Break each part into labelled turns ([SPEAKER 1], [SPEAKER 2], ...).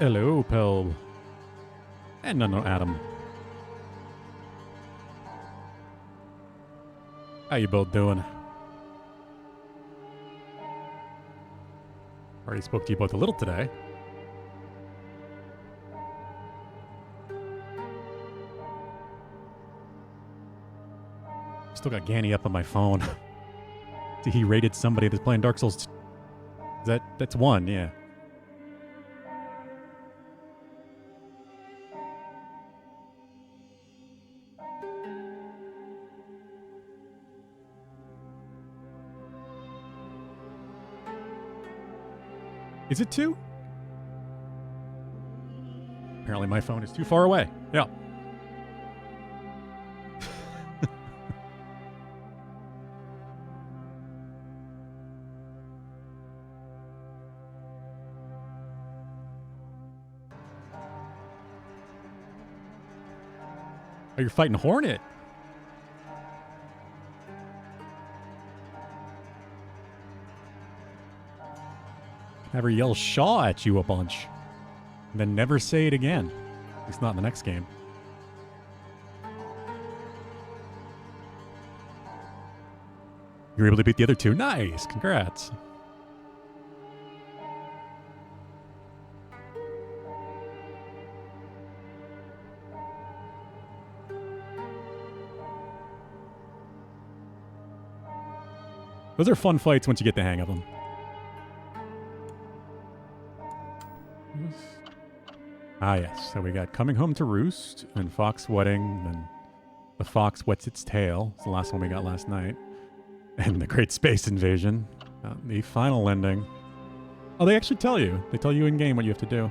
[SPEAKER 1] Hello, Pel. And no, Adam. How you both doing? Already spoke to you both a little today. Still got Ganny up on my phone. He rated somebody that's playing Dark Souls. That's one, yeah. Is it two? Apparently my phone is too far away. Yeah. Oh, you're fighting Hornet. Have her yell Shaw at you a bunch. And then never say it again. At least not in the next game. You were able to beat the other two. Nice. Congrats. Those are fun fights once you get the hang of them. Ah, yes. So we got Coming Home to Roost, and Fox Wedding, and The Fox Wets Its Tail. It's the last one we got last night. And The Great Space Invasion. The final ending. Oh, they actually tell you. They tell you in-game what you have to do.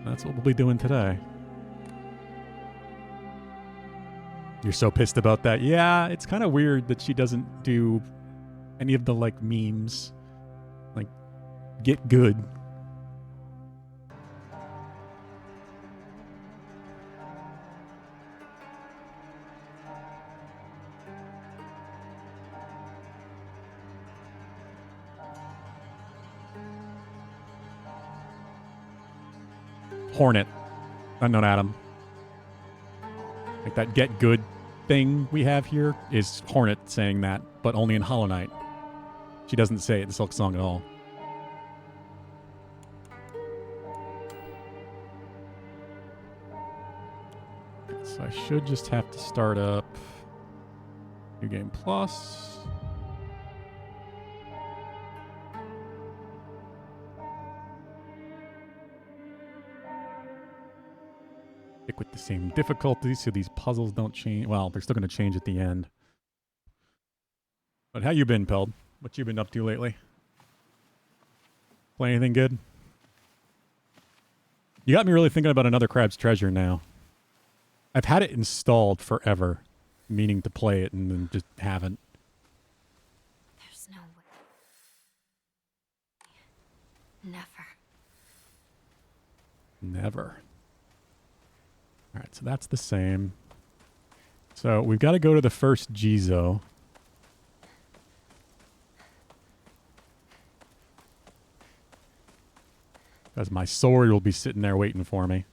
[SPEAKER 1] That's what we'll be doing today. You're so pissed about that. Yeah, it's kind of weird that she doesn't do any of the, like, memes. Like, get good. Hornet. Unknown Adam. Like that get good thing we have here is Hornet saying that, but only in Hollow Knight. She doesn't say it in Silk Song at all. So I should just have to start up New Game Plus. Stick with the same difficulty so these puzzles don't change. Well, they're still going to change at the end. But how you been, Peld? What you been up to lately? Play anything good? You got me really thinking about Another Crab's Treasure now. I've had it installed forever, meaning to play it and then just haven't.
[SPEAKER 2] There's no way.
[SPEAKER 1] Never. All right, so that's the same. So we've got to go to the first Jizo. Because my sword will be sitting there waiting for me.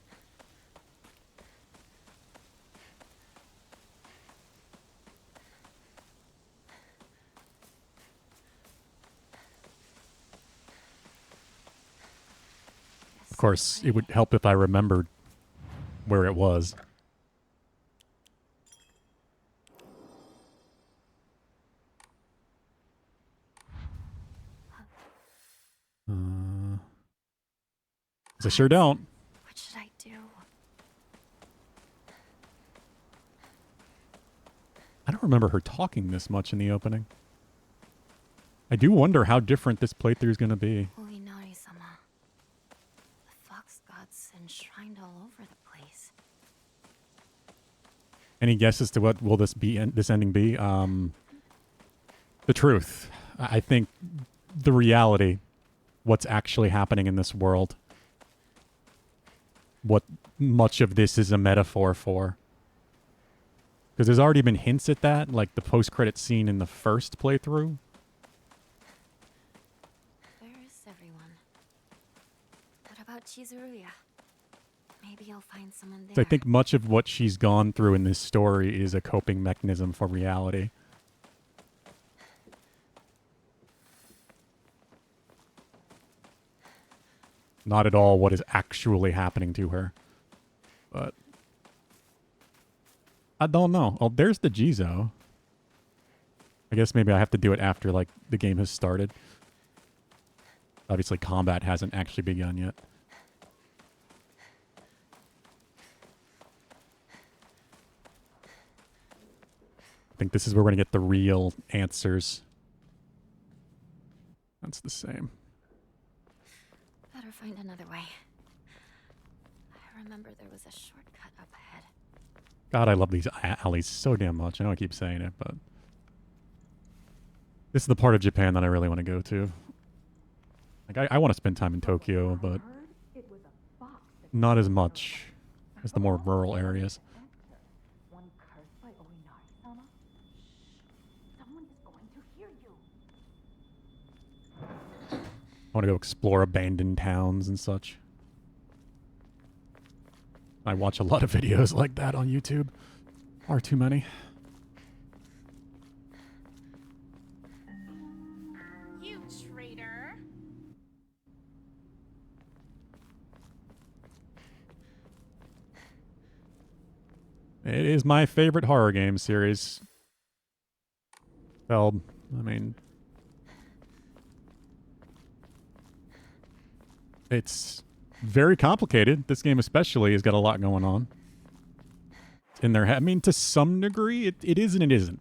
[SPEAKER 1] Of course, it would help if I remembered where it was. I sure don't.
[SPEAKER 2] What should I do?
[SPEAKER 1] I don't remember her talking this much in the opening. I do wonder how different this playthrough is going to be.
[SPEAKER 2] Uinari-sama. The fox gods enshrined all over the place.
[SPEAKER 1] Any guesses to what will this be? This ending be? The truth. I think the reality. What's actually happening in this world. What much of this is a metaphor for. Because there's already been hints at that, like the post-credit scene in the first playthrough.
[SPEAKER 2] Where is everyone? about Chizuruya? Maybe I'll find someone
[SPEAKER 1] So
[SPEAKER 2] there.
[SPEAKER 1] I think much of what she's gone through in this story is a coping mechanism for reality. Not at all what is actually happening to her. But I don't know. Oh, there's the Jizo. I guess maybe I have to do it after, like, the game has started. Obviously, combat hasn't actually begun yet. I think this is where we're going to get the real answers. That's the same.
[SPEAKER 2] Better find another way. I remember there was a shortcut up ahead.
[SPEAKER 1] God, I love these alleys so damn much. I know I keep saying it, but this is the part of Japan that I really want to go to. Like, I want to spend time in Tokyo, but not as much as the more rural areas.
[SPEAKER 3] One cursed by Oinari-sama? Shh. Someone is going to hear you.
[SPEAKER 1] I want to go explore abandoned towns and such. I watch a lot of videos like that on YouTube. Far too many.
[SPEAKER 3] You traitor!
[SPEAKER 1] It is my favorite horror game series. Well, I mean, it's very complicated. This game especially has got a lot going on. In their head. I mean, to some degree, it is and it isn't.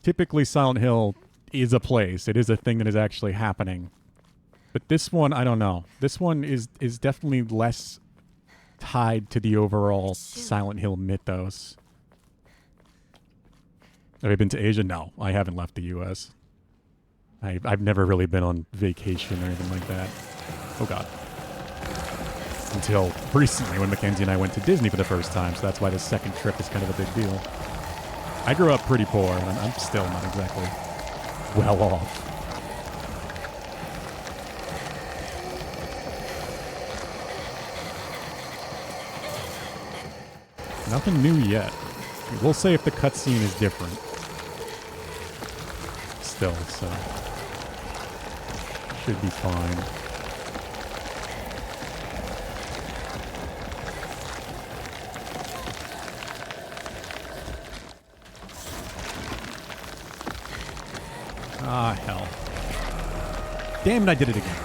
[SPEAKER 1] Typically, Silent Hill is a place. It is a thing that is actually happening. But this one, I don't know. This one is definitely less tied to the overall Silent Hill mythos. Have I been to Asia? No, I haven't left the U.S. I've never really been on vacation or anything like that. Oh, God. Until recently when Mackenzie and I went to Disney for the first time, so that's why the second trip is kind of a big deal. I grew up pretty poor, and I'm still not exactly well off. Nothing new yet. We'll say if the cutscene is different. Still, so should be fine. Ah, hell. Damn it, I did it again.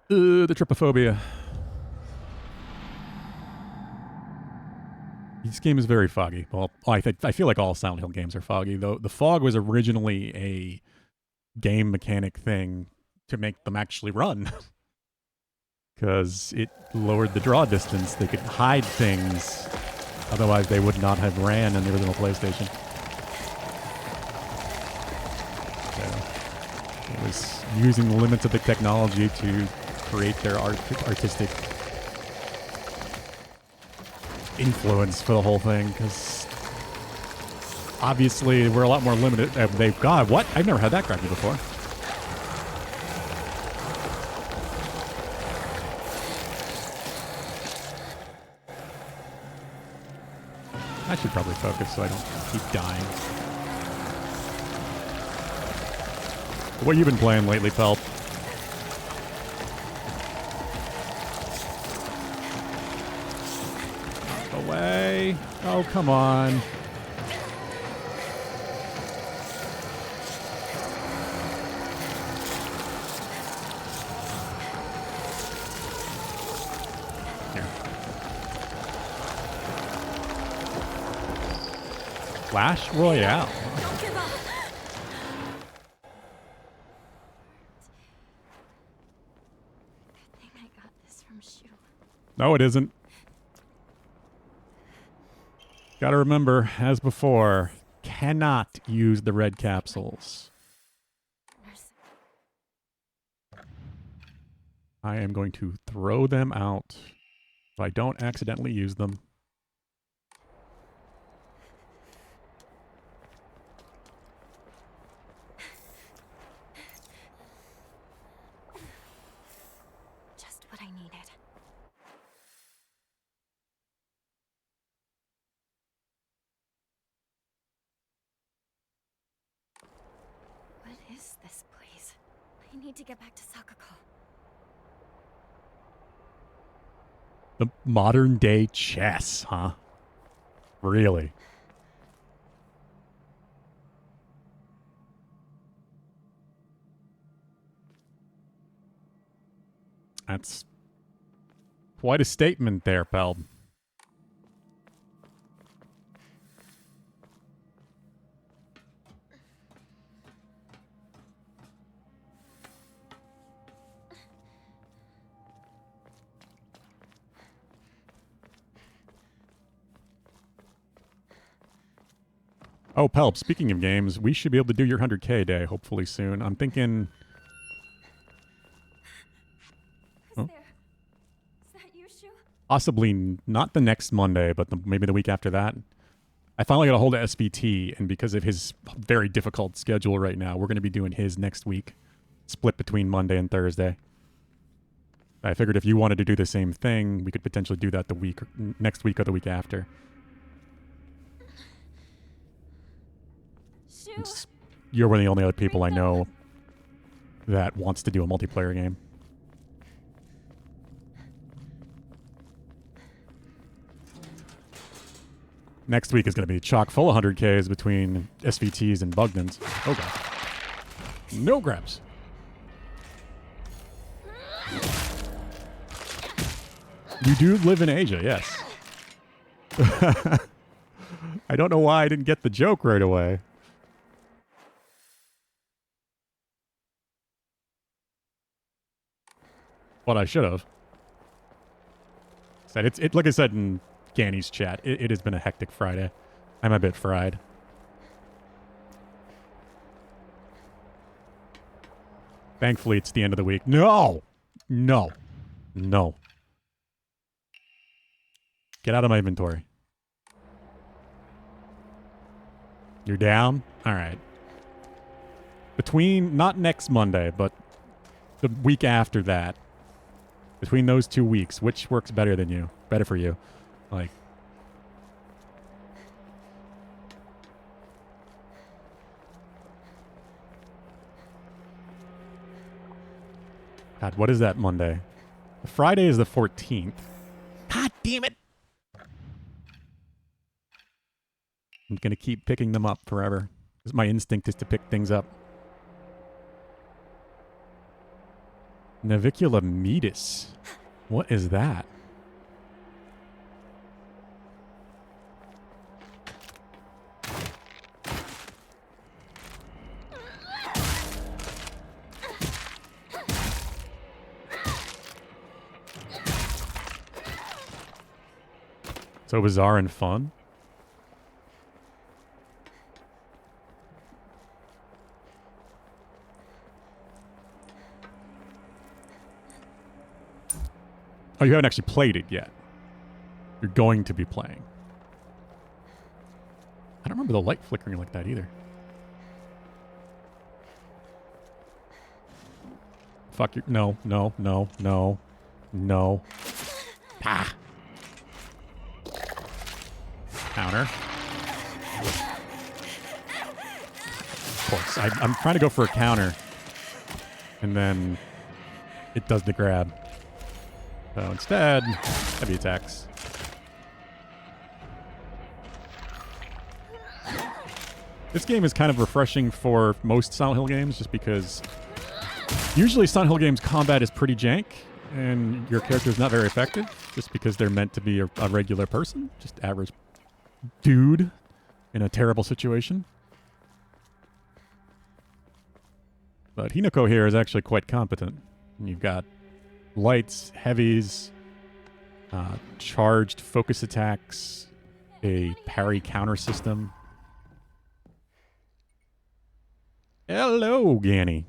[SPEAKER 1] The trypophobia. This game is very foggy. Well, I feel like all Silent Hill games are foggy, though the fog was originally a game mechanic thing to make them actually run. Because it lowered the draw distance. They could hide things. Otherwise, they would not have ran in the original PlayStation. So it was using the limits of the technology to create their artistic influence for the whole thing. Because obviously, we're a lot more limited. God, what? I've never had that graphic before. I should probably focus so I don't keep dying. What you been playing lately, Phelp? Away. Oh, come on. Clash Royale.
[SPEAKER 2] Don't give up. Good thing I got this from Shu.
[SPEAKER 1] No, it isn't. Gotta remember, as before, cannot use the red capsules.
[SPEAKER 2] Nurse.
[SPEAKER 1] I am going to throw them out if I don't accidentally use them.
[SPEAKER 2] I need to get back to Sakuko.
[SPEAKER 1] The modern day chess, huh? Really? That's quite a statement there, pal. Oh, Pelp, speaking of games, we should be able to do your 100K day hopefully soon. I'm thinking...
[SPEAKER 2] Is that you, Shu?
[SPEAKER 1] Possibly not the next Monday, but maybe the week after that. I finally got a hold of SVT, and because of his very difficult schedule right now, we're going to be doing his next week, split between Monday and Thursday. I figured if you wanted to do the same thing, we could potentially do that the week, next week or the week after.
[SPEAKER 2] Shu.
[SPEAKER 1] You're one of the only other people I know that wants to do a multiplayer game. Next week is going to be chock full of 100Ks between SVTs and Bugnans. Oh, God. No grabs. You do live in Asia, yes. I don't know why I didn't get the joke right away. But I should have. It's like I said in Ganny's chat, it has been a hectic Friday. I'm a bit fried. Thankfully, it's the end of the week. No! No. No. Get out of my inventory. You're down? Alright. Between, not next Monday, but the week after that. Between those 2 weeks, which works better than you? Better for you? Like... God, what is that Monday? Friday is the 14th. God damn it! I'm gonna keep picking them up forever. Because my instinct is to pick things up. Navicula meatus. What is that? So bizarre and fun. Oh, you haven't actually played it yet. You're going to be playing. I don't remember the light flickering like that either. Fuck you. No, no, no, no, no. Ah. Counter. Of course. I'm trying to go for a counter. And then it does the grab. So instead, heavy attacks. This game is kind of refreshing for most Silent Hill games just because usually Silent Hill games combat is pretty jank and your character is not very effective just because they're meant to be a regular person, just average dude in a terrible situation. But Hinako here is actually quite competent. And you've got lights, heavies, charged focus attacks, a parry counter system. Hello, Ganny.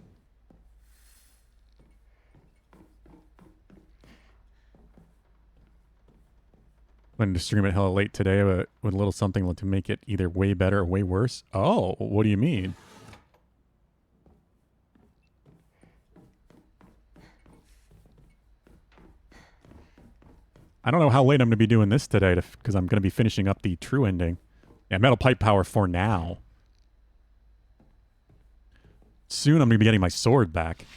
[SPEAKER 1] Went to stream it hella late today but with a little something to make it either way better or way worse. Oh, what do you mean? I don't know how late I'm going to be doing this today because I'm going to be finishing up the true ending. Yeah, Metal Pipe Power for now. Soon I'm going to be getting my sword back.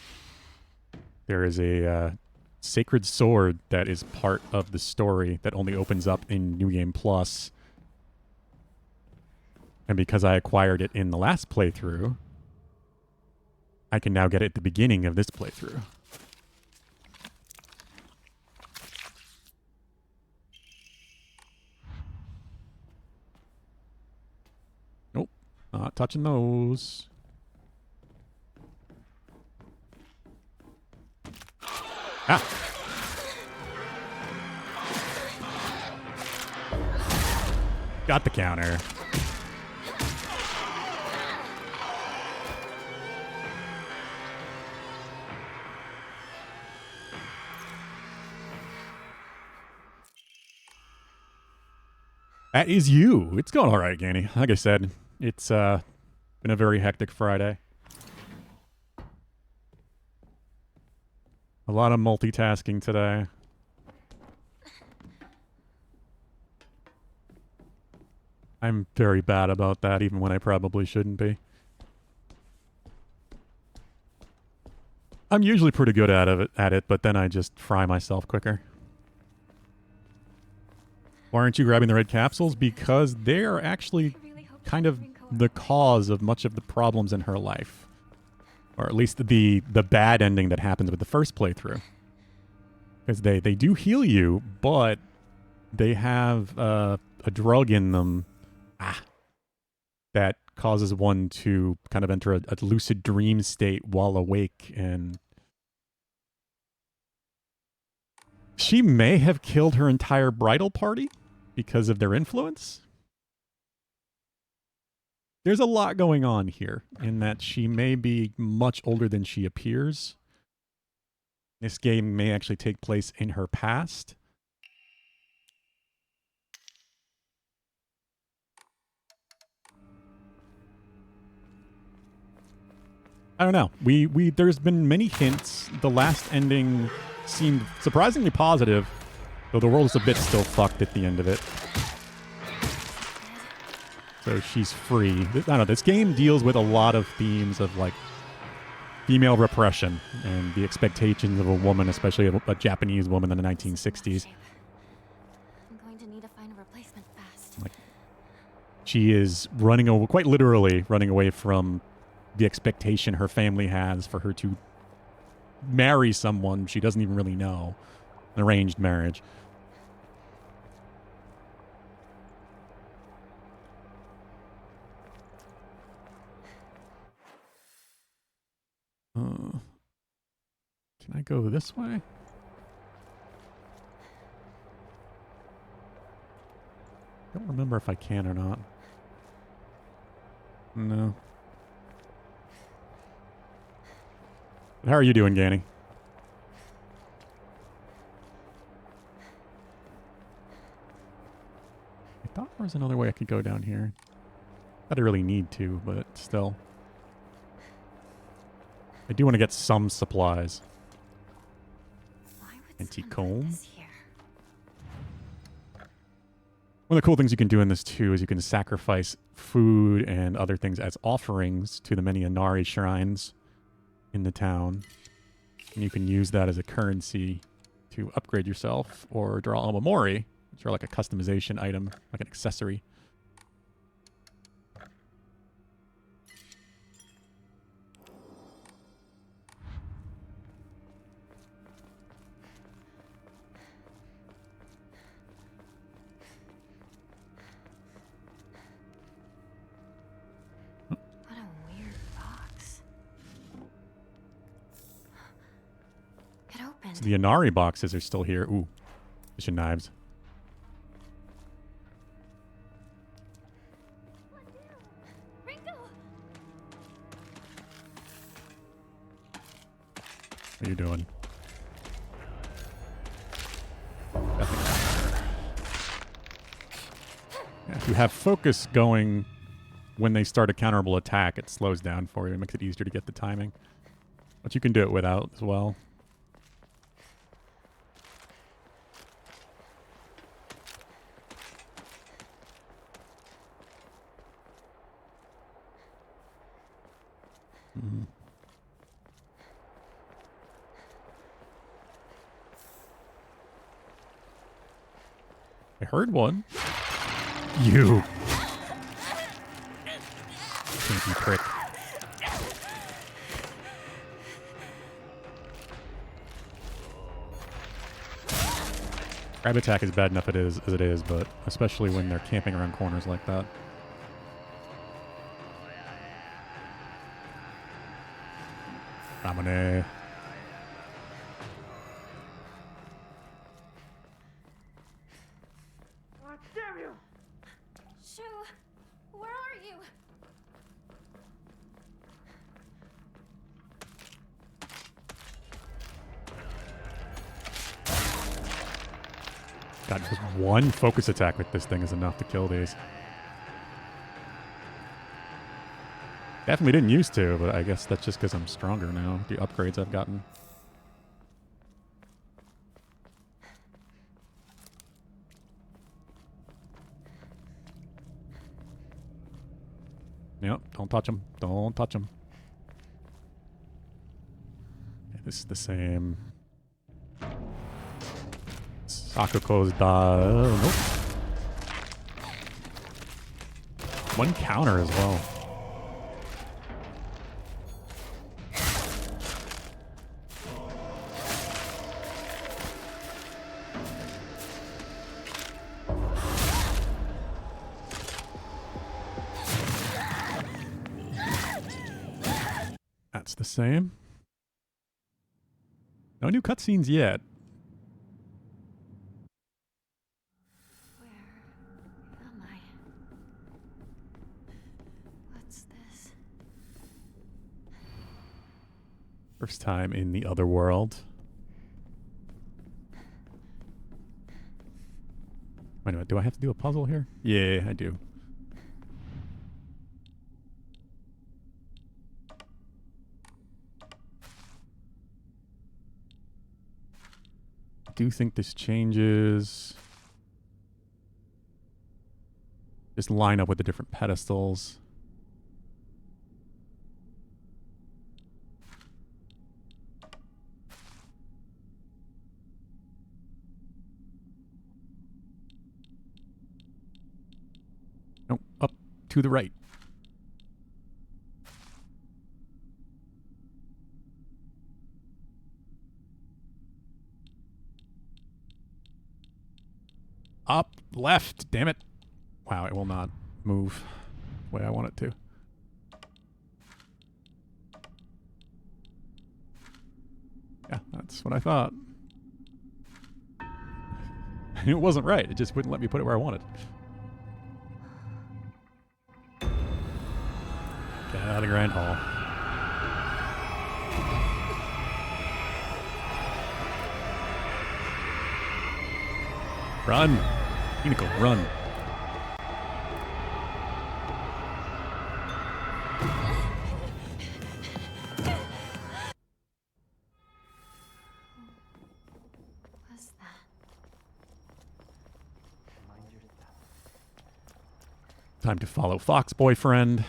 [SPEAKER 1] There is a sacred sword that is part of the story that only opens up in New Game Plus. And because I acquired it in the last playthrough, I can now get it at the beginning of this playthrough. Nope, not touching those. Ah! Got the counter. That is you. It's going all right, Ganny. Like I said, it's been a very hectic Friday. A lot of multitasking today. I'm very bad about that, even when I probably shouldn't be. I'm usually pretty good at it, but then I just fry myself quicker. Why aren't you grabbing the red capsules? Because they are actually kind of the cause of much of the problems in her life. Or at least the bad ending that happens with the first playthrough. Because they do heal you, but they have a drug in them that causes one to kind of enter a lucid dream state while awake. And she may have killed her entire bridal party because of their influence. There's a lot going on here in that she may be much older than she appears. This game may actually take place in her past. I don't know. There's been many hints. The last ending seemed surprisingly positive, though the world is a bit still fucked at the end of it. So she's free. I don't know. This game deals with a lot of themes of like female repression and the expectations of a woman, especially a Japanese woman in the 1960s.
[SPEAKER 2] I'm going to need to find a replacement fast.
[SPEAKER 1] Like, she is running away, quite literally running away from the expectation her family has for her to marry someone she doesn't even really know. An arranged marriage. Can I go this way? I don't remember if I can or not. No. But how are you doing, Ganny? I thought there was another way I could go down here. I don't really need to, but still. I do want to get some supplies.
[SPEAKER 2] Why would
[SPEAKER 1] Antique
[SPEAKER 2] someone put
[SPEAKER 1] comb.
[SPEAKER 2] this here?
[SPEAKER 1] One of the cool things you can do in this too is you can sacrifice food and other things as offerings to the many Inari shrines in the town. And you can use that as a currency to upgrade yourself or draw Omamori, which are like a customization item, like an accessory.
[SPEAKER 2] What a weird box. It opened.
[SPEAKER 1] So the Inari boxes are still here. Ooh, fish and knives.
[SPEAKER 2] Ringo!
[SPEAKER 1] What are you doing? Nothing. Yeah, if you have focus going when they start a counterable attack, it slows down for you. It makes it easier to get the timing. But you can do it without as well. I heard one. You. Stinky prick. Grab attack is bad enough as it is, but especially when they're camping around corners like that. Ramone.
[SPEAKER 3] Damn you!
[SPEAKER 2] Shu, where are you?
[SPEAKER 1] God, just one focus attack with this thing is enough to kill these. Definitely didn't used to, but I guess that's just because I'm stronger now. The upgrades I've gotten. Yep, don't touch them. Don't touch them. Yeah, this is the same. Sakuko's nope. One counter as well. That's the same. No new cutscenes yet.
[SPEAKER 2] Where am I? What's this?
[SPEAKER 1] First time in the other world. Wait a minute, do I have to do a puzzle here? Yeah, I do. I do think this changes. Just line up with the different pedestals. No, up to the right. Up, left, damn it. Wow, it will not move the way I want it to. Yeah, that's what I thought. I knew it wasn't right. It just wouldn't let me put it where I wanted. Get out of the Grand Hall. Run! Hinako, run.
[SPEAKER 2] What's that?
[SPEAKER 3] Mind your step.
[SPEAKER 1] Time to follow Fox Boyfriend.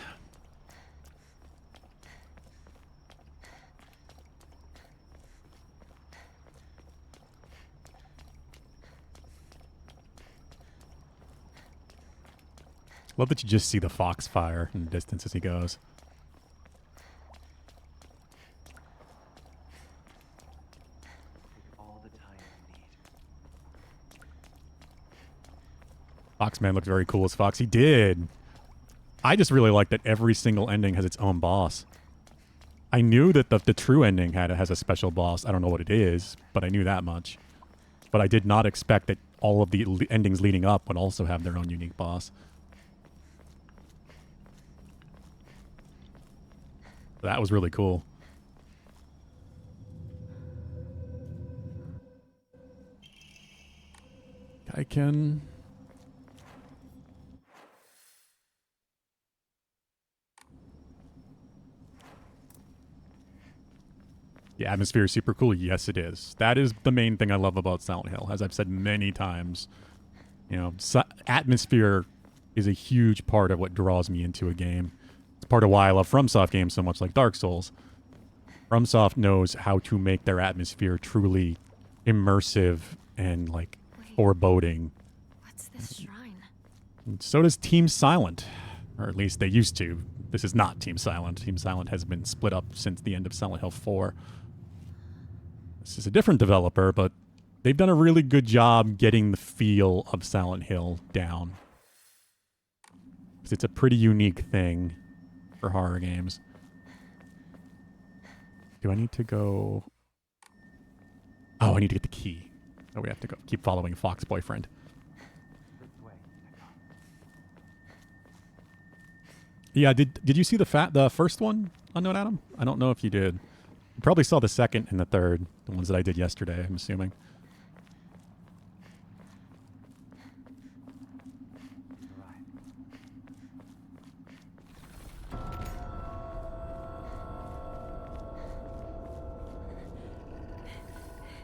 [SPEAKER 1] Love that you just see the fox fire in the distance as he goes.
[SPEAKER 3] Take all the time you need.
[SPEAKER 1] Foxman looked very cool as Fox. He did. I just really like that every single ending has its own boss. I knew that the true ending has a special boss. I don't know what it is, but I knew that much. But I did not expect that all of the endings leading up would also have their own unique boss. That was really cool. Kaiken. The atmosphere is super cool. Yes, it is. That is the main thing I love about Silent Hill. As I've said many times, you know, atmosphere is a huge part of what draws me into a game. It's part of why I love FromSoft games so much, like Dark Souls. FromSoft knows how to make their atmosphere truly immersive and like foreboding.
[SPEAKER 2] What's this shrine?
[SPEAKER 1] And so does Team Silent. Or at least they used to. This is not Team Silent. Team Silent has been split up since the end of Silent Hill 4. This is a different developer, but they've done a really good job getting the feel of Silent Hill down. 'Cause it's a pretty unique thing for horror games. Do I need to go... Oh, I need to get the key. Oh, we have to go keep following Fox Boyfriend.
[SPEAKER 4] This way, Nico.
[SPEAKER 1] Yeah, did you see the first one, Unknown Adam? I don't know if you did. You probably saw the second and the third, the ones that I did yesterday, I'm assuming.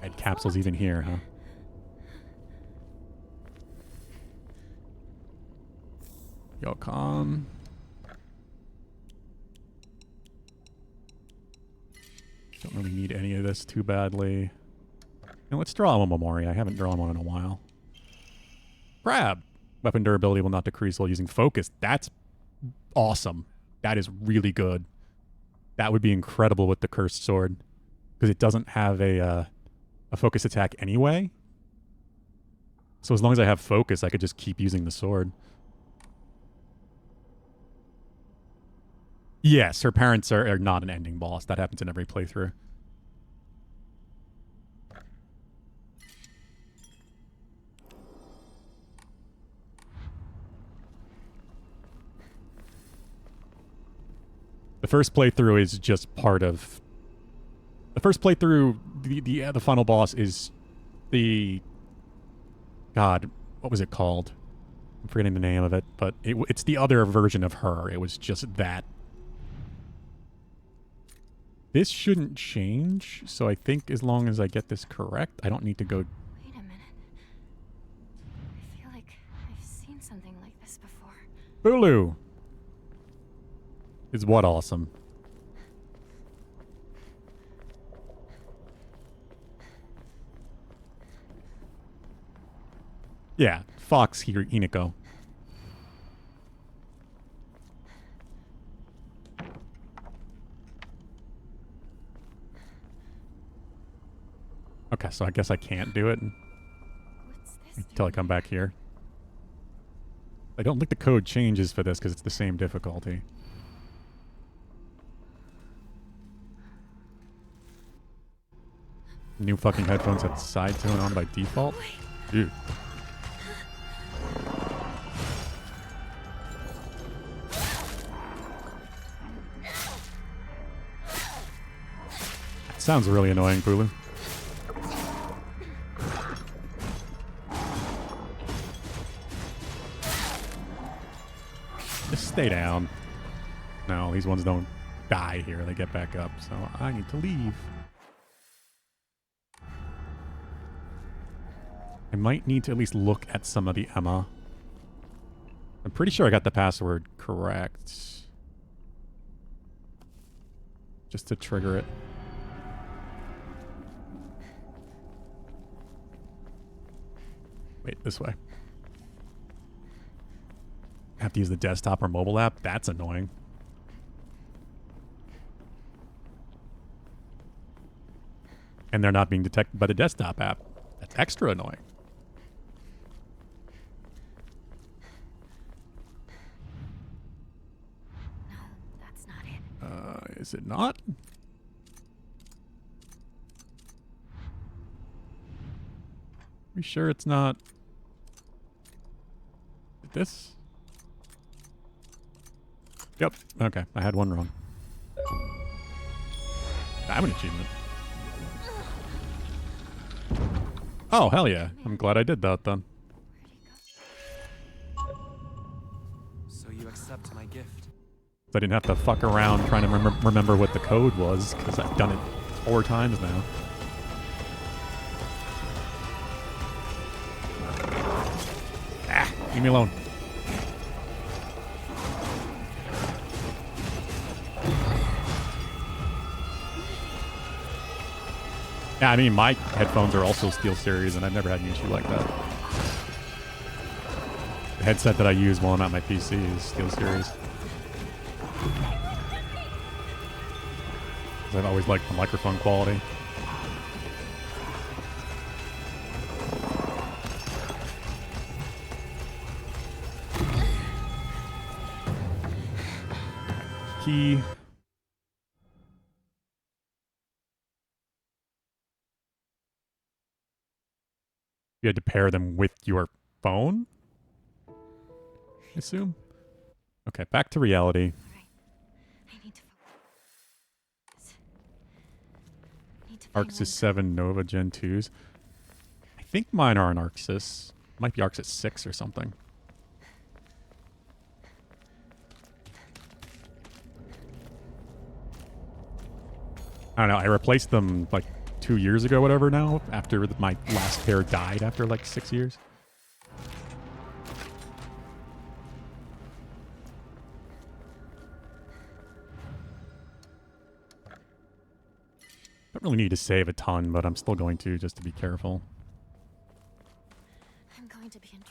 [SPEAKER 1] Red capsules even here, huh? Yokon. Don't really need any of this too badly. Now let's draw a Momori. I haven't drawn one in a while. Crab. Weapon durability will not decrease while using focus. That's awesome. That is really good. That would be incredible with the cursed sword. Because it doesn't have a focus attack anyway. So as long as I have focus, I could just keep using the sword. Yes, her parents are not an ending boss. That happens in every playthrough. The first playthrough is just part of... The first playthrough, the final boss is the... God, what was it called? I'm forgetting the name of it, but it's the other version of her. It was just that. This shouldn't change, so I think as long as I get this correct, I don't need to go...
[SPEAKER 2] Wait a minute. I feel like I've seen something like this before.
[SPEAKER 1] Bulu! Is what awesome? Yeah, Fox here, Hinako. Okay, so I guess I can't do it
[SPEAKER 2] What's this?
[SPEAKER 1] until I come back here. I don't think the code changes for this because it's the same difficulty. New fucking headphones have side tone on by default? Dude. That sounds really annoying, Bulu. Just stay down. No, these ones don't die here. They get back up, so I need to leave. I might need to at least look at some of the Emma. I'm pretty sure I got the password correct. Just to trigger it. Wait, this way. I have to use the desktop or mobile app? That's annoying. And they're not being detected by the desktop app. That's extra annoying.
[SPEAKER 2] No, that's not it.
[SPEAKER 1] Is it not? We sure it's not? This? Yep. Okay, I had one wrong. I have an achievement. Oh, hell yeah. I'm glad I did that then.
[SPEAKER 2] Where'd he go?
[SPEAKER 4] So you accept my gift?
[SPEAKER 1] I didn't have to fuck around trying to remember what the code was, because I've done it 4 times now. Ah, leave me alone. Yeah, I mean, my headphones are also SteelSeries, and I've never had an issue like that. The headset that I use while I'm at my PC is SteelSeries. 'Cause I've always liked the microphone quality. Key. You had to pair them with your phone? I assume? Okay, back to reality.
[SPEAKER 2] Alright. I need to focus. Need to find
[SPEAKER 1] Arxis
[SPEAKER 2] one
[SPEAKER 1] 7 Nova Gen 2s. I think mine are an Arxis. Might be Arxis 6 or something. I don't know. I replaced them like 2 years ago, whatever now, after my last pair died after like 6 years. Don't really need to save a ton, but I'm still going to just to be careful.
[SPEAKER 2] I'm going to be in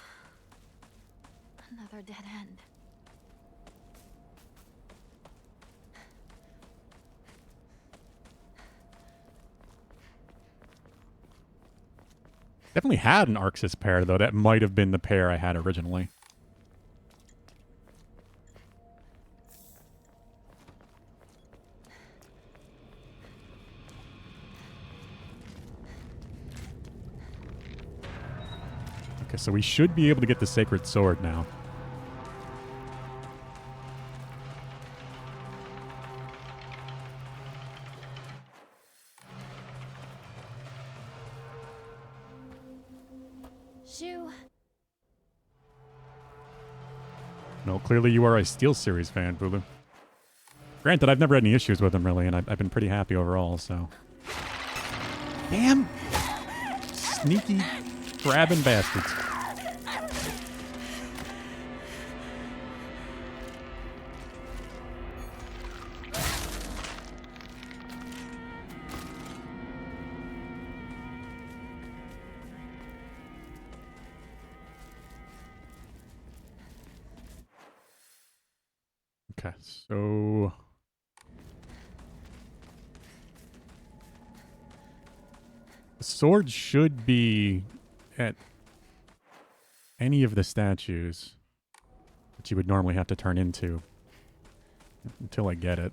[SPEAKER 2] another dead end.
[SPEAKER 1] Definitely had an Arxis pair, though. That might have been the pair I had originally. Okay, so we should be able to get the Sacred Sword now.
[SPEAKER 2] Shoo.
[SPEAKER 1] No, clearly you are a SteelSeries fan, Bulu. Granted, I've never had any issues with them, really, and I've been pretty happy overall, so... Damn! Sneaky, grabbing bastards. Okay, so... The sword should be at any of the statues that you would normally have to turn into until I get it.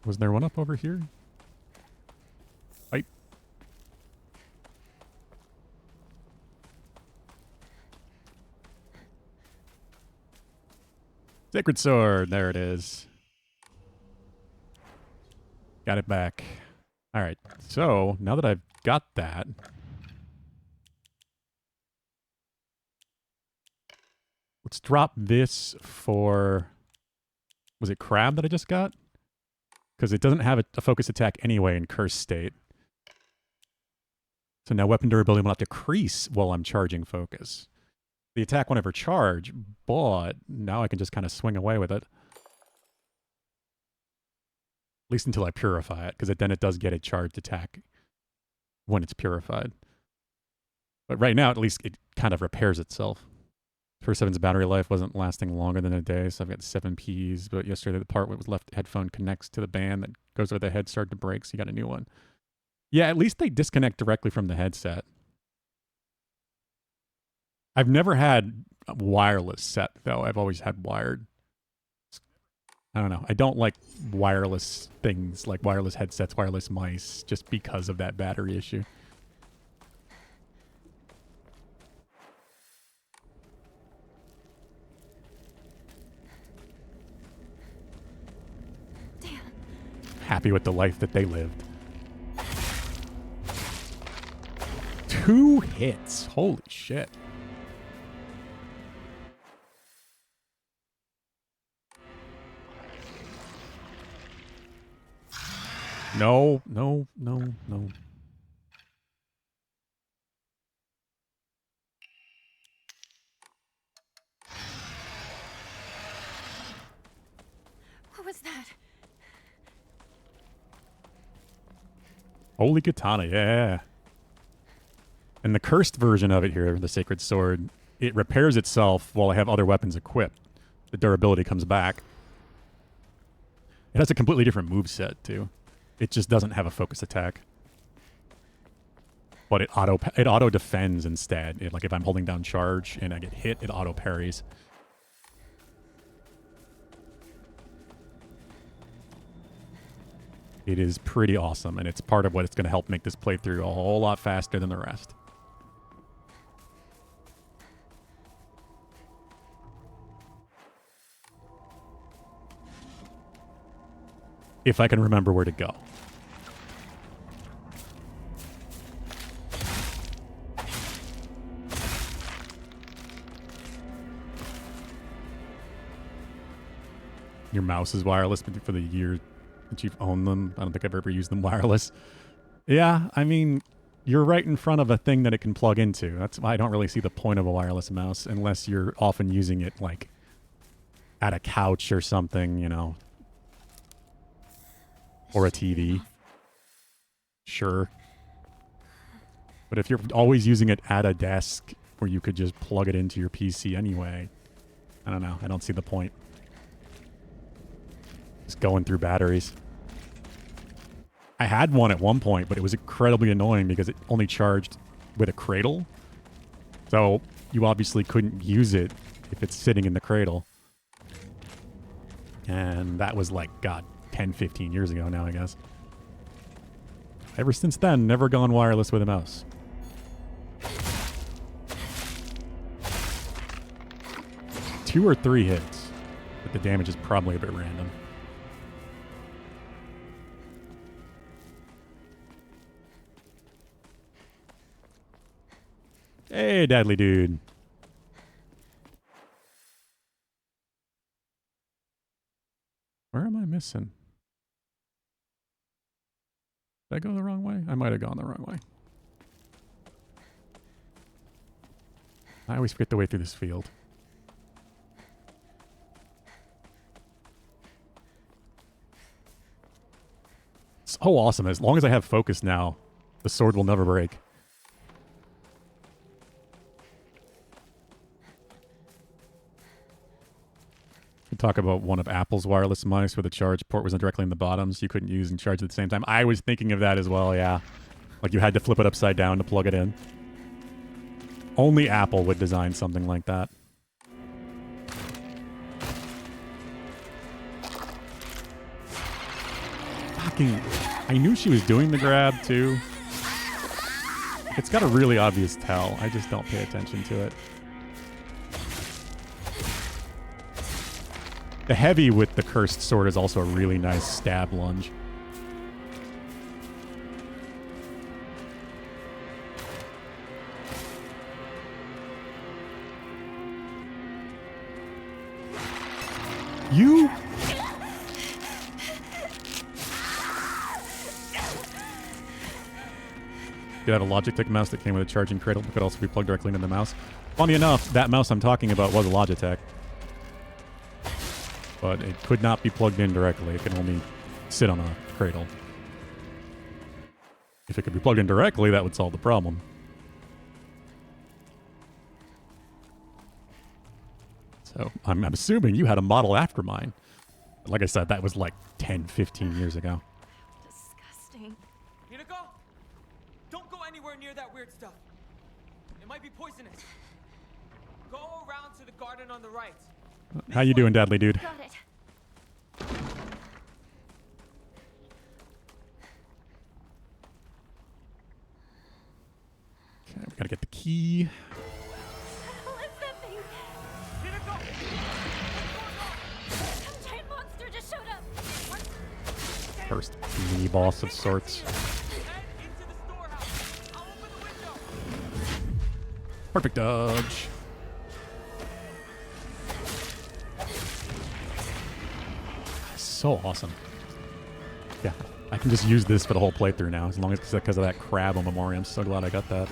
[SPEAKER 1] Was there one up over here? Fight. Sacred Sword, there it is. Got it back. All right, so now that I've got that, let's drop this for, was it Crab that I just got? Because it doesn't have a focus attack anyway in Cursed State. So now weapon durability will not decrease while I'm charging focus. The attack won't ever charge, but now I can just kind of swing away with it. At least until I purify it, because then it does get a charged attack when it's purified. But right now, at least it kind of repairs itself. First 7's battery life wasn't lasting longer than a day, so I've got 7 Ps. But yesterday, the part where it was left headphone connects to the band that goes where the head started to break, so you got a new one. Yeah, at least they disconnect directly from the headset. I've never had a wireless set, though. I've always had wired. I don't know. I don't like wireless things, like wireless headsets, wireless mice, just because of that battery issue.
[SPEAKER 2] Damn.
[SPEAKER 1] Happy with the life that they lived. 2 hits. Holy shit. No, no, no, no.
[SPEAKER 2] What was that?
[SPEAKER 1] Holy katana, yeah. And the cursed version of it here, the Sacred Sword, it repairs itself while I have other weapons equipped. The durability comes back. It has a completely different moveset, too. It just doesn't have a focus attack. But it auto defends instead. Like if I'm holding down charge and I get hit, it auto parries. It is pretty awesome, and it's part of what it's going to help make this playthrough a whole lot faster than the rest. If I can remember where to go. Your mouse is wireless, but for the year that you've owned them, I don't think I've ever used them wireless. Yeah, I mean, you're right in front of a thing that it can plug into. That's why I don't really see the point of a wireless mouse unless you're often using it, like, at a couch or something, you know. Or a TV. Sure. But if you're always using it at a desk where you could just plug it into your PC anyway, I don't know. I don't see the point. Just going through batteries. I had one at one point, but it was incredibly annoying because it only charged with a cradle. So you obviously couldn't use it if it's sitting in the cradle. And that was like, God, 10, 15 years ago now, I guess. Ever since then, never gone wireless with a mouse. Two or three hits, but the damage is probably a bit random. Hey, Dadly Dude. Where am I missing? Did I go the wrong way? I might have gone the wrong way. I always forget the way through this field. It's so awesome. As long as I have focus now, the sword will never break. Talk about one of Apple's wireless mice where the charge port wasn't directly in the bottom, so you couldn't use and charge at the same time. I was thinking of that as well, yeah. Like you had to flip it upside down to plug it in. Only Apple would design something like that. Fucking... I knew she was doing the grab, too. It's got a really obvious tell. I just don't pay attention to it. The heavy with the cursed sword is also a really nice stab lunge. You... You have a Logitech mouse that came with a charging cradle but could also be plugged directly into the mouse. Funny enough, that mouse I'm talking about was a Logitech. But it could not be plugged in directly. It can only sit on a cradle. If it could be plugged in directly, that would solve the problem. So I'm assuming you had a model after mine. Like I said, that was like 10, 15 years ago.
[SPEAKER 2] Disgusting.
[SPEAKER 4] Hinako! Don't go anywhere near that weird stuff. It might be poisonous. Go around to the garden on the right.
[SPEAKER 1] How you doing, Dadly Dude?
[SPEAKER 2] Got it.
[SPEAKER 1] Okay, we gotta get the key.
[SPEAKER 2] What is that thing?
[SPEAKER 4] Hinako!
[SPEAKER 2] Some giant monster just showed up.
[SPEAKER 1] First mini boss of sorts.
[SPEAKER 4] Head into the storehouse. I'll open the window.
[SPEAKER 1] Perfect dodge. So awesome. Yeah, I can just use this for the whole playthrough now, as long as it's because of that crab on Memoriam. I'm so glad I got that.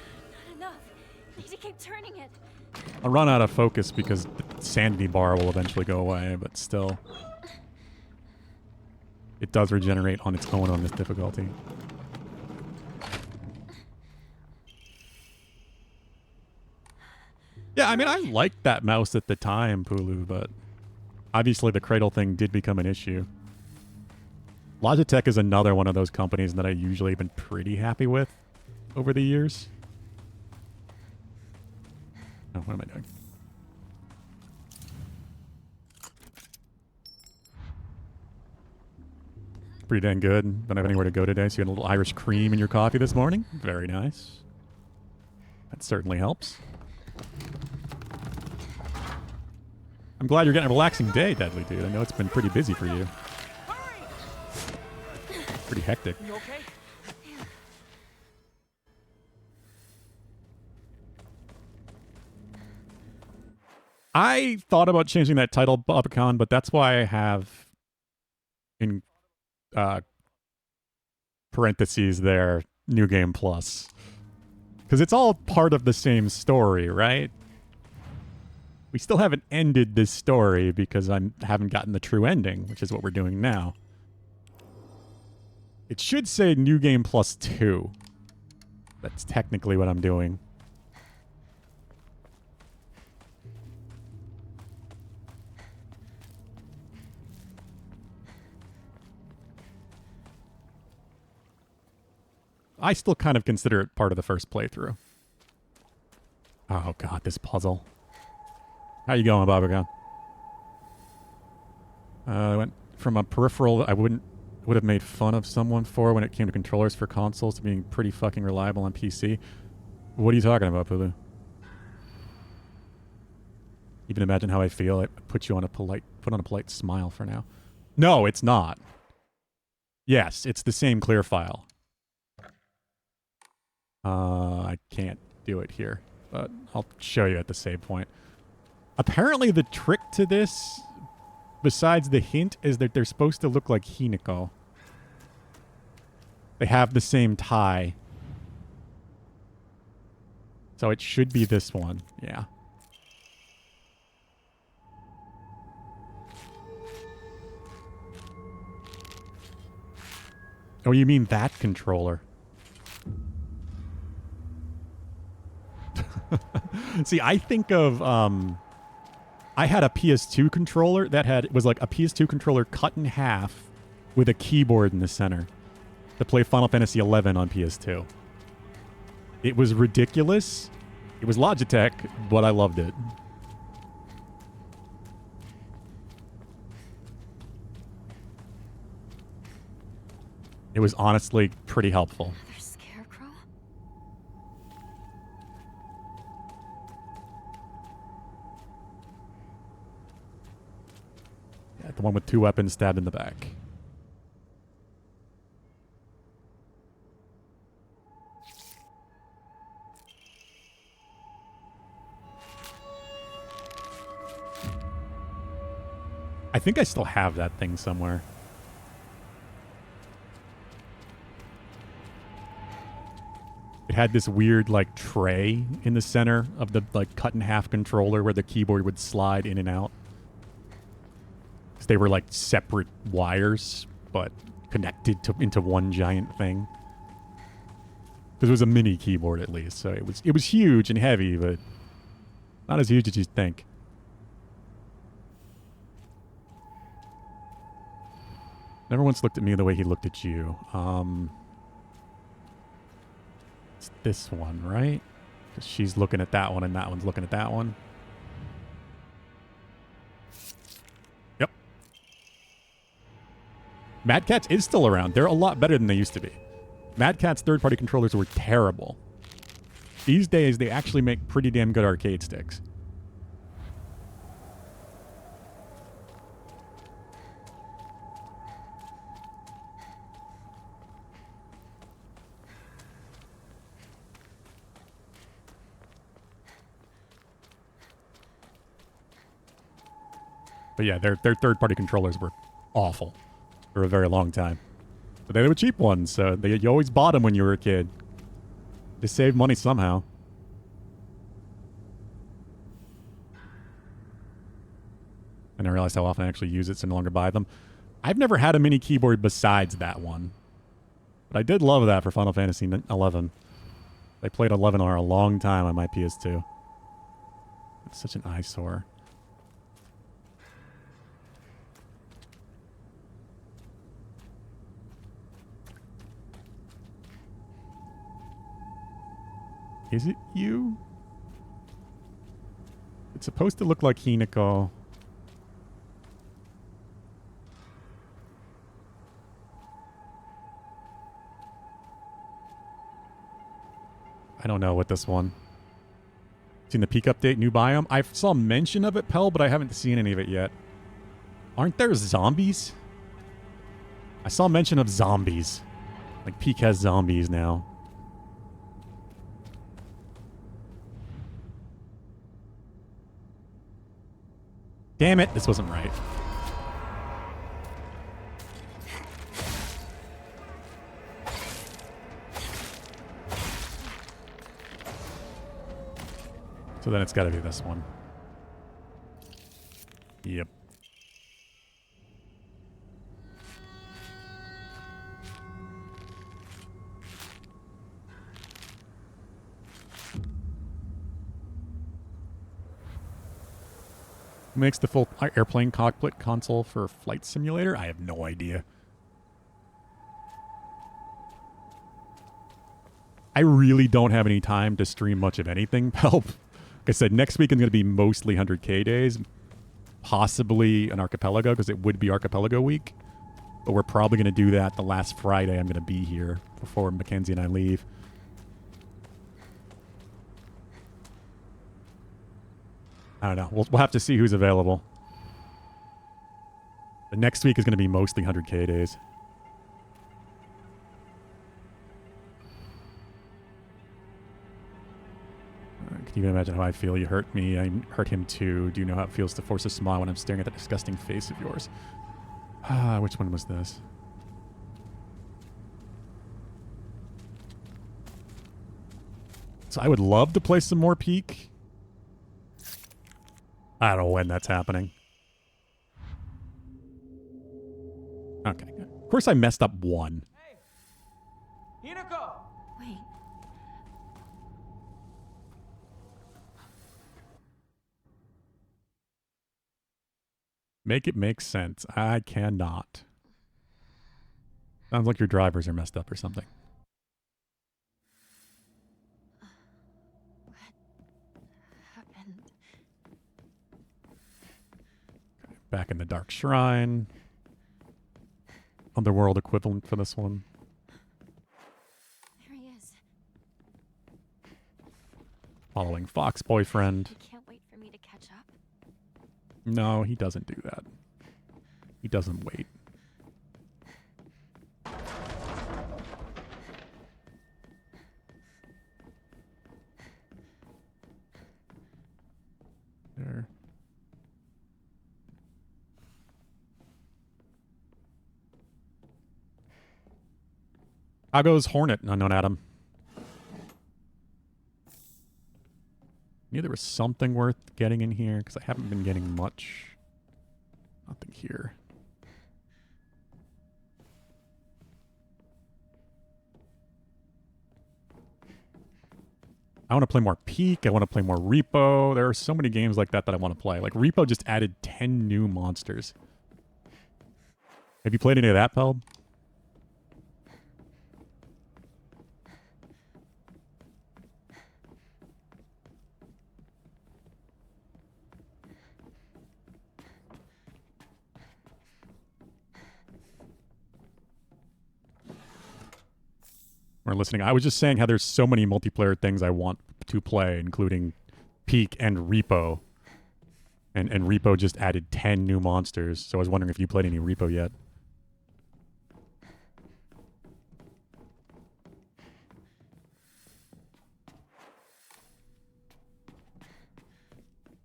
[SPEAKER 2] Not enough. Need to keep turning it.
[SPEAKER 1] I'll run out of focus because the sanity bar will eventually go away, but still. it does regenerate on its own on this difficulty. Yeah, I mean, I liked that mouse at the time, Pulu, but obviously the cradle thing did become an issue. Logitech is another one of those companies that I usually have been pretty happy with over the years. Oh, what am I doing? Pretty dang good. Don't have anywhere to go today, so you had a little Irish cream in your coffee this morning. Very nice. That certainly helps. I'm glad you're getting a relaxing day, Deadly Dude. I know it's been pretty busy for you. Pretty hectic.
[SPEAKER 4] You okay?
[SPEAKER 1] I thought about changing that title, Bubacon, but that's why I have in parentheses there, New Game Plus. Because it's all part of the same story, right? We still haven't ended this story because I haven't gotten the true ending, which is what we're doing now. It should say New Game Plus 2. That's technically what I'm doing. I still kind of consider it part of the first playthrough. Oh god, this puzzle. How you going, Bobacon? I went from a peripheral I would have made fun of someone for when it came to controllers for consoles to being pretty fucking reliable on PC. What are you talking about, Pulu? You can imagine how I feel. I put on a polite smile for now. No, it's not. Yes, it's the same clear file. I can't do it here, but I'll show you at the save point. Apparently the trick to this, besides the hint, is that they're supposed to look like Hinako. They have the same tie. So it should be this one, yeah. Oh, you mean that controller? See, I think of I had a PS2 controller that was like a PS2 controller cut in half with a keyboard in the center to play Final Fantasy XI on PS2. It was ridiculous. It was Logitech, but I loved it. It was honestly pretty helpful.
[SPEAKER 2] Another scarecrow?
[SPEAKER 1] Yeah, the one with two weapons stabbed in the back. I think I still have that thing somewhere. It had this weird, like, tray in the center of the, like, cut-in-half controller where the keyboard would slide in and out. 'Cause they were, like, separate wires, but connected into one giant thing. Because it was a mini keyboard, at least, so it was huge and heavy, but not as huge as you'd think. Never once looked at me the way he looked at you. It's this one, right? 'Cause she's looking at that one and that one's looking at that one. Yep. Mad Catz is still around. They're a lot better than they used to be. Mad Catz third-party controllers were terrible. These days, they actually make pretty damn good arcade sticks. But yeah, their third-party controllers were awful for a very long time. But they were cheap ones, so you always bought them when you were a kid. To save money somehow. And I realized how often I actually use it, so I no longer buy them. I've never had a mini keyboard besides that one. But I did love that for Final Fantasy 11. I played 11 for a long time on my PS2. It's such an eyesore. Is it you? It's supposed to look like Hinako. I don't know what this one. Seen the peak update, new biome? I saw mention of it, Pell, but I haven't seen any of it yet. Aren't there zombies? I saw mention of zombies. Like Peak has zombies now. Damn it, this wasn't right. So then it's got to be this one. Yep. Who makes the full airplane cockpit console for Flight Simulator? I have no idea. I really don't have any time to stream much of anything, Pelp. Like I said, next week is going to be mostly 100K days. Possibly an Archipelago, because it would be Archipelago week. But we're probably going to do that the last Friday I'm going to be here before Mackenzie and I leave. I don't know. We'll have to see who's available. The next week is going to be mostly 100K days. Can you even imagine how I feel? You hurt me. I hurt him too. Do you know how it feels to force a smile when I'm staring at that disgusting face of yours? Ah, which one was this? So I would love to play some more Peak. I don't know when that's happening. Okay. Of course I messed up one.
[SPEAKER 4] Hey! Hinako!
[SPEAKER 2] Wait.
[SPEAKER 1] Make it make sense. I cannot. Sounds like your drivers are messed up or something.
[SPEAKER 2] What happened?
[SPEAKER 1] Back in the Dark Shrine. Underworld equivalent for this one.
[SPEAKER 2] There he is.
[SPEAKER 1] Following Fox Boyfriend.
[SPEAKER 2] He can't wait for me to catch up.
[SPEAKER 1] No, he doesn't do that. He doesn't wait. There. How goes Hornet, Unknown Adam? Knew there was something worth getting in here because I haven't been getting much. Nothing here. I want to play more Peak. I want to play more Repo. There are so many games like that that I want to play. Like Repo just added 10 new monsters. Have you played any of that, Pelb? Or listening. I was just saying how there's so many multiplayer things I want to play, including Peak and Repo. And Repo just added 10 new monsters, so I was wondering if you played any Repo yet.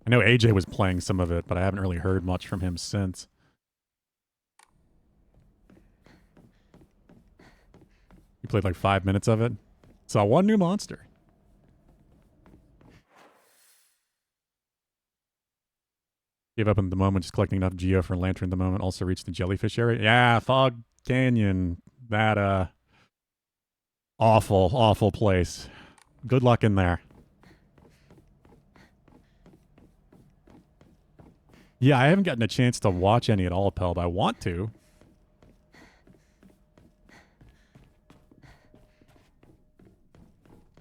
[SPEAKER 1] I know AJ was playing some of it, but I haven't really heard much from him since. You played like 5 minutes of it. Saw one new monster. Gave up in the moment, just collecting enough geo for a lantern at the moment. Also reached the jellyfish area. Yeah, Fog Canyon. That, awful, awful place. Good luck in there. Yeah, I haven't gotten a chance to watch any at all, Pelb. I want to.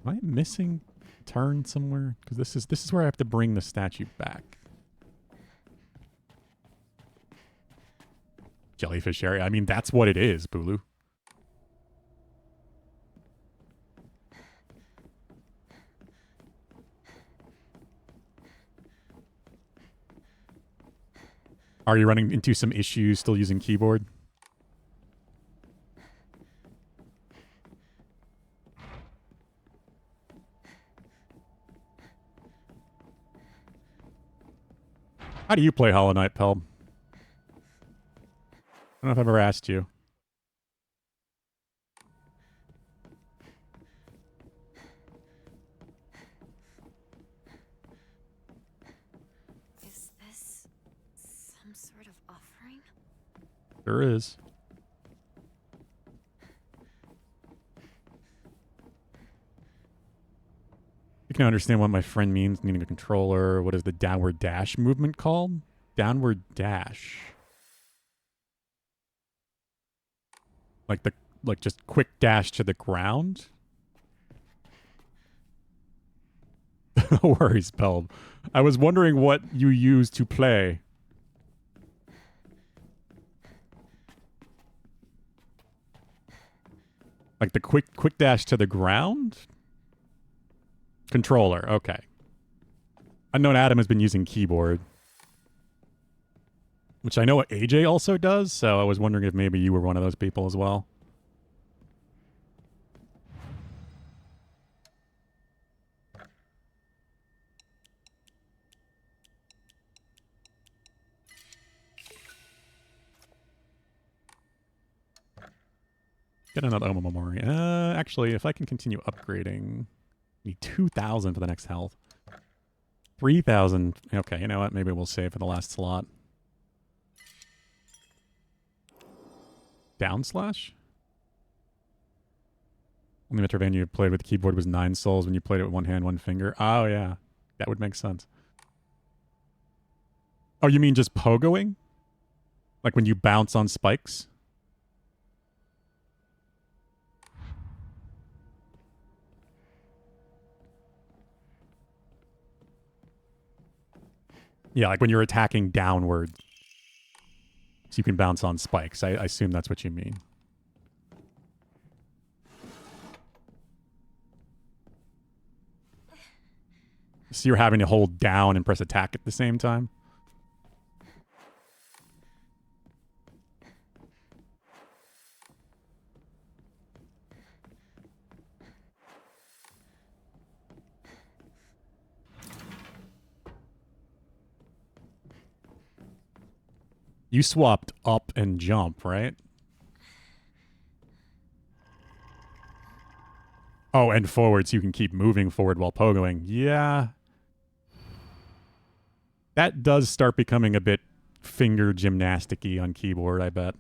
[SPEAKER 1] Am I missing a turn somewhere? Because this is where I have to bring the statue back. Jellyfish area. I mean, that's what it is, Bulu. Are you running into some issues still using keyboard? How do you play Hollow Knight, Pelb? I don't know if I've ever asked you.
[SPEAKER 2] Is this some sort of offering?
[SPEAKER 1] There is. You can understand what my friend means needing a controller. What is the downward dash movement called? Downward dash. Like just quick dash to the ground? No worries, Pelb. I was wondering what you use to play. Like the quick dash to the ground? Controller, okay. Unknown Adam has been using keyboard. Which I know what AJ also does, so I was wondering if maybe you were one of those people as well. Get another Omamori. Actually, if I can continue upgrading, need 2,000 for the next health. 3,000. Okay, you know what? Maybe we'll save for the last slot. Down slash? Only Metroidvania you played with the keyboard was 9 souls when you played it with one hand, one finger. Oh, yeah. That would make sense. Oh, you mean just pogoing? Like when you bounce on spikes? Yeah, like when you're attacking downward. So you can bounce on spikes. I assume that's what you mean. So you're having to hold down and press attack at the same time? You swapped up and jump, right? Oh, and forward so you can keep moving forward while pogoing. Yeah. That does start becoming a bit finger gymnastic-y on keyboard, I bet.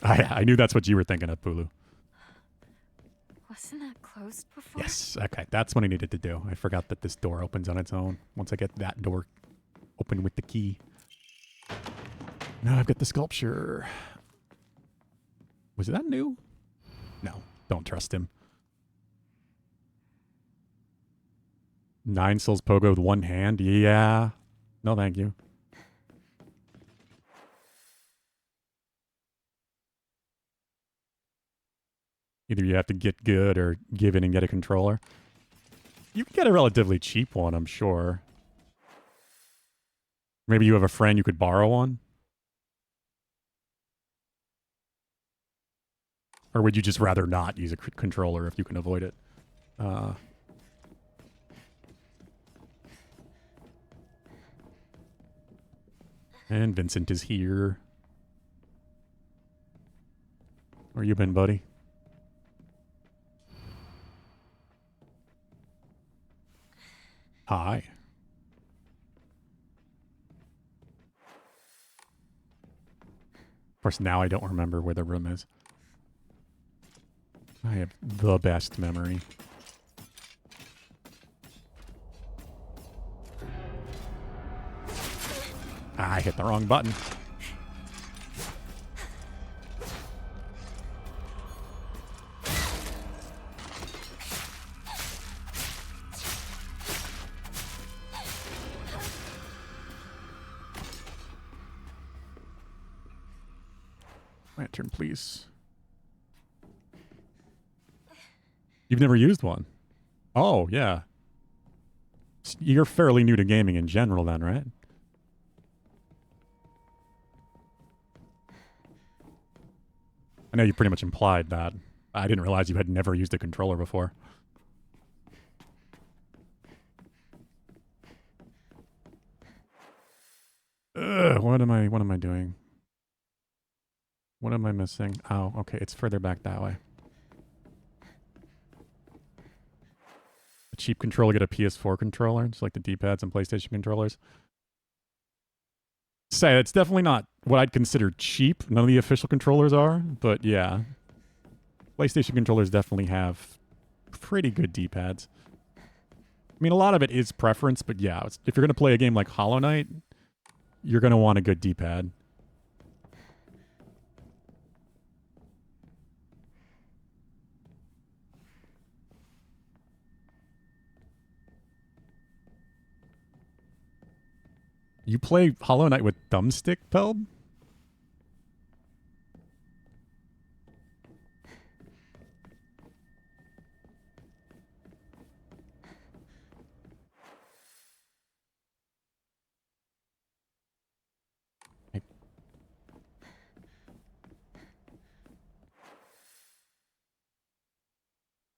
[SPEAKER 1] I knew that's what you were thinking of, Pulu.
[SPEAKER 2] Wasn't that closed before?
[SPEAKER 1] Yes, okay, that's what I needed to do. I forgot that this door opens on its own once I get that door open with the key. Now I've got the sculpture. Was that new? No, don't trust him. 9 souls pogo with one hand? Yeah. No, thank you. Either you have to get good or give in and get a controller. You can get a relatively cheap one, I'm sure. Maybe you have a friend you could borrow one? Or would you just rather not use a controller if you can avoid it? And Vincent is here. Where you been, buddy? Hi. Of course, now I don't remember where the room is. I have the best memory. Ah, I hit the wrong button. Lantern, please. You've never used one? Oh, yeah. You're fairly new to gaming in general then, right? I know you pretty much implied that. I didn't realize you had never used a controller before. Ugh, what am I doing? What am I missing? Oh, okay, it's further back that way. A cheap controller, get a PS4 controller, just like the D-pads and PlayStation controllers. Say, it's definitely not what I'd consider cheap. None of the official controllers are, but yeah. PlayStation controllers definitely have pretty good D-pads. I mean, a lot of it is preference, but yeah, if you're going to play a game like Hollow Knight, you're going to want a good D-pad. You play Hollow Knight with thumbstick, Pelb?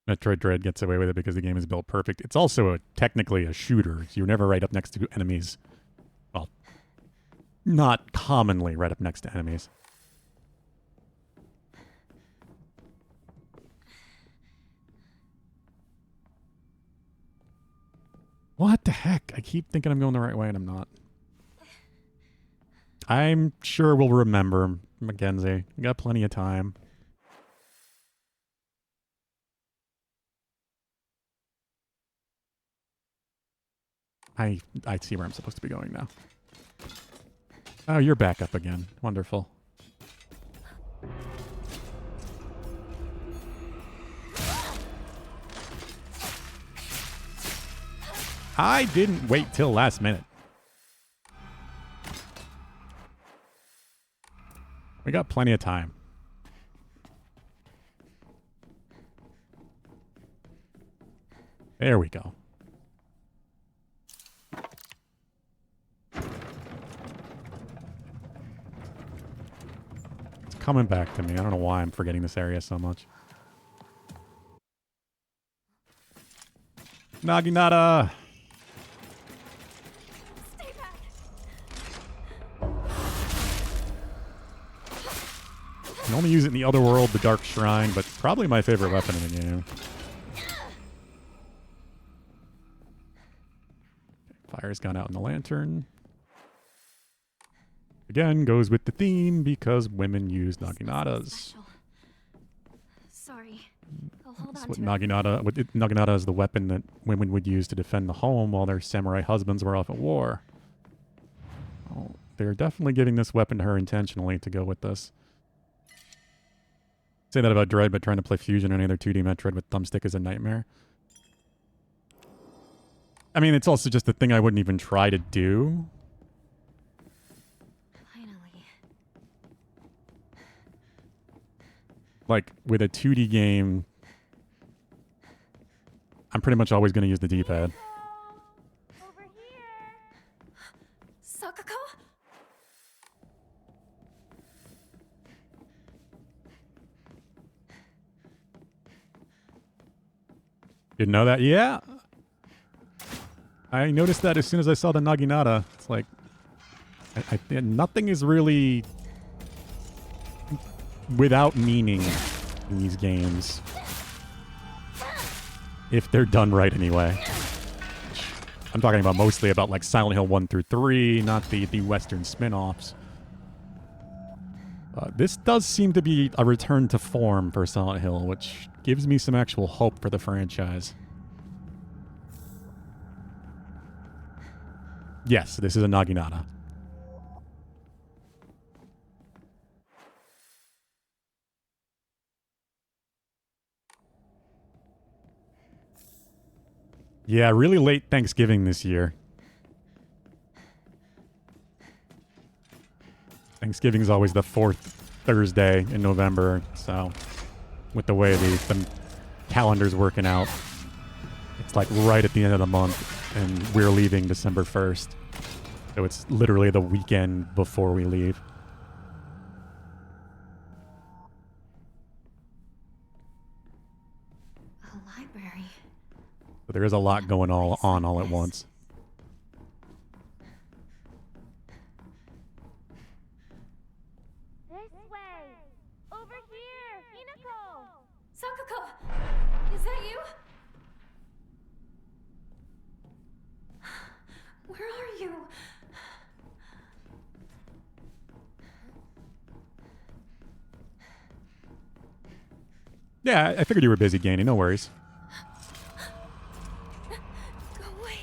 [SPEAKER 1] Metroid Dread gets away with it because the game is built perfect. It's also technically a shooter. So you're never right up next to enemies. Well, not commonly right up next to enemies. What the heck? I keep thinking I'm going the right way and I'm not. I'm sure we'll remember, Mackenzie. We got plenty of time. I see where I'm supposed to be going now. Oh, you're back up again. Wonderful. I didn't wait till last minute. We got plenty of time. There we go. Coming back to me. I don't know why I'm forgetting this area so much. Naginata!
[SPEAKER 2] Stay back.
[SPEAKER 1] I can only use it in the other world, the Dark Shrine, but probably my favorite weapon in the game. Fire's gone out in the lantern. Again, goes with the theme because women use naginatas.
[SPEAKER 2] Special. Sorry. I'll hold
[SPEAKER 1] That's
[SPEAKER 2] on
[SPEAKER 1] what
[SPEAKER 2] to it.
[SPEAKER 1] Naginata is the weapon that women would use to defend the home while their samurai husbands were off at war. Oh, they're definitely giving this weapon to her intentionally to go with this. Say that about Dread, but trying to play Fusion or any other 2D Metroid with thumbstick is a nightmare. I mean, it's also just a thing I wouldn't even try to do.
[SPEAKER 2] Finally.
[SPEAKER 1] Like, with a 2D game, I'm pretty much always going to use the D-pad.
[SPEAKER 3] Over here.
[SPEAKER 2] Sakako?
[SPEAKER 1] Didn't know that? Yeah. I noticed that as soon as I saw the Naginata. It's like, nothing is really without meaning in these games. If they're done right anyway. I'm talking about mostly about like Silent Hill 1 through 3, not the Western spin-offs. This does seem to be a return to form for Silent Hill, which gives me some actual hope for the franchise. Yes, this is a Naginata. Yeah, really late Thanksgiving this year. Thanksgiving's always the fourth Thursday in November, so with the way the calendar's working out, it's like right at the end of the month, and we're leaving December 1st. So it's literally the weekend before we leave.
[SPEAKER 2] A library.
[SPEAKER 1] So there is a lot going on all at once.
[SPEAKER 5] This way! Over here! Hinako!
[SPEAKER 2] Sakuko! Is that you? Where are you?
[SPEAKER 1] Yeah, I figured you were busy, Gainy. No worries.
[SPEAKER 2] Go away.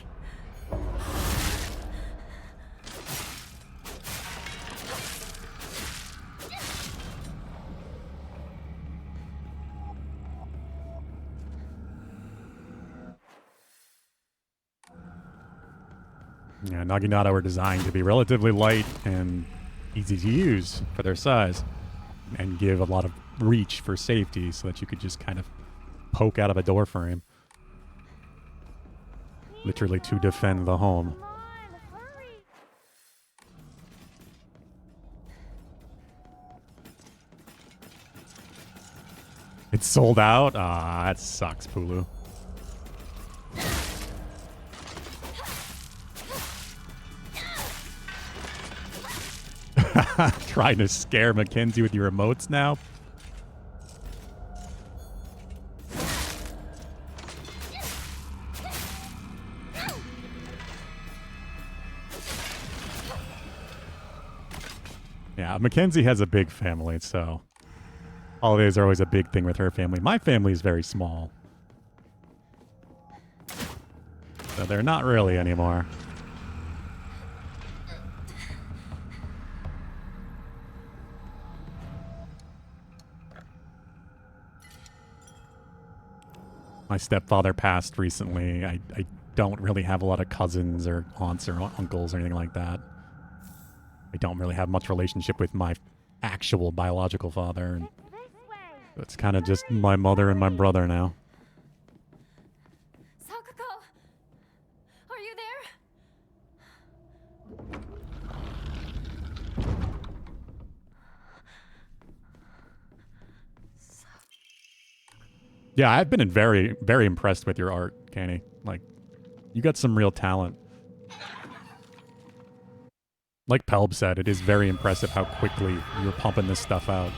[SPEAKER 1] Yeah, Naginata were designed to be relatively light and easy to use for their size, and give a lot of reach for safety so that you could just kind of poke out of a door frame. Literally to defend the home.
[SPEAKER 5] Come on, hurry!
[SPEAKER 1] It's sold out? Ah, that sucks, Pulu. Trying to scare Mackenzie with your emotes now? Yeah, Mackenzie has a big family, so holidays are always a big thing with her family. My family is very small. So they're not really anymore. My stepfather passed recently. I don't really have a lot of cousins or aunts or uncles or anything like that. I don't really have much relationship with my actual biological father. And
[SPEAKER 5] This way!
[SPEAKER 1] it's kind of just my mother and my brother now.
[SPEAKER 2] Sakuko! Are you there?
[SPEAKER 1] Yeah, I've been very, very impressed with your art, Kenny. Like, you got some real talent. Like Pelb said, it is very impressive how quickly you're pumping this stuff out.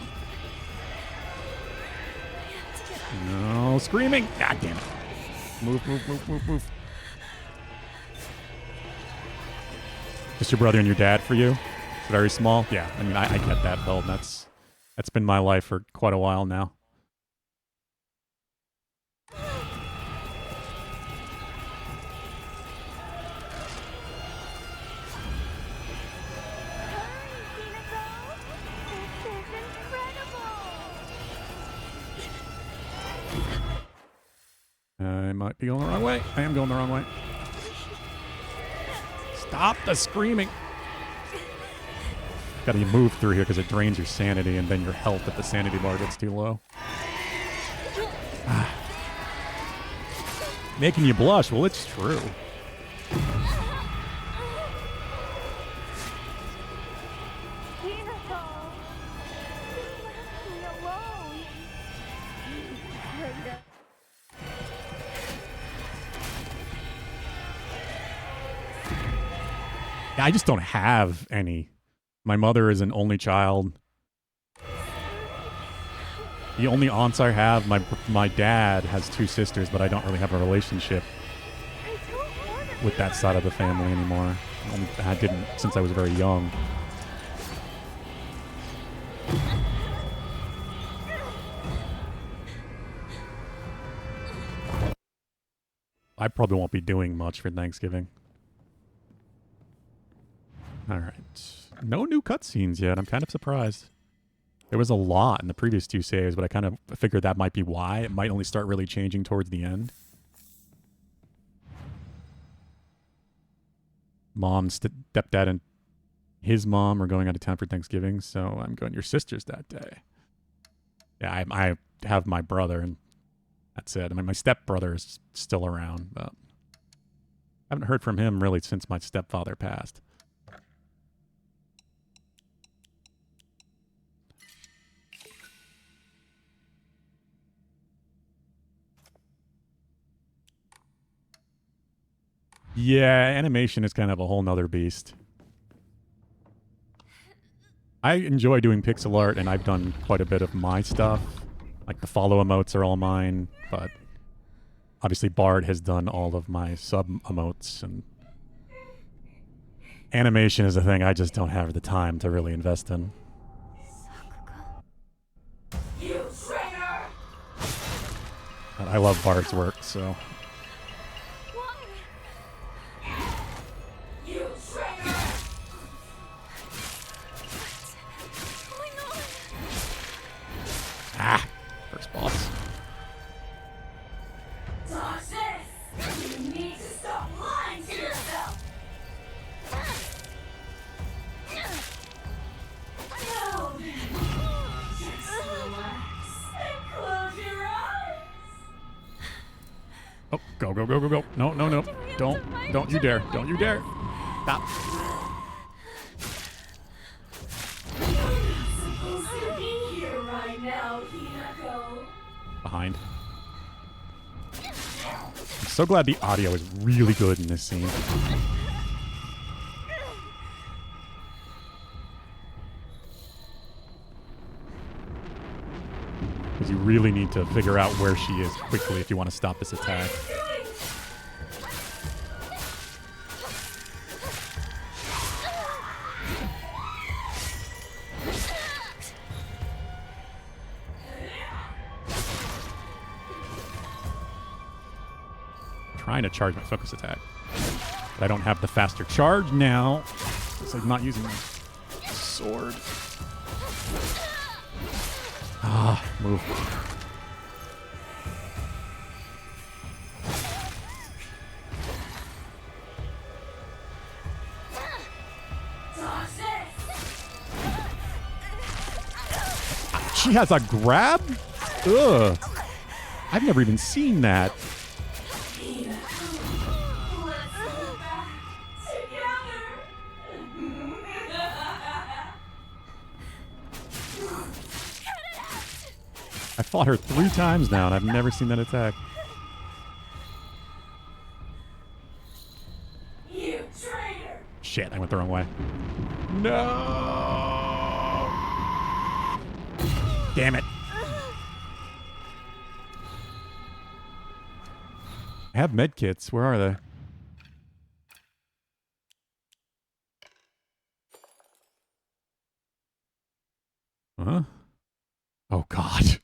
[SPEAKER 1] No, screaming! God damn it. Move, move, move, move, move. Just your brother and your dad for you? Very small? Yeah, I mean, I get that, Pelb. That's been my life for quite a while now. I might be going the wrong way. I am going the wrong way. Stop the screaming. Gotta move through here because it drains your sanity and then your health if the sanity bar gets too low. Ah. Making you blush. Well, it's true.
[SPEAKER 5] Hinako! Leave me alone! Traitor.
[SPEAKER 1] I just don't have any. My mother is an only child. The only aunts I have, my dad has 2 sisters, but I don't really have a relationship with that side of the family anymore. I didn't since I was very young. I probably won't be doing much for Thanksgiving. All right. No new cutscenes yet. I'm kind of surprised. There was a lot in the previous 2 saves, but I kind of figured that might be why. It might only start really changing towards the end. Mom, stepdad, and his mom are going out of town for Thanksgiving, so I'm going to your sister's that day. Yeah, I have my brother, and that's it. I mean, my stepbrother is still around, but I haven't heard from him really since my stepfather passed. Yeah, animation is kind of a whole nother beast. I enjoy doing pixel art, and I've done quite a bit of my stuff. Like the follow emotes are all mine, but obviously Bard has done all of my sub emotes, and animation is a thing I just don't have the time to really invest in.
[SPEAKER 3] You traitor!
[SPEAKER 1] But I love Bard's work, so...
[SPEAKER 3] You traitor!
[SPEAKER 1] Ah! First boss.
[SPEAKER 3] Toxis! You need to stop lying to yourself! No! Just relax and close your eyes!
[SPEAKER 1] Oh, go, go, go, go, go. No, no, no. Don't you dare. Don't you dare. Stop.
[SPEAKER 3] Supposed to be here right now, Hinako.
[SPEAKER 1] Behind. I'm so glad the audio is really good in this scene. Because you really need to figure out where she is quickly if you want to stop this attack. Trying to charge my focus attack. But I don't have the faster charge now. It's like not using my sword. Ah, move. She has a grab? Ugh. I've never even seen that. I fought her 3 times now, and I've never seen that attack.
[SPEAKER 3] You traitor!
[SPEAKER 1] Shit, I went the wrong way. No! Damn it. I have med kits. Where are they? Huh? Oh, God.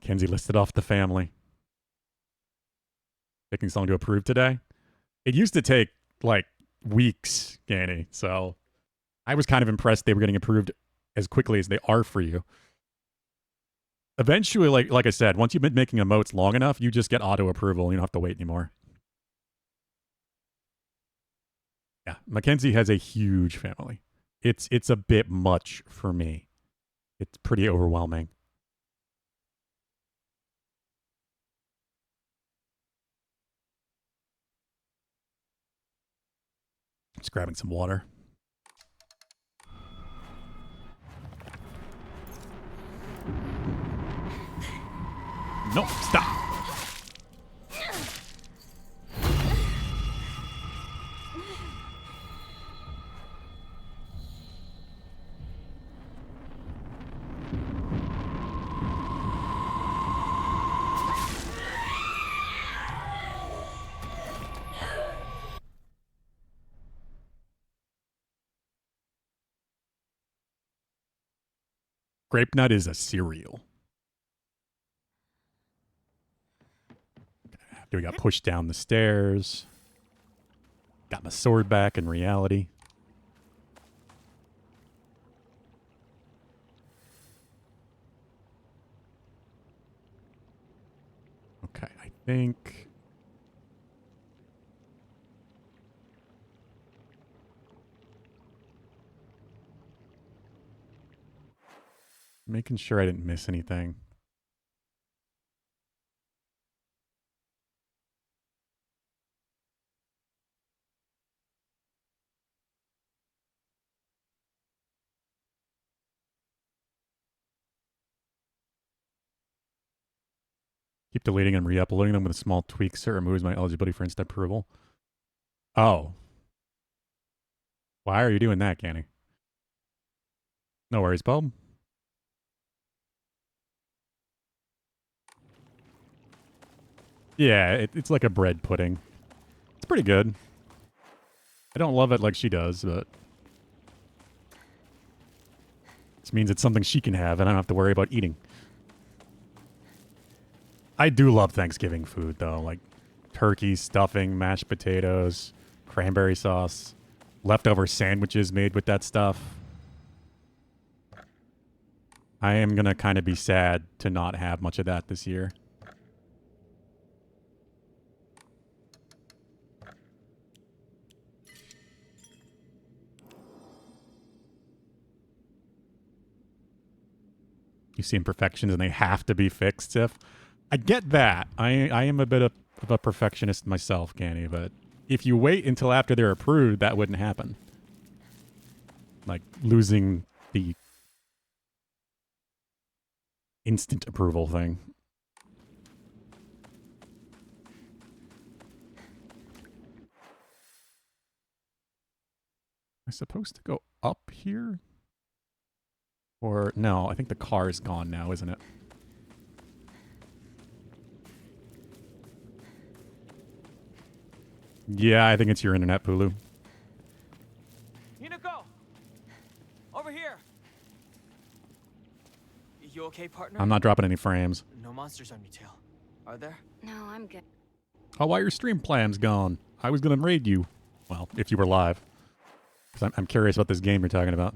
[SPEAKER 1] Kenzie listed off the family. Taking someone to approve today? It used to take, like, weeks, Ganny. So I was kind of impressed they were getting approved as quickly as they are for you. Eventually, like I said, once you've been making emotes long enough, you just get auto-approval. You don't have to wait anymore. Yeah, Mackenzie has a huge family. It's a bit much for me. It's pretty overwhelming. Just grabbing some water. No, stop. Grape Nut is a cereal. After we got pushed down the stairs. Got my sword back in reality. Okay, I think... Making sure I didn't miss anything. Keep deleting and re-uploading them with small tweaks that removes my eligibility for instant approval. Oh. Why are you doing that, Canny? No worries, Bob. Yeah, it's like a bread pudding. It's pretty good. I don't love it like she does, but... This means it's something she can have and I don't have to worry about eating. I do love Thanksgiving food, though. Like turkey, stuffing, mashed potatoes, cranberry sauce, leftover sandwiches made with that stuff. I am going to kind of be sad to not have much of that this year. You see imperfections and they have to be fixed, Tiff. I get that. I am a bit of a perfectionist myself, Canny, but if you wait until after they're approved, that wouldn't happen. Like losing the instant approval thing. Am I supposed to go up here? Or no, I think the car is gone now, isn't it? Yeah, I think it's your internet, Pulu.
[SPEAKER 4] Hinako! Over here! You okay, partner?
[SPEAKER 1] I'm not dropping any frames.
[SPEAKER 4] No monsters on your tail, are there?
[SPEAKER 2] No, I'm good.
[SPEAKER 1] Oh, why your stream plan's gone? I was gonna raid you. Well, if you were live. Because I'm curious about this game you're talking about.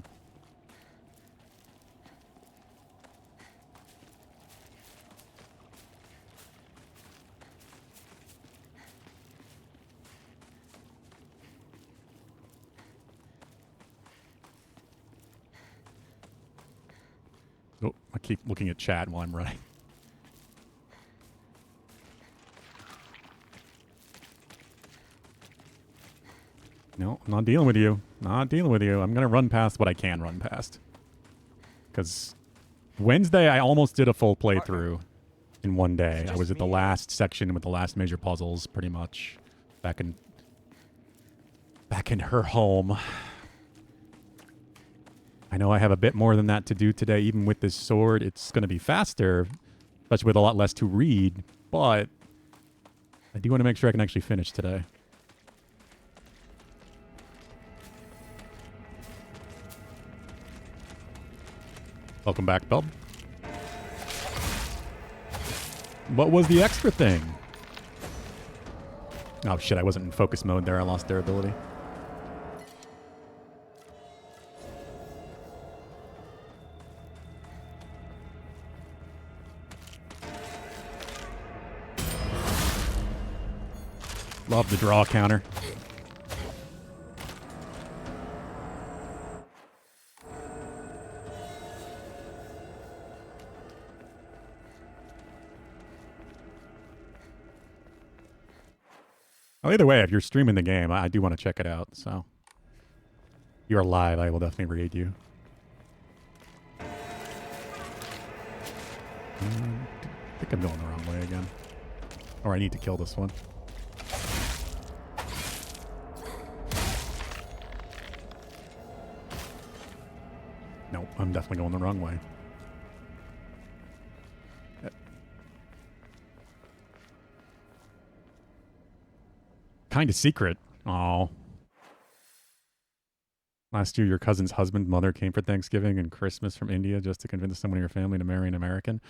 [SPEAKER 1] Oh, I keep looking at chat while I'm running. No, I'm not dealing with you. Not dealing with you. I'm going to run past what I can run past. Because Wednesday, I almost did a full playthrough in one day. I was at the last section with the last major puzzles, pretty much. Back in her home. I know I have a bit more than that to do today. Even with this sword, it's going to be faster, especially with a lot less to read. But I do want to make sure I can actually finish today. Welcome back, Bob. What was the extra thing? Oh shit, I wasn't in focus mode there. I lost their ability. Love the draw counter. Well, either way, if you're streaming the game, I do want to check it out. So, if you're live, I will definitely raid you. I think I'm going the wrong way again. Or I need to kill this one. Nope, I'm definitely going the wrong way. Kind of secret. Oh. Last year, your cousin's husband's mother came for Thanksgiving and Christmas from India just to convince someone in your family to marry an American.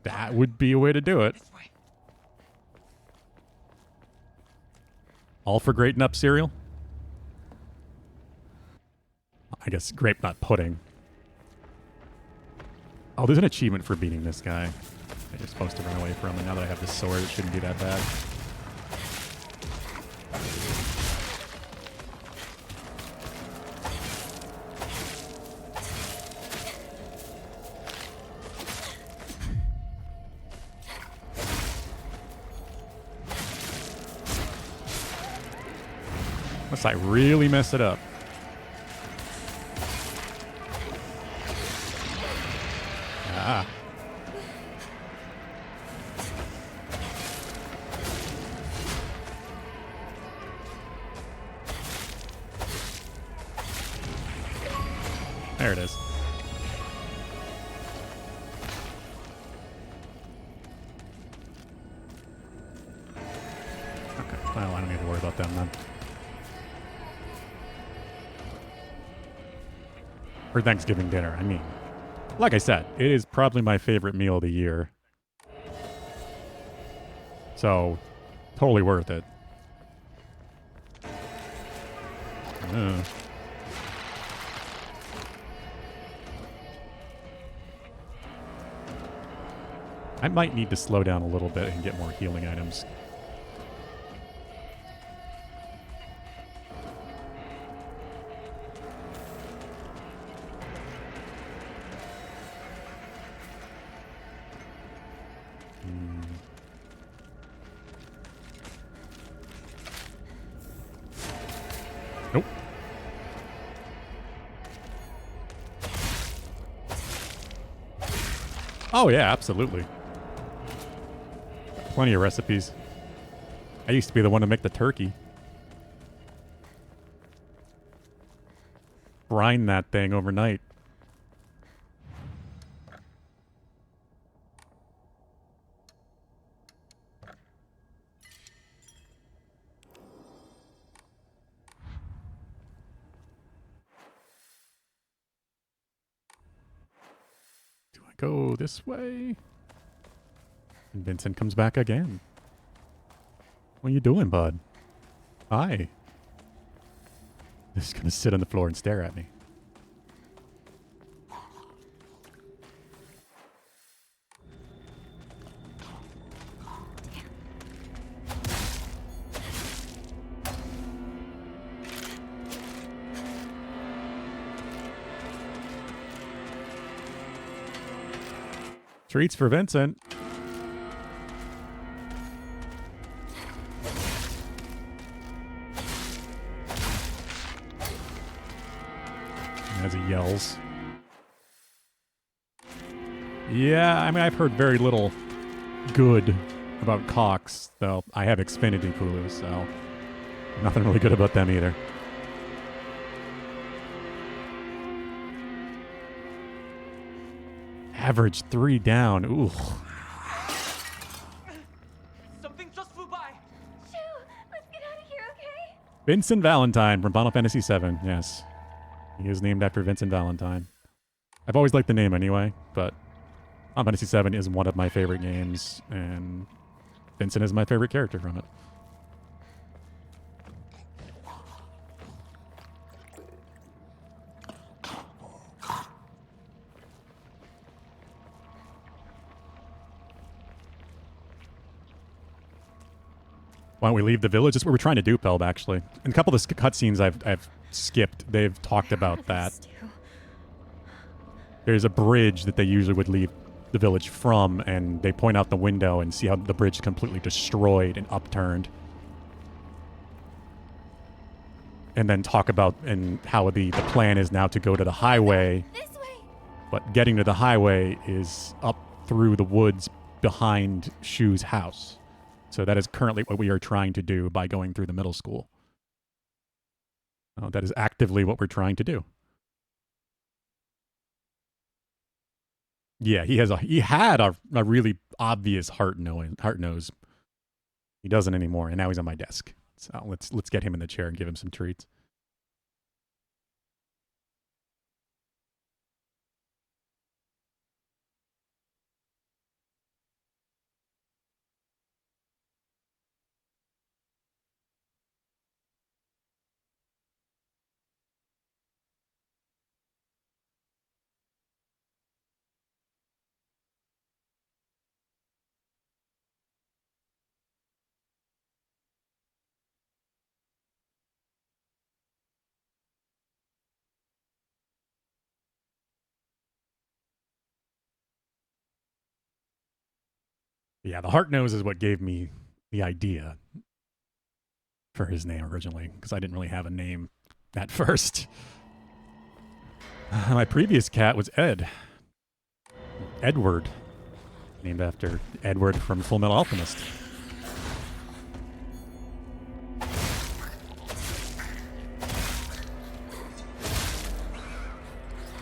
[SPEAKER 1] That would be a way to do it.
[SPEAKER 4] This way.
[SPEAKER 1] All for Great Nup cereal? I guess grape nut pudding. Oh, there's an achievement for beating this guy that you're supposed to run away from, and now that I have this sword, it shouldn't be that bad. Unless I really mess it up. Ah. There it is. Okay, well, I don't need to worry about them then. For Thanksgiving dinner, I mean. Like I said, it is probably my favorite meal of the year. So, totally worth it. I might need to slow down a little bit and get more healing items. Nope. Oh yeah, absolutely. Plenty of recipes. I used to be the one to make the turkey. Brine that thing overnight. Do I go this way? And Vincent comes back again. What are you doing, bud? Hi. Just gonna sit on the floor and stare at me. Treats for Vincent. As he yells. Yeah, I mean, I've heard very little good about Cox, though I have Xfinity Hulu, so nothing really good about them either. Average 3 down. Ooh.
[SPEAKER 4] Something just flew by.
[SPEAKER 5] Shoo! Let's get out of here, okay?
[SPEAKER 1] Vincent Valentine from Final Fantasy VII. Yes. He is named after Vincent Valentine. I've always liked the name anyway, but Final Fantasy VII is one of my favorite games, and Vincent is my favorite character from it. Why don't we leave the village? That's what we're trying to do, Pelb, actually. In a couple of the cutscenes I've skipped, they've talked about that. There's a bridge that they usually would leave the village from, and they point out the window and see how the bridge is completely destroyed and upturned. And then talk about and how the plan is now to go to the highway.
[SPEAKER 5] This way!
[SPEAKER 1] But getting to the highway is up through the woods behind Shu's house. So that is currently what we are trying to do by going through the middle school. That is actively what we're trying to do. Yeah, he had a really obvious heart nose. He doesn't anymore, and now he's on my desk. So let's get him in the chair and give him some treats. Yeah, the heart nose is what gave me the idea for his name originally, because I didn't really have a name at first. My previous cat was Edward, named after Edward from Full Metal Alchemist.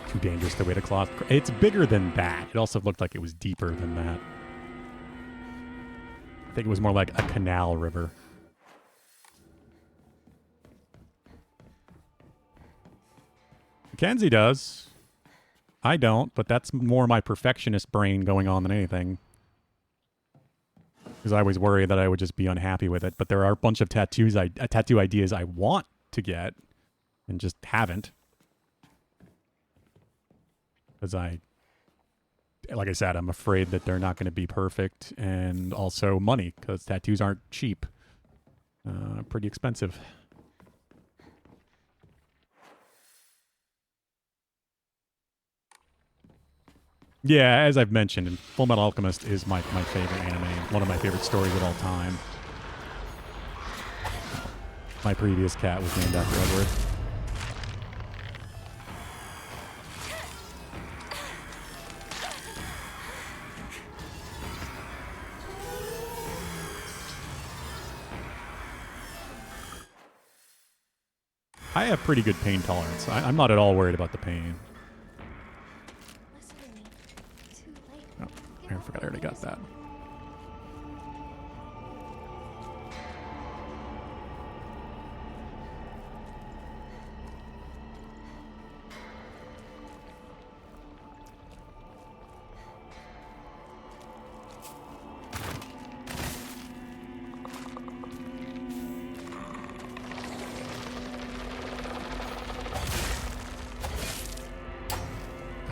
[SPEAKER 1] Too dangerous to wait a cloth. It's bigger than that. It also looked like it was deeper than that. I think it was more like a canal river. Mackenzie does. I don't, but that's more my perfectionist brain going on than anything. Because I always worry that I would just be unhappy with it. But there are a bunch of tattoo ideas I want to get and just haven't. Because like I said, I'm afraid that they're not going to be perfect, and also money, because tattoos aren't cheap. Pretty expensive. Yeah, as I've mentioned, Full Metal Alchemist is my favorite anime, one of my favorite stories of all time. My previous cat was named after Edward. I have pretty good pain tolerance. I'm not at all worried about the pain. Oh, I forgot I already got that.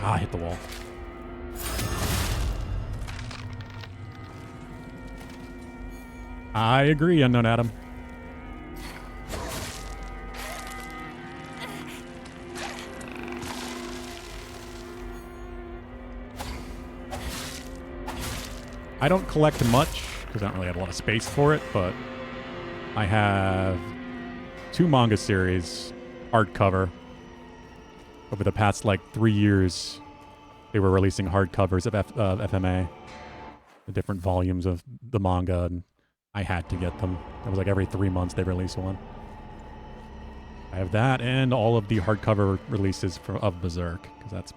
[SPEAKER 1] I hit the wall. I agree, Unknown Adam. I don't collect much because I don't really have a lot of space for it, but I have 2 manga series, hardcover. Over the past, 3 years, they were releasing hardcovers of FMA, the different volumes of the manga, and I had to get them. It was every 3 months they release one. I have that and all of the hardcover releases of Berserk, because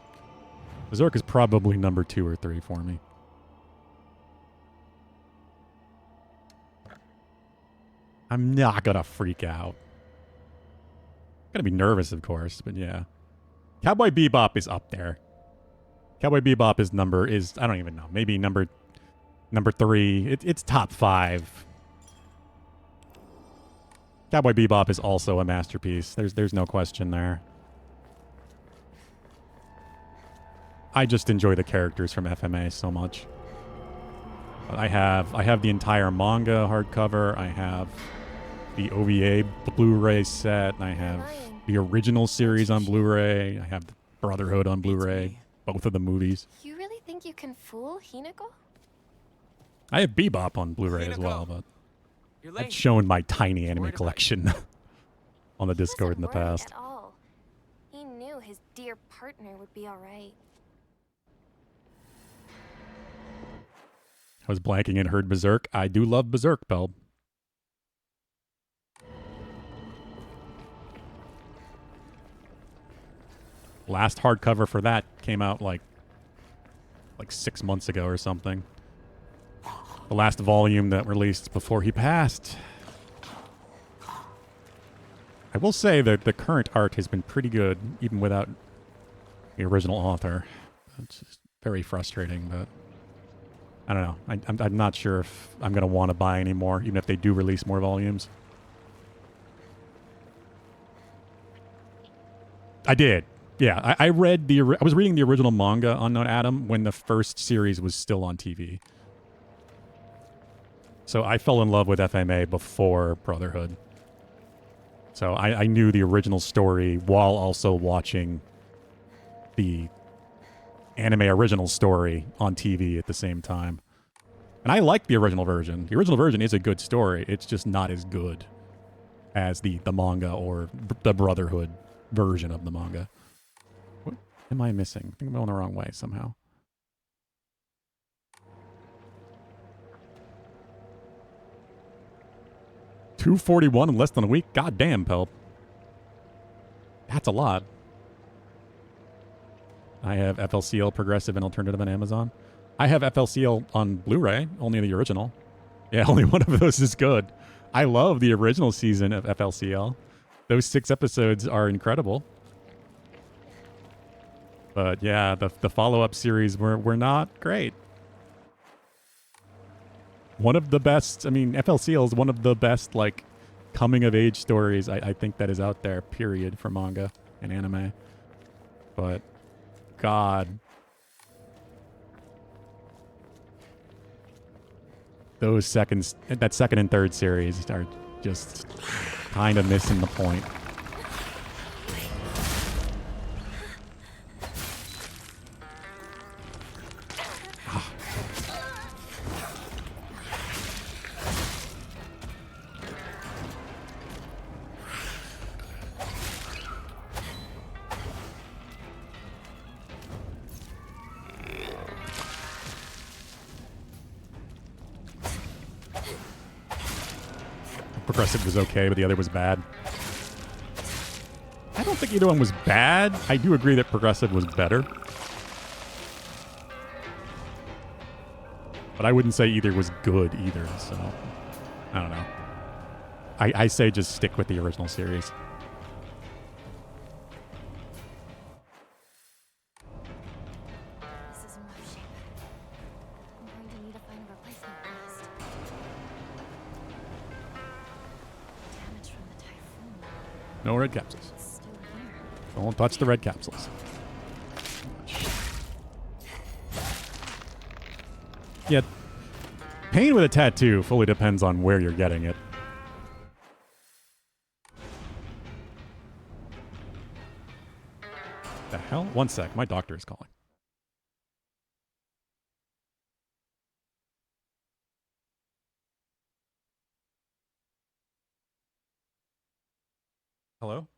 [SPEAKER 1] Berserk is probably number 2 or 3 for me. I'm not gonna freak out. I'm gonna be nervous, of course, but yeah. Cowboy Bebop is up there. Cowboy Bebop is I don't even know, maybe number 3. It's top 5. Cowboy Bebop is also a masterpiece. There's no question there. I just enjoy the characters from FMA so much. I have the entire manga hardcover. I have the OVA Blu-ray set. I have the original series on Blu-ray. I have the Brotherhood on Blu-ray. Both of the movies.
[SPEAKER 2] You really think you can fool Hinako?
[SPEAKER 1] I have Bebop on Blu-ray as well, but
[SPEAKER 4] You're late.
[SPEAKER 1] I've shown my tiny anime
[SPEAKER 4] Worried about
[SPEAKER 1] collection on the
[SPEAKER 2] He
[SPEAKER 1] Discord in
[SPEAKER 2] wasn't
[SPEAKER 1] the
[SPEAKER 2] worried
[SPEAKER 1] past.
[SPEAKER 2] At all. He knew his dear partner would be all right.
[SPEAKER 1] I was blanking and heard Berserk. I do love Berserk, Belb. Last hardcover for that came out like 6 months ago or something. The last volume that released before he passed. I will say that the current art has been pretty good, even without the original author. It's just very frustrating, but I don't know. I'm not sure if I'm going to want to buy any more, even if they do release more volumes. I did. Yeah, I read I was reading the original manga, Unknown Atom, when the first series was still on TV. So I fell in love with FMA before Brotherhood. So I knew the original story while also watching the anime original story on TV at the same time. And I like the original version. The original version is a good story. It's just not as good as the manga or the Brotherhood version of the manga. What am I missing? I think I'm going the wrong way somehow. $241 in less than a week? God damn, Pelp. That's a lot. I have FLCL Progressive and Alternative on Amazon. I have FLCL on Blu-ray, only the original. Yeah, only one of those is good. I love the original season of FLCL. Those 6 episodes are incredible. But yeah, the follow-up series were not great. One of the best, I mean, FLCL is one of the best, like, coming-of-age stories I think that is out there, period, for manga and anime. But, God. That second and third series are just kind of missing the point. Progressive was okay, but the other was bad. I don't think either one was bad. I do agree that Progressive was better. But I wouldn't say either was good either, so I don't know. I say just stick with the original series.
[SPEAKER 2] This is in rough shape. I'm going to need to find a replacement fast. Damage from the typhoon.
[SPEAKER 1] No red capsules.
[SPEAKER 2] It's still here.
[SPEAKER 1] Don't touch the red capsules. Yeah, pain with a tattoo fully depends on where you're getting it. The hell? One sec, my doctor is calling. Hello?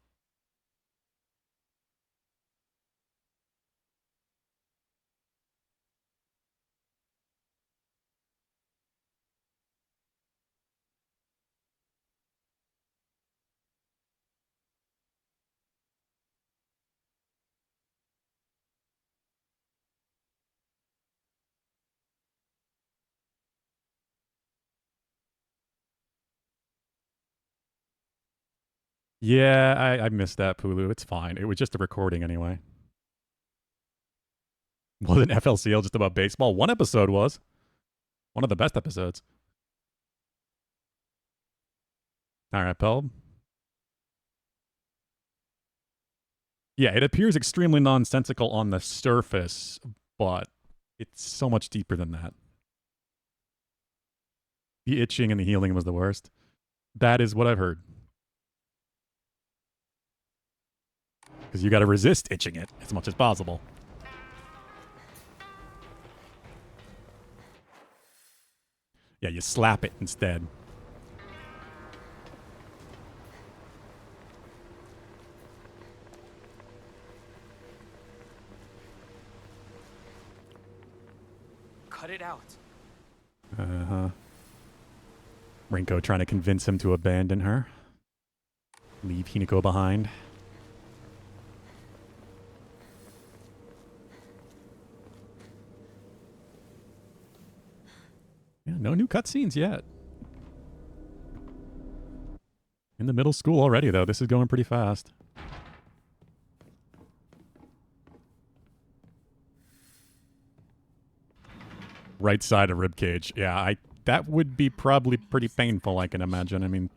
[SPEAKER 1] Yeah, I missed that, Pulu. It's fine. It was just a recording anyway. Wasn't FLCL just about baseball? One episode was. One of the best episodes. All right, Pelb. Yeah, it appears extremely nonsensical on the surface, but it's so much deeper than that. The itching and the healing was the worst. That is what I've heard. Because you got to resist itching it as much as possible. Yeah, you slap it instead.
[SPEAKER 4] Cut it out.
[SPEAKER 1] Uh-huh. Rinko trying to convince him to abandon her. Leave Hinako behind. Yeah, no new cutscenes yet. In the middle school already, though. This is going pretty fast. Right side of ribcage. Yeah, that would be probably pretty painful, I can imagine. I mean,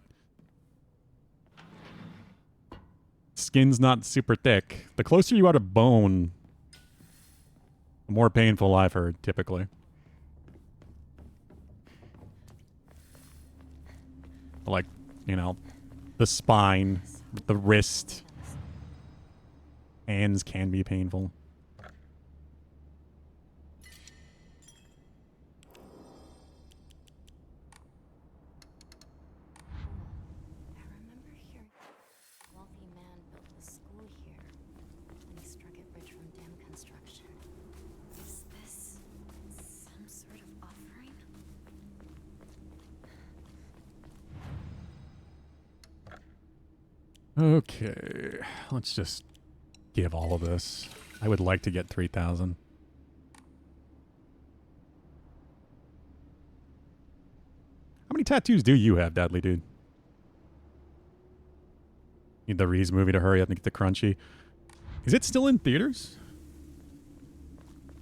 [SPEAKER 1] skin's not super thick. The closer you are to bone, the more painful I've heard, typically. Like, you know, the spine, the wrist, hands can be painful.
[SPEAKER 2] I remember hearing a wealthy man built a school here, and he struck it rich from dam construction. Is this some sort of offering?
[SPEAKER 1] Okay, let's just give all of this. I would like to get 3,000. How many tattoos do you have, Dudley, dude? Need the Reese movie to hurry up and get the crunchy. Is it still in theaters?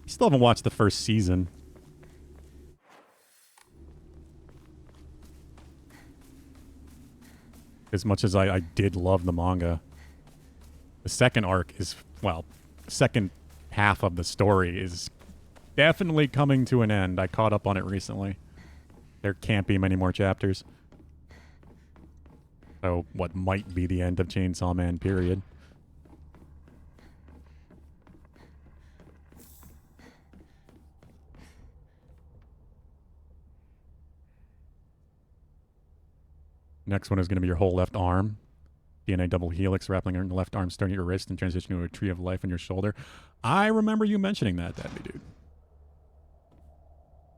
[SPEAKER 1] I still haven't watched the first season. As much as I did love the manga. The second arc is, well, the second half of the story is definitely coming to an end. I caught up on it recently. There can't be many more chapters. So, what might be the end of Chainsaw Man, period. Next one is going to be your whole left arm. DNA double helix wrapping around the left arm, starting at your wrist and transitioning to a tree of life on your shoulder. I remember you mentioning that, Debbie, dude.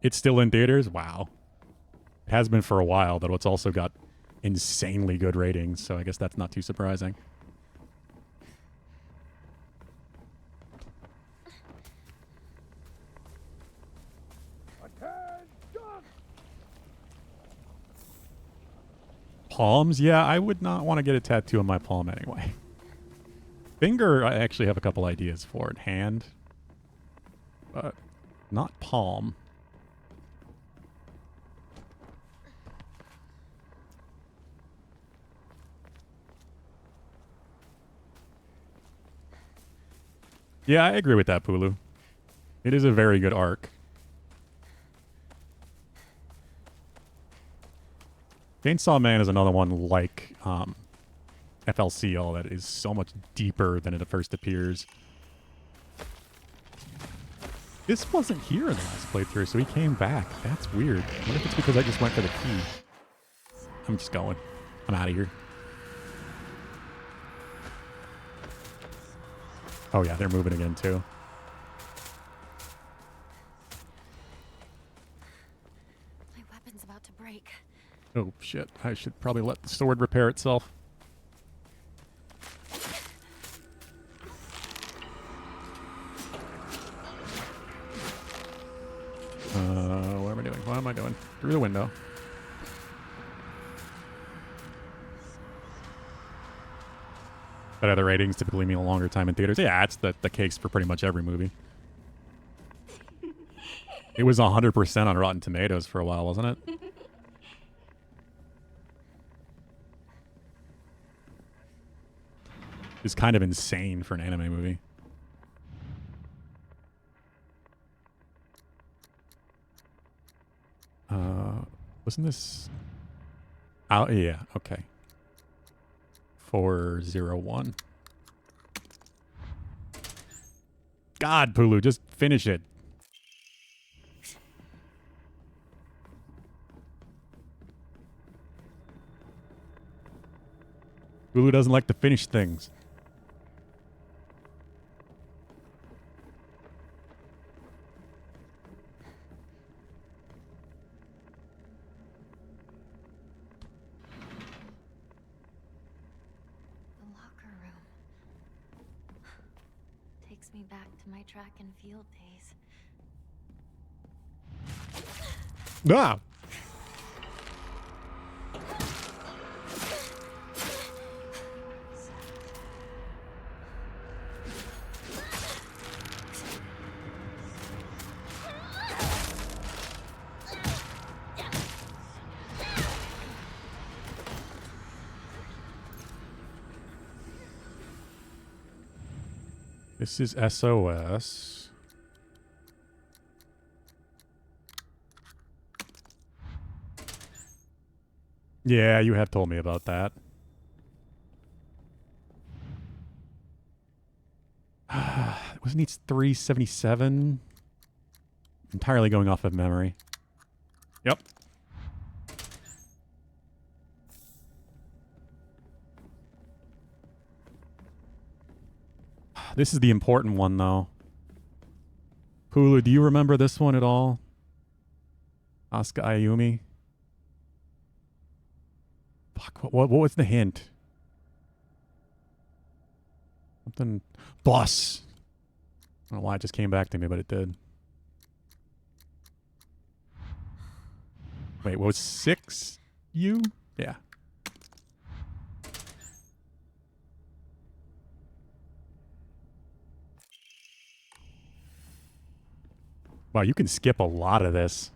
[SPEAKER 1] It's still in theaters? Wow. It has been for a while, but it's also got insanely good ratings, so I guess that's not too surprising. Palms? Yeah, I would not want to get a tattoo on my palm anyway. Finger, I actually have a couple ideas for it. Hand. But not palm. Yeah, I agree with that, Pulu. It is a very good arc. Chainsaw Man is another one like FLCL that is so much deeper than it at first appears. This wasn't here in the last playthrough, so he came back. That's weird. I wonder if it's because I just went for the key. I'm just going. I'm out of here. Oh yeah, they're moving again too.
[SPEAKER 2] My weapon's about to break.
[SPEAKER 1] Oh shit, I should probably let the sword repair itself. What am I doing? What am I doing? Through the window. But other ratings typically mean a longer time in theaters. Yeah, it's the case for pretty much every movie. It was 100% on Rotten Tomatoes for a while, wasn't it? It's kind of insane for an anime movie. Wasn't this... Oh, yeah, okay. 401. God, Pulu, just finish it. Pulu doesn't like to finish things.
[SPEAKER 2] Me back to my track and field days.
[SPEAKER 1] Ah! This is SOS. Yeah, you have told me about that. Wasn't he 377? Entirely going off of memory. Yep. This is the important one, though. Hulu, do you remember this one at all? Asuka Ayumi? Fuck, what was the hint? Something... Bus! I don't know why it just came back to me, but it did. Wait, what was 6 you? Yeah. Wow, you can skip a lot of this.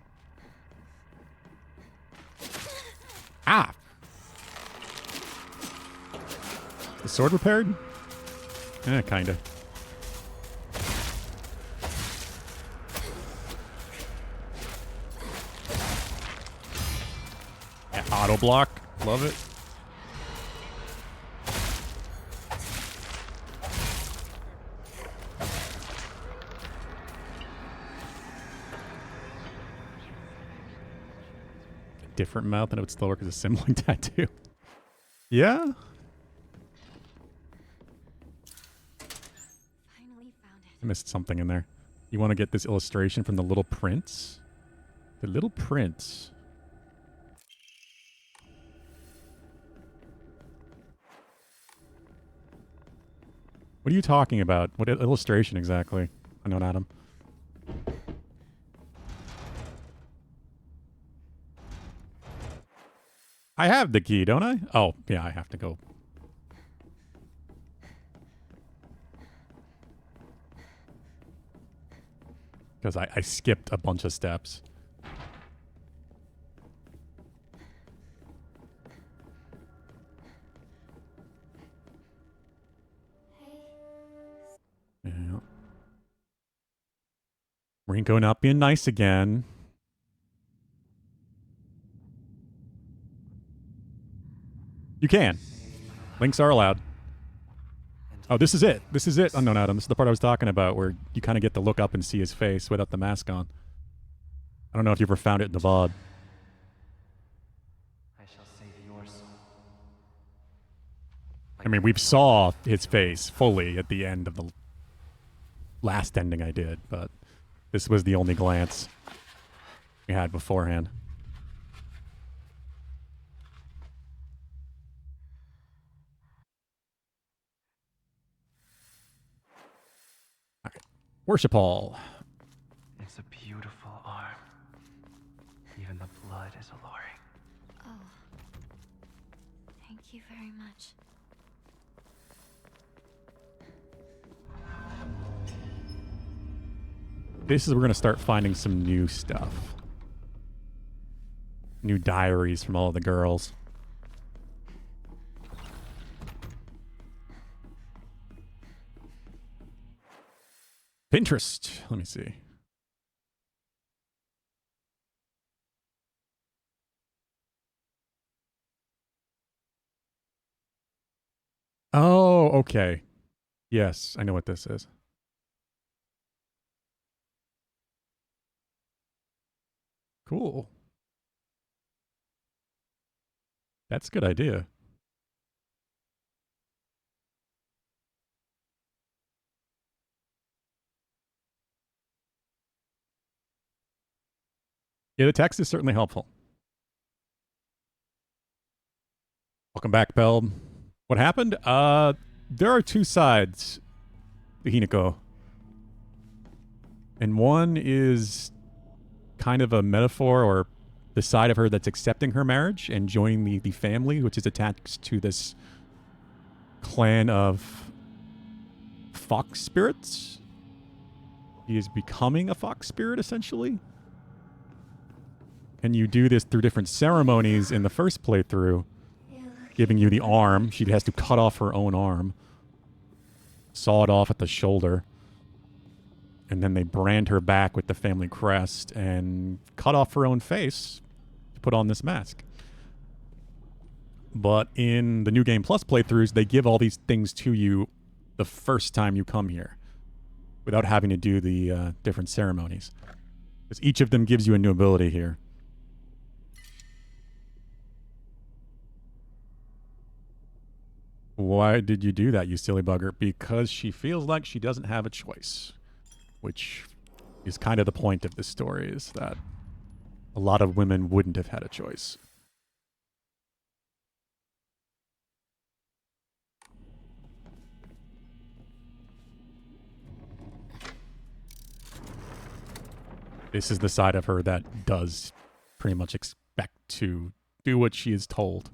[SPEAKER 1] Ah! The sword repaired? Eh, kinda. Yeah, auto block. Love it. Different mouth, and it would still work as a sibling tattoo. Yeah?
[SPEAKER 2] Finally found it.
[SPEAKER 1] I missed something in there. You want to get this illustration from The Little Prince? The Little Prince. What are you talking about? What illustration exactly? Unknown Adam. I have the key, don't I? Oh, yeah, I have to go. Because I skipped a bunch of steps. Yeah. Rinko not being nice again. You can. Links are allowed. Oh, this is it. This is it, Unknown Adam. This is the part I was talking about where you kind of get to look up and see his face without the mask on. I don't know if you ever found it in the VOD.
[SPEAKER 6] I shall save your soul.
[SPEAKER 1] I mean, we saw his face fully at the end of the last ending I did, but this was the only glance we had beforehand. Worship Hall.
[SPEAKER 6] It's a beautiful arm. Even the blood is alluring.
[SPEAKER 2] Oh. Thank you very much.
[SPEAKER 1] This is we're going to start finding some new stuff. New diaries from all of the girls. Pinterest. Let me see. Oh, okay. Yes, I know what this is. Cool. That's a good idea. Yeah, the text is certainly helpful. Welcome back, Bell. What happened? There are two sides to Hinako. And one is kind of a metaphor or the side of her that's accepting her marriage and joining the family, which is attached to this clan of fox spirits. He is becoming a fox spirit, essentially. And you do this through different ceremonies in the first playthrough, giving you the arm. She has to cut off her own arm sawed off at the shoulder. And then they brand her back with the family crest and cut off her own face to put on this mask. But in the New Game Plus playthroughs, they give all these things to you the first time you come here without having to do the different ceremonies. Because each of them gives you a new ability here. Why did you do that, you silly bugger? Because she feels like she doesn't have a choice. Which is kind of the point of this story, is that a lot of women wouldn't have had a choice. This is the side of her that does pretty much expect to do what she is told.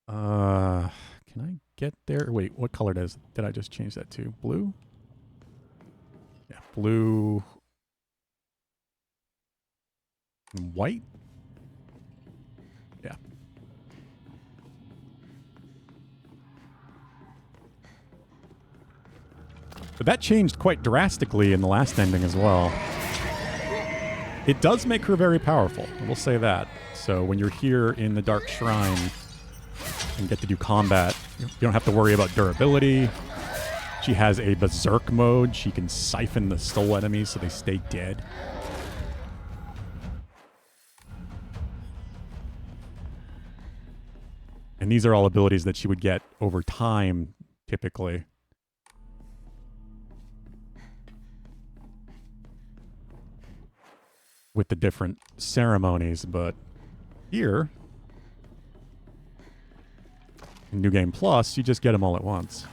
[SPEAKER 1] Can I get there? Wait, what color did I just change that to? Blue? Yeah, blue and white? Yeah. But that changed quite drastically in the last ending as well. It does make her very powerful, I will say that. So when you're here in the Dark Shrine and get to do combat, you don't have to worry about durability. She has a berserk mode. She can siphon the soul enemies so they stay dead. And these are all abilities that she would get over time, typically. With the different ceremonies, but here, in New Game Plus, you just get them all at once.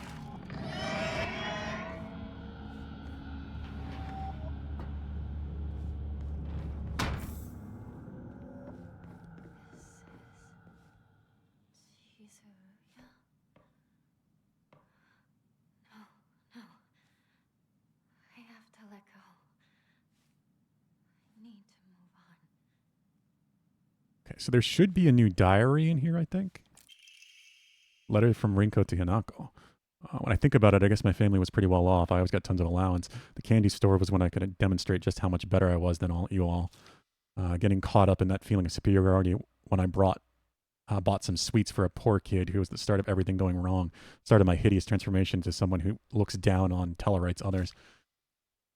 [SPEAKER 2] I have to let go. I need to move on.
[SPEAKER 1] Okay, so there should be a new diary in here, I think. Letter from Rinko to Hinako. When I think about it, I guess my family was pretty well off. I always got tons of allowance. The candy store was when I could demonstrate just how much better I was than all you all. Getting caught up in that feeling of superiority when I bought some sweets for a poor kid who was the start of everything going wrong. Started my hideous transformation to someone who looks down on tolerates others.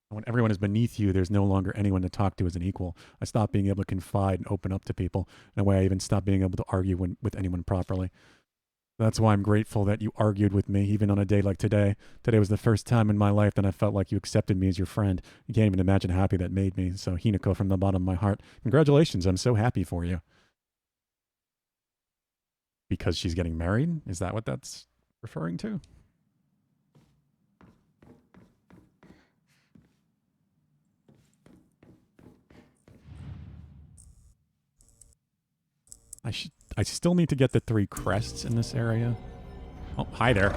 [SPEAKER 1] When everyone is beneath you, there's no longer anyone to talk to as an equal. I stopped being able to confide and open up to people. In a way, I even stopped being able to argue with anyone properly. That's why I'm grateful that you argued with me, even on a day like today. Today was the first time in my life that I felt like you accepted me as your friend. You can't even imagine how happy that made me. So, Hinako, from the bottom of my heart, congratulations. I'm so happy for you. Because she's getting married? Is that what that's referring to? I still need to get the 3 crests in this area. Oh, hi there.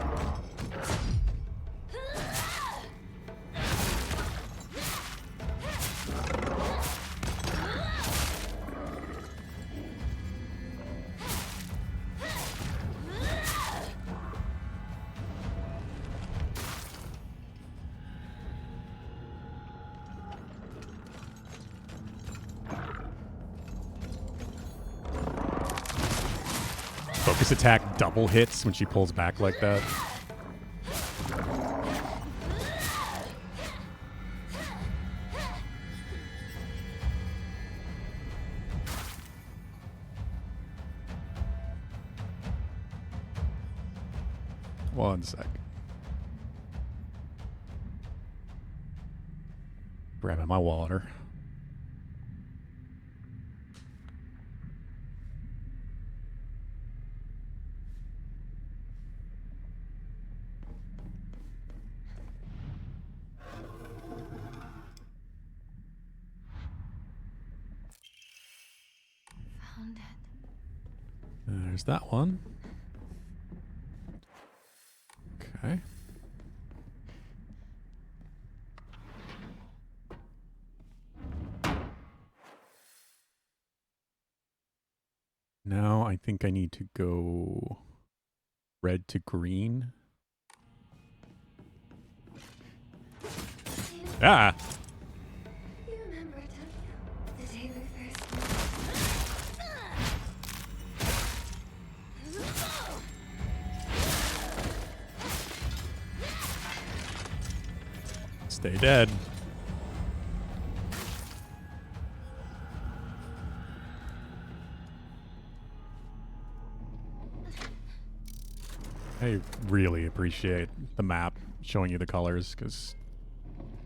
[SPEAKER 1] Focus attack double hits when she pulls back like that. One sec. Grabbing my water.
[SPEAKER 2] Found it.
[SPEAKER 1] There's that one. Okay. Now I think I need to go red to green. Ah!
[SPEAKER 2] You remember, don't you? The day we first met.
[SPEAKER 1] Stay dead. I really appreciate the map showing you the colors, because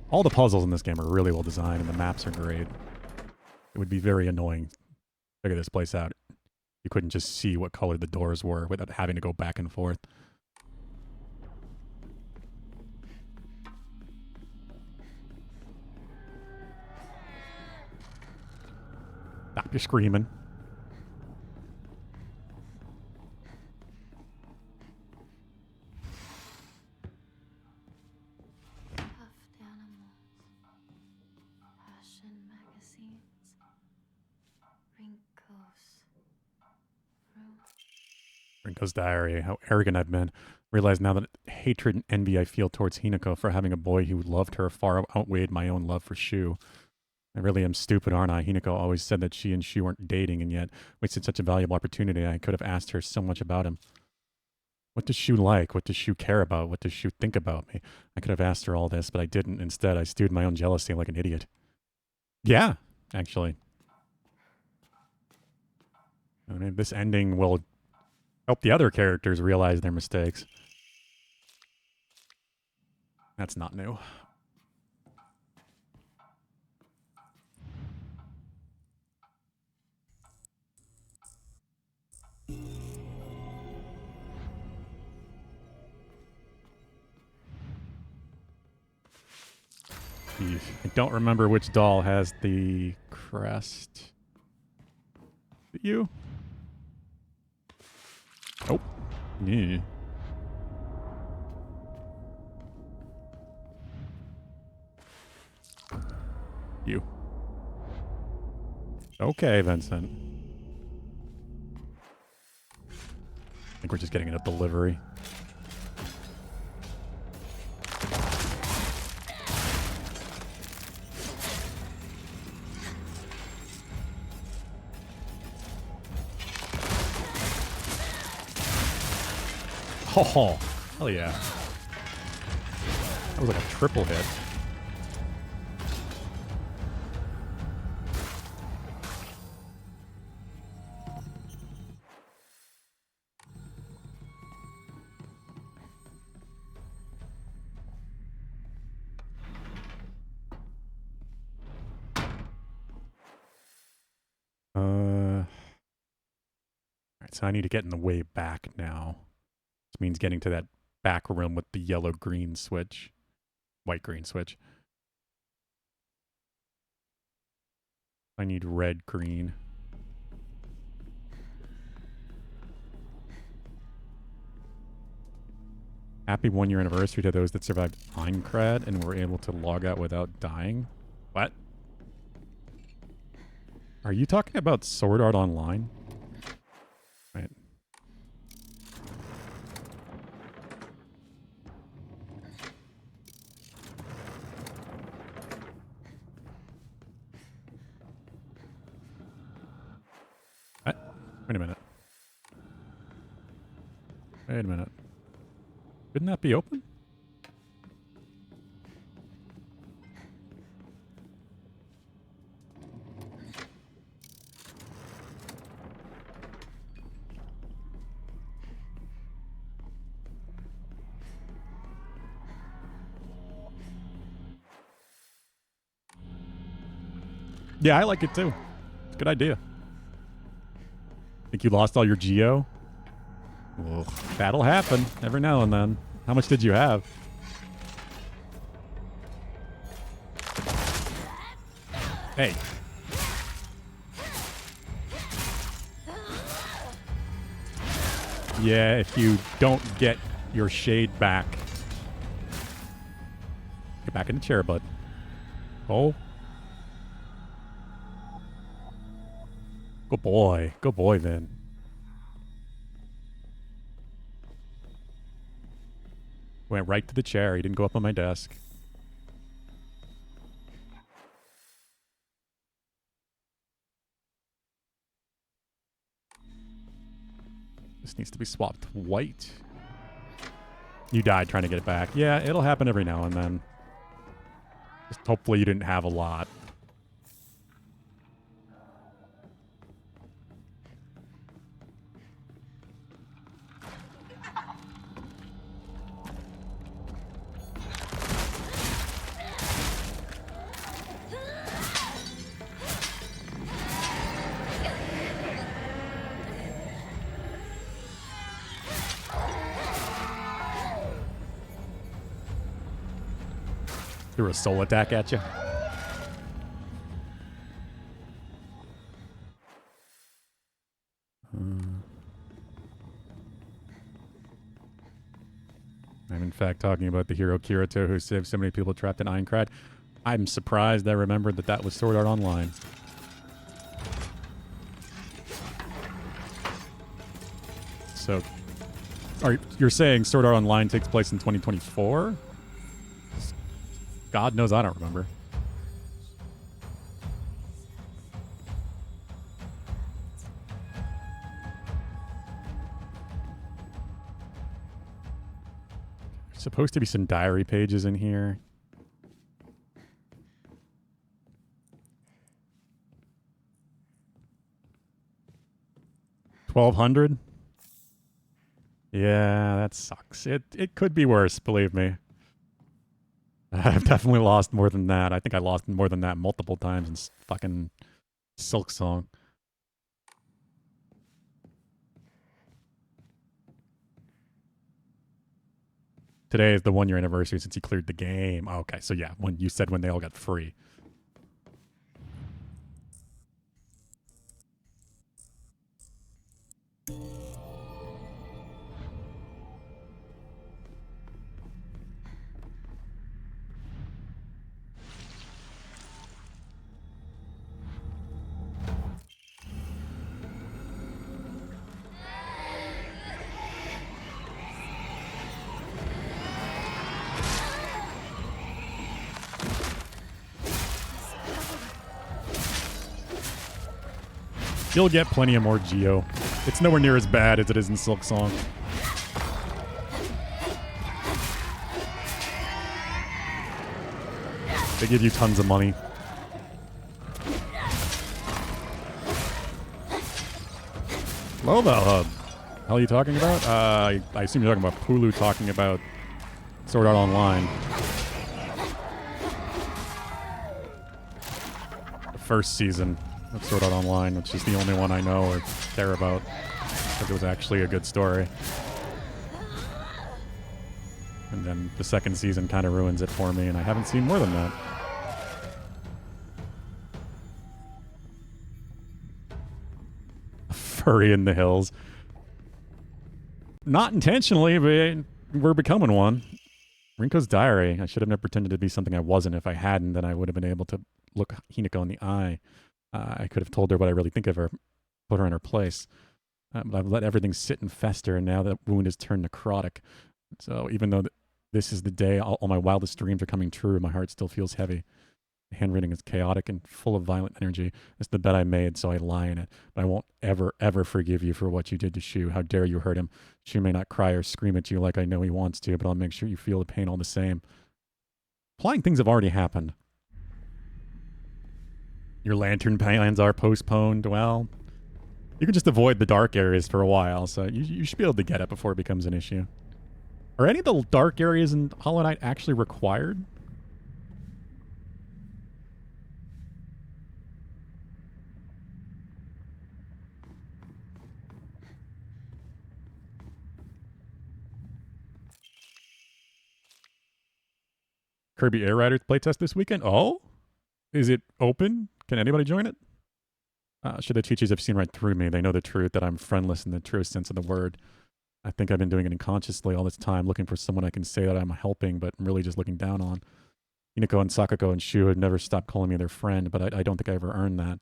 [SPEAKER 1] all the puzzles in this game are really well designed and the maps are great. It would be very annoying to figure this place out. You couldn't just see what color the doors were without having to go back and forth. Stop your screaming.
[SPEAKER 2] Puffed animals. Passion magazines. Rinkos.
[SPEAKER 1] Rinko's diary. How arrogant I've been. Realize now that hatred and envy I feel towards Hinako for having a boy who loved her far outweighed my own love for Shu. I really am stupid, aren't I? Hinako always said that she and Shu weren't dating, and yet wasted such a valuable opportunity. I could have asked her so much about him. What does Shu like? What does Shu care about? What does Shu think about me? I could have asked her all this, but I didn't. Instead, I stewed my own jealousy like an idiot. Yeah, actually. I mean, this ending will help the other characters realize their mistakes. That's not new. I don't remember which doll has the crest. Is it you? Oh. Yeah. You. Okay, Vincent. I think we're just getting a delivery. Oh, hell yeah. That was like a triple hit. Alright, so I need to get in the way back now. Which means getting to that back room with the yellow-green switch. White-green switch. I need red-green. Happy 1-year anniversary to those that survived Aincrad and were able to log out without dying. What? Are you talking about Sword Art Online? Right. Wait a minute. Wait a minute. Shouldn't that be open? Yeah, I like it too. It's a good idea. Think you lost all your Geo? Well, that'll happen every now and then. How much did you have? Hey. Yeah, if you don't get your shade back. Get back in the chair, bud. Oh. Good boy. Good boy, Vin. Went right to the chair. He didn't go up on my desk. This needs to be swapped white. You died trying to get it back. Yeah, it'll happen every now and then. Just hopefully you didn't have a lot. Threw a soul attack at you. I'm in fact talking about the hero Kirito who saved so many people trapped in Aincrad. I'm surprised I remembered that was Sword Art Online. So, you're saying Sword Art Online takes place in 2024? God knows I don't remember. There's supposed to be some diary pages in here. $1,200? Yeah, that sucks. It could be worse, believe me. I've definitely lost more than that. I think I lost more than that multiple times in fucking Silk Song. Today is the 1-year anniversary since he cleared the game. Oh, okay, so yeah, when you said when they all got free. You'll get plenty of more Geo. It's nowhere near as bad as it is in Silk Song. They give you tons of money. Mobile Hub. Hell are you talking about? I assume you're talking about Pulu talking about Sword Art Online. The first season of Sword Art Online, which is the only one I know or care about, because it was actually a good story. And then the second season kind of ruins it for me, and I haven't seen more than that. A furry in the hills. Not intentionally, but we're becoming one. Rinko's Diary. I should have never pretended to be something I wasn't. If I hadn't, then I would have been able to look Hinako in the eye. I could have told her what I really think of her, put her in her place. But I've let everything sit and fester, and now that wound has turned necrotic. So even though this is the day all my wildest dreams are coming true, my heart still feels heavy. The handwriting is chaotic and full of violent energy. It's the bed I made, so I lie in it. But I won't ever, ever forgive you for what you did to Shu. How dare you hurt him? Shu may not cry or scream at you like I know he wants to, but I'll make sure you feel the pain all the same. Implying things have already happened. Your lantern plans are postponed. Well, you can just avoid the dark areas for a while, so you should be able to get it before it becomes an issue. Are any of the dark areas in Hollow Knight actually required? Kirby Air Riders playtest this weekend? Oh? Is it open? Can anybody join it? Should the teachers have seen right through me? They know the truth, that I'm friendless in the truest sense of the word. I think I've been doing it unconsciously all this time, looking for someone I can say that I'm helping, but I'm really just looking down on. Hinako and Sakako and Shu have never stopped calling me their friend, but I don't think I ever earned that.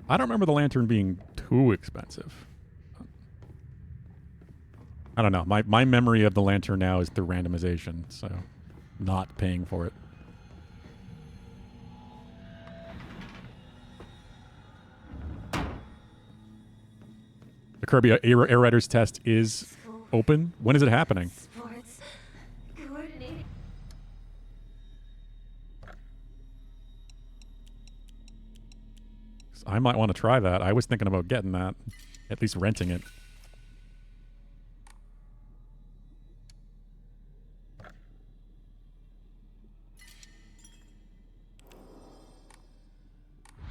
[SPEAKER 1] I don't remember the lantern being too expensive. I don't know. My memory of the lantern now is through randomization, so not paying for it. The Kirby Air Raiders test is open. When is it happening?
[SPEAKER 2] Sports coordinating.
[SPEAKER 1] I might want to try that. I was thinking about getting that, at least renting it.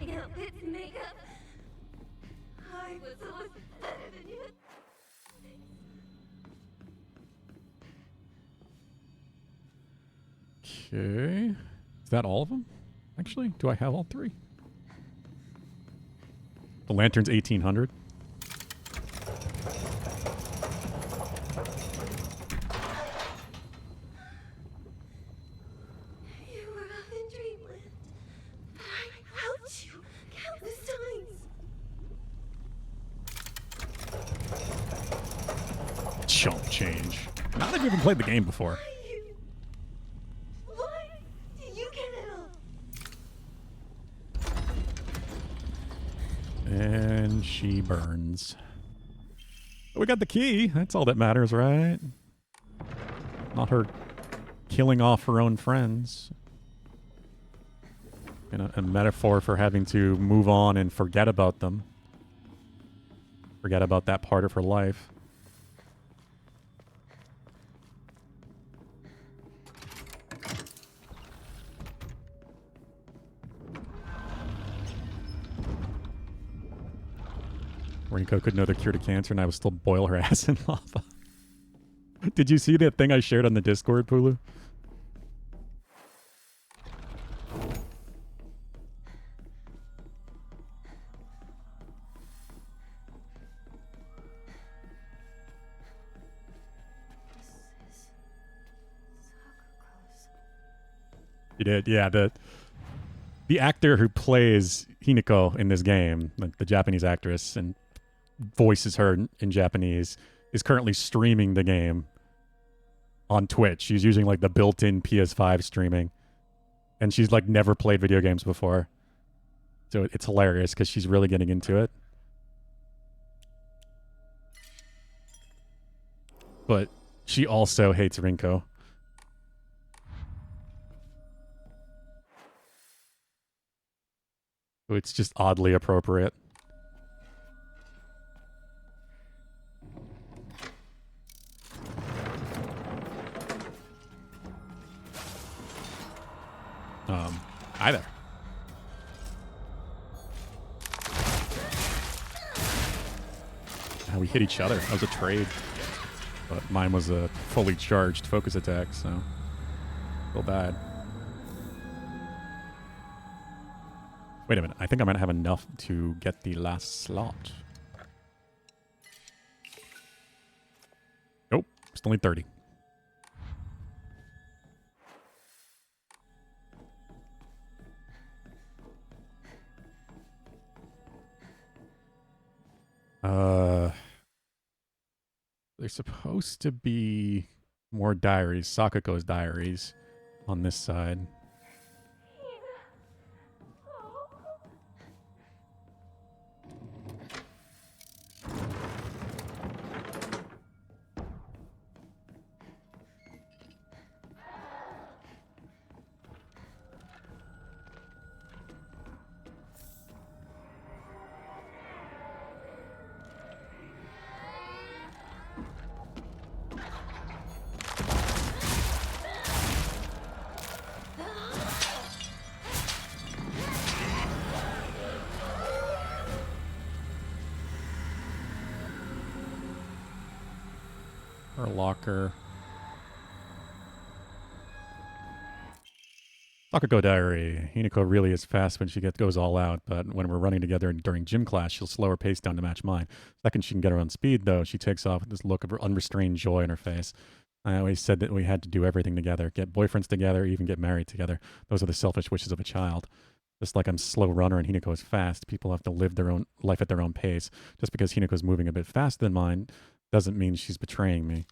[SPEAKER 2] Outfits, makeup. I was always better than you.
[SPEAKER 1] Okay. Is that all of them? Actually, do I have all three? The lantern's 1800.
[SPEAKER 2] You were up in dreamland. But I helped you countless times.
[SPEAKER 1] Chump change. Not that you haven't played the game before.
[SPEAKER 2] Why did you get it all?
[SPEAKER 1] And she burns. But we got the key. That's all that matters, right? Not her killing off her own friends. And a metaphor for having to move on and forget about them. Forget about that part of her life. Rinko could know the cure to cancer and I would still boil her ass in lava. Did you see that thing I shared on the Discord, Pulu?
[SPEAKER 2] This is Sakuko's.
[SPEAKER 1] You did, yeah. The actor who plays Hinako in this game, like the Japanese actress, and voices her in Japanese, is currently streaming the game on Twitch. She's using like the built-in PS5 streaming, and she's like never played video games before, so it's hilarious because she's really getting into it. But she also hates Rinko. So it's just oddly appropriate. Hi there. We hit each other. That was a trade. But mine was a fully charged focus attack, so feel bad. Wait a minute. I think I might have enough to get the last slot. Nope. Still need 30. There's supposed to be more diaries, Sakuko's diaries, on this side. Her locker. Sakuko diary. Hinako really is fast when she goes all out, but when we're running together during gym class, she'll slow her pace down to match mine. Second she can get her own speed, though, she takes off with this look of unrestrained joy in her face. I always said that we had to do everything together. Get boyfriends together, even get married together. Those are the selfish wishes of a child. Just like I'm slow runner and Hinako is fast, people have to live their own life at their own pace. Just because Hinako's moving a bit faster than mine doesn't mean she's betraying me.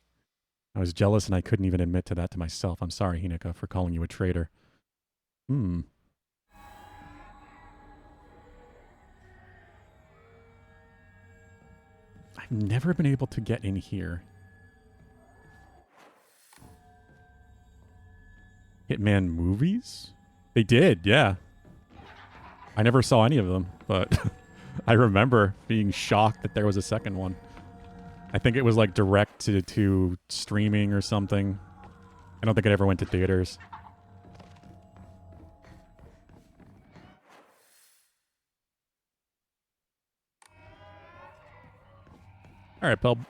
[SPEAKER 1] I was jealous and I couldn't even admit to that to myself. I'm sorry, Hinako, for calling you a traitor. Hmm. I've never been able to get in here. Hitman movies? They did, yeah. I never saw any of them, but I remember being shocked that there was a second one. I think it was like direct to streaming or something. I don't think it ever went to theaters. All right, Pub.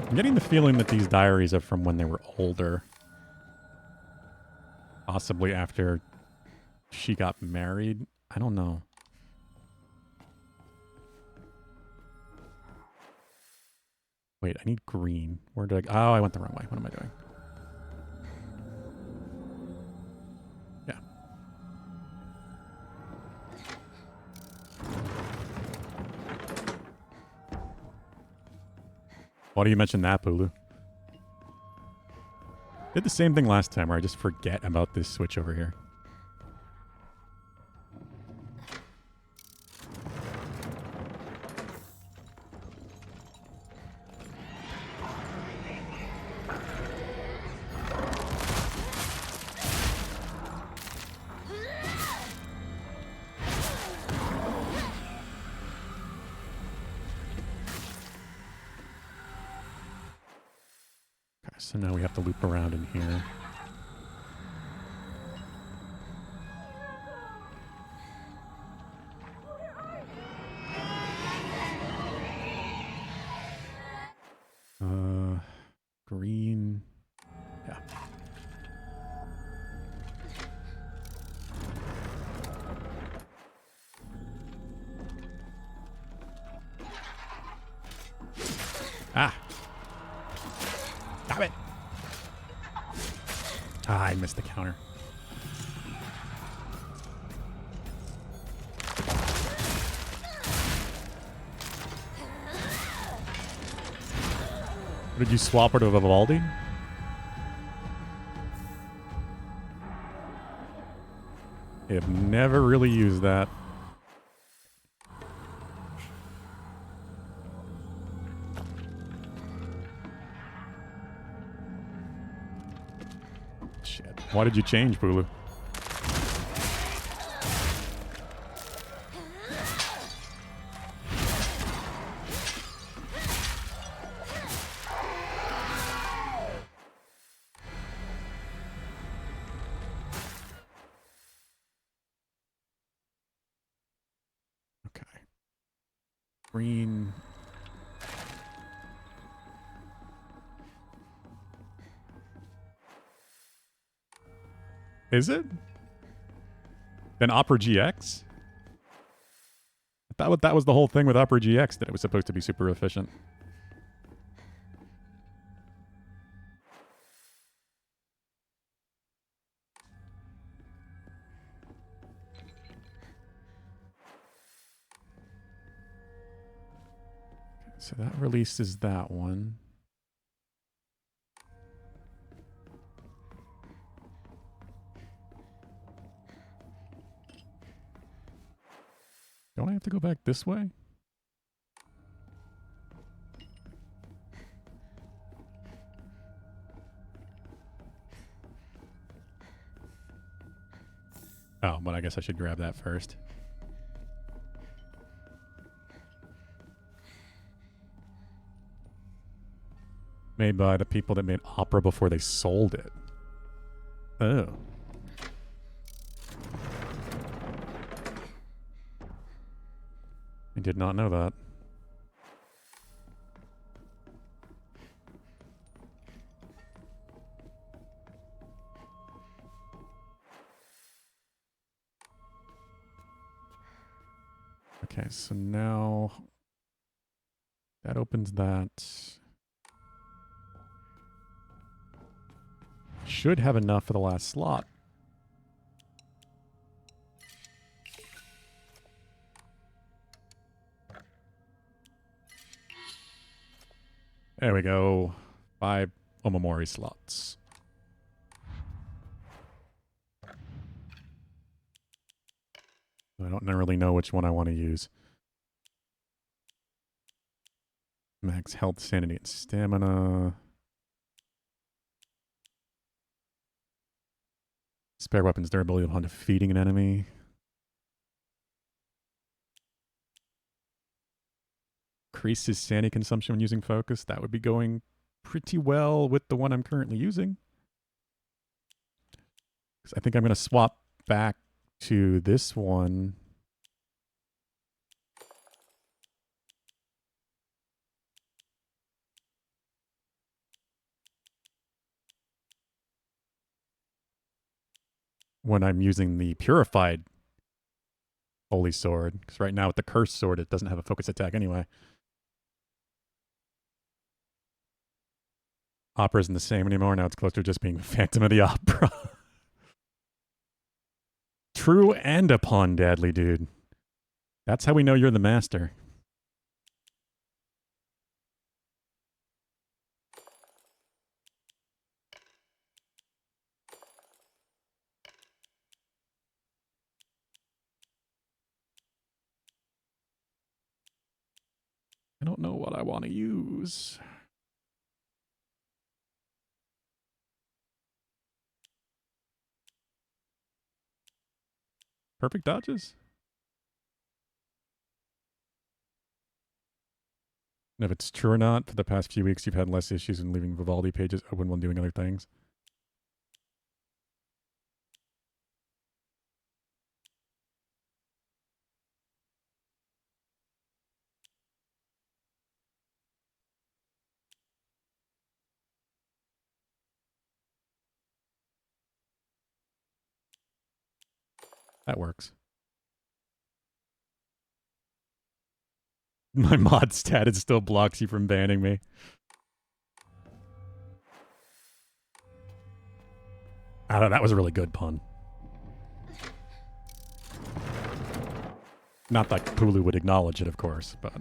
[SPEAKER 1] I'm getting the feeling that these diaries are from when they were older. Possibly after she got married. I don't know. Wait, I need green. Where did I... Oh, I went the wrong way. What am I doing? Yeah. Why do you mention that, Bulu? Did the same thing last time where I just forget about this switch over here. So now we have to loop around in here. Green. Yeah. Ah. Stop it. Ah, I missed the counter. Did you swap her to Vivaldi? I have never really used that. Shit. Why did you change, Bulu? Green. Is it? Then Opera GX? I thought that was the whole thing with Opera GX, that it was supposed to be super efficient. So that releases that one. Don't I have to go back this way? Oh, but I guess I should grab that first. Made by the people that made Opera before they sold it. Oh. I did not know that. Okay, so now that opens that. Should have enough for the last slot. There we go. 5 Omamori slots. I don't really know which one I want to use. Max health, sanity, and stamina. Spare weapons durability upon defeating an enemy. Increases sanity consumption when using focus. That would be going pretty well with the one I'm currently using. I think I'm going to swap back to this one. When I'm using the purified holy sword. Because right now with the cursed sword, it doesn't have a focus attack anyway. Opera isn't the same anymore. Now it's closer to just being Phantom of the Opera. True and a pawn, Dadley, dude. That's how we know you're the master. I don't know what I want to use. Perfect dodges? And if it's true or not, for the past few weeks you've had less issues in leaving Vivaldi pages open while doing other things. That works. My mod stat, it still blocks you from banning me. I don't know, that was a really good pun. Not that Pulu would acknowledge it, of course, but...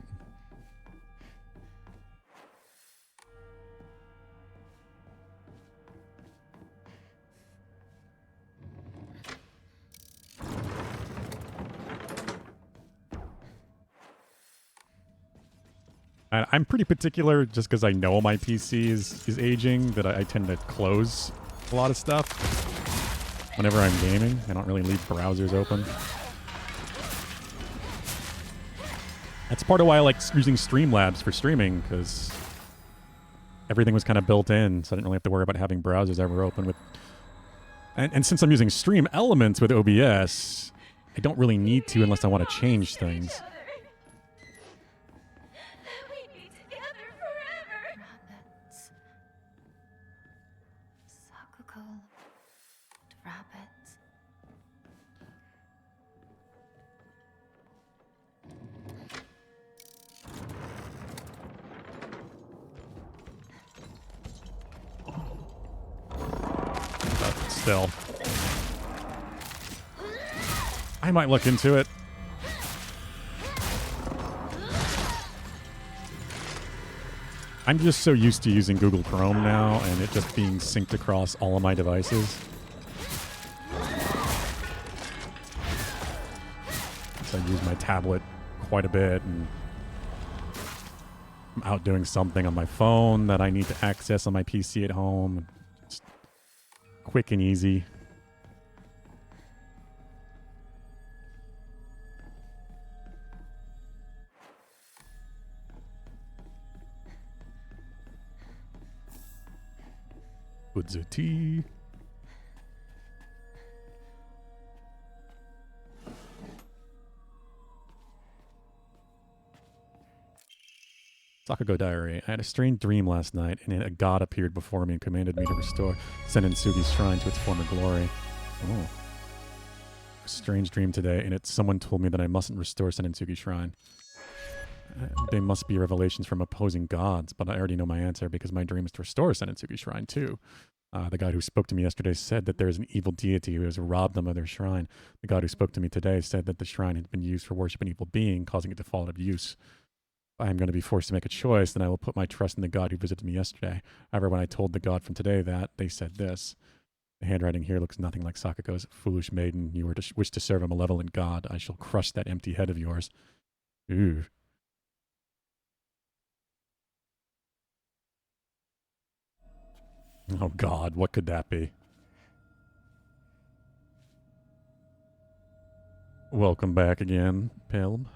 [SPEAKER 1] I'm pretty particular just because I know my PC is aging, that I tend to close a lot of stuff whenever I'm gaming. I don't really leave browsers open. That's part of why I like using Streamlabs for streaming, because everything was kind of built in, so I didn't really have to worry about having browsers ever open. With and since I'm using Stream Elements with OBS, I don't really need to unless I want to change things.
[SPEAKER 2] Rabbits. Sakuko. Rabbits.
[SPEAKER 1] But still. I might look into it. I'm just so used to using Google Chrome now and it just being synced across all of my devices. So I use my tablet quite a bit and I'm out doing something on my phone that I need to access on my PC at home. It's quick and easy. Udzuti. Sakugo Diary. I had a strange dream last night, and a god appeared before me and commanded me to restore Senensugi's shrine to its former glory. Oh. A strange dream today, and someone told me that I mustn't restore Senensugi's shrine. They must be revelations from opposing gods, but I already know my answer because my dream is to restore Senensugi's shrine too. The god who spoke to me yesterday said that there is an evil deity who has robbed them of their shrine. The god who spoke to me today said that the shrine had been used for worship an evil being, causing it to fall out of use. If I am going to be forced to make a choice, then I will put my trust in the god who visited me yesterday. However, when I told the god from today that, they said this. The handwriting here looks nothing like Sakuko's. Foolish maiden, you were to wish to serve a malevolent god. I shall crush that empty head of yours. Ooh. Oh God, what could that be? Welcome back again, Pelb.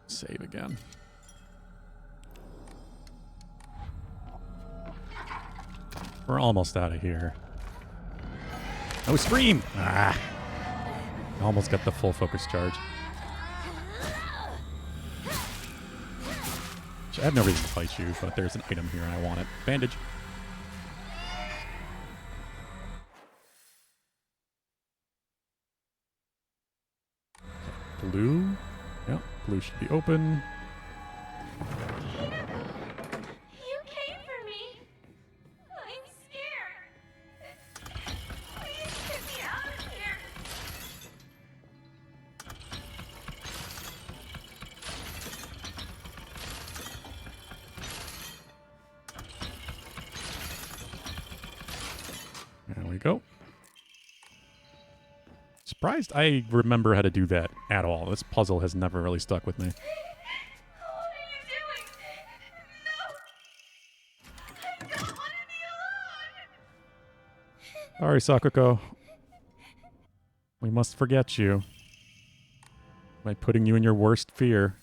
[SPEAKER 1] Save again. We're almost out of here. No stream! Ah! Almost got the full focus charge. I have no reason to fight you, but there's an item here and I want it. Bandage. Blue. Yep, blue should be open.
[SPEAKER 5] You came for me. I'm scared. Please get me out of here.
[SPEAKER 1] There we go. Surprised I remember how to do that at all. This puzzle has never really stuck with me.
[SPEAKER 5] What are you doing? No. I don't want to be alone.
[SPEAKER 1] Sorry, Sakuko. We must forget you by putting you in your worst fear.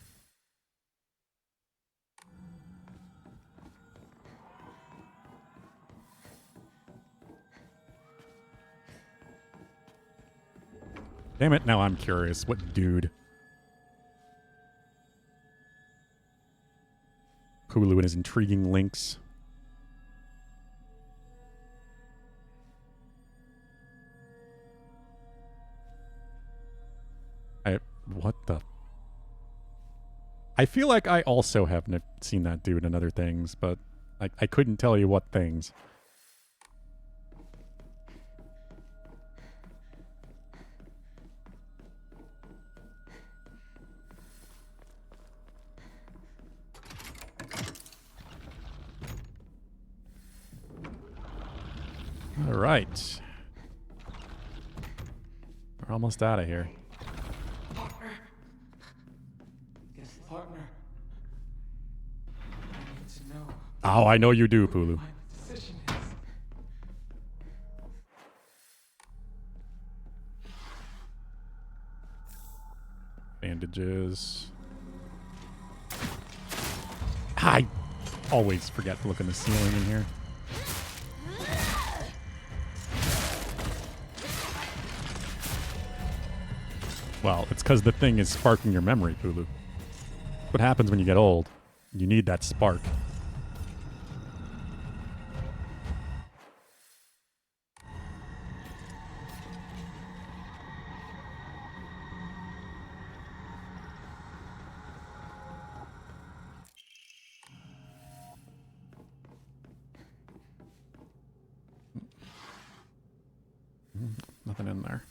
[SPEAKER 1] Damn it, now I'm curious. What dude? Hulu and his intriguing links. What the? I feel like I also have seen that dude in other things, but I couldn't tell you what things. All right. We're almost out of here.
[SPEAKER 4] Partner. Yes, partner. I need to know
[SPEAKER 1] Oh, I know you do, Pulu.
[SPEAKER 4] what my decision is.
[SPEAKER 1] Bandages. I always forget to look in the ceiling in here. Well, it's because the thing is sparking your memory, Pulu. What happens when you get old? You need that spark. Nothing in there.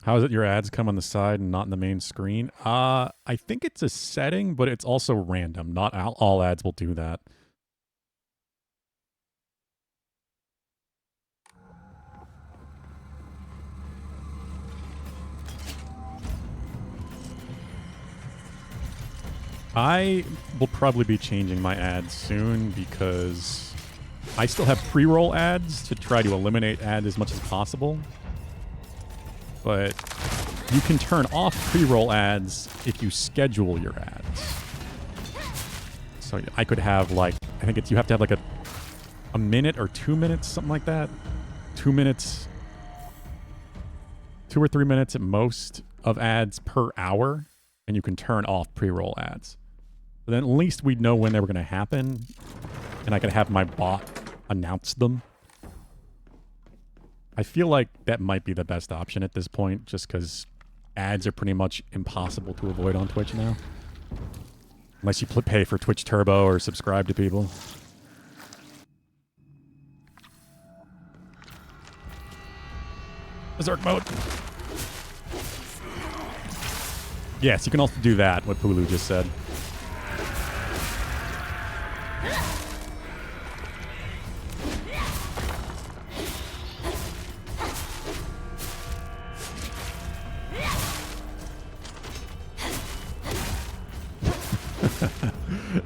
[SPEAKER 1] How is it your ads come on the side and not in the main screen? I think it's a setting, but it's also random. Not all ads will do that. I will probably be changing my ads soon because I still have pre-roll ads to try to eliminate ads as much as possible. But you can turn off pre-roll ads if you schedule your ads. So I could have like, I think it's, you have to have like a minute or 2 minutes, something like that. 2 minutes, 2 or 3 minutes at most of ads per hour, and you can turn off pre-roll ads. But then at least we'd know when they were going to happen, and I could have my bot announce them. I feel like that might be the best option at this point, just because ads are pretty much impossible to avoid on Twitch now. Unless you pay for Twitch Turbo or subscribe to people. Berserk mode. Yes, you can also do that, what Pulu just said.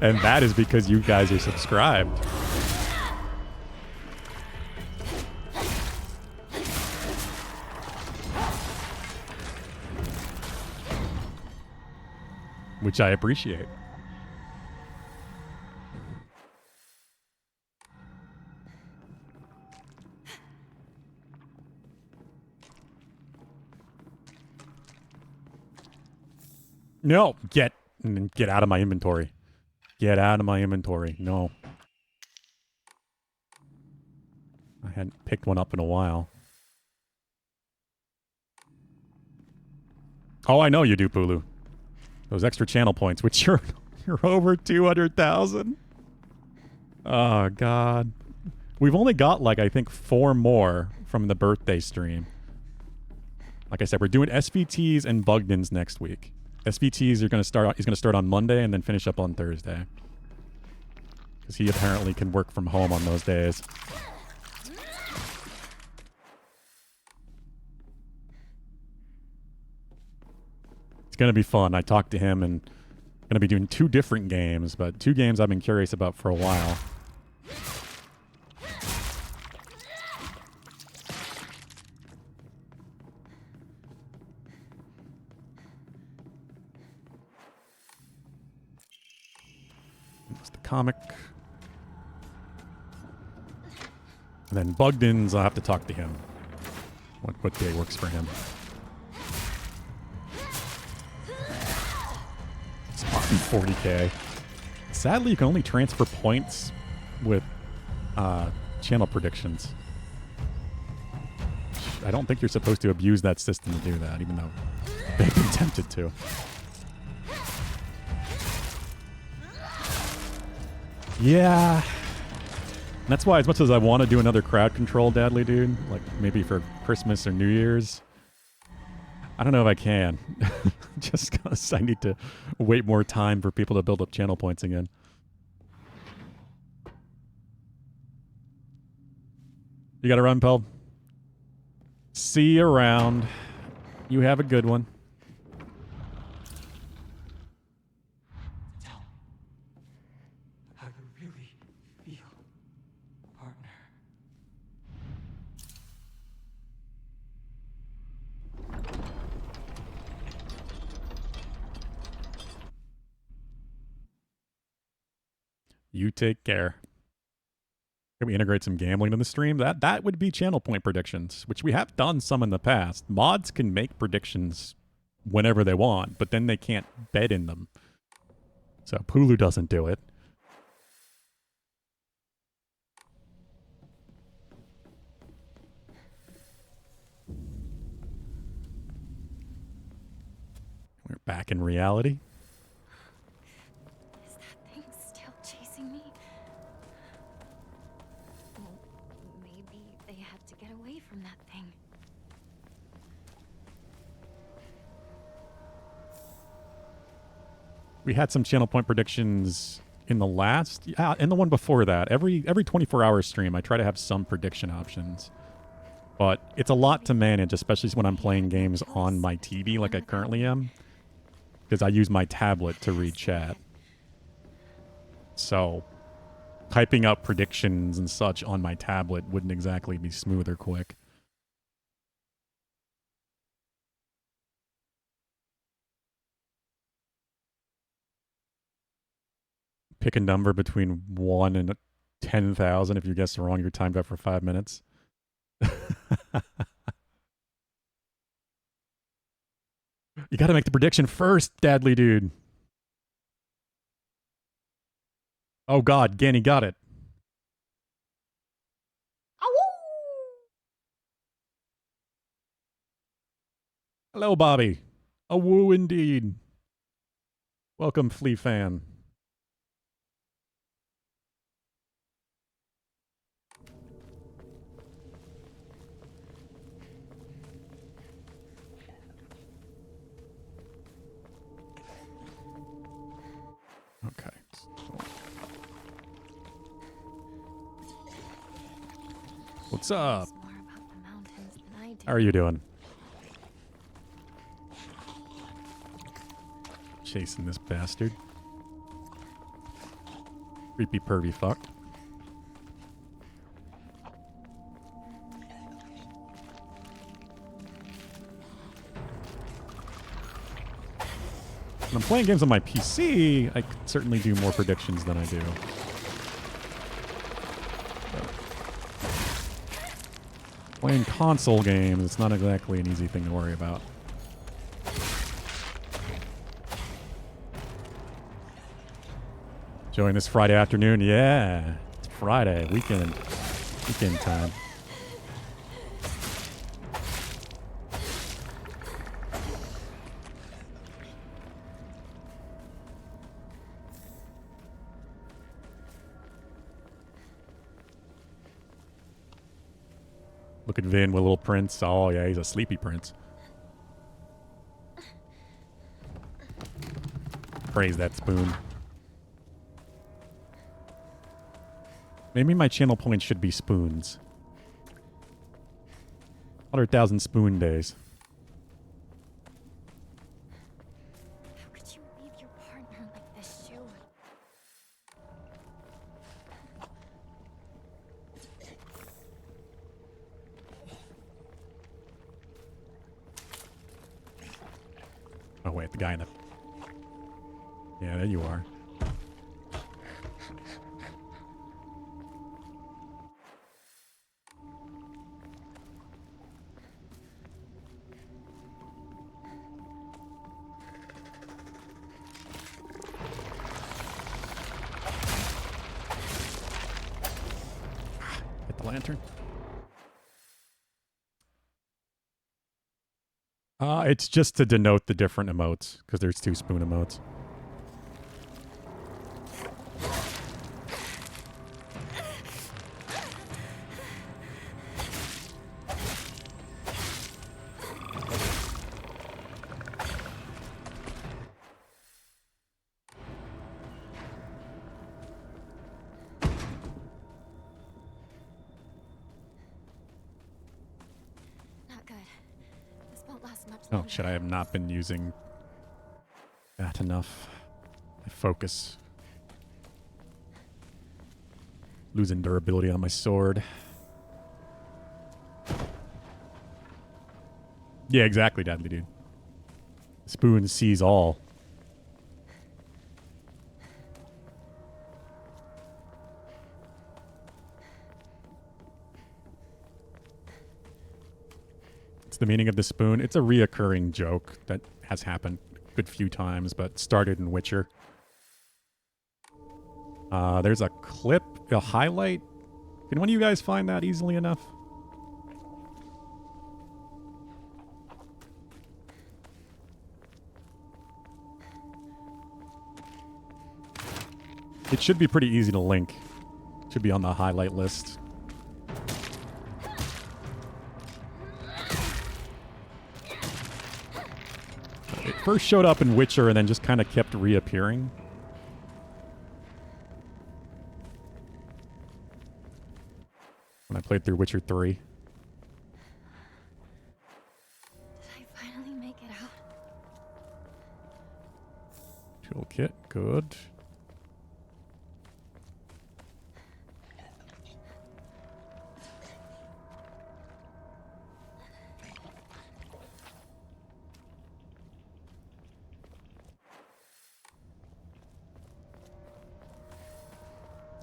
[SPEAKER 1] And that is because you guys are subscribed. Which I appreciate. No, get out of my inventory. Get out of my inventory. No. I hadn't picked one up in a while. Oh, I know you do, Pulu. Those extra channel points, which you're over 200,000. Oh, God. We've only got, like, I think 4 more from the birthday stream. Like I said, we're doing SVTs and Bugdens next week. SVTs are gonna start. He's gonna start on Monday and then finish up on Thursday. Because he apparently can work from home on those days. It's gonna be fun. I talked to him and gonna be doing 2 different games, but 2 games I've been curious about for a while. What's the comic? And then Bugdens, I'll have to talk to him. What day works for him. Spartan 40k. Sadly, you can only transfer points with channel predictions. I don't think you're supposed to abuse that system to do that, even though they've been tempted to. Yeah. That's why, as much as I want to do another crowd control Deadly Dude, like maybe for Christmas or New Year's, I don't know if I can. Just because I need to wait more time for people to build up channel points again. You gotta run, Pel. See you around. You have a good one.
[SPEAKER 6] Tell me how you really feel, partner.
[SPEAKER 1] You take care. Can we integrate some gambling in the stream? That would be channel point predictions, which we have done some in the past. Mods can make predictions whenever they want, but then they can't bet in them. So Pulu doesn't do it. We're back in reality.
[SPEAKER 2] Is that thing still chasing me? Well, maybe they had to get away from that thing.
[SPEAKER 1] We had some channel point predictions in the last, yeah, in the one before that. Every 24-hour stream, I try to have some prediction options. But it's a lot to manage, especially when I'm playing games on my TV like I currently am. Because I use my tablet to read chat. So, typing up predictions and such on my tablet wouldn't exactly be smooth or quick. pick a number between 1 and 10,000. If you guess wrong, you're timed up for 5 minutes. You got to make the prediction first, Dadly dude. Oh God, Ganny got it. Hello, Bobby. A woo indeed. Welcome, Flea fan. Okay. What's up?
[SPEAKER 2] Knows more about the mountains than I do.
[SPEAKER 1] How are you doing? Chasing this bastard. Creepy pervy fuck. When I'm playing games on my PC, I could certainly do more predictions than I do. Playing console games, it's not exactly an easy thing to worry about. Join this Friday afternoon? Yeah, it's Friday, weekend time. Look at Vin with little Prince. Oh yeah, he's a sleepy Prince. Praise that spoon. Maybe my channel points should be spoons. 100,000 spoon days.
[SPEAKER 2] How could you leave your partner like this, Shu?
[SPEAKER 1] Oh wait, the guy in the... Yeah, there you are. Hit the lantern. It's just to denote the different emotes, because there's 2 spoon emotes.
[SPEAKER 2] Not good. This won't last much
[SPEAKER 1] Oh
[SPEAKER 2] longer.
[SPEAKER 1] shit, I have not been using that enough. My focus. Losing durability on my sword. Yeah, exactly, Dadly dude. Spoon sees all. It's the meaning of the spoon. It's a reoccurring joke that has happened a good few times, but started in Witcher. There's a clip, a highlight. Can one of you guys find that easily enough? It should be pretty easy to link. Should be on the highlight list. It first showed up in Witcher and then just kind of kept reappearing. When I played through Witcher 3.
[SPEAKER 2] Did I finally make it out?
[SPEAKER 1] Toolkit, good.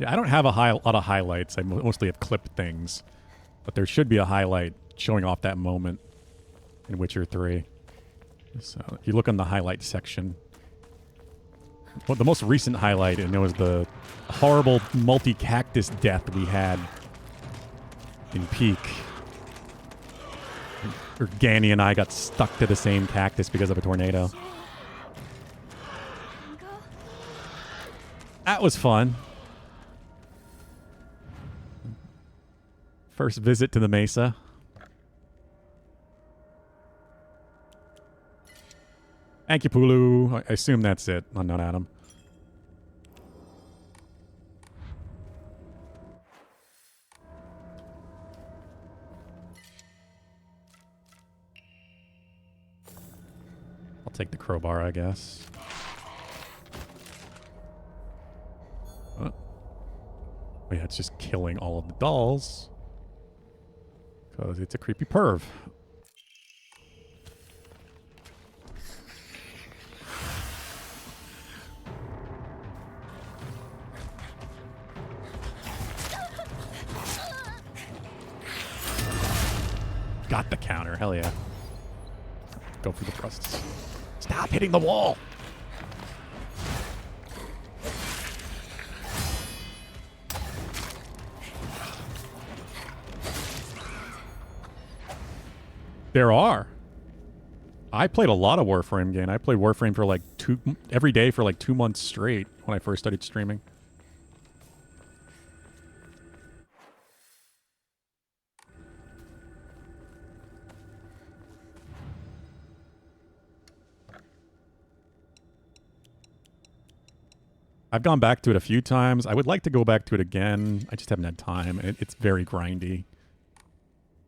[SPEAKER 1] Yeah, I don't have a lot of highlights. I mostly have clipped things. But there should be a highlight showing off that moment in Witcher 3. So if you look on the highlight section, well, the most recent highlight, and it was the horrible multi-cactus death we had in Peak. Where Ganny and I got stuck to the same cactus because of a tornado. That was fun. First visit to the Mesa. Thank you, Pulu. I assume that's it. Unknown Adam. I'll take the crowbar, I guess. Oh yeah, it's just killing all of the dolls. Because it's a creepy perv. Got the counter. Hell yeah. Go for the thrusts. Stop hitting the wall. There are. I played a lot of Warframe game. I played Warframe for like every day for like 2 months straight when I first started streaming. I've gone back to it a few times. I would like to go back to it again. I just haven't had time. It's very grindy.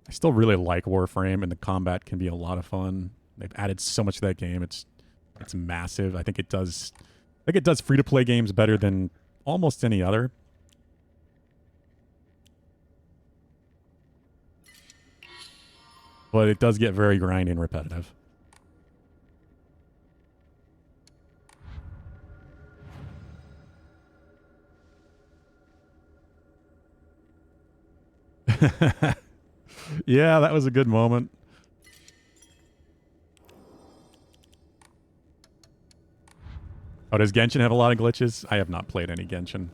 [SPEAKER 1] I still really like Warframe, and the combat can be a lot of fun. They've added so much to that game. It's massive. I think it does free-to-play games better than almost any other. But it does get very grindy and repetitive. Yeah, that was a good moment. Oh, does Genshin have a lot of glitches? I have not played any Genshin.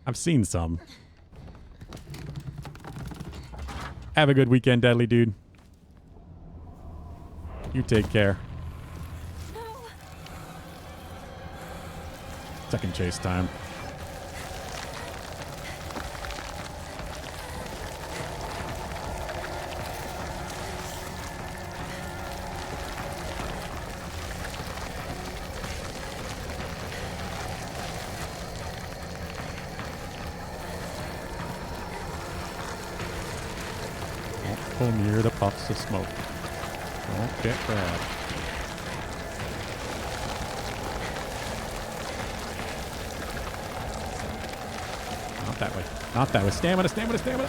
[SPEAKER 1] I've seen some. Have a good weekend, Deadly Dude. You take care. Second chase time. Don't pull near the puffs of smoke. Don't get grabbed. Not that way. Not that way. Stamina, stamina, stamina.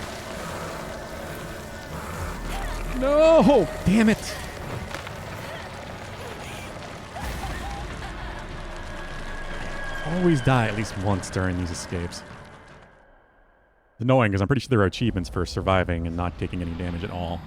[SPEAKER 1] No! Damn it! Always die at least once during these escapes. It's annoying because I'm pretty sure there are achievements for surviving and not taking any damage at all.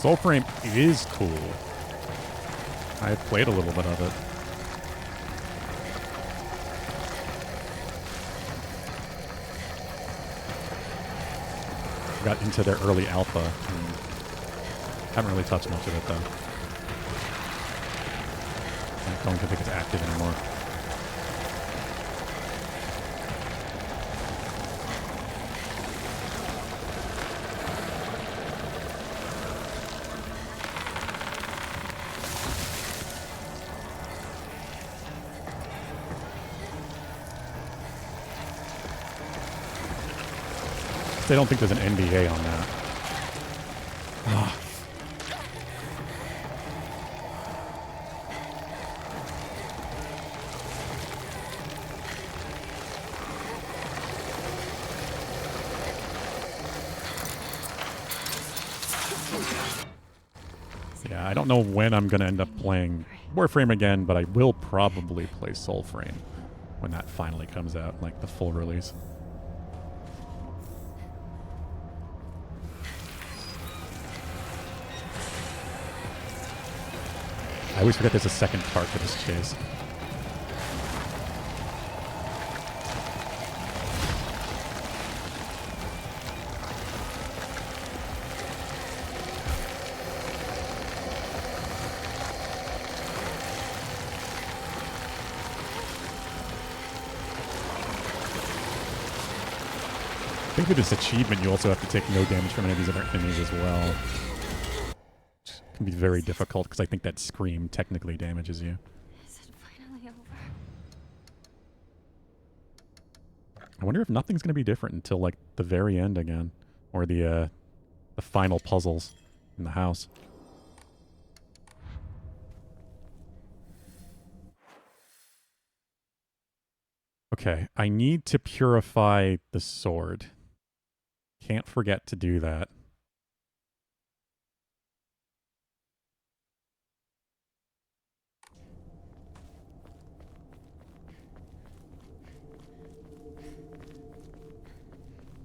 [SPEAKER 1] Soulframe is cool. I played a little bit of it. Got into their early alpha. And haven't really touched much of it though. I don't think it's active anymore. I don't think there's an NDA on that. I don't know when I'm going to end up playing Warframe again, but I will probably play Soulframe when that finally comes out, like the full release. I always forget there's a second part to this chase. I think with this achievement, you also have to take no damage from any of these other enemies as well. Which can be very difficult because I think that scream technically damages you.
[SPEAKER 2] Is it finally over?
[SPEAKER 1] I wonder if nothing's going to be different until like the very end again, or the final puzzles in the house. Okay, I need to purify the sword. Can't forget to do that.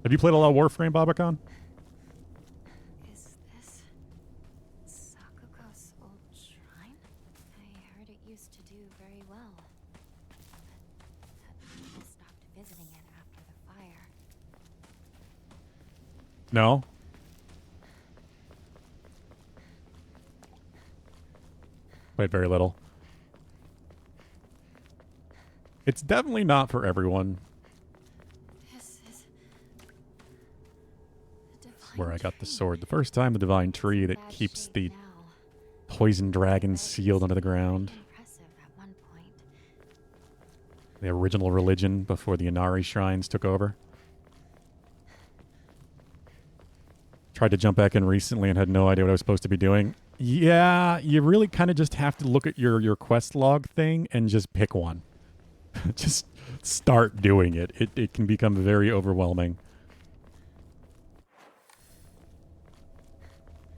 [SPEAKER 1] Have you played a lot of Warframe, Babacon?
[SPEAKER 2] Is this Sakuga's old shrine? I heard it used to do very well. But that people stopped visiting it after the fire.
[SPEAKER 1] No? Played very little. It's definitely not for everyone.
[SPEAKER 2] This is the divine
[SPEAKER 1] Where I got the
[SPEAKER 2] tree.
[SPEAKER 1] sword the first time, the divine tree that
[SPEAKER 2] Bad
[SPEAKER 1] keeps
[SPEAKER 2] shape
[SPEAKER 1] the
[SPEAKER 2] now,
[SPEAKER 1] poison dragon
[SPEAKER 2] but it
[SPEAKER 1] sealed under the
[SPEAKER 2] was pretty
[SPEAKER 1] ground.
[SPEAKER 2] impressive at one point.
[SPEAKER 1] The original religion before the Inari shrines took over. Tried to jump back in recently and had no idea what I was supposed to be doing. Yeah, you really kind of just have to look at your quest log thing and just pick one. Just start doing it. It can become very overwhelming.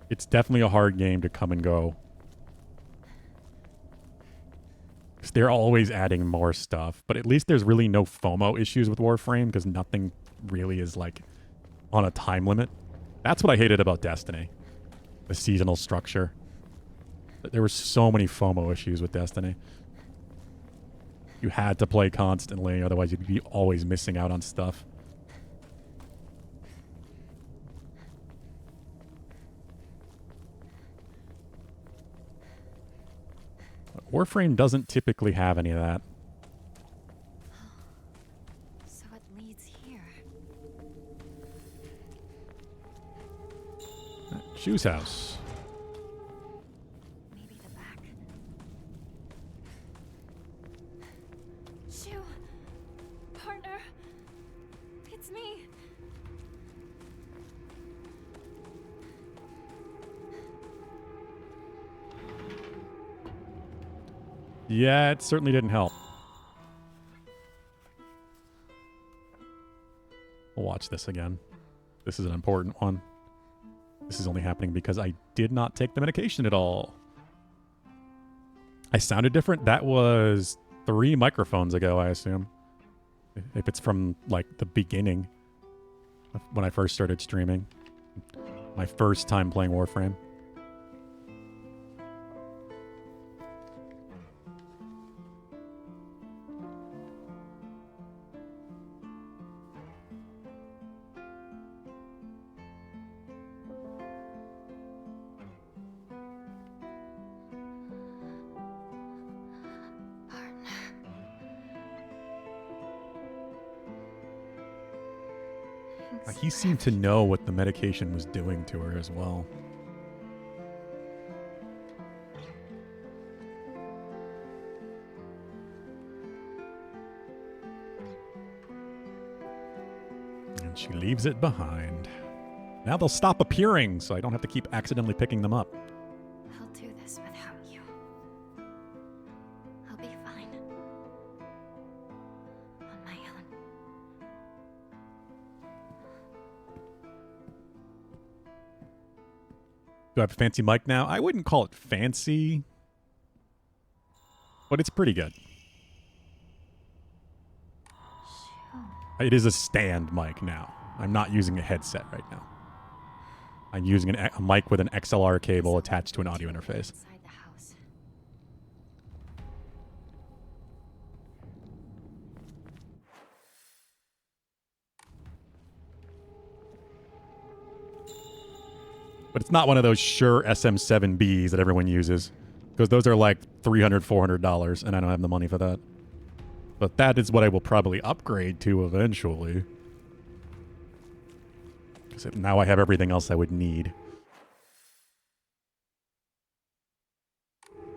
[SPEAKER 1] It's definitely a hard game to come and go. 'Cause they're always adding more stuff, but at least there's really no FOMO issues with Warframe because nothing really is like on a time limit. That's what I hated about Destiny. The seasonal structure. There were so many FOMO issues with Destiny. You had to play constantly, otherwise you'd be always missing out on stuff. Warframe doesn't typically have any of that.
[SPEAKER 2] So it leads here.
[SPEAKER 1] Shoes house.
[SPEAKER 2] Maybe the back. Shoo! Partner! It's me!
[SPEAKER 1] Yeah, it certainly didn't help. We'll watch this again. This is an important one. This is only happening because I did not take the medication at all. I sounded different. That was 3 microphones ago, I assume. If it's from, like, the beginning of when I first started streaming. My first time playing Warframe. He seemed to know what the medication was doing to her as well. And she leaves it behind. Now they'll stop appearing, so I don't have to keep accidentally picking them up.
[SPEAKER 2] I'll do this without you. I'll be fine. On my own.
[SPEAKER 1] Do I have a fancy mic now? I wouldn't call it fancy, but it's pretty good. It is a stand mic now. I'm not using a headset right now. I'm using a mic with an XLR cable attached to an audio interface.
[SPEAKER 2] Inside the house.
[SPEAKER 1] But it's not one of those Shure SM7Bs that everyone uses, because those are like $300, $400, and I don't have the money for that. But that is what I will probably upgrade to eventually. Because now I have everything else I would need.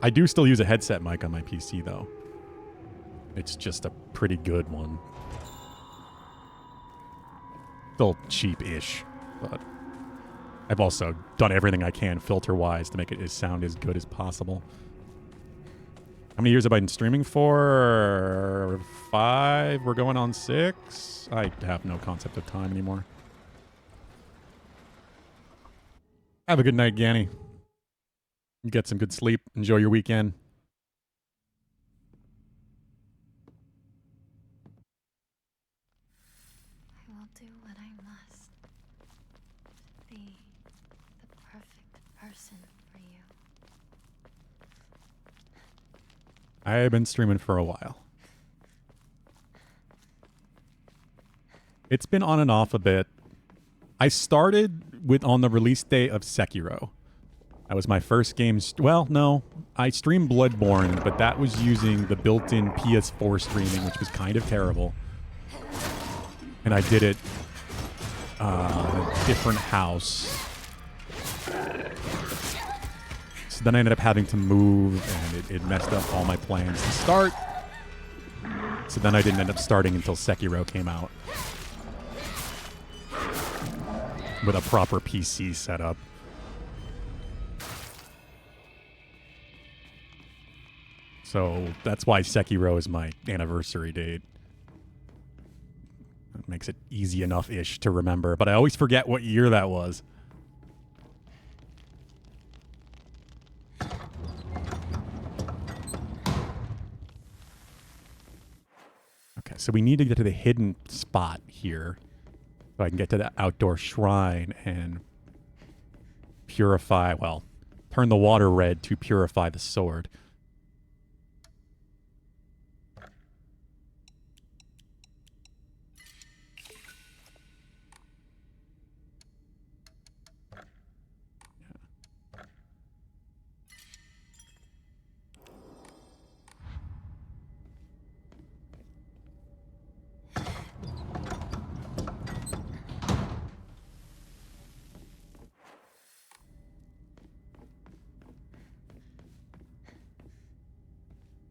[SPEAKER 1] I do still use a headset mic on my PC, though. It's just a pretty good one. Still cheap-ish, but I've also done everything I can filter-wise to make it sound as good as possible. How many years have I been streaming for? 5? We're going on 6? I have no concept of time anymore. Have a good night, Ganny. You get some good sleep. Enjoy your weekend.
[SPEAKER 2] I will do what I must to be the perfect person for you.
[SPEAKER 1] I've been streaming for a while. It's been on and off a bit. I started with on the release day of Sekiro. That was my first game. Well, no, I streamed Bloodborne, but that was using the built-in PS4 streaming, which was kind of terrible. And I did it in a different house. So then I ended up having to move, and it messed up all my plans to start. So then I didn't end up starting until Sekiro came out with a proper PC setup. So that's why Sekiro is my anniversary date. It makes it easy enough-ish to remember, but I always forget what year that was. Okay, so we need to get to the hidden spot here so I can get to the outdoor shrine and purify, well, turn the water red to purify the sword.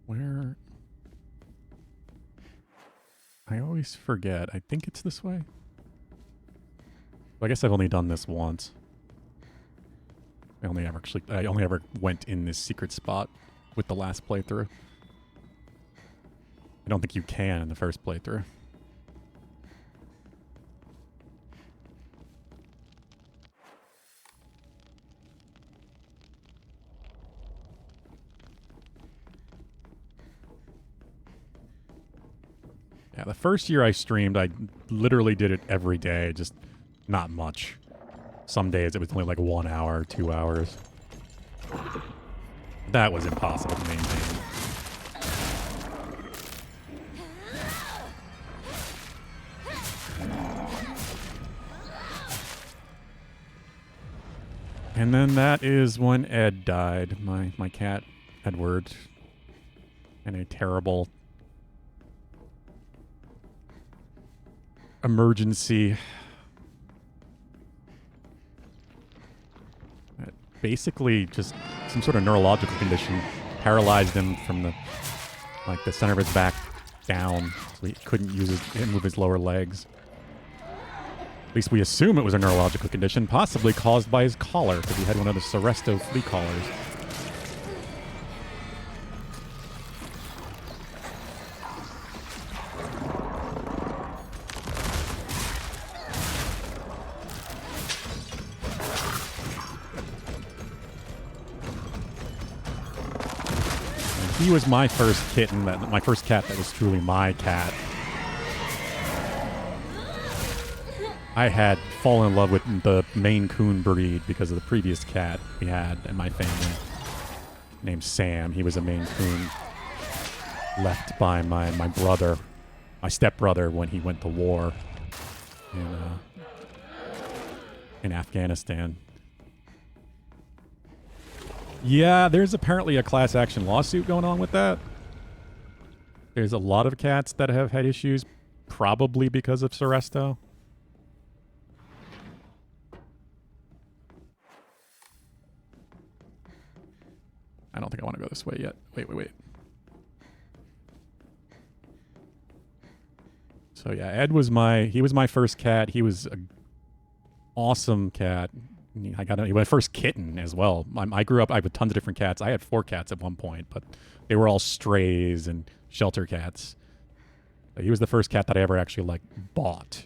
[SPEAKER 1] Where? I always forget. I think it's this way. Well, I guess I've only done this once. I only ever went in this secret spot with the last playthrough. I don't think you can in the first playthrough. Yeah, the first year I streamed, I literally did it every day, just not much. Some days it was only like 1 hour, 2 hours. That was impossible to maintain. And then that is when Ed died, my cat, Edward, in a terrible emergency. Basically just some sort of neurological condition paralyzed him from the center of his back down, so he couldn't move his lower legs. At least we assume it was a neurological condition, possibly caused by his collar, because he had one of the Seresto flea collars. he was my first kitten, my first cat that was truly my cat. I had fallen in love with the Maine Coon breed because of the previous cat we had in my family, named Sam. He was a Maine Coon left by my brother, my stepbrother, when he went to war in Afghanistan. Yeah, there's apparently a class action lawsuit going on with that. There's a lot of cats that have had issues, probably because of Seresto. I don't think I want to go this way yet. Wait. So yeah, Ed was my first cat. He was an awesome cat. I got my first kitten as well. I grew up, I had tons of different cats. I had 4 cats at one point, but they were all strays and shelter cats. He was the first cat that I ever actually like bought.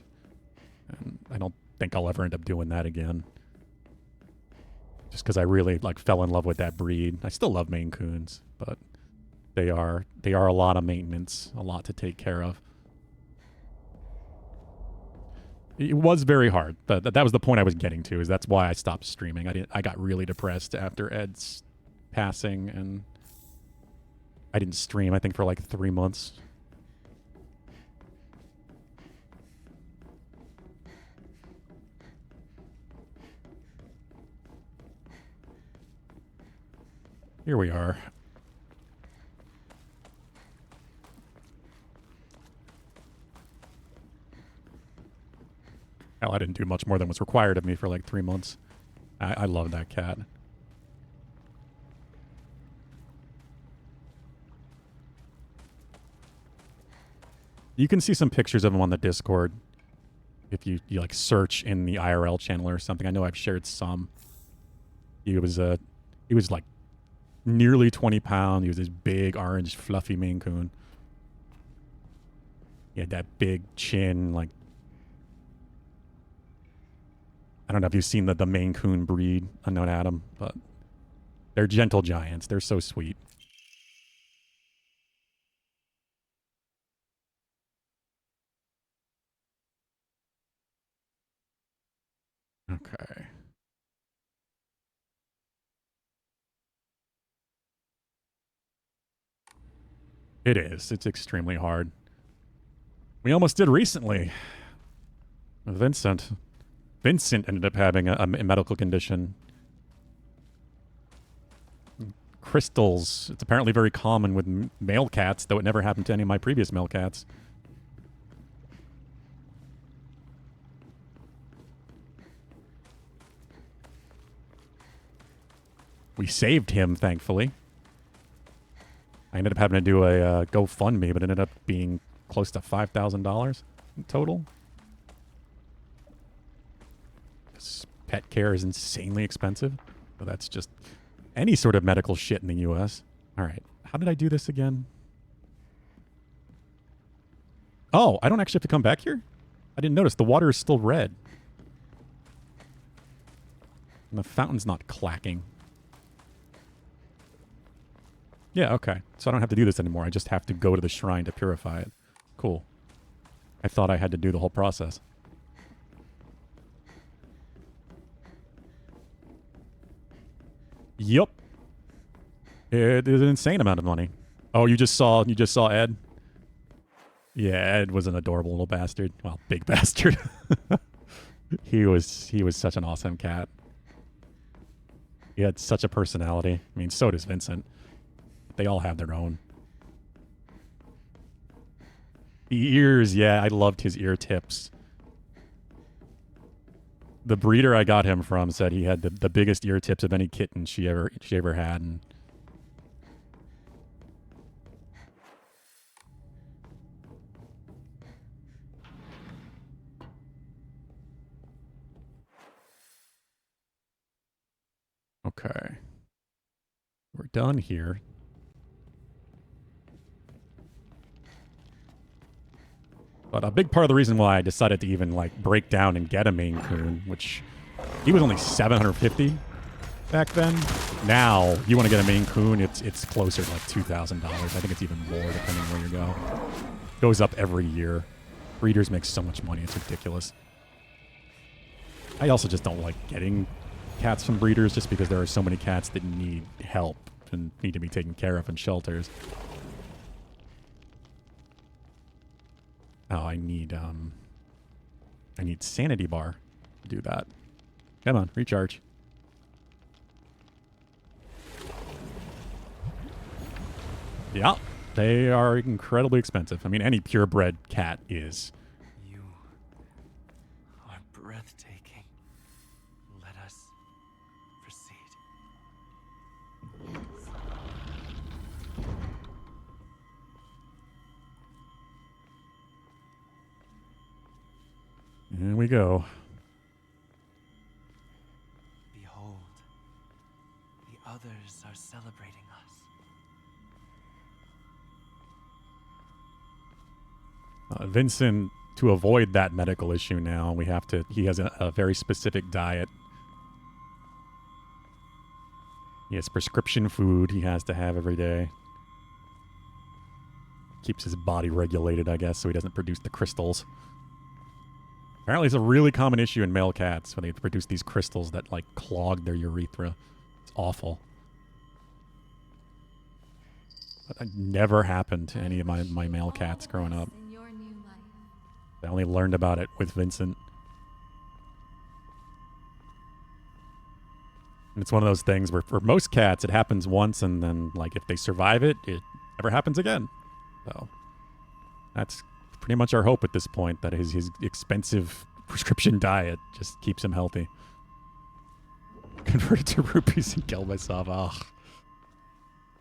[SPEAKER 1] And I don't think I'll ever end up doing that again. Just because I really like fell in love with that breed. I still love Maine Coons, but they are a lot of maintenance, a lot to take care of. It was very hard, but that was the point I was getting to. Is that's why I stopped streaming. I got really depressed after Ed's passing, and I didn't stream, I think, for like 3 months. Here we are. Hell, I didn't do much more than was required of me for like 3 months. I love that cat. You can see some pictures of him on the Discord if you like search in the IRL channel or something. I know I've shared some. He was like nearly 20 pounds. He was this big, orange, fluffy Maine Coon. He had that big chin, like... I don't know if you've seen the Maine Coon breed, Unknown Adam, but they're gentle giants. They're so sweet. Okay. It is. It's extremely hard. We almost did recently with Vincent. Vincent ended up having a medical condition. Crystals. It's apparently very common with male cats, though it never happened to any of my previous male cats. We saved him, thankfully. I ended up having to do a GoFundMe, but it ended up being close to $5,000 in total. Pet care is insanely expensive. So that's just any sort of medical shit in the U.S. All right. How did I do this again? Oh, I don't actually have to come back here? I didn't notice. The water is still red. And the fountain's not clacking. Yeah, okay. So I don't have to do this anymore. I just have to go to the shrine to purify it. Cool. I thought I had to do the whole process. Yup. It is an insane amount of money. Oh, you just saw Ed? Yeah, Ed was an adorable little bastard. Well, big bastard. He was such an awesome cat. He had such a personality. I mean, so does Vincent. They all have their own. The ears, yeah, I loved his ear tips. The breeder I got him from said he had the biggest ear tips of any kitten she ever had. And okay. We're done here. But a big part of the reason why I decided to even like break down and get a Maine Coon, which he was only $750. back then. Now, you want to get a Maine Coon, it's closer to like $2,000. I think it's even more depending on where you go. Goes up every year. Breeders make so much money, it's ridiculous. I also just don't like getting cats from breeders just because there are so many cats that need help and need to be taken care of in shelters. Oh, I need Sanity Bar to do that. Come on, recharge. Yeah, they are incredibly expensive. I mean, any purebred cat is.
[SPEAKER 6] You are breathtaking. Let us proceed.
[SPEAKER 1] Here we go.
[SPEAKER 6] Behold, the others are celebrating us.
[SPEAKER 1] Vincent, to avoid that medical issue now, he has a very specific diet. He has prescription food he has to have every day. Keeps his body regulated, I guess, so he doesn't produce the crystals. Apparently it's a really common issue in male cats when they produce these crystals that, like, clog their urethra. It's awful. But that never happened to any of my male cats growing up. I only learned about it with Vincent. And it's one of those things where for most cats, it happens once, and then, like, if they survive it, it never happens again. So that's pretty much our hope at this point, that his expensive prescription diet just keeps him healthy. Converted to rupees and kill myself. Ugh.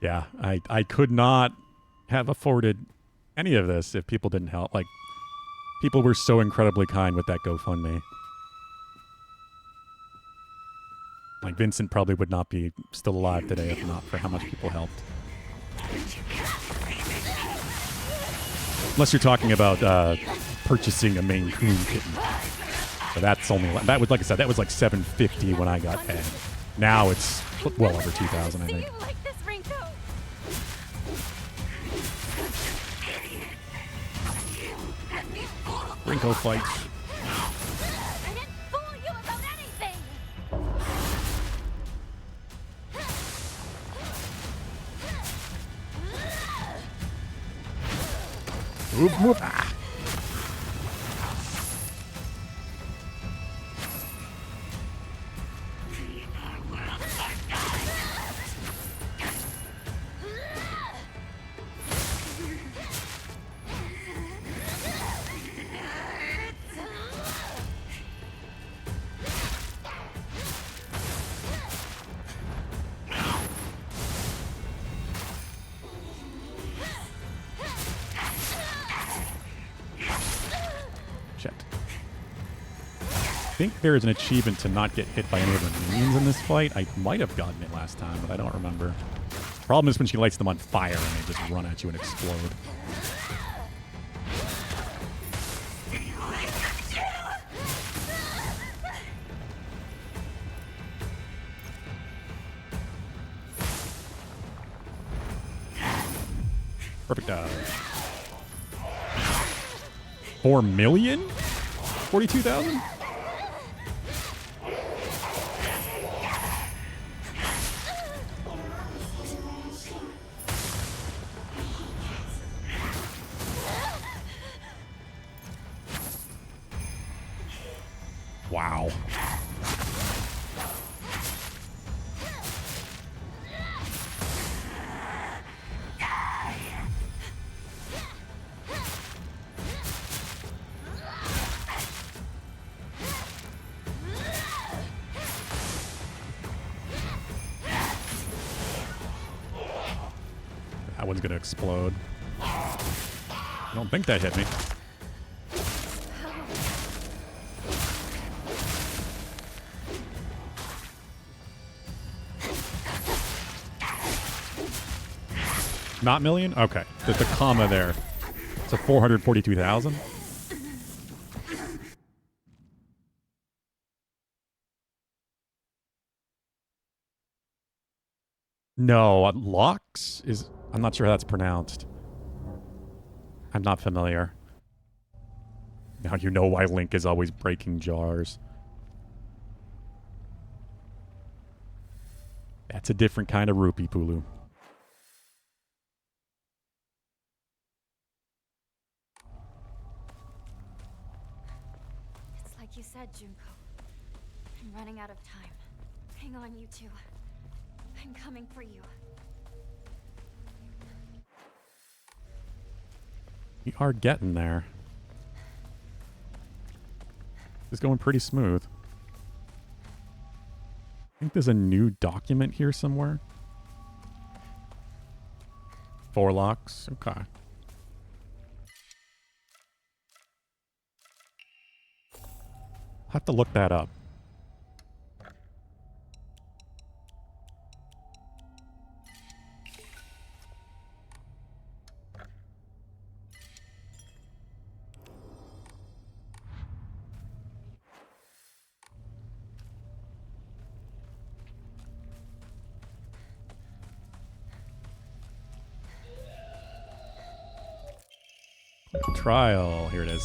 [SPEAKER 1] Yeah, I could not have afforded any of this if people didn't help. Like, people were so incredibly kind with that GoFundMe. Like, Vincent probably would not be still alive today if not for how much people helped. Unless you're talking about purchasing a Maine Coon kitten. So that's only, that was, like I said, that was like $750 when I got Ed. Now it's well over $2,000, I think.
[SPEAKER 5] Like this, Rinko.
[SPEAKER 1] Rinko fights.
[SPEAKER 5] I didn't fool you about anything.
[SPEAKER 1] Whoop, whoop. Ah. I think there is an achievement to not get hit by any of the minions in this fight. I might have gotten it last time, but I don't remember. Problem is when she lights them on fire and they just run at you and explode. Perfect dodge. 4 million? 42,000? Wow. That one's gonna explode. I don't think that hit me. Not million? Okay. The comma there. So 442,000? No, Locks is... I'm not sure how that's pronounced. I'm not familiar. Now you know why Link is always breaking jars. That's a different kind of rupee, Pulu.
[SPEAKER 2] It's like you said, Junko. I'm running out of time. Hang on, you two. I'm coming for you.
[SPEAKER 1] We are getting there. It's going pretty smooth. I think there's a new document here somewhere. 4 locks. Okay. I'll have to look that up. Trial. Here it is.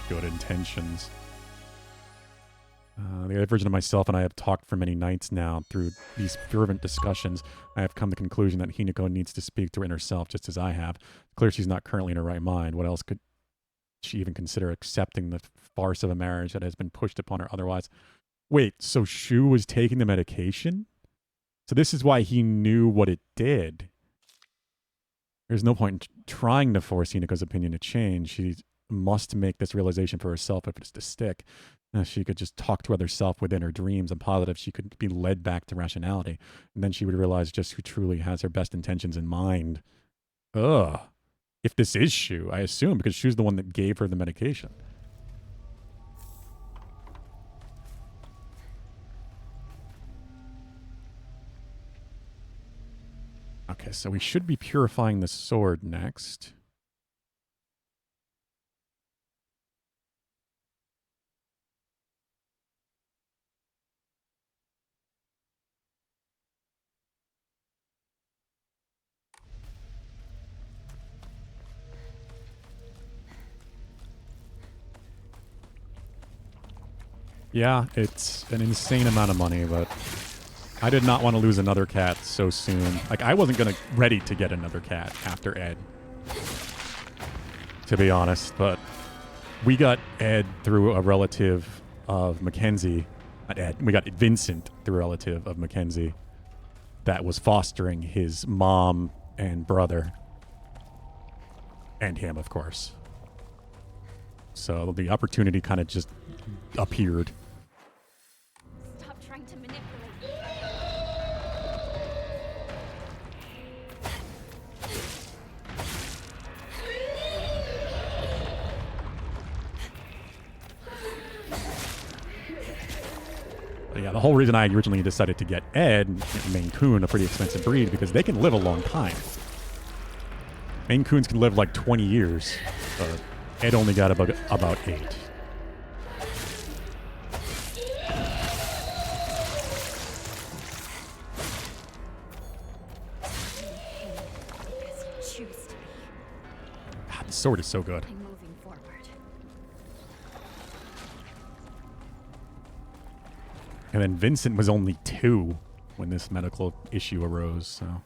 [SPEAKER 1] Good intentions. The other version of myself and I have talked for many nights now. Through these fervent discussions, I have come to the conclusion that Hinako needs to speak to her inner self, just as I have. It's clear she's not currently in her right mind. What else could she even consider accepting the farce of a marriage that has been pushed upon her otherwise? Wait, so Shu was taking the medication? So this is why he knew what it did. There's no point in trying to force Hinako's opinion to change. She must make this realization for herself if it's to stick. She could just talk to herself within her dreams. I'm positive she could be led back to rationality. And then she would realize just who truly has her best intentions in mind. Ugh. If this is Shu, I assume, because Shu's the one that gave her the medication. Okay, so we should be purifying the sword next. Yeah, it's an insane amount of money, but I did not want to lose another cat so soon. Like, I wasn't ready to get another cat after Ed, to be honest, but we got Ed through a relative of Mackenzie. Not Ed. We got Vincent through a relative of Mackenzie that was fostering his mom and brother. And him, of course. So the opportunity kind of just appeared.
[SPEAKER 2] Stop trying to manipulate me.
[SPEAKER 1] But yeah, the whole reason I originally decided to get Ed, Maine Coon, a pretty expensive breed, because they can live a long time. Maine Coons can live like 20 years. Ed only got about 8.
[SPEAKER 2] Because you choose to be.
[SPEAKER 1] God, the sword is so good.
[SPEAKER 2] I'm moving forward.
[SPEAKER 1] And then Vincent was only 2 when this medical issue arose, so...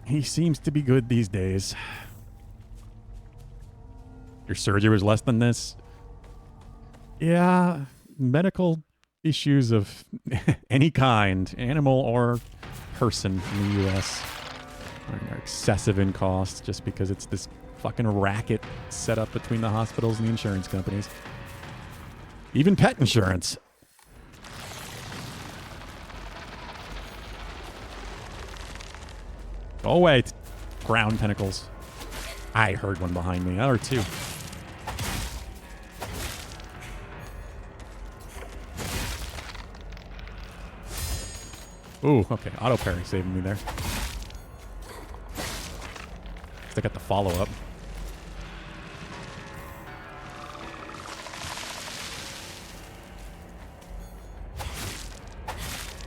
[SPEAKER 1] He seems to be good these days. Your surgery was less than this? Yeah, medical issues of any kind, animal or person in the U.S. are excessive in cost just because it's this fucking racket set up between the hospitals and the insurance companies. Even pet insurance. Go away, ground tentacles. I heard one behind me. Or 2. Ooh, okay. Auto parry saving me there. Still got the follow-up.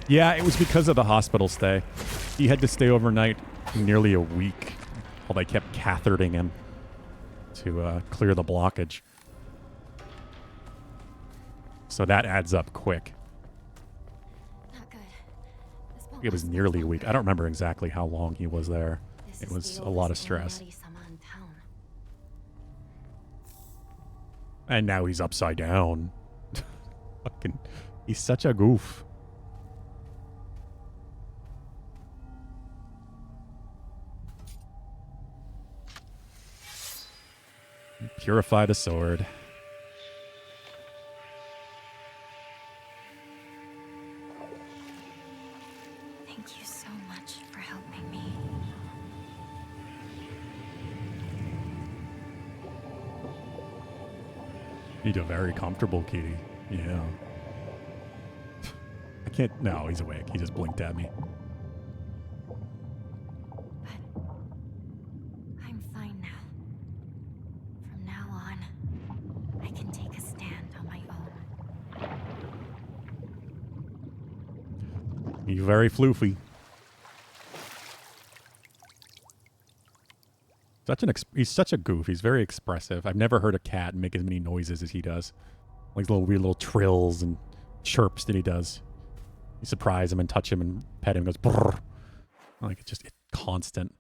[SPEAKER 1] Yeah, it was because of the hospital stay. He had to stay overnight nearly a week while they kept cathering him to clear the blockage. So that adds up quick.
[SPEAKER 2] Not good. This won't
[SPEAKER 1] It was
[SPEAKER 2] last
[SPEAKER 1] nearly a
[SPEAKER 2] much
[SPEAKER 1] week. I
[SPEAKER 2] longer.
[SPEAKER 1] don't remember exactly how long he was there.
[SPEAKER 2] This
[SPEAKER 1] It
[SPEAKER 2] is
[SPEAKER 1] was
[SPEAKER 2] the
[SPEAKER 1] a lot of
[SPEAKER 2] oldest
[SPEAKER 1] stress.
[SPEAKER 2] Illuminati-sama in town.
[SPEAKER 1] And now he's upside down. Fucking, he's such a goof. Purify the sword.
[SPEAKER 2] Thank you so much for helping me.
[SPEAKER 1] You're very comfortable, Kitty. Yeah. I can't. No, he's awake. He just blinked at me.
[SPEAKER 2] But I'm fine now. From now on, I can take a stand on my own.
[SPEAKER 1] You're very floofy. He's such a goof. He's very expressive. I've never heard a cat make as many noises as he does. Like little weird little trills and chirps that he does. You surprise him and touch him and pet him. Goes brrr. Like it's constant.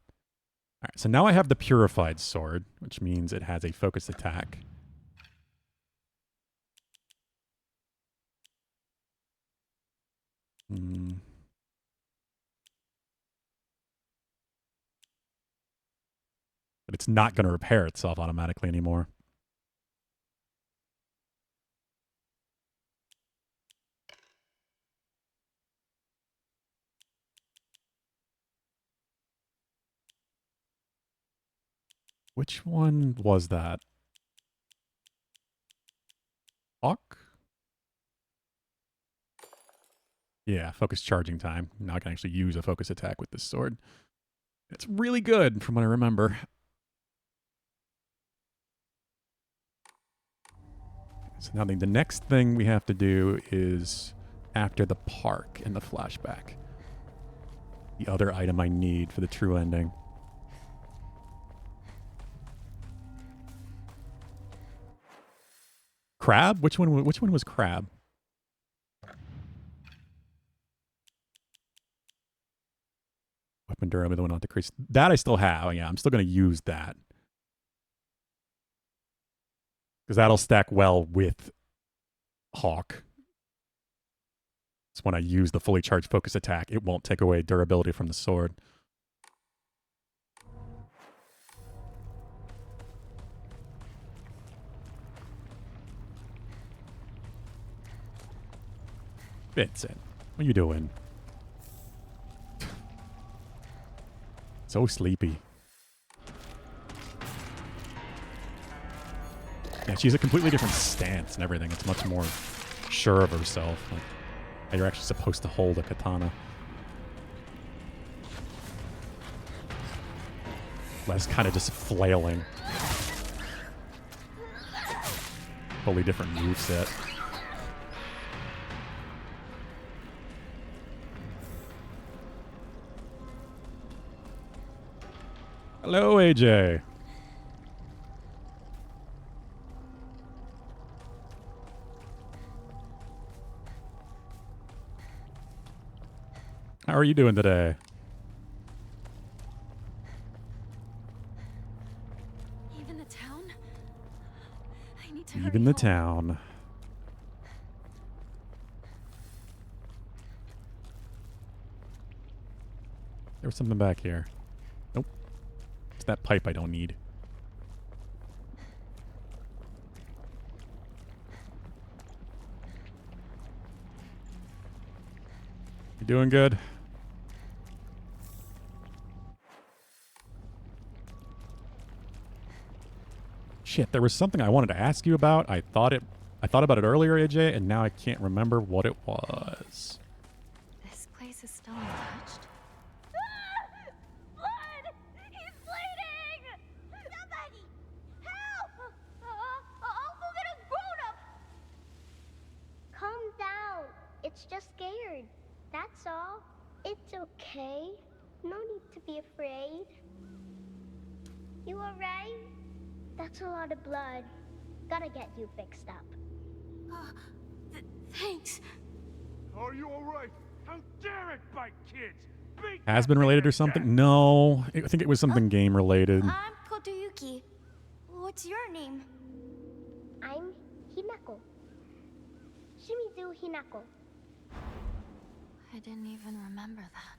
[SPEAKER 1] All right, so now I have the purified sword, which means it has a focused attack. But it's not going to repair itself automatically anymore. Which one was that? Hawk? Yeah, focus charging time. Now I can actually use a focus attack with this sword. It's really good from what I remember. So now the next thing we have to do is after the park in the flashback. The other item I need for the true ending. Crab? Which one was Crab? Weapon durability, the one not decrease. That I still have. Yeah, I'm still going to use that. Because that'll stack well with Hawk. So when I use the fully charged focus attack, it won't take away durability from the sword. Vincent, what are you doing? So sleepy. Yeah, she's a completely different stance and everything. It's much more sure of herself. Like, how you're actually supposed to hold a katana. Less kind of just flailing. Totally different moveset. Hello, AJ. How are you doing today?
[SPEAKER 2] Even the town? I need to
[SPEAKER 1] Even
[SPEAKER 2] hurry
[SPEAKER 1] the
[SPEAKER 2] home.
[SPEAKER 1] town. There was something back here. Nope. It's that pipe I don't need. You doing good? Shit, there was something I wanted to ask you about. I thought about it earlier, AJ, and now I can't remember what it was.
[SPEAKER 2] This place is still untouched.
[SPEAKER 5] Blood! He's bleeding! Somebody! Help! I'll go get a grown-up!
[SPEAKER 7] Calm down. It's just scared. That's okay. No need to be afraid. You alright? That's a lot of blood. Gotta get you fixed up.
[SPEAKER 5] Thanks.
[SPEAKER 8] Are you alright? How dare it bite kids? Beat
[SPEAKER 1] Has
[SPEAKER 8] that
[SPEAKER 1] been related
[SPEAKER 8] thing
[SPEAKER 1] or
[SPEAKER 8] to
[SPEAKER 1] something?
[SPEAKER 8] death.
[SPEAKER 1] No. I think it was something game related.
[SPEAKER 2] I'm Kotoyuki. What's your name?
[SPEAKER 7] I'm Hinako. Shimizu Hinako.
[SPEAKER 2] I didn't even remember that.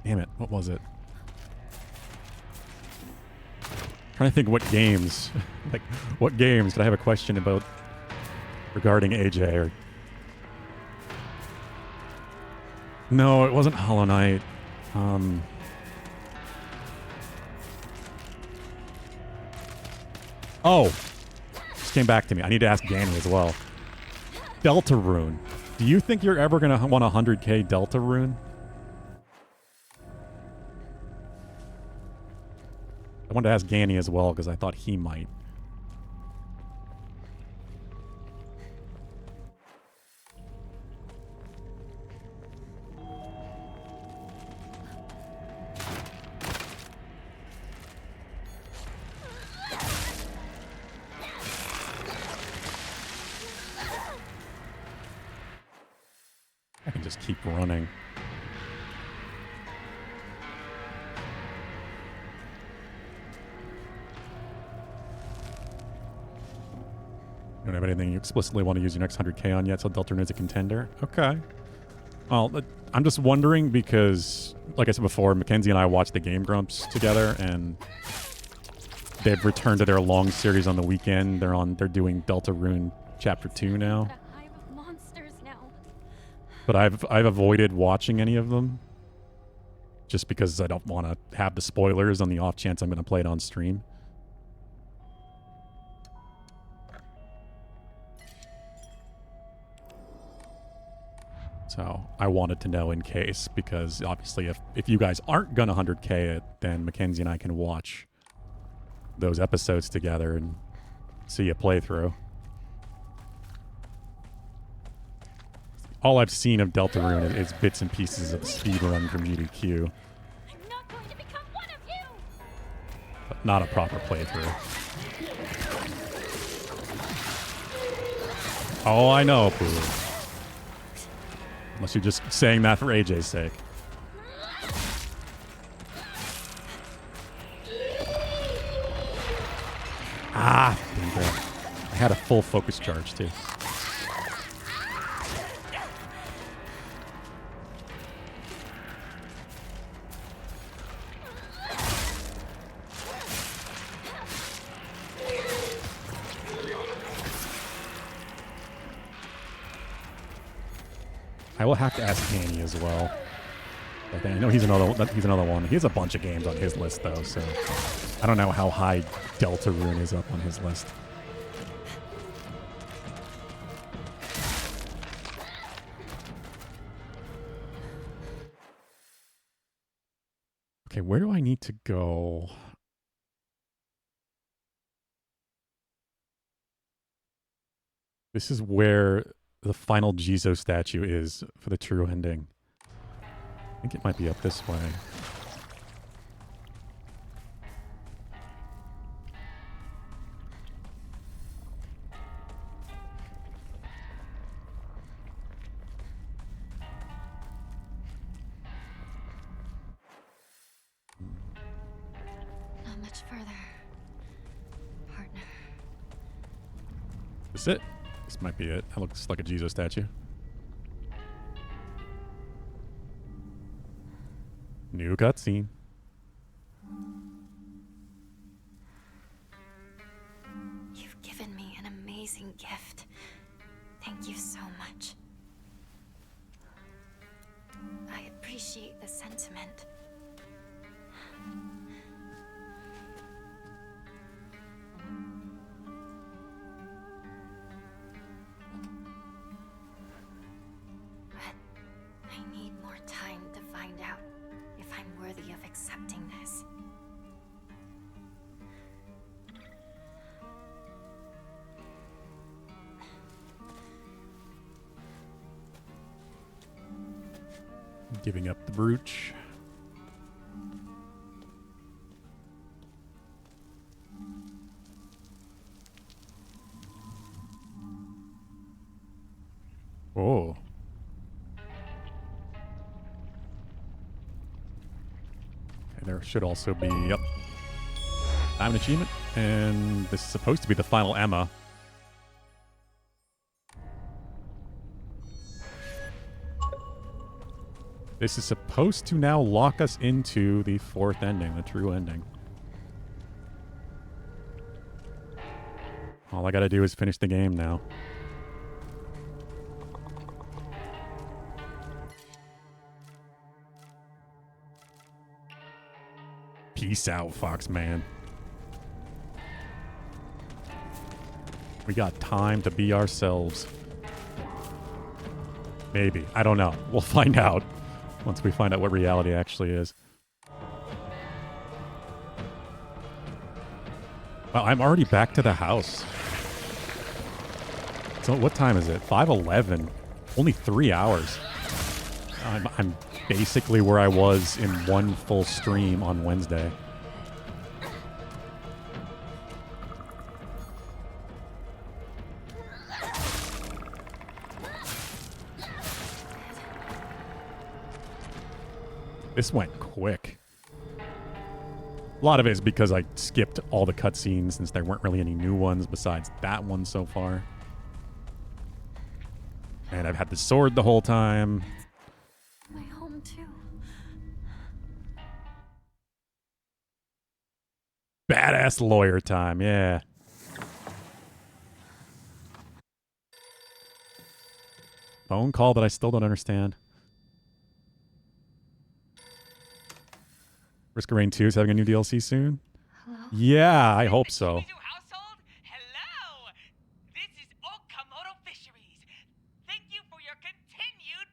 [SPEAKER 1] Damn it. What was it? Trying to think what games. Like, what games did I have a question about regarding AJ or... No, it wasn't Hollow Knight. Oh! Just came back to me. I need to ask Danny as well. Deltarune. Do you think you're ever going to want a 100k Deltarune? I wanted to ask Ganny as well because I thought he might. I can just keep running. You don't have anything you explicitly want to use your next 100k on yet, so Deltarune is a contender? Okay. Well, I'm just wondering because, like I said before, Mackenzie and I watched the Game Grumps together, and they've returned to their long series on the weekend. They're doing Deltarune Chapter 2 now.
[SPEAKER 2] Got a hive of monsters now.
[SPEAKER 1] But I've avoided watching any of them just because I don't want to have the spoilers on the off chance I'm going to play it on stream. So I wanted to know in case, because obviously if you guys aren't going to 100k it, then Mackenzie and I can watch those episodes together and see a playthrough. All I've seen of Deltarune is bits and pieces of the speedrun from UDQ,
[SPEAKER 5] I'm not going to become one of you!
[SPEAKER 1] but not a proper playthrough. Oh, I know, Pooh. Unless you're just saying that for AJ's sake. Ah, dang it. I had a full focus charge too. I will have to ask Danny as well. But I know he's another one. He has a bunch of games on his list though, so I don't know how high Deltarune is up on his list. Okay, where do I need to go? This is where the final Jizo statue is for the true ending. I think it might be up this way.
[SPEAKER 2] Not much further, partner.
[SPEAKER 1] Is it? This might be it. That looks like a Jizo statue. New cutscene.
[SPEAKER 2] You've given me an amazing gift. Thank you so much. I appreciate the sentiment. But I need more time to find out
[SPEAKER 1] Giving up the brooch. Oh. Okay, there should also be, yep. Diamond achievement. And this is supposed to be the final Emma. This is supposed to now lock us into the fourth ending, the true ending. All I gotta do is finish the game now. Peace out, Foxman. We got time to be ourselves. Maybe. I don't know. We'll find out once we find out what reality actually is. Well, I'm already back to the house. So what time is it? 5:11. Only 3 hours. I'm basically where I was in one full stream on Wednesday. This went quick. A lot of it is because I skipped all the cutscenes since there weren't really any new ones besides that one so far. And I've had the sword the whole time.
[SPEAKER 2] My home too.
[SPEAKER 1] Badass lawyer time, yeah. Phone call that I still don't understand. Risk of Rain 2 is having a new DLC soon?
[SPEAKER 2] Hello?
[SPEAKER 1] Yeah, I hope so.
[SPEAKER 5] Household? Hello! This is Okamoto Fisheries. Thank you for your continued...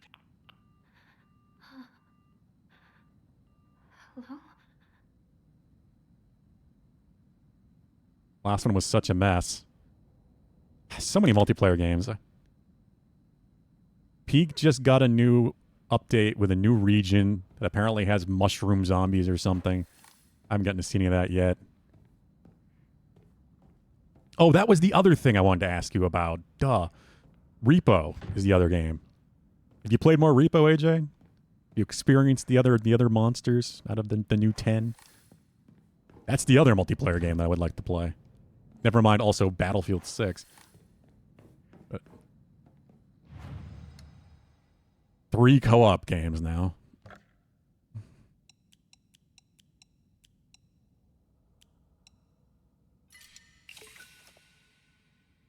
[SPEAKER 2] Hello?
[SPEAKER 1] Last one was such a mess. So many multiplayer games. Peak just got a new update with a new region that apparently has mushroom zombies or something. I haven't gotten to see any of that yet. Oh, that was the other thing I wanted to ask you about. Duh. Repo is the other game. Have you played more Repo, AJ? You experienced the other monsters out of the new 10? That's the other multiplayer game that I would like to play. Never mind also Battlefield 6. But 3 co-op games now.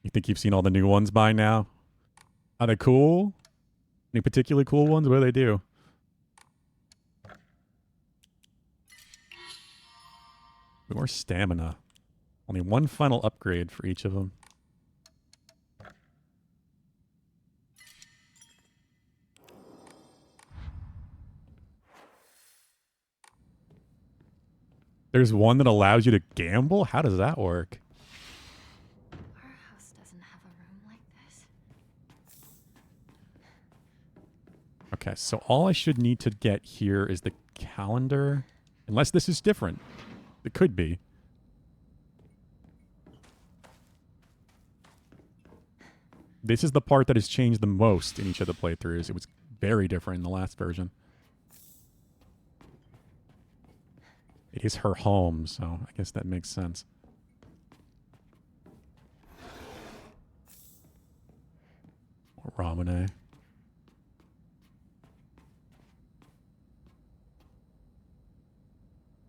[SPEAKER 1] You think you've seen all the new ones by now? Are they cool? Any particularly cool ones? What do they do? More stamina. Only one final upgrade for each of them. There's one that allows you to gamble? How does that work?
[SPEAKER 2] Our house doesn't have a room like this.
[SPEAKER 1] Okay, so all I should need to get here is the calendar. Unless this is different. It could be. This is the part that has changed the most in each of the playthroughs. It was very different in the last version. It is her home, so I guess that makes sense. Or Ramune.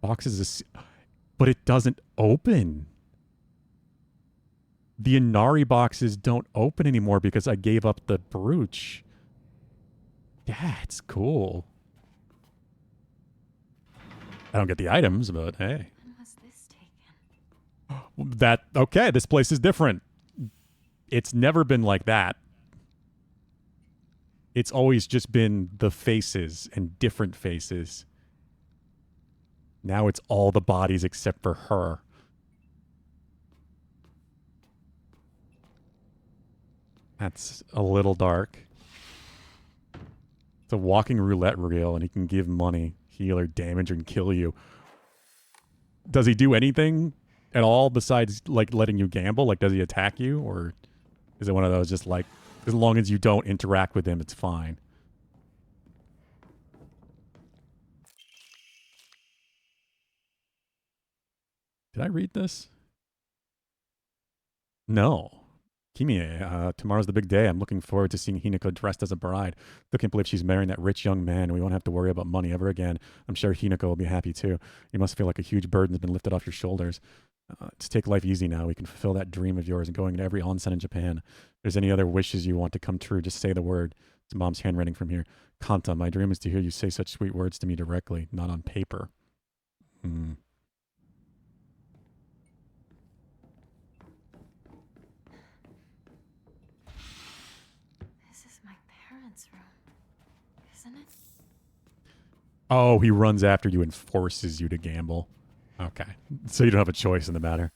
[SPEAKER 1] Boxes is... But it doesn't open. The Inari boxes don't open anymore because I gave up the brooch. That's cool. I don't get the items, but hey.
[SPEAKER 2] When was this taken?
[SPEAKER 1] Okay, this place is different. It's never been like that. It's always just been the faces and different faces. Now it's all the bodies except for her. That's a little dark. a walking roulette reel, and he can give money, heal or damage, and kill you. Does he do anything at all besides like letting you gamble? Like, does he attack you, or is it one of those just like, as long as you don't interact with him, it's fine? Did I read this? No. Kimie, tomorrow's the big day. I'm looking forward to seeing Hinako dressed as a bride. Still can't believe she's marrying that rich young man, and we won't have to worry about money ever again. I'm sure Hinako will be happy too. You must feel like a huge burden's been lifted off your shoulders. Just take life easy now. We can fulfill that dream of yours and going to every onsen in Japan. If there's any other wishes you want to come true, just say the word. It's Mom's handwriting from here. Kanta, my dream is to hear you say such sweet words to me directly, not on paper.
[SPEAKER 2] This is my parents' room, isn't it?
[SPEAKER 1] Oh, he runs after you and forces you to gamble. Okay. So you don't have a choice in the matter.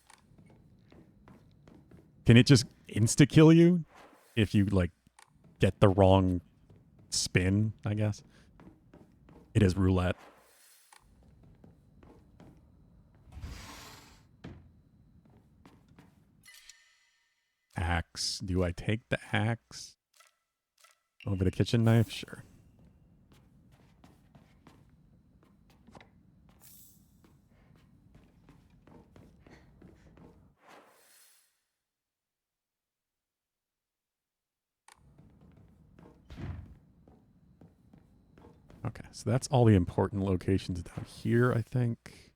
[SPEAKER 1] Can it just insta-kill you if you, like, get the wrong spin, I guess? It is roulette. Axe. Do I take the axe over the kitchen knife? Sure. Okay, so that's all the important locations down here, I think.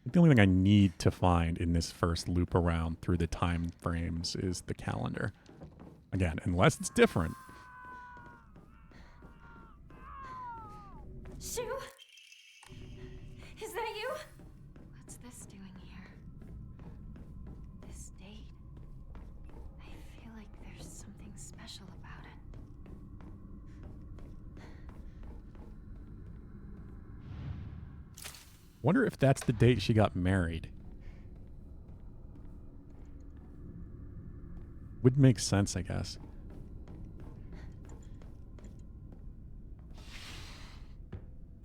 [SPEAKER 1] The only thing I need to find in this first loop around through the time frames is the calendar. Again, unless it's different.
[SPEAKER 2] Shu? Is that you? What's this doing here? This date. I feel like there's something special about it.
[SPEAKER 1] Wonder if that's the date she got married. Would make sense, I guess.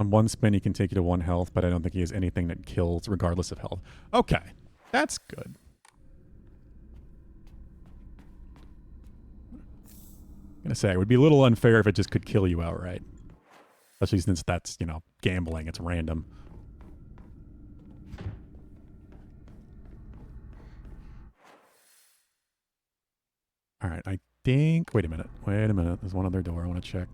[SPEAKER 1] On one spin, he can take you to 1 health, but I don't think he has anything that kills regardless of health. Okay, that's good. I'm gonna say, it would be a little unfair if it just could kill you outright. Especially since that's, you know, gambling, it's random. All right, I think... Wait a minute. There's one other door I want to check.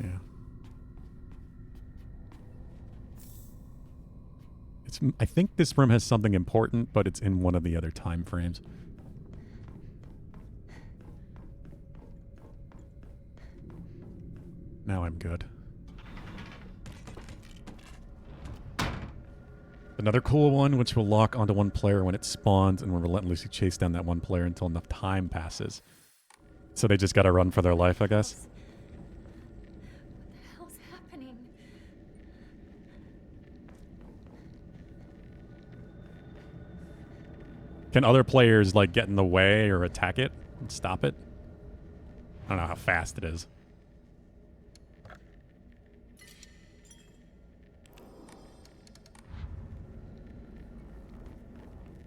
[SPEAKER 1] Yeah. I think this room has something important, but it's in one of the other time frames. Now I'm good. Another cool one, which will lock onto one player when it spawns and will relentlessly chase down that one player until enough time passes. So they just gotta run for their life, I guess.
[SPEAKER 2] What the hell's happening?
[SPEAKER 1] Can other players, like, get in the way or attack it and stop it? I don't know how fast it is.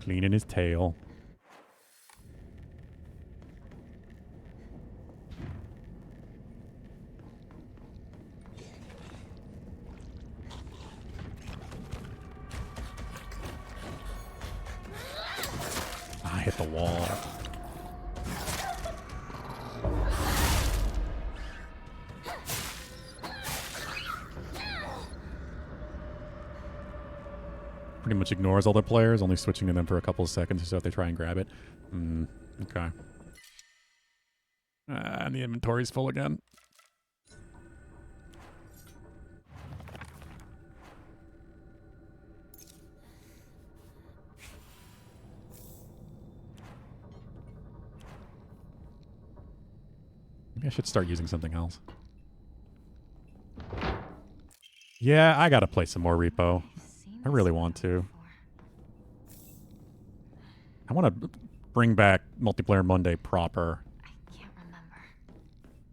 [SPEAKER 1] Cleaning his tail. I hit the wall. Pretty much ignores all their players, only switching to them for a couple of seconds or so if they try and grab it. Okay. And the inventory's full again. Maybe I should start using something else. Yeah, I gotta play some more Repo.
[SPEAKER 2] I've seen
[SPEAKER 1] I really
[SPEAKER 2] this
[SPEAKER 1] want
[SPEAKER 2] around
[SPEAKER 1] to.
[SPEAKER 2] before.
[SPEAKER 1] I want to bring back Multiplayer Monday proper,
[SPEAKER 2] I can't remember.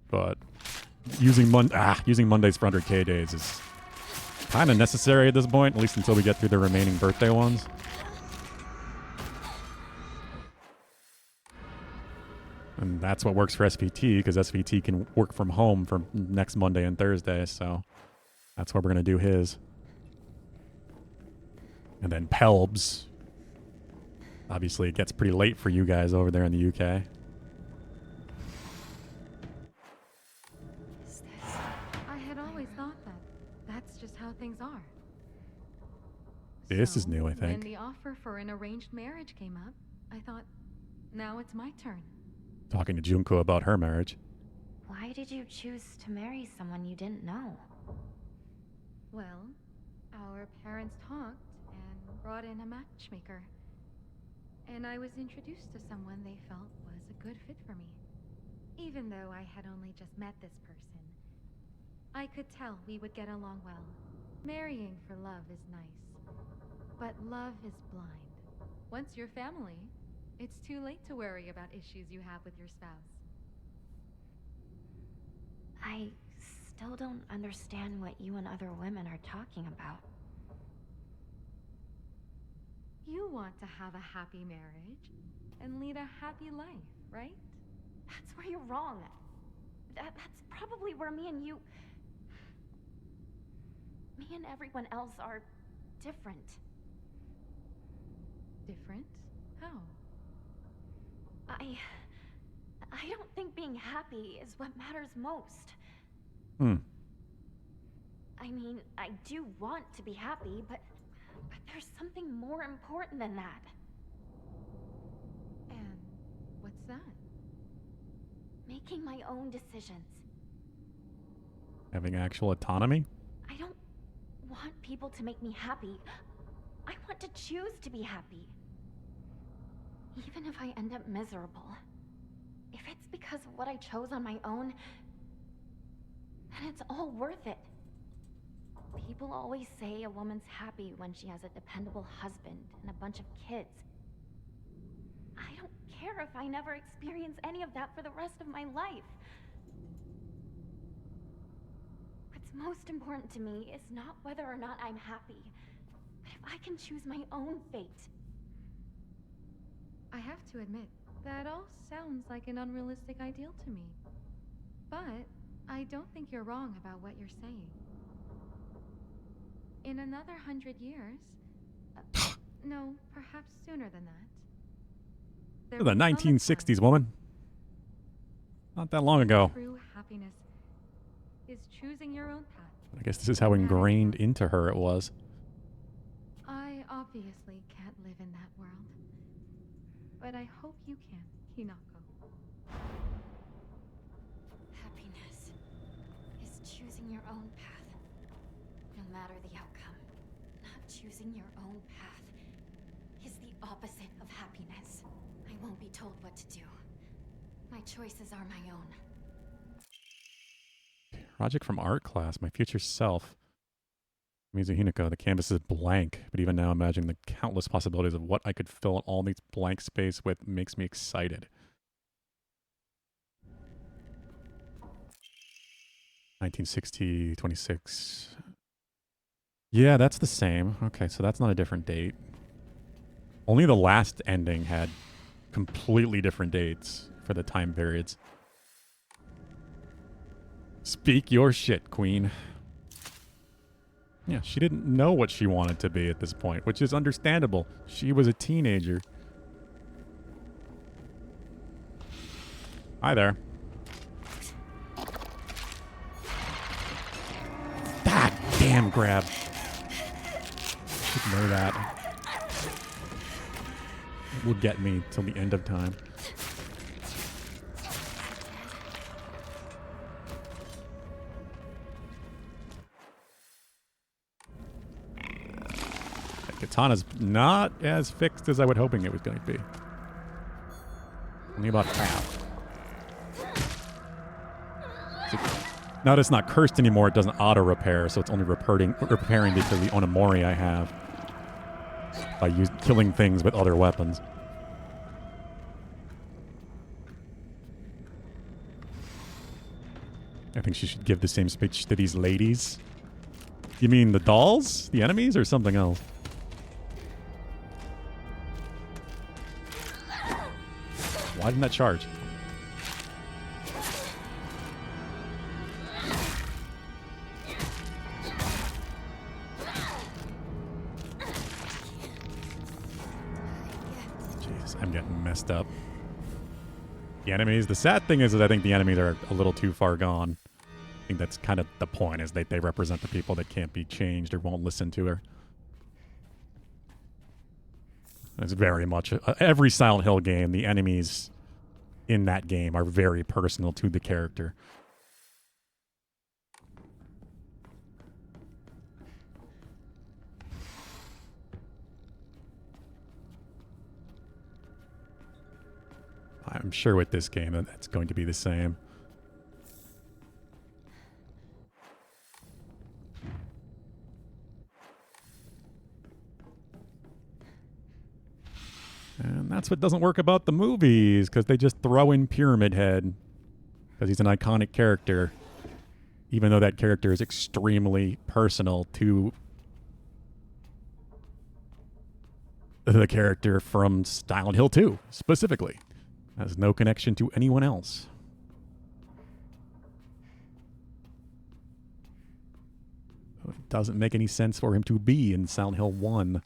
[SPEAKER 1] but using Mondays for 100K days is kind of necessary at this point, at least until we get through the remaining birthday ones. And that's what works for SVT, because SVT can work from home for next Monday and Thursday, so that's where we're going to do his. And then Pelbs. Obviously, it gets pretty late for you guys over there in the UK.
[SPEAKER 2] Is this?
[SPEAKER 3] I had always thought that that's just how things are.
[SPEAKER 1] This is
[SPEAKER 3] So,
[SPEAKER 1] new, I
[SPEAKER 3] When
[SPEAKER 1] think.
[SPEAKER 3] the offer for an arranged marriage came up, I thought, now it's my turn.
[SPEAKER 1] Talking to Junko about her marriage.
[SPEAKER 2] Why did you choose to marry someone you didn't know?
[SPEAKER 3] Well, our parents talked and brought in a matchmaker. And I was introduced to someone they felt was a good fit for me. Even though I had only just met this person, I could tell we would get along well. Marrying for love is nice, but love is blind. Once you're family, it's too late to worry about issues you have with your spouse.
[SPEAKER 2] I still don't understand what you and other women are talking about.
[SPEAKER 3] You want to have a happy marriage and lead a happy life, right?
[SPEAKER 2] That's where you're wrong. That's probably where me and everyone else are different.
[SPEAKER 3] Different? How?
[SPEAKER 2] I don't think being happy is what matters most. I mean, I do want to be happy, but there's something more important than that.
[SPEAKER 3] And what's that?
[SPEAKER 2] Making my own decisions.
[SPEAKER 1] Having actual autonomy?
[SPEAKER 2] I don't want people to make me happy. I want to choose to be happy. Even if I end up miserable. If it's because of what I chose on my own, then it's all worth it. People always say a woman's happy when she has a dependable husband and a bunch of kids. I don't care if I never experience any of that for the rest of my life. What's most important to me is not whether or not I'm happy, but if I can choose my own fate.
[SPEAKER 3] I have to admit, that all sounds like an unrealistic ideal to me. But I don't think you're wrong about what you're saying. In another 100 years, no, perhaps sooner than that. there
[SPEAKER 1] The
[SPEAKER 3] will come a
[SPEAKER 1] 1960s,
[SPEAKER 3] time
[SPEAKER 1] woman. Not that long ago.
[SPEAKER 3] True happiness is choosing your own path.
[SPEAKER 1] I guess this is how ingrained into her it was.
[SPEAKER 3] I obviously can't live in that world. But I hope you can, Hinako.
[SPEAKER 2] Happiness is choosing your own path. No matter the outcome, not choosing your own path is the opposite of happiness. I won't be told what to do. My choices are my own.
[SPEAKER 1] Project from art class, my future self. Mizu Hinako, the canvas is blank, but even now imagining the countless possibilities of what I could fill all these blank space with makes me excited. 1960, 26. Yeah, that's the same. Okay, so that's not a different date. Only the last ending had completely different dates for the time periods. Speak your shit, queen. Yeah, she didn't know what she wanted to be at this point, which is understandable. She was a teenager. Hi there. God damn grab. Ignore that. It will get me till the end of time. Katana's not as fixed as I was hoping it was going to be. Only about half. Now that it's not cursed anymore, it doesn't auto-repair, so it's only repairing because of the Onamori I have by killing things with other weapons. I think she should give the same speech to these ladies. You mean the dolls? The enemies? Or something else? Why didn't that charge? Jeez, I'm getting messed up. The enemies. The sad thing is that I think the enemies are a little too far gone. I think that's kind of the point, is they represent the people that can't be changed or won't listen to her. It's very much... every Silent Hill game, the enemies in that game are very personal to the character. I'm sure with this game that's going to be the same. And that's what doesn't work about the movies, because they just throw in Pyramid Head because he's an iconic character, even though that character is extremely personal to the character from Silent Hill 2, specifically. Has no connection to anyone else. It doesn't make any sense for him to be in Silent Hill 1.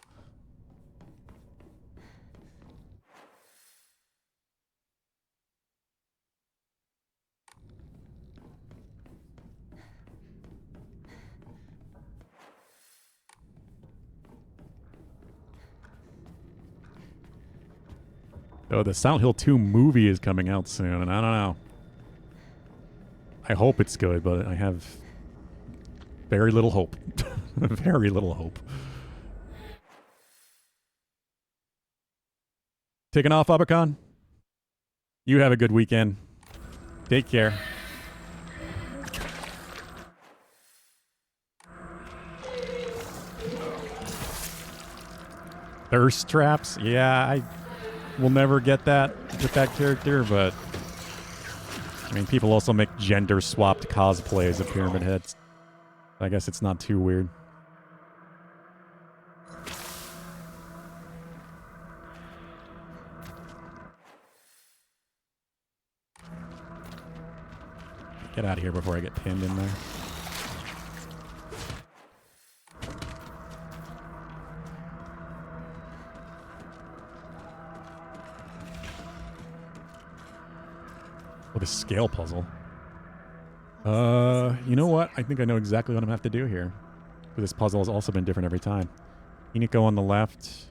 [SPEAKER 1] Oh, the Silent Hill 2 movie is coming out soon, and I don't know. I hope it's good, but I have very little hope. Very little hope. Taking off, Abakan? You have a good weekend. Take care. Thirst traps? Yeah, I will never get that with that character, but I mean, people also make gender-swapped cosplays of Pyramid Heads. I guess it's not too weird. Get out of here before I get pinned in there. Oh, the scale puzzle. You know what? I think I know exactly what I'm going to have to do here. But this puzzle has also been different every time. Hinako on the left.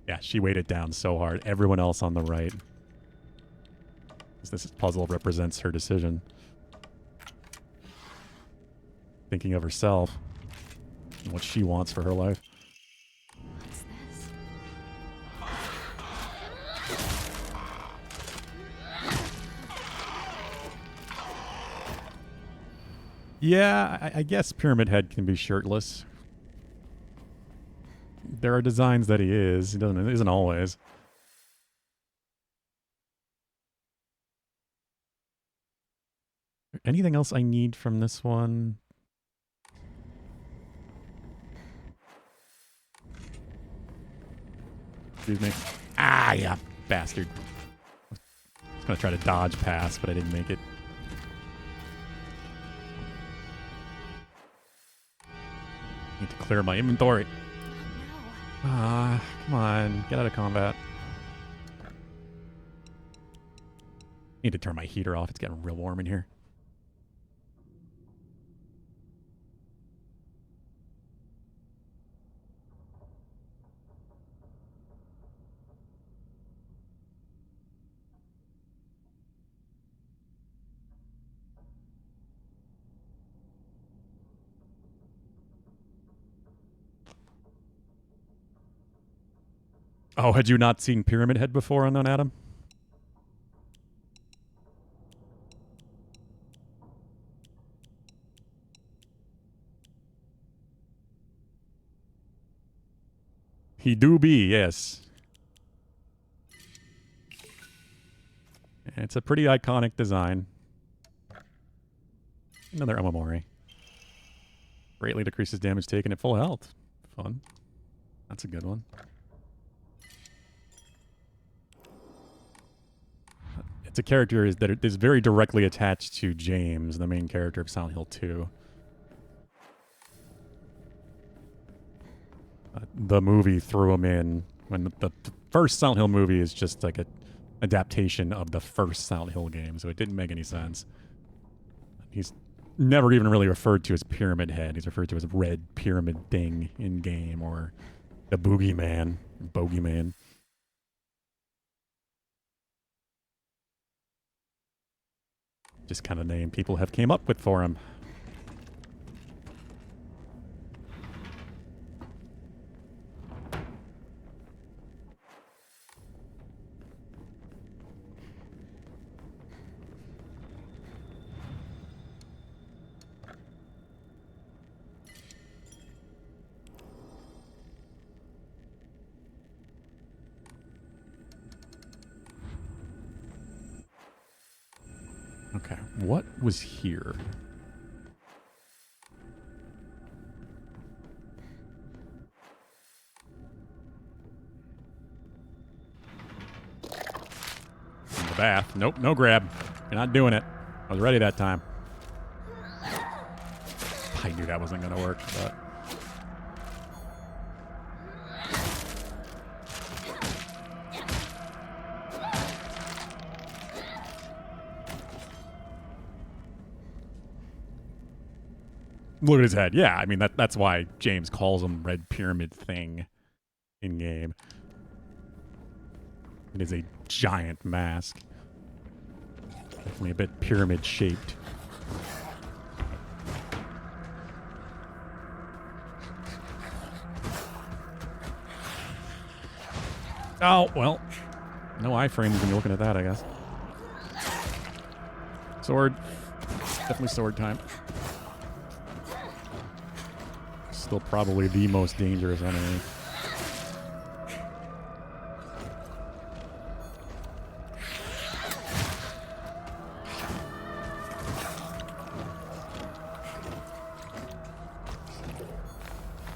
[SPEAKER 1] Yeah, she weighed it down so hard. Everyone else on the right. This puzzle represents her decision. Thinking of herself and what she wants for her life.
[SPEAKER 2] What's this?
[SPEAKER 1] Yeah, I guess Pyramid Head can be shirtless. There are designs that he is. He isn't always. Anything else I need from this one? Excuse me. Ah, yeah, bastard. I was gonna try to dodge pass, but I didn't make it. Need to clear my inventory. Ah, come on. Get out of combat. Need to turn my heater off. It's getting real warm in here. Oh, had you not seen Pyramid Head before, Unknown Adam? He do be, yes. It's a pretty iconic design. Another Omamori. Greatly decreases damage taken at full health. Fun. That's a good one. It's a character that is very directly attached to James, the main character of Silent Hill 2. The movie threw him in when the first Silent Hill movie is just like a adaptation of the first Silent Hill game, so it didn't make any sense. He's never even really referred to as Pyramid Head. He's referred to as Red Pyramid Thing in game, or the Boogeyman, Bogeyman. Just kind of name people have came up with for him. Okay, what was here? In the bath. Nope, no grab. You're not doing it. I was ready that time. I knew that wasn't going to work, but... Look at his head. Yeah, I mean, that's why James calls him Red Pyramid Thing in game. It is a giant mask. Definitely a bit pyramid shaped. Oh, well. No iframes when you're looking at that, I guess. Sword. Definitely sword time. Still probably the most dangerous enemy.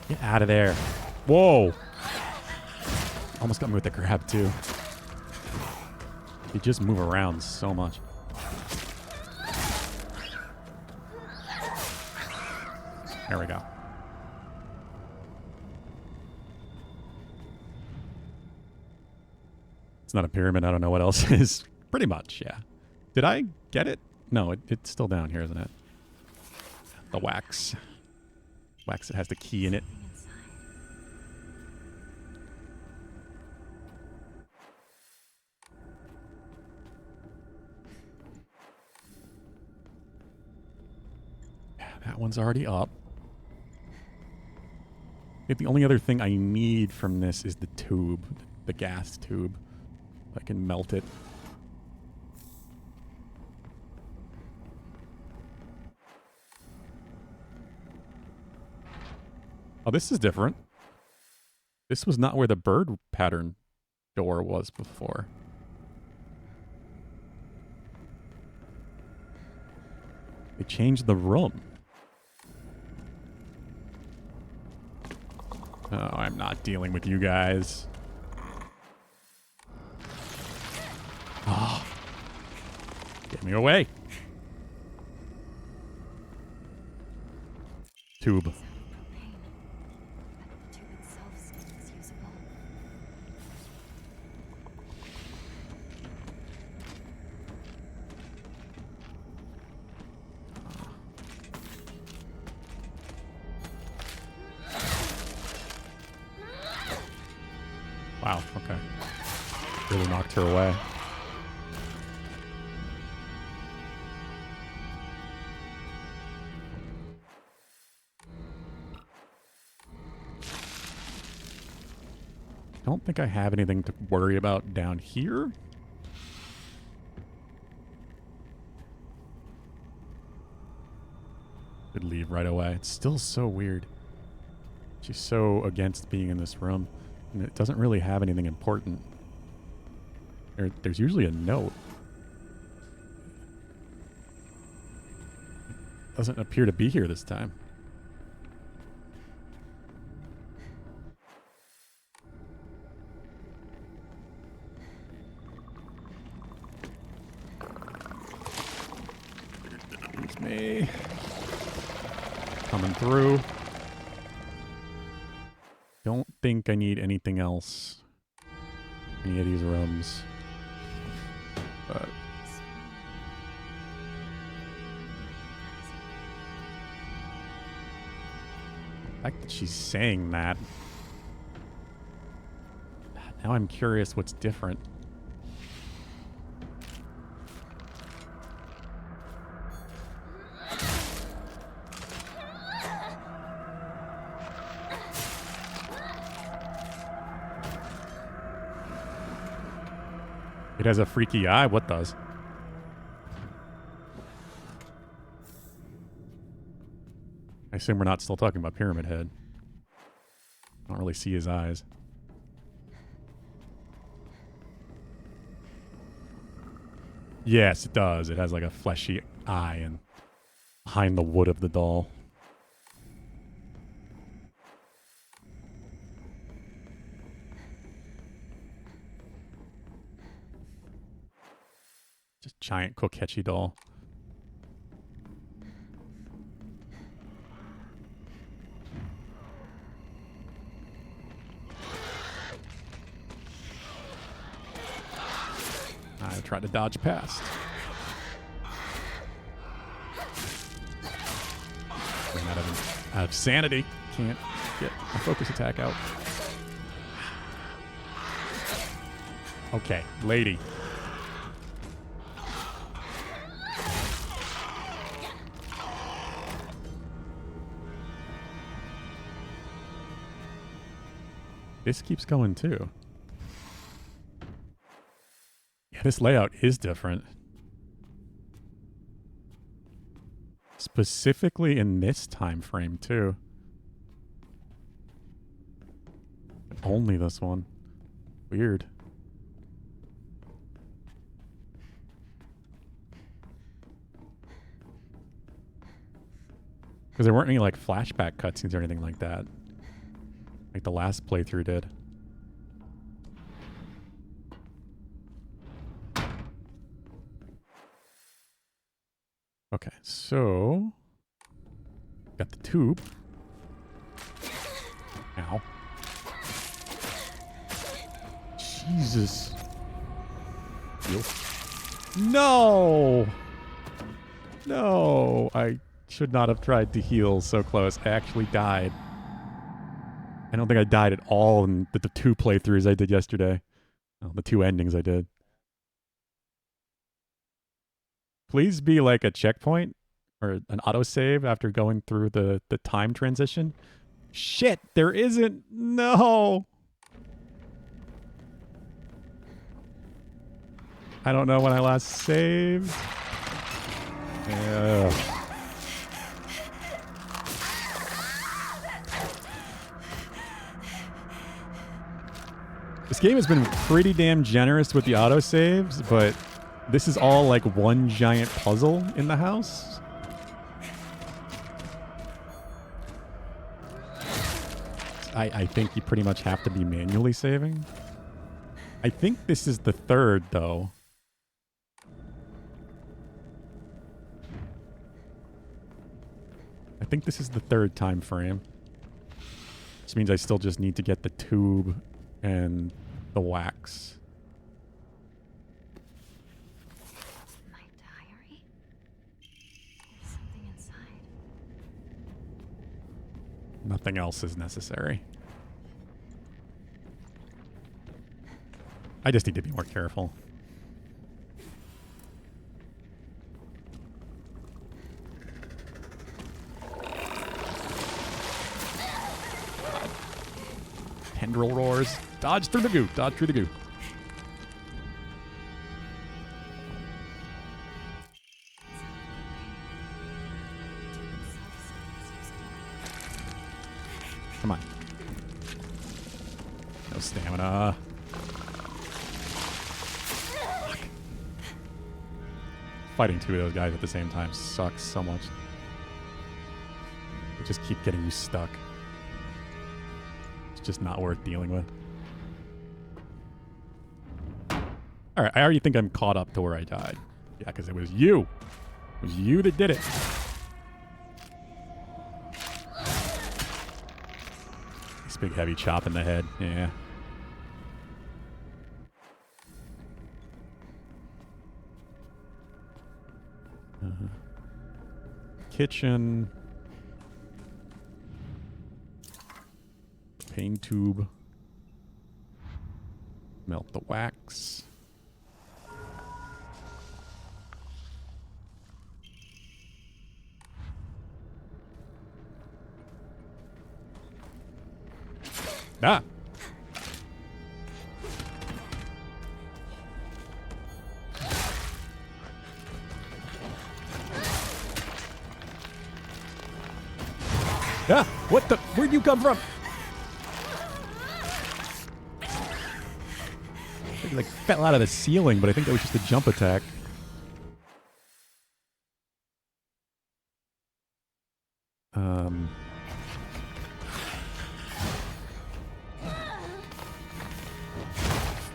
[SPEAKER 1] Get out of there. Whoa. Almost got me with the grab, too. You just move around so much. There we go. It's not a pyramid. I don't know what else is. Pretty much, yeah. Did I get it? No, it's still down here, isn't it? The wax. Wax that has the key in it. Yeah, that one's already up. I think the only other thing I need from this is the tube, the gas tube. I can melt it. Oh, this is different. This was not where the bird pattern door was before. They changed the room. Oh, I'm not dealing with you guys. Oh. Get me away. Tube.
[SPEAKER 2] The tube itself seems usable.
[SPEAKER 1] Wow, okay. Really knocked her away. I don't think I have anything to worry about down here. Could leave right away. It's still so weird. She's so against being in this room. And it doesn't really have anything important. There's usually a note. Doesn't appear to be here this time. It's me. Coming through. Don't think I need anything else. Any of these rooms. But the fact that she's saying that. Now I'm curious what's different. It has a freaky eye. What does? I assume we're not still talking about Pyramid Head. I don't really see his eyes. Yes, it does. It has like a fleshy eye and behind the wood of the doll. Just giant Kokechi doll. I tried to dodge past. Ran out of sanity. Can't get a focus attack out. Okay, lady. This keeps going too. Yeah, this layout is different. Specifically in this time frame too. Only this one. Weird. Because there weren't any like flashback cutscenes or anything like that. Like the last playthrough did. Okay, so got the tube. Ow. Jesus. No! No! I should not have tried to heal so close. I actually died. I don't think I died at all in the two playthroughs I did yesterday. Well, the two endings I did. Please be like a checkpoint or an autosave after going through the time transition. Shit, there isn't. No. I don't know when I last saved. Ugh. This game has been pretty damn generous with the autosaves, but this is all like one giant puzzle in the house. I think you pretty much have to be manually saving. I think this is the third, though. I think this is the third time frame. Which means I still just need to get the tube and the wax.
[SPEAKER 2] My diary? There's something inside.
[SPEAKER 1] Nothing else is necessary. I just need to be more careful. Tendril roars. Dodge through the goo. Dodge through the goo. Come on. No stamina. Fighting two of those guys at the same time sucks so much. They just keep getting you stuck. It's just not worth dealing with. Alright, I already think I'm caught up to where I died. Yeah, because it was you. It was you that did it. This big heavy chop in the head. Yeah. Kitchen. Pain tube. Melt the wax. Ah! Ah! What the? Where'd you come from? It like fell out of the ceiling, but I think that was just a jump attack.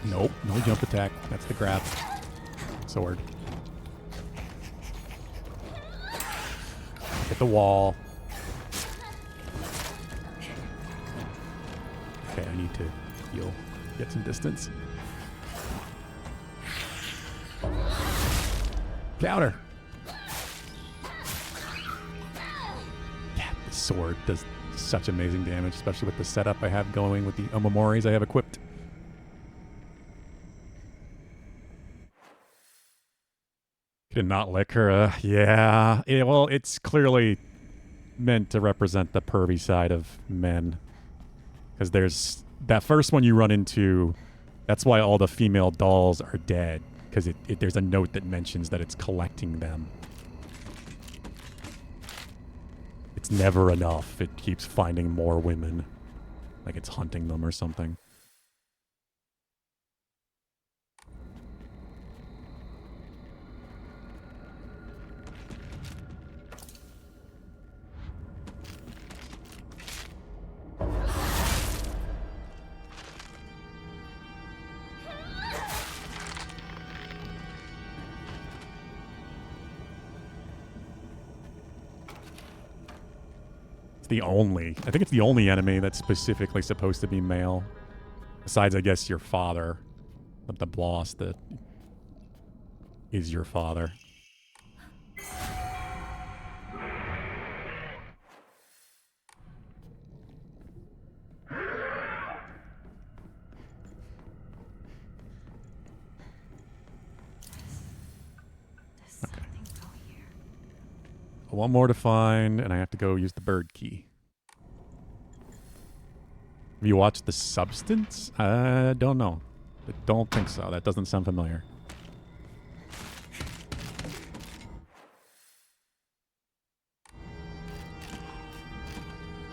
[SPEAKER 1] Nope, no jump attack. That's the grab. Sword. Hit the wall. Okay, I need to heal. Get some distance. Counter. Yeah, the sword does such amazing damage, especially with the setup I have going with the Omomoris I have equipped. Did not lick her. Yeah. Well, it's clearly meant to represent the pervy side of men. Because there's that first one you run into. That's why all the female dolls are dead. Because there's a note that mentions that it's collecting them. It's never enough. It keeps finding more women. Like it's hunting them or something. I think it's the only enemy that's specifically supposed to be male. Besides, I guess, your father. But the boss that is your father. One more to find, and I have to go use the bird key. Have you watched The Substance? I don't know. I don't think so. That doesn't sound familiar.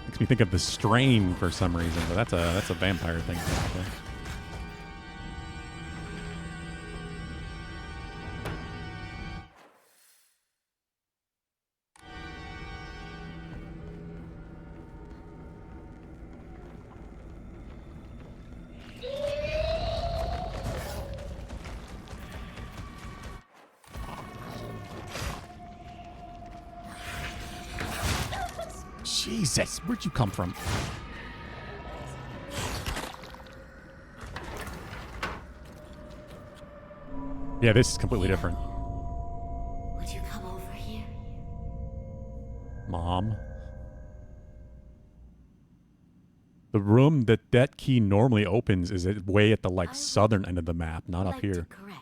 [SPEAKER 1] Makes me think of The Strain for some reason, but that's a vampire thing. Probably. Jesus, where'd you come from? Yeah, this is completely different.
[SPEAKER 2] Would you come over here?
[SPEAKER 1] Mom. The room that key normally opens is way at the southern end of the map, not up here.
[SPEAKER 2] Correct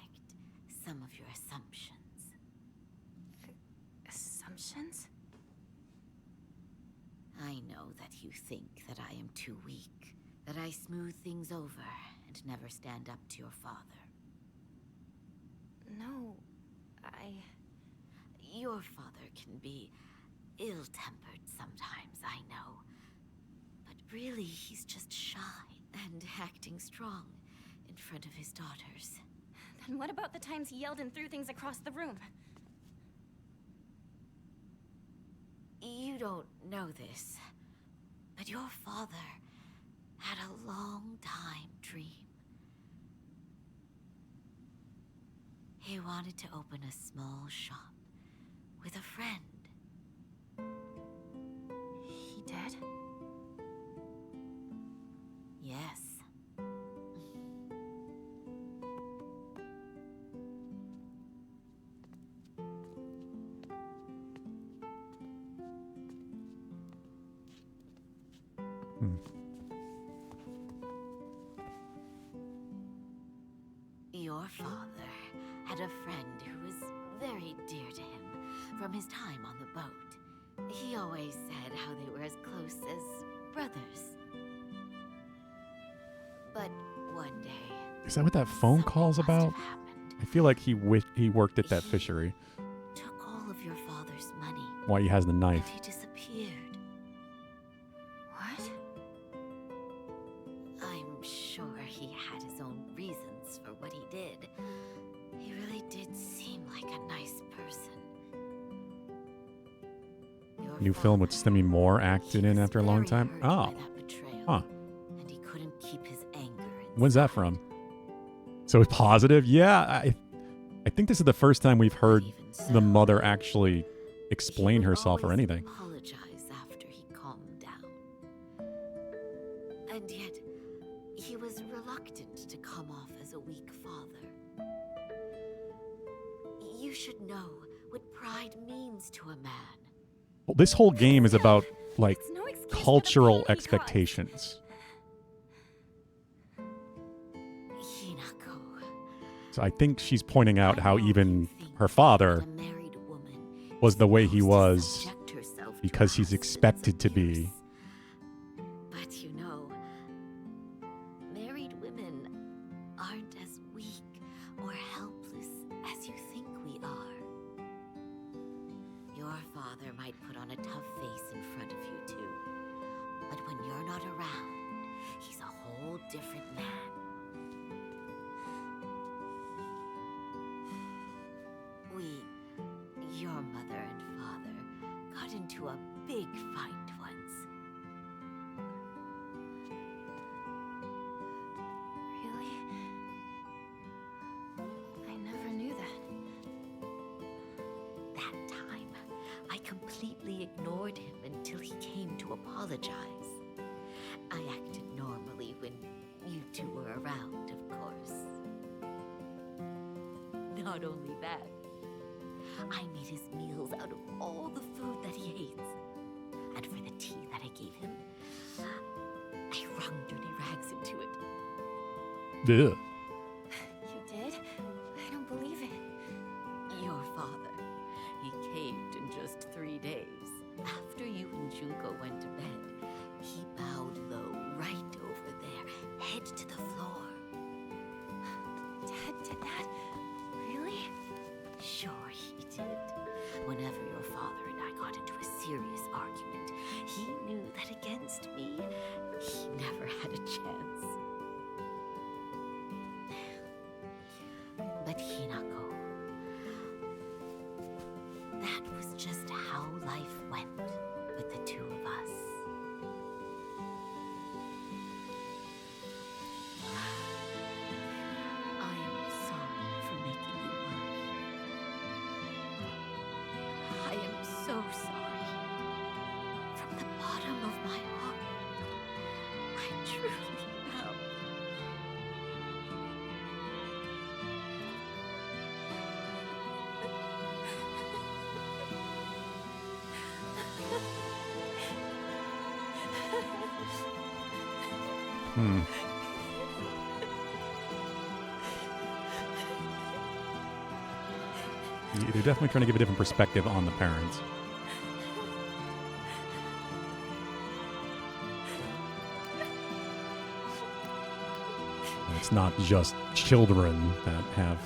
[SPEAKER 2] some of your assumptions. Assumptions? I know that you think that I am too weak, that I smooth things over and never stand up to your father. No, Your father can be ill-tempered sometimes, I know. But really, he's just shy.
[SPEAKER 9] And acting strong in front of his daughters.
[SPEAKER 2] Then what about the times he yelled and threw things across the room?
[SPEAKER 9] You don't know this, but your father had a long time dream. He wanted to open a small shop with a friend.
[SPEAKER 2] He did?
[SPEAKER 9] Yes. Your father had a friend who was very dear to him from his time on the boat. He always said how they were as close as brothers. But one day,
[SPEAKER 1] Is that what that phone call's
[SPEAKER 9] something must
[SPEAKER 1] about?
[SPEAKER 9] have happened.
[SPEAKER 1] I feel like he worked at that fishery.
[SPEAKER 9] Took all of your father's money,
[SPEAKER 1] Why he has the
[SPEAKER 9] and
[SPEAKER 1] knife.
[SPEAKER 9] he disappeared.
[SPEAKER 2] What?
[SPEAKER 9] I'm sure he had his own reasons for what he did. He really did seem like a nice person. Your
[SPEAKER 1] New film with
[SPEAKER 9] father,
[SPEAKER 1] Demi Moore
[SPEAKER 9] he
[SPEAKER 1] acted in
[SPEAKER 9] was
[SPEAKER 1] after a long
[SPEAKER 9] very
[SPEAKER 1] time.
[SPEAKER 9] hurt
[SPEAKER 1] Oh,
[SPEAKER 9] by that betrayal,
[SPEAKER 1] huh.
[SPEAKER 9] and he couldn't keep his anger
[SPEAKER 1] When's that
[SPEAKER 9] inside.
[SPEAKER 1] from? So it's positive? Yeah, I think this is the first time we've heard
[SPEAKER 9] Even
[SPEAKER 1] the
[SPEAKER 9] so,
[SPEAKER 1] mother actually
[SPEAKER 9] he
[SPEAKER 1] explain
[SPEAKER 9] would
[SPEAKER 1] herself or
[SPEAKER 9] always
[SPEAKER 1] anything.
[SPEAKER 9] Apologize after he calmed down. And yet, he was reluctant to come off as a weak father. You should know what pride means to a man.
[SPEAKER 1] Well, this whole game is about like
[SPEAKER 2] It's no excuse for the
[SPEAKER 1] cultural
[SPEAKER 2] pain he caused.
[SPEAKER 1] expectations.
[SPEAKER 9] Hinako.
[SPEAKER 1] So I think she's pointing out
[SPEAKER 9] I
[SPEAKER 1] how
[SPEAKER 9] know
[SPEAKER 1] even
[SPEAKER 9] you think
[SPEAKER 1] her father
[SPEAKER 9] that a married woman
[SPEAKER 1] was the way
[SPEAKER 9] is
[SPEAKER 1] he
[SPEAKER 9] supposed to
[SPEAKER 1] was
[SPEAKER 9] subject herself to
[SPEAKER 1] because he's
[SPEAKER 9] accidents
[SPEAKER 1] expected
[SPEAKER 9] of
[SPEAKER 1] to be.
[SPEAKER 9] abuse. But you know, married women aren't as weak or helpless as you think we are. Your father might put on a tough face in front of you too, but when you're not around, he's a whole different man. Your mother and father got into a big fight once.
[SPEAKER 2] Really? I never knew that.
[SPEAKER 9] That time, I completely ignored him until he came to apologize. I acted normally when you two were around, of course. Not only that, I made his meals out of all the food that he hates. And for the tea that I gave him, I wrung dirty rags into it.
[SPEAKER 1] Ugh.
[SPEAKER 2] You did? I don't believe it.
[SPEAKER 9] Your father, he caved in just 3 days. After you and Junko went to bed, he bowed low right over there, head to the floor.
[SPEAKER 2] Dad did that? Really?
[SPEAKER 9] Sure he did. Whenever your father and I got into a serious argument, he knew that against me, he never had a chance. But Hinako, that was just how life went with the two of us. I am sorry for making you worry. I am so sorry. From the bottom of my heart, I truly am.
[SPEAKER 1] Hmm. They're definitely trying to give a different perspective on the parents. It's not just children that have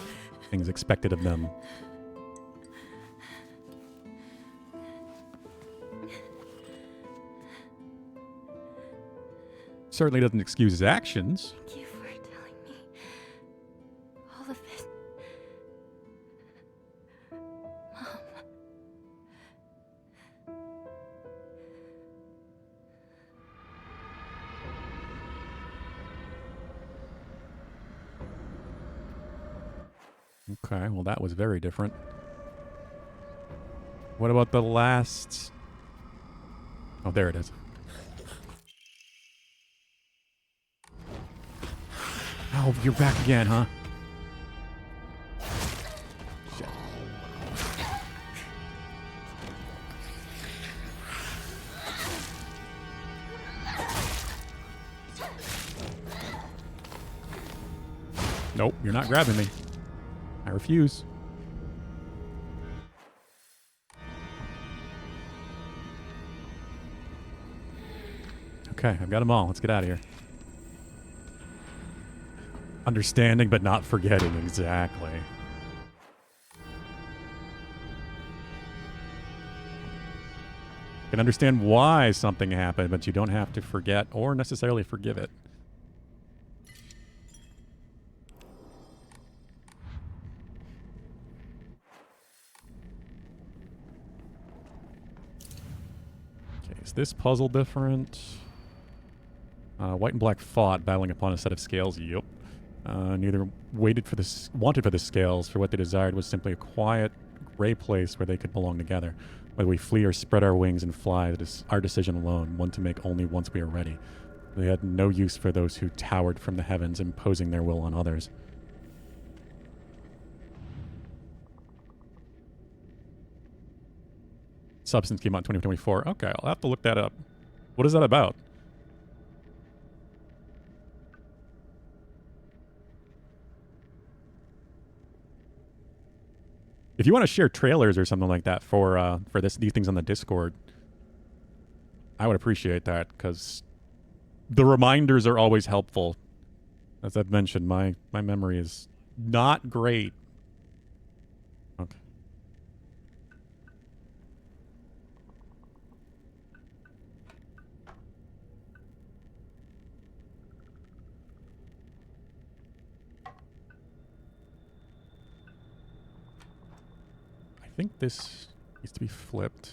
[SPEAKER 1] things expected of them. Certainly doesn't excuse his actions.
[SPEAKER 2] Thank you for telling me all of this. Mom.
[SPEAKER 1] Okay, well that was very different. What about the last... Oh, there it is. Oh, you're back again, huh? Shit. Nope, you're not grabbing me. I refuse. Okay, I've got them all. Let's get out of here. Understanding but not forgetting, exactly. You can understand why something happened, but you don't have to forget or necessarily forgive it. Okay, is this puzzle different? White and black fought, battling upon a set of scales. Yup. Neither wanted for the scales, for what they desired was simply a quiet, gray place where they could belong together. Whether we flee or spread our wings and fly, that is our decision alone, one to make only once we are ready. They had no use for those who towered from the heavens, imposing their will on others. Substance came out in 2024. Okay, I'll have to look that up. What is that about? If you want to share trailers or something like that for these things on the Discord, I would appreciate that, because the reminders are always helpful. As I've mentioned, my memory is not great. Okay. I think this needs to be flipped.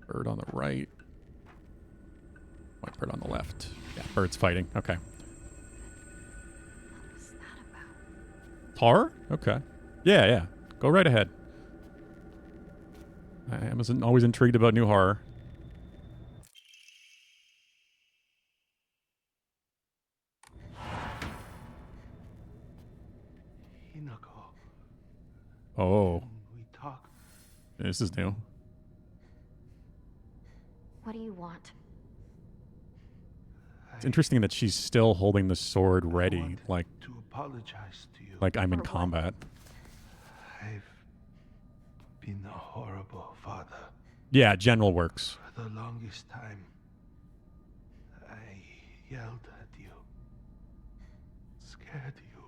[SPEAKER 1] Bird on the right. White bird on the left. Yeah, birds fighting. Okay.
[SPEAKER 2] What was that about?
[SPEAKER 1] Tar? Okay. Yeah. Go right ahead. I was always intrigued about new horror.
[SPEAKER 8] Hinako,
[SPEAKER 1] Oh,
[SPEAKER 8] we talk.
[SPEAKER 1] this is new.
[SPEAKER 2] What do you want?
[SPEAKER 1] It's interesting that she's still holding the sword ready,
[SPEAKER 8] want
[SPEAKER 1] like
[SPEAKER 8] to apologize to you.
[SPEAKER 1] I'm in
[SPEAKER 2] For what?
[SPEAKER 1] combat.
[SPEAKER 8] I've been a horrible father.
[SPEAKER 1] Yeah, general works.
[SPEAKER 8] For the longest time, I yelled at you, scared you.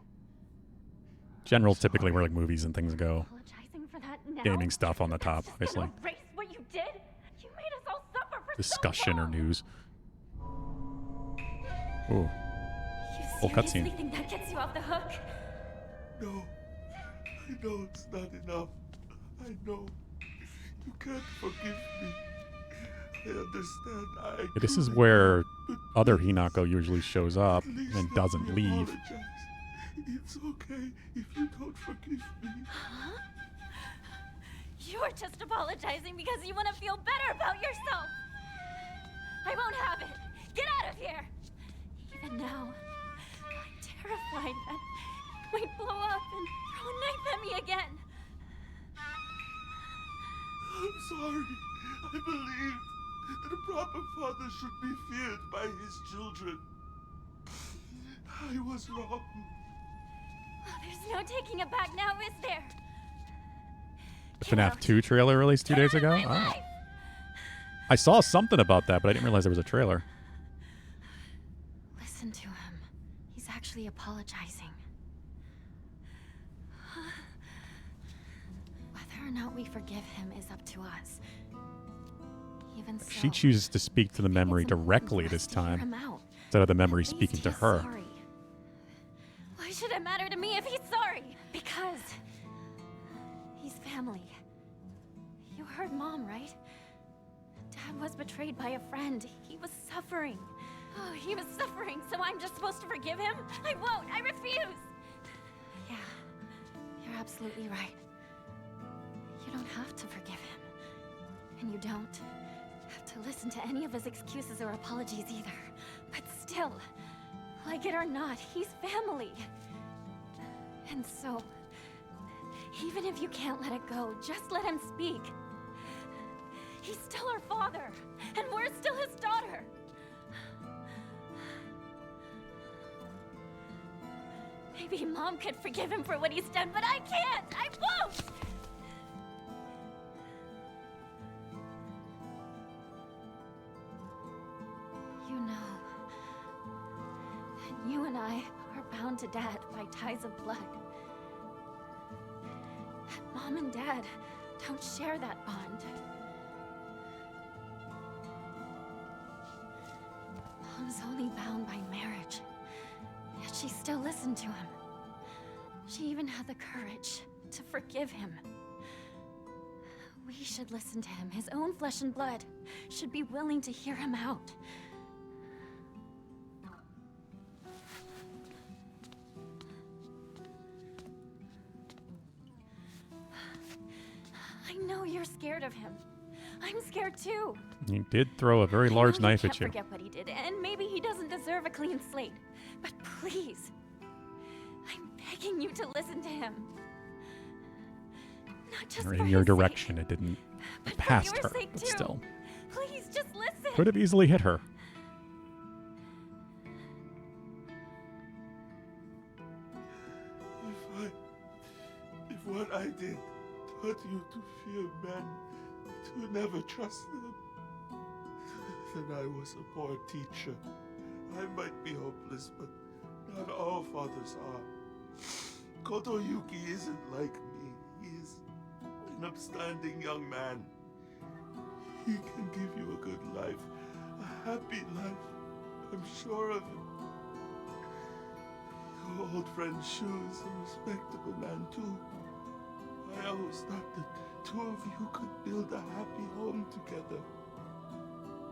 [SPEAKER 1] General typically where like movies and things go.
[SPEAKER 2] Apologizing for that now?
[SPEAKER 1] Gaming stuff on the top,
[SPEAKER 5] That's just
[SPEAKER 1] obviously.
[SPEAKER 5] gonna erase what you did. You made us all suffer for
[SPEAKER 1] Discussion
[SPEAKER 5] so
[SPEAKER 1] or
[SPEAKER 5] long.
[SPEAKER 1] news. Ooh.
[SPEAKER 5] You
[SPEAKER 1] Full
[SPEAKER 5] seriously
[SPEAKER 1] cutscene.
[SPEAKER 5] think that gets you off the hook?
[SPEAKER 8] No, I know it's not enough. I know. You can't forgive me. I understand.
[SPEAKER 1] This is
[SPEAKER 8] truly
[SPEAKER 1] where
[SPEAKER 8] do, but
[SPEAKER 1] other
[SPEAKER 8] please,
[SPEAKER 1] Hinako usually shows up
[SPEAKER 8] please
[SPEAKER 1] and
[SPEAKER 8] let
[SPEAKER 1] doesn't
[SPEAKER 8] me
[SPEAKER 1] leave.
[SPEAKER 8] apologize. It's okay if you don't forgive me.
[SPEAKER 5] Huh? You're just apologizing because you want to feel better about yourself. I won't have it. Get out of here. Even now, I'm terrified that you might blow up and throw a knife at me again.
[SPEAKER 8] I'm sorry. I believed that a proper father should be feared by his children. I was wrong.
[SPEAKER 5] There's no taking it back now, is there?
[SPEAKER 1] The
[SPEAKER 5] Get
[SPEAKER 1] FNAF
[SPEAKER 5] out.
[SPEAKER 1] 2 trailer released 2
[SPEAKER 5] Get
[SPEAKER 1] days
[SPEAKER 5] out of
[SPEAKER 1] ago?
[SPEAKER 5] my
[SPEAKER 1] Oh.
[SPEAKER 5] life.
[SPEAKER 1] I saw something about that, but I didn't realize there was a trailer.
[SPEAKER 2] Listen to him. He's actually apologizing. Whether or not we forgive him is up to us. Even so,
[SPEAKER 1] She chooses to speak to the memory
[SPEAKER 2] it's important
[SPEAKER 1] directly
[SPEAKER 2] for us
[SPEAKER 1] this
[SPEAKER 2] to hear
[SPEAKER 1] time,
[SPEAKER 2] him out.
[SPEAKER 1] instead of the memory
[SPEAKER 2] At least
[SPEAKER 1] speaking to
[SPEAKER 2] he's
[SPEAKER 1] her.
[SPEAKER 2] sorry.
[SPEAKER 5] Why should it matter to me if he's sorry?
[SPEAKER 2] Because he's family. You heard Mom, right? Dad was betrayed by a friend. He was suffering.
[SPEAKER 5] Oh, he was suffering, so I'm just supposed to forgive him? I won't. I refuse.
[SPEAKER 2] Yeah, you're absolutely right. You don't have to forgive him. And you don't have to listen to any of his excuses or apologies either. But still, like it or not, he's family. And so, even if you can't let it go, just let him speak. He's still our father, and we're still his daughter.
[SPEAKER 5] Maybe Mom could forgive him for what he's done, but I can't! I won't!
[SPEAKER 2] You know that you and I are bound to Dad by ties of blood. That Mom and Dad don't share that bond. Mom's only bound by marriage, yet she still listened to him. She even had the courage to forgive him. We should listen to him. His own flesh and blood should be willing to hear him out. I know you're scared of him. I'm scared too.
[SPEAKER 1] He did throw a very large
[SPEAKER 2] I know
[SPEAKER 1] knife
[SPEAKER 2] you
[SPEAKER 1] at
[SPEAKER 2] can't
[SPEAKER 1] you.
[SPEAKER 2] forget what he did, and maybe he doesn't deserve a clean slate. But please, I'm begging you to listen to him. Not just
[SPEAKER 1] Or
[SPEAKER 2] for
[SPEAKER 1] in your
[SPEAKER 2] his sake,
[SPEAKER 1] direction, it didn't
[SPEAKER 2] but
[SPEAKER 1] past
[SPEAKER 2] for your
[SPEAKER 1] her,
[SPEAKER 2] sake
[SPEAKER 1] but
[SPEAKER 2] too.
[SPEAKER 1] still.
[SPEAKER 2] Please, just listen.
[SPEAKER 1] Could have easily hit her.
[SPEAKER 8] If what I did taught you to fear men, to never trust them, then I was a poor teacher. I might be hopeless, but not all fathers are. Kotoyuki isn't like me. He is an upstanding young man. He can give you a good life, a happy life. I'm sure of it. Your old friend Shu is a respectable man too. I always thought that two of you could build a happy home together.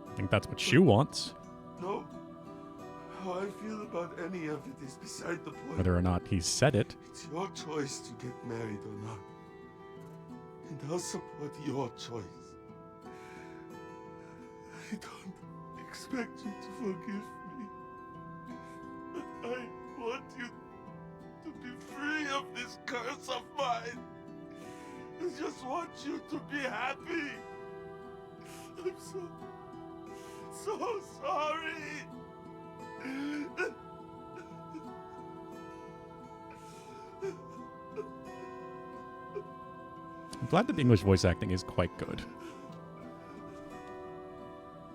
[SPEAKER 1] I think that's what Shu wants.
[SPEAKER 8] No, how I feel about any of it is beside the point.
[SPEAKER 1] Whether or not he's said it.
[SPEAKER 8] It's your choice to get married or not. And I'll support your choice. I don't expect you to forgive me. But I want you to be free of this curse of mine. I just want you to be happy. I'm so sorry.
[SPEAKER 1] I'm glad that the English voice acting is quite good.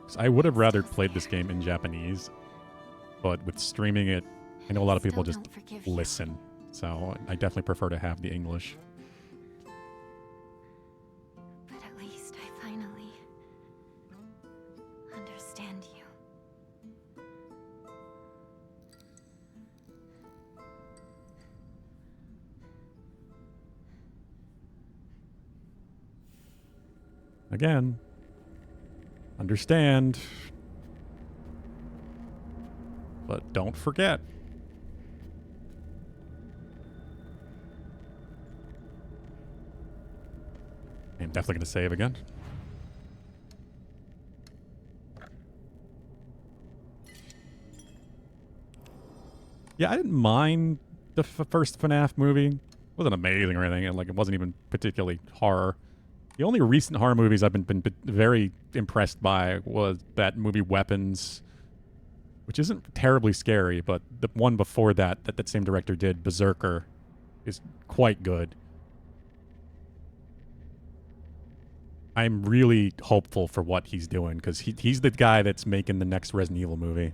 [SPEAKER 1] 'Cause I would have rather played this game in Japanese, but with streaming it, I know a lot of people
[SPEAKER 2] Still
[SPEAKER 1] just
[SPEAKER 2] don't forgive you.
[SPEAKER 1] listen. So I definitely prefer to have the English.
[SPEAKER 2] But at least I finally understand you.
[SPEAKER 1] Again, understand, but don't forget. I'm definitely going to save again. Yeah, I didn't mind the first FNAF movie. It wasn't amazing or anything, and like it wasn't even particularly horror. The only recent horror movies I've been very impressed by was that movie Weapons, which isn't terribly scary, but the one before that same director did, Berserker, is quite good. I'm really hopeful for what he's doing, because he's the guy that's making the next Resident Evil movie.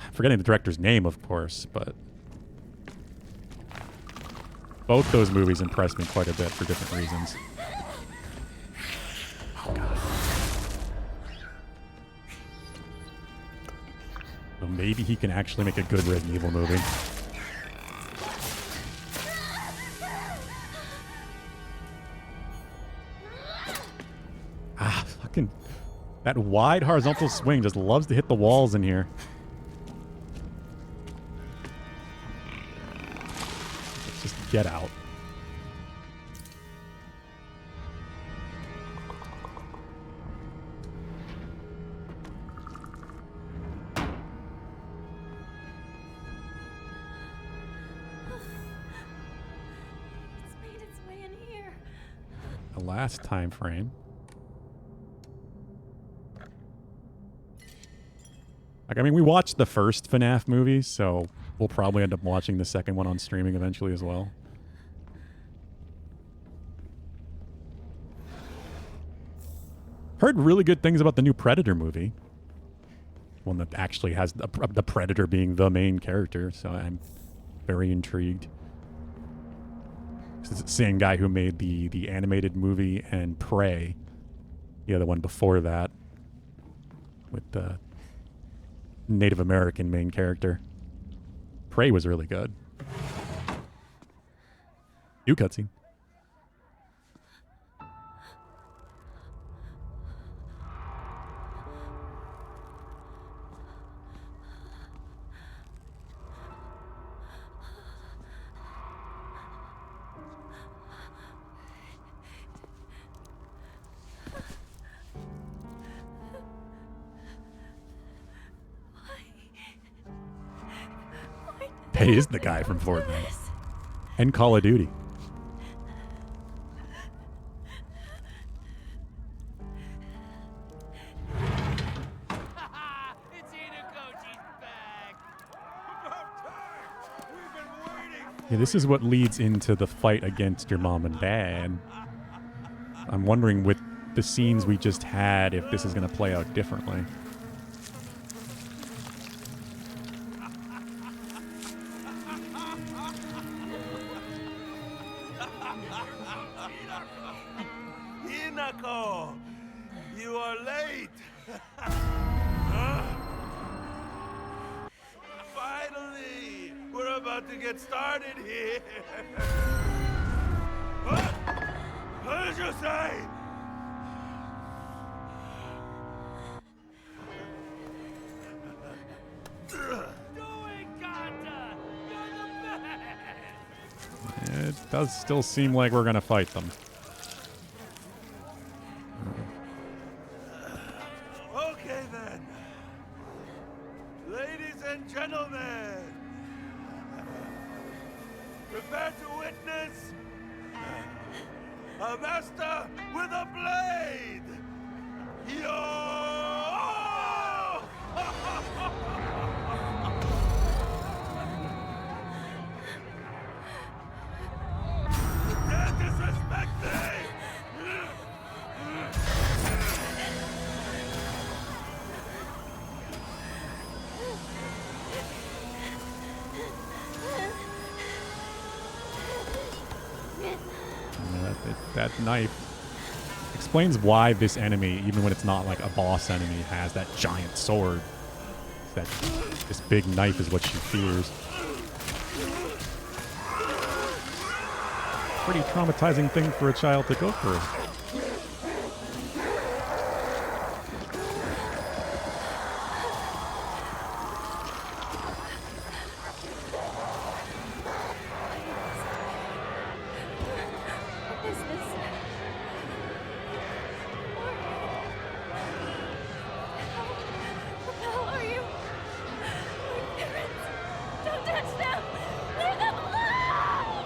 [SPEAKER 1] I'm forgetting the director's name, of course, but both those movies impressed me quite a bit for different reasons. So maybe he can actually make a good Resident Evil movie. Ah, fucking... That wide horizontal swing just loves to hit the walls in here. Let's just get out.
[SPEAKER 5] It's made its way in here.
[SPEAKER 1] The last time frame. Like, I mean, we watched the first FNAF movie, so we'll probably end up watching the second one on streaming eventually as well. Heard really good things about the new Predator movie. One that actually has the Predator being the main character, so I'm very intrigued. It's the same guy who made the animated movie and Prey, the other one before that, with the Native American main character. Prey was really good. New cutscene. That is the guy from Fortnite. And Call of Duty. Yeah, this is what leads into the fight against your mom and dad. I'm wondering with the scenes we just had if this is going to play out differently.
[SPEAKER 8] Hinako, you are late. Huh? Finally, we're about to get started here. What did you say?
[SPEAKER 1] It does still seem like we're going to fight them.
[SPEAKER 8] Okay then. Ladies and gentlemen, prepare to witness a master with a blade. Yo! Don't disrespect me!
[SPEAKER 1] That knife explains why this enemy, even when it's not like a boss enemy, has that giant sword. That this big knife is what she fears. Pretty traumatizing thing for a child to go through.
[SPEAKER 5] What is this? What the hell are you? My parents! Don't touch them! Leave them alone!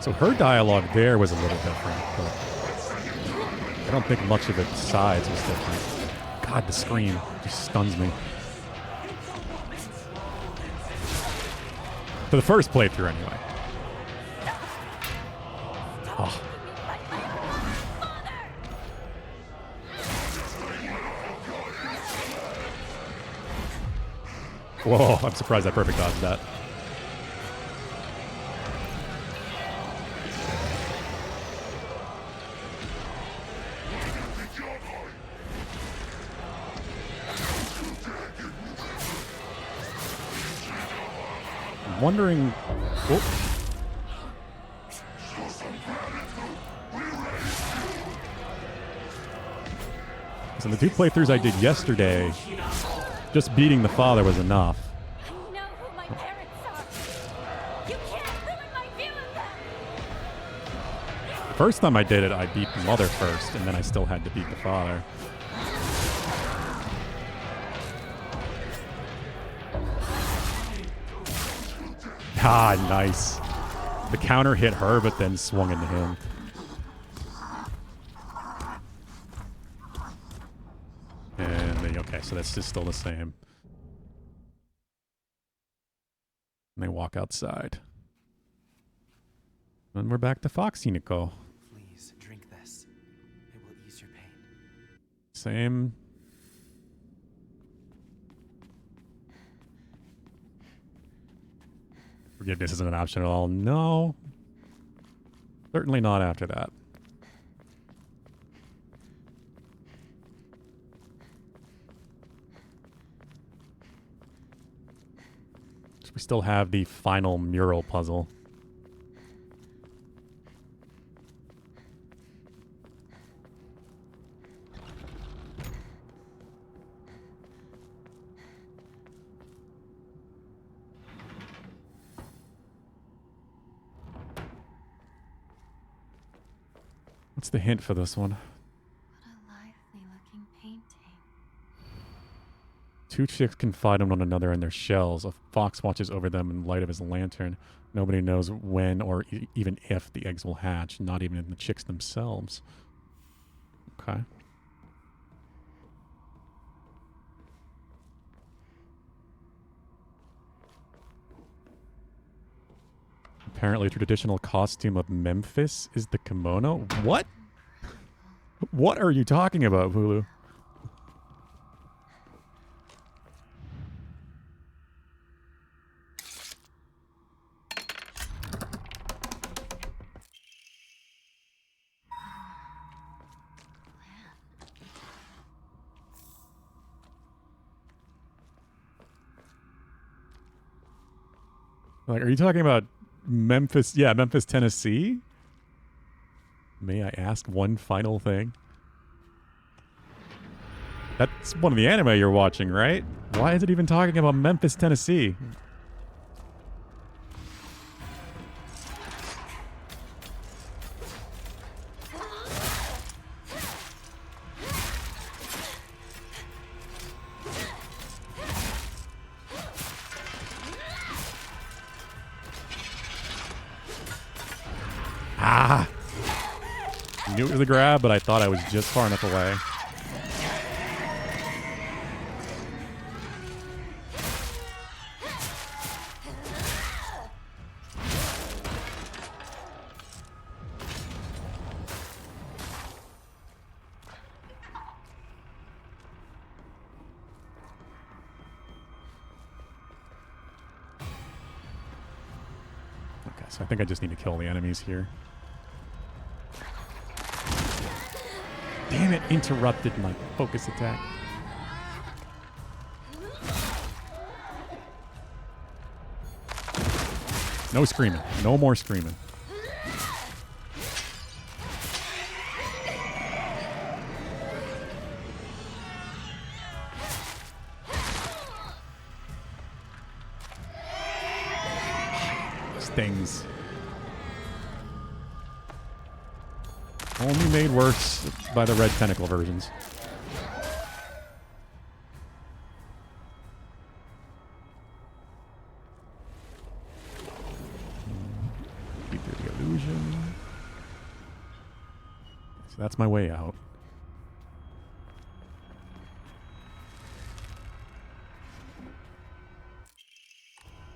[SPEAKER 1] So her dialogue there was a little different, but I don't think much of it besides was different. God, the scream just stuns me. For the first playthrough, anyway. Oh. Whoa, I'm surprised I perfect dodged that. wondering. Oh. So the 2 playthroughs I did yesterday, just beating the father was enough.
[SPEAKER 5] I know who my parents are. You can't ruin my view of them.
[SPEAKER 1] The first time I did it, I beat the mother first, and then I still had to beat the father. Ah, nice. The counter hit her, but then swung into him. And then, okay, so that's just still the same. And they walk outside. And we're back to Foxy Nico.
[SPEAKER 6] Please drink this. It will ease your pain.
[SPEAKER 1] Same. Forgiveness isn't an option at all. No. Certainly not after that. So we still have the final mural puzzle. What's the hint for this one?
[SPEAKER 2] What a lively looking painting.
[SPEAKER 1] 2 chicks confide in one another in their shells. A fox watches over them in the light of his lantern. Nobody knows when or even if the eggs will hatch, not even the chicks themselves. Okay. Apparently, the traditional costume of Memphis is the kimono. What? What are you talking about, Hulu? Like, are you talking about Memphis? Yeah, Memphis, Tennessee? May I ask one final thing? That's one of the anime you're watching, right? Why is it even talking about Memphis, Tennessee? Ah! Knew it was a grab, but I thought I was just far enough away. Okay, so I think I just need to kill the enemies here. Damn it, interrupted my focus attack. No screaming. No more screaming. Stings. Only made worse by the red tentacle versions. Keep the illusion. So that's my way out.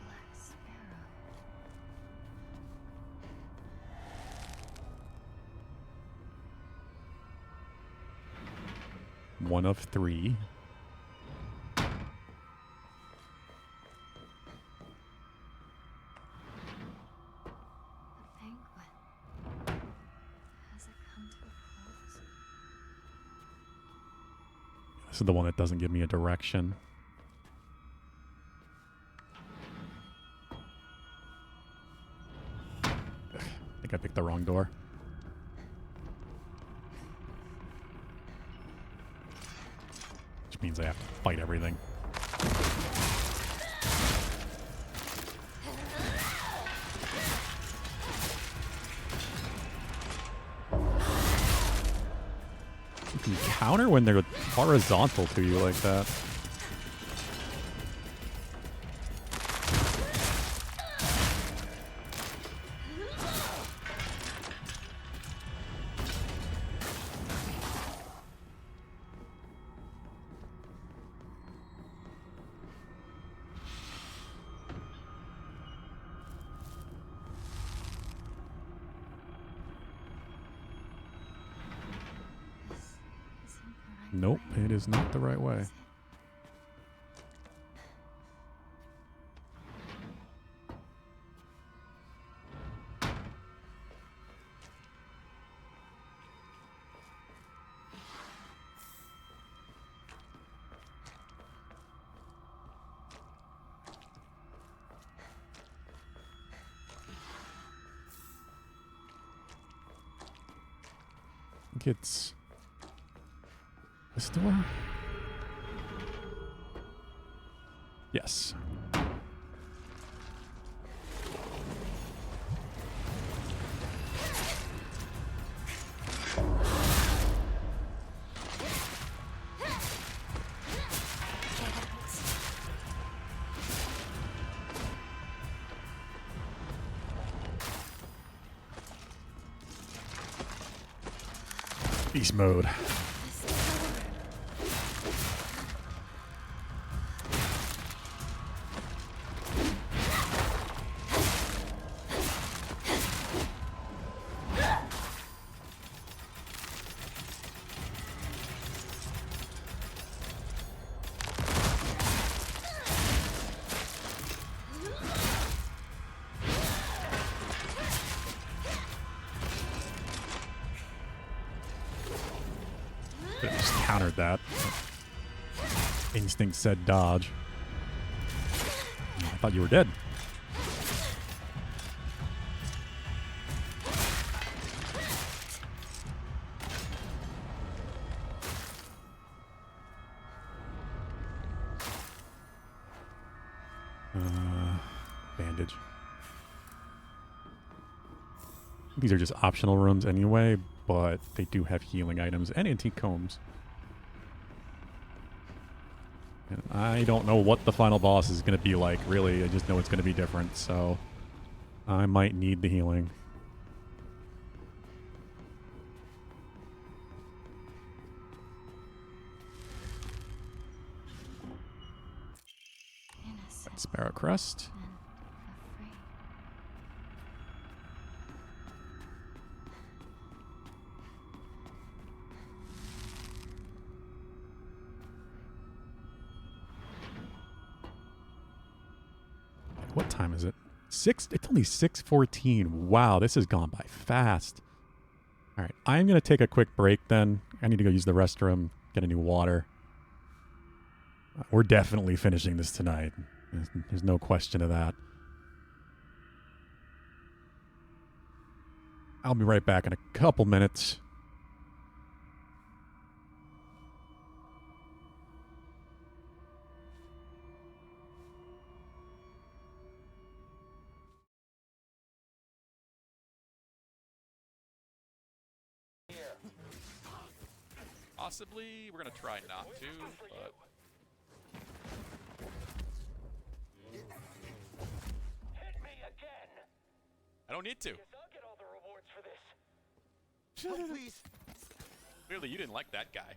[SPEAKER 2] Black Sparrow.
[SPEAKER 1] One of 3.
[SPEAKER 2] The banquet. Has it come to a close?
[SPEAKER 1] This is the one that doesn't give me a direction. think I picked the wrong door. Which means I have to fight everything. You can counter when they're horizontal to you like that. Nope, it is not the right way. I think it's this door? Yes. Beast mode. Could've just countered that. Instinct said dodge. I thought you were dead. Bandage. These are just optional rooms anyway, but they do have healing items and antique combs. And I don't know what the final boss is going to be like, really. I just know it's going to be different, so I might need the healing.
[SPEAKER 2] Innocent
[SPEAKER 1] Sparrow Crest.
[SPEAKER 2] and afraid.
[SPEAKER 1] What time is it? It's only 6:14. Wow, this has gone by fast. All right, I'm going to take a quick break then. I need to go use the restroom, get a new water. We're definitely finishing this tonight. There's no question of that. I'll be right back in a couple minutes.
[SPEAKER 10] Possibly, we're gonna try not to, but
[SPEAKER 11] Hit me again.
[SPEAKER 10] I don't need to.
[SPEAKER 11] Guess I'll get all the rewards for this. Oh, please.
[SPEAKER 10] Clearly, you didn't like that guy.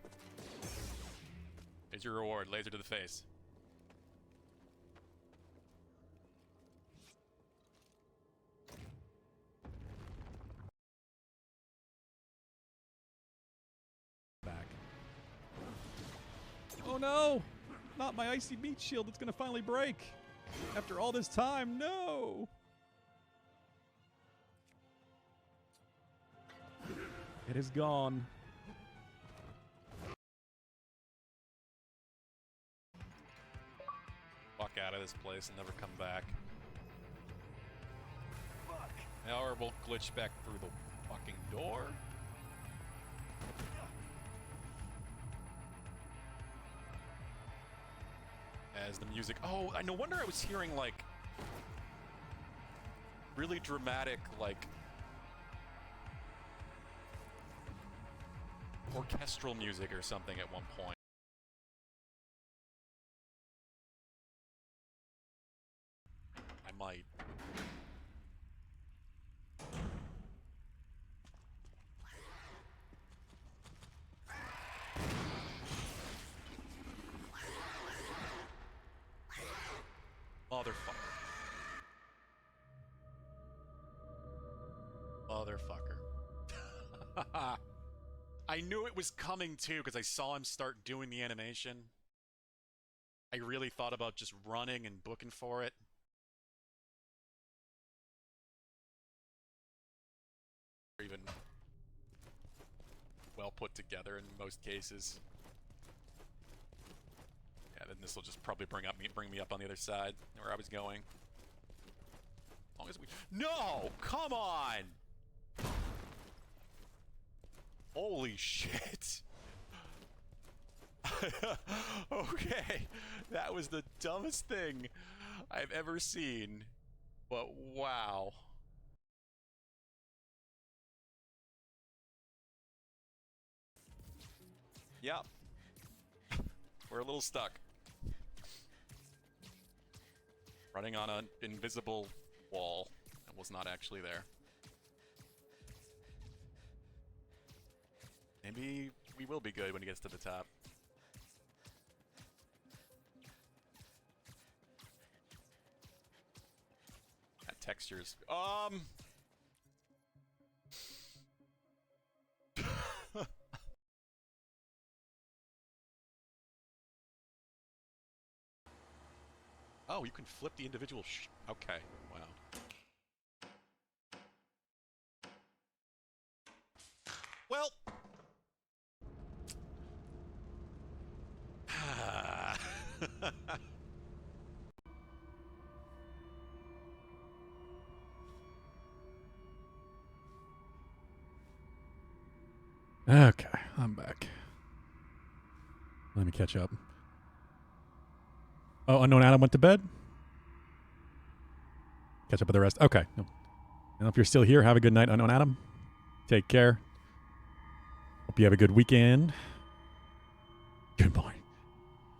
[SPEAKER 10] Here's your reward, laser to the face.
[SPEAKER 1] Back. Oh no! Not my icy meat shield that's gonna finally break! After all this time, no! It is gone.
[SPEAKER 10] Walk out of this place and never come back.
[SPEAKER 11] Fuck.
[SPEAKER 10] Or we'll glitch back through the fucking door. As the music... Oh, no wonder I was hearing, like, really dramatic, like, orchestral music or something at one point. I might. Motherfucker. Motherfucker. I knew it was coming too because I saw him start doing the animation. I really thought about just running and booking for it. Or even well put together in most cases. Yeah, then this will just probably bring me up on the other side where I was going. As long as we... No! Come on! Holy shit! Okay, that was the dumbest thing I've ever seen, but wow. Yep. We're a little stuck. Running on an invisible wall that was not actually there. Maybe we will be good when he gets to the top. That texture's... Oh, you can flip the individual okay, wow. Well...
[SPEAKER 1] Okay, I'm back. Let me catch up. Oh, Unknown Adam went to bed? Catch up with the rest. Okay. No. And if you're still here, have a good night, Unknown Adam. Take care. Hope you have a good weekend. Good boy.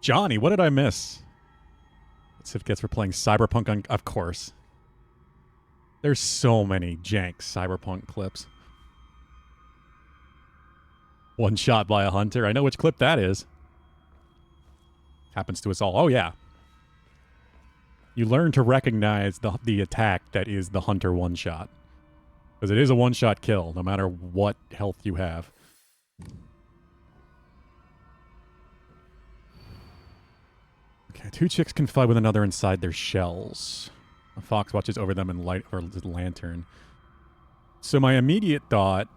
[SPEAKER 1] Johnny, what did I miss? Certificates for playing Cyberpunk on... Of course. There's so many jank Cyberpunk clips. One shot by a hunter. I know which clip that is. Happens to us all. Oh, yeah. You learn to recognize the attack that is the hunter one-shot. Because it is a one-shot kill, no matter what health you have. Okay, two chicks can fight with another inside their shells. A fox watches over them in light or lantern. So my immediate thought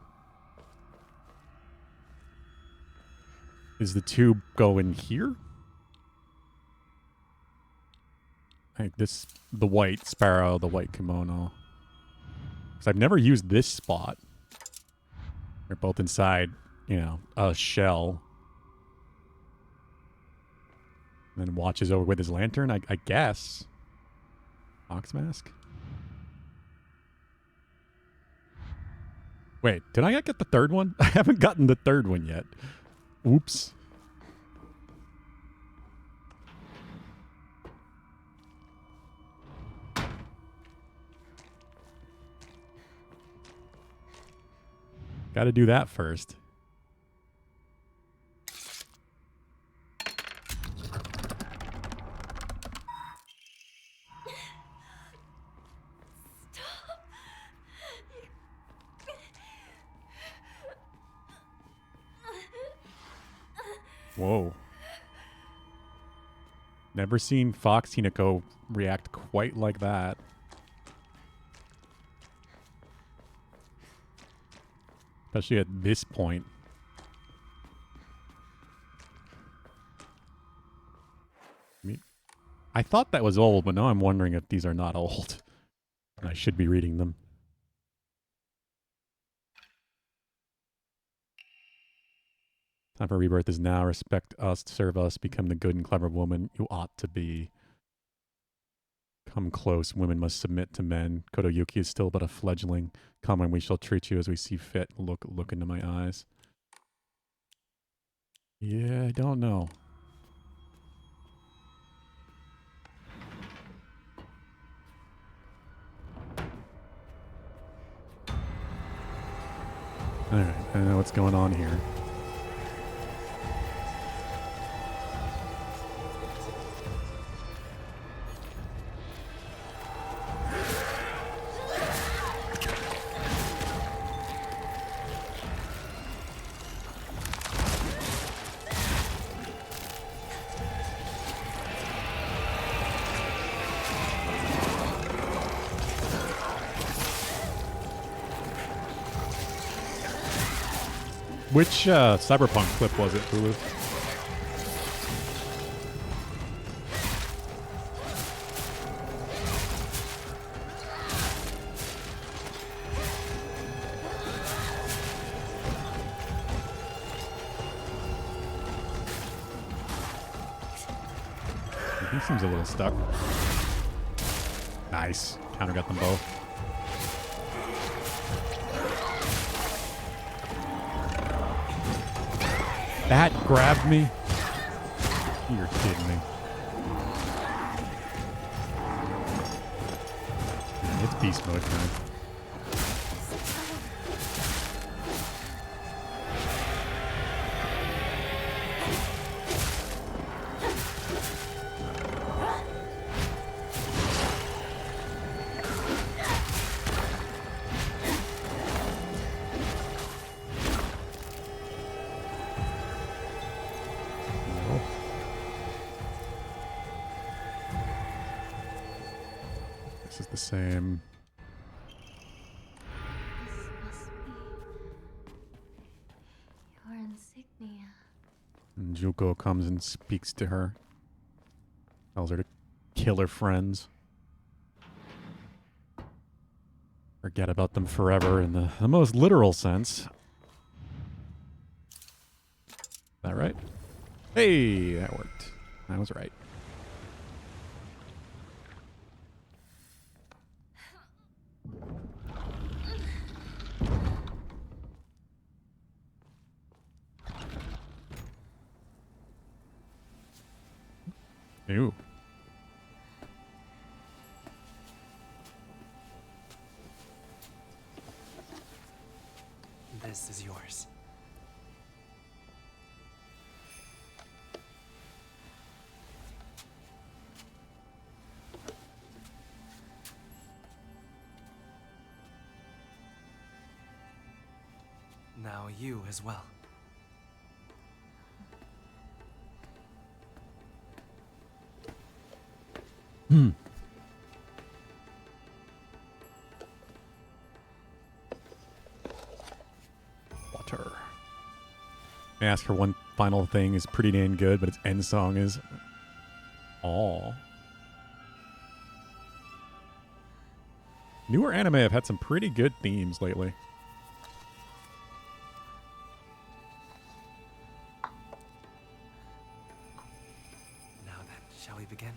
[SPEAKER 1] is the tube go in here? I think this, the white sparrow, the white kimono. Because I've never used this spot. They're both inside, you know, a shell. And then watches over with his lantern, I guess. Fox mask? Wait, did I get the third one? I haven't gotten the third one yet. Oops. Got to do that first. Whoa. Never seen Fox Hinako react quite like that. Especially at this point. I thought that was old, but now I'm wondering if these are not old. I should be reading them. Time for rebirth is now. Respect us, serve us, become the good and clever woman you ought to be. Come close, women must submit to men. Kotoyuki is still but a fledgling. Come and we shall treat you as we see fit. Look into my eyes. Yeah, I don't know. Alright, I know what's going on here. Which Cyberpunk clip was it, Hulu? He seems a little stuck. Nice. Counter got them both. That grabbed me? You're kidding me. It's beast mode time. This is the same.
[SPEAKER 2] This must be your insignia.
[SPEAKER 1] And Juko comes and speaks to her. Tells her to kill her friends. Forget about them forever in the most literal sense. Is that right? Hey, that worked. I was right. Ew.
[SPEAKER 6] This is yours. Now you as well.
[SPEAKER 1] Water. I ask her one final thing is pretty dang good, but its end song is aw. Newer anime have had some pretty good themes lately.
[SPEAKER 6] Now then, shall we begin?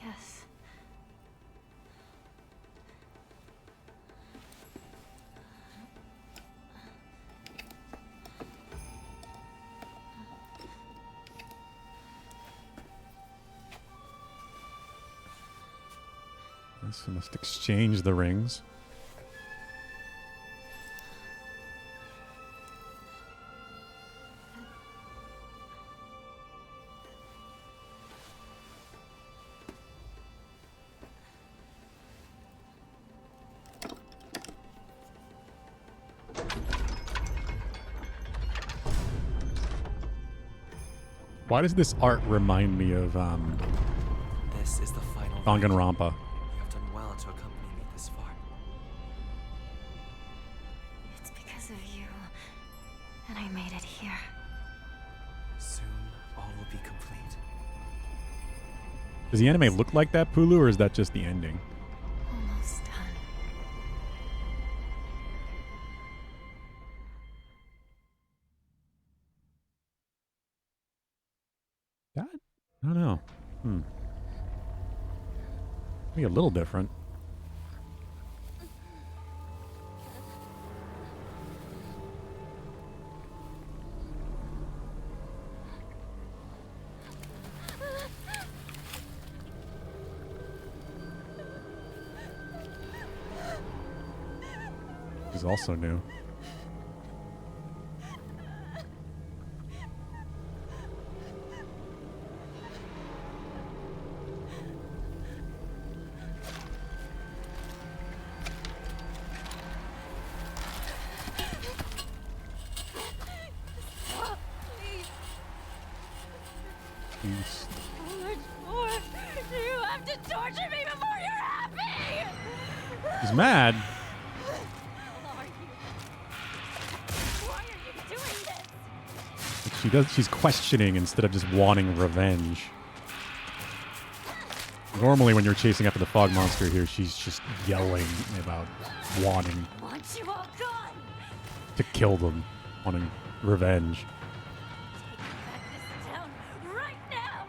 [SPEAKER 2] Yes.
[SPEAKER 1] So we must exchange the rings. Why does this art remind me of
[SPEAKER 6] This is the final.
[SPEAKER 1] Danganronpa?
[SPEAKER 6] You have done well to accompany me this far.
[SPEAKER 2] It's because of you that I made it here.
[SPEAKER 6] Soon, all will be complete.
[SPEAKER 1] Does the anime look like that, Pulu, or is that just the ending?
[SPEAKER 2] Almost done.
[SPEAKER 1] That? I don't know. Maybe a little different. Is also new.
[SPEAKER 5] Stop, please.
[SPEAKER 1] Peace.
[SPEAKER 5] How much more do you have to torture me before you're happy?
[SPEAKER 1] He's mad.
[SPEAKER 5] Why are you doing this?
[SPEAKER 1] She's questioning instead of just wanting revenge. Normally when you're chasing after the fog monster here, she's just yelling about wanting
[SPEAKER 5] I want you all gone.
[SPEAKER 1] to kill them, wanting revenge.
[SPEAKER 5] Back this town right now.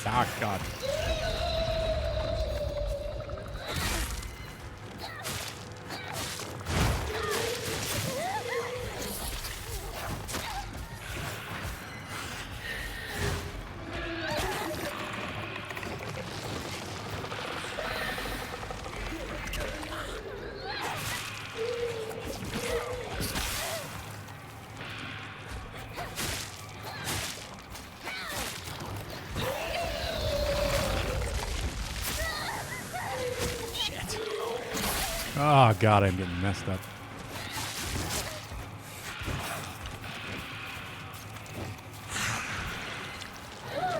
[SPEAKER 1] Ah, God. Oh, God, I'm getting messed up.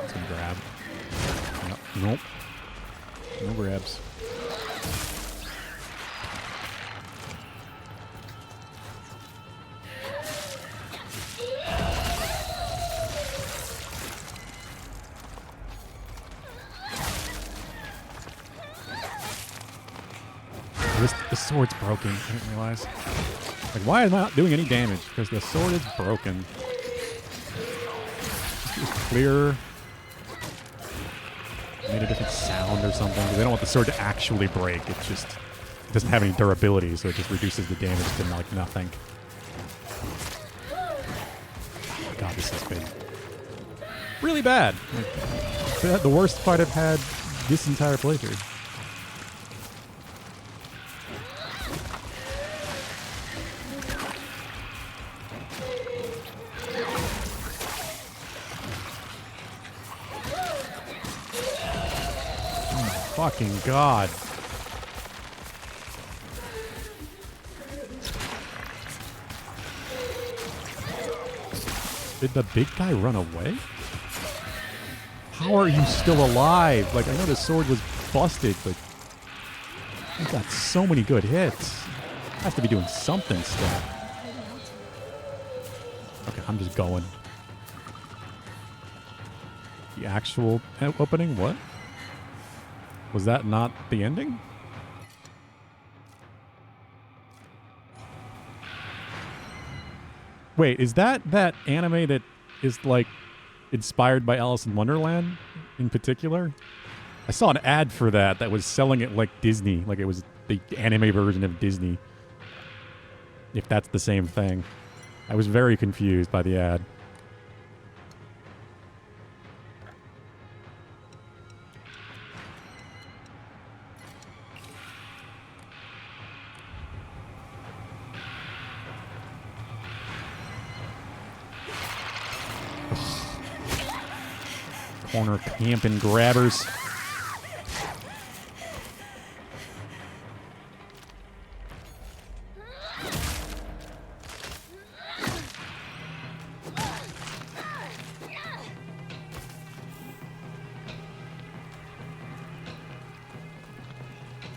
[SPEAKER 1] Some grab. Nope. No grabs. The sword's broken. I didn't realize. Like, why am I not doing any damage? Because the sword is broken. It was clearer. Made a different sound or something. They don't want the sword to actually break. It just doesn't have any durability, so it just reduces the damage to like nothing. Oh, God, this has been really bad. Like, the worst fight I've had this entire playthrough. Fucking God. Did the big guy run away? How are you still alive? Like, I know the sword was busted, but you got so many good hits. Has to be doing something still. Okay, I'm just going. The actual opening? What? Was that not the ending? Wait, is that anime that is like inspired by Alice in Wonderland in particular? I saw an ad for that was selling it like Disney, like it was the anime version of Disney. If that's the same thing. I was very confused by the ad. Corner camping grabbers.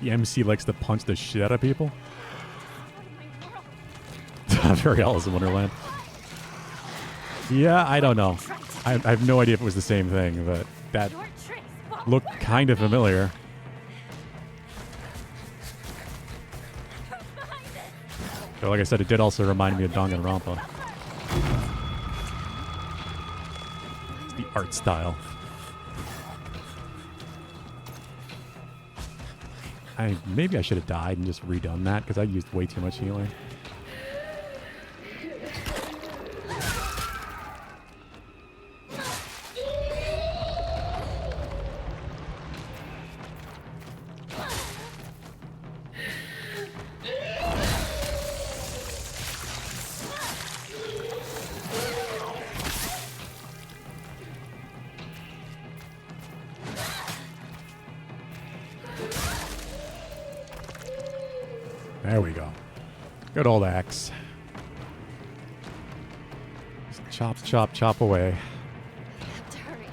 [SPEAKER 1] The MC likes to punch the shit out of people. Very Alice in Wonderland. Yeah, I don't know. I have no idea if it was the same thing, but that
[SPEAKER 5] Your tricks won't
[SPEAKER 1] looked
[SPEAKER 5] work.
[SPEAKER 1] kind of familiar.
[SPEAKER 5] Who's behind it?
[SPEAKER 1] So like I said, it did also remind me of Danganronpa. It's the art style. Maybe I should have died and just redone that because I used way too much healing. There we go. Good old axe. Just chop, chop, chop away.
[SPEAKER 5] I have to hurry.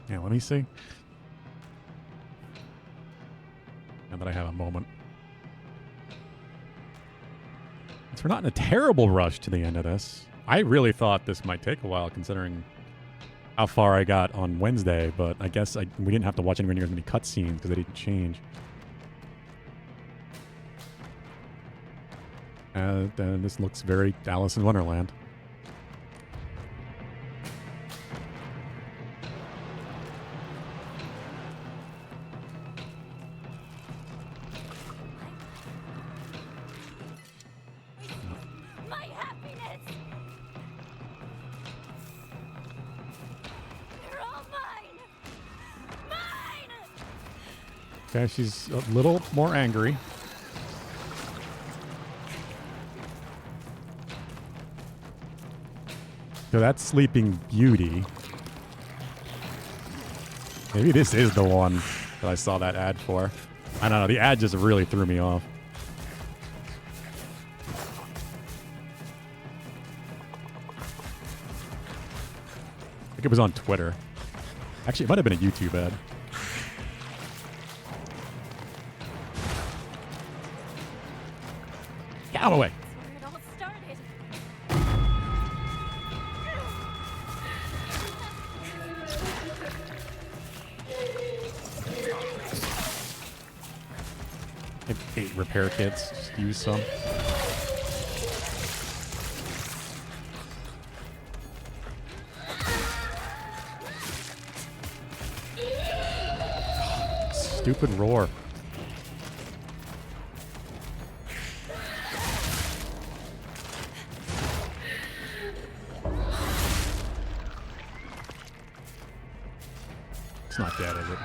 [SPEAKER 1] Yeah, let me see. Now that I have a moment. We're not in a terrible rush to the end of this. I really thought this might take a while considering how far I got on Wednesday, but I guess we didn't have to watch anywhere near as many cutscenes because they didn't change. And this looks very Alice in Wonderland.
[SPEAKER 5] My happiness! They're all mine! Mine!
[SPEAKER 1] Okay, she's a little more angry. So that's Sleeping Beauty. Maybe this is the one that I saw that ad for. I don't know. The ad just really threw me off. I think it was on Twitter. Actually, it might have been a YouTube ad. Get out of the way.
[SPEAKER 5] That's where it all started.
[SPEAKER 1] I have 8 repair kits. Just use some. Stupid roar. It's not dead, is it?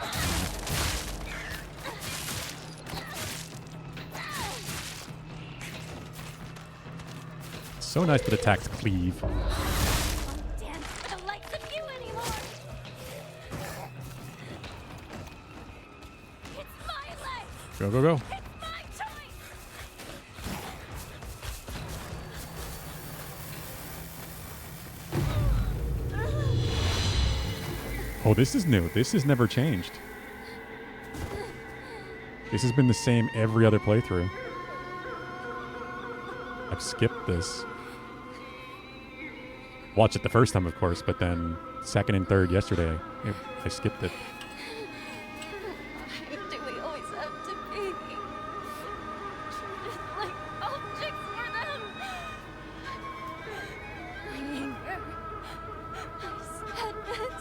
[SPEAKER 1] So nice that attacks cleave.
[SPEAKER 5] Dance for the likes of you anymore! It's my life!
[SPEAKER 1] Go, go, go.
[SPEAKER 5] It's my choice!
[SPEAKER 1] Oh, this is new. This has never changed. This has been the same every other playthrough. I've skipped this. Watched it the first time, of course, but then second and third yesterday, I skipped it.
[SPEAKER 5] Why do we always have to be treated like objects for them? My anger, my sadness,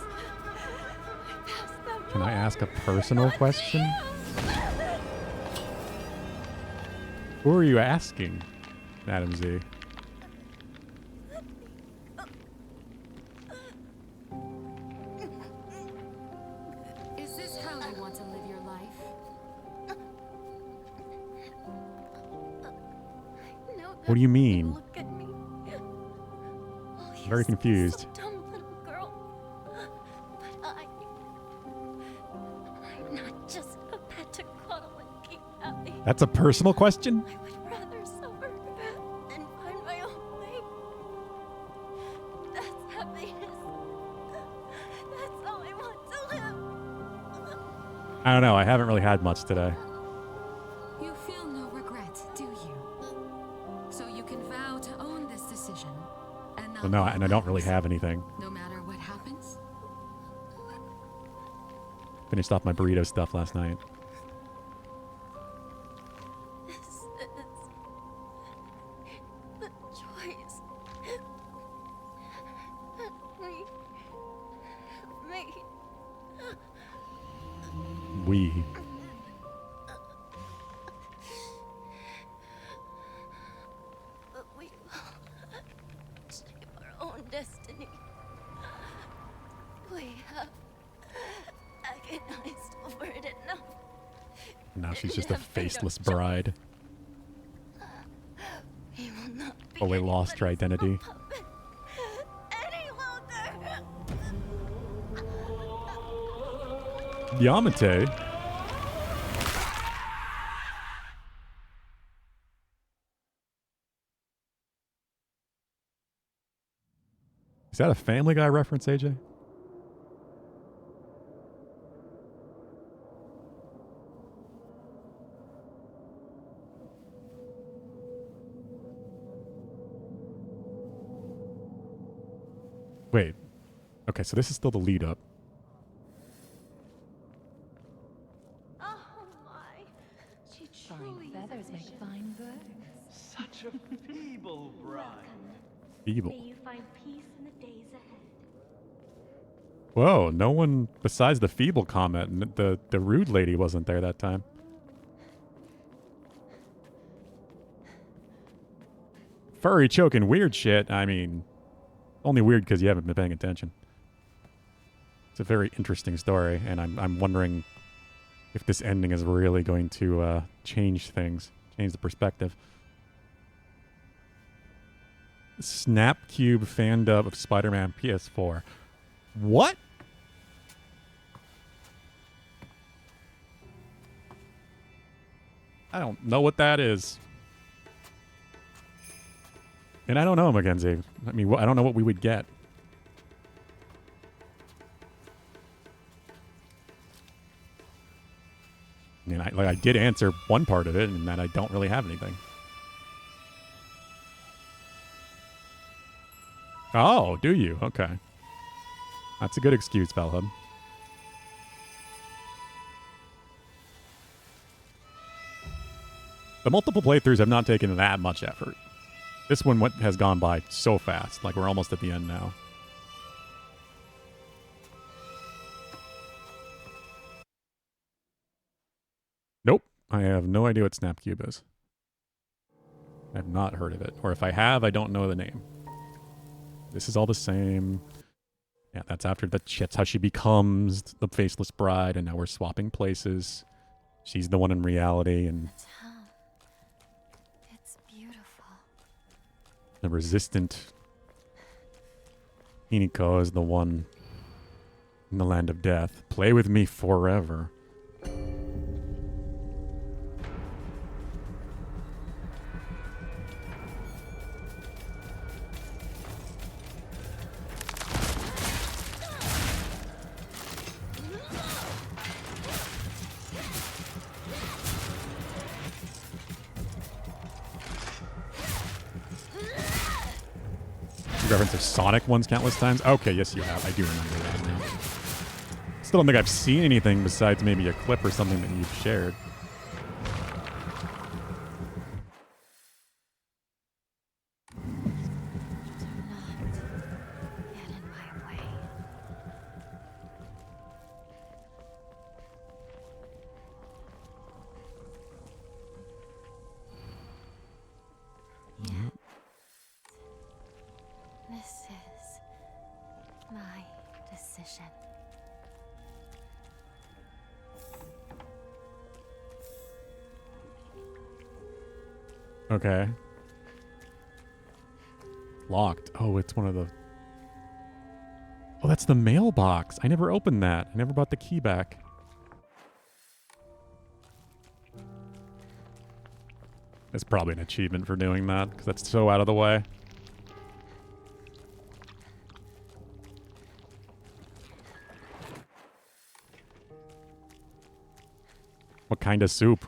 [SPEAKER 5] I pass them
[SPEAKER 1] Can I ask a personal question? Who are you asking, Madam Z?
[SPEAKER 2] Is this how you want to live your life?
[SPEAKER 1] What do you mean?
[SPEAKER 5] Look at me. Oh, you're
[SPEAKER 1] Very confused.
[SPEAKER 5] So dumb, little girl. But I'm not just a pet to cuddle and keep happy.
[SPEAKER 1] That's a personal question?
[SPEAKER 5] I would rather suffer than find my own way. That's happiness. That's how I want to live.
[SPEAKER 1] I don't know. I haven't really had much today.
[SPEAKER 12] You feel no regret, do you? So you can vow to own this decision and not
[SPEAKER 1] Well, no, and I don't really have anything.
[SPEAKER 12] no matter what happens.
[SPEAKER 1] Finished off my burrito stuff last night.
[SPEAKER 5] This is the choice we made.
[SPEAKER 1] We.
[SPEAKER 5] But we will shape our own destiny. We have agonized over it enough.
[SPEAKER 1] Now she's
[SPEAKER 5] We
[SPEAKER 1] just a
[SPEAKER 5] have made our
[SPEAKER 1] faceless
[SPEAKER 5] choice.
[SPEAKER 1] bride.
[SPEAKER 5] We will not be
[SPEAKER 1] Fully lost her identity.
[SPEAKER 5] any longer.
[SPEAKER 1] Yamate. Is that a Family Guy reference, AJ? Wait. Okay, so this is still the lead up.
[SPEAKER 5] Oh my.
[SPEAKER 12] She truly feathers make fine birds.
[SPEAKER 11] Such a feeble bride.
[SPEAKER 1] Evil.
[SPEAKER 5] May you find peace in the days ahead.
[SPEAKER 1] Whoa, no one besides the feeble comment, the rude lady wasn't there that time. Furry choking weird shit. I mean, only weird because you haven't been paying attention. It's a very interesting story, and I'm wondering if this ending is really going to change things, change the perspective. Snapcube fan dub of Spider-Man PS4. What? I don't know what that is. And I don't know, Mackenzie. I mean, I don't know what we would get. I mean, I did answer one part of it, and that I don't really have anything. Oh, do you? Okay. That's a good excuse, Valhub. The multiple playthroughs have not taken that much effort. This one has gone by so fast. Like, we're almost at the end now. Nope. I have no idea what Snapcube is. I have not heard of it. Or if I have, I don't know the name. This is all the same. Yeah, that's after that's how she becomes the faceless bride, and now we're swapping places. She's the one in reality, and
[SPEAKER 2] The town. It's beautiful.
[SPEAKER 1] the resistant Hiniko is the one in the land of death. Play with me forever. You referenced Sonic once countless times? Okay, yes you have. I do remember that now. Still don't think I've seen anything besides maybe a clip or something that you've shared.
[SPEAKER 2] Get in my way. Yet, this is my decision.
[SPEAKER 1] Okay. Locked. Oh, it's one of the... Oh, that's the mailbox. I never opened that. I never bought the key back. It's probably an achievement for doing that, because that's so out of the way. What kind of soup?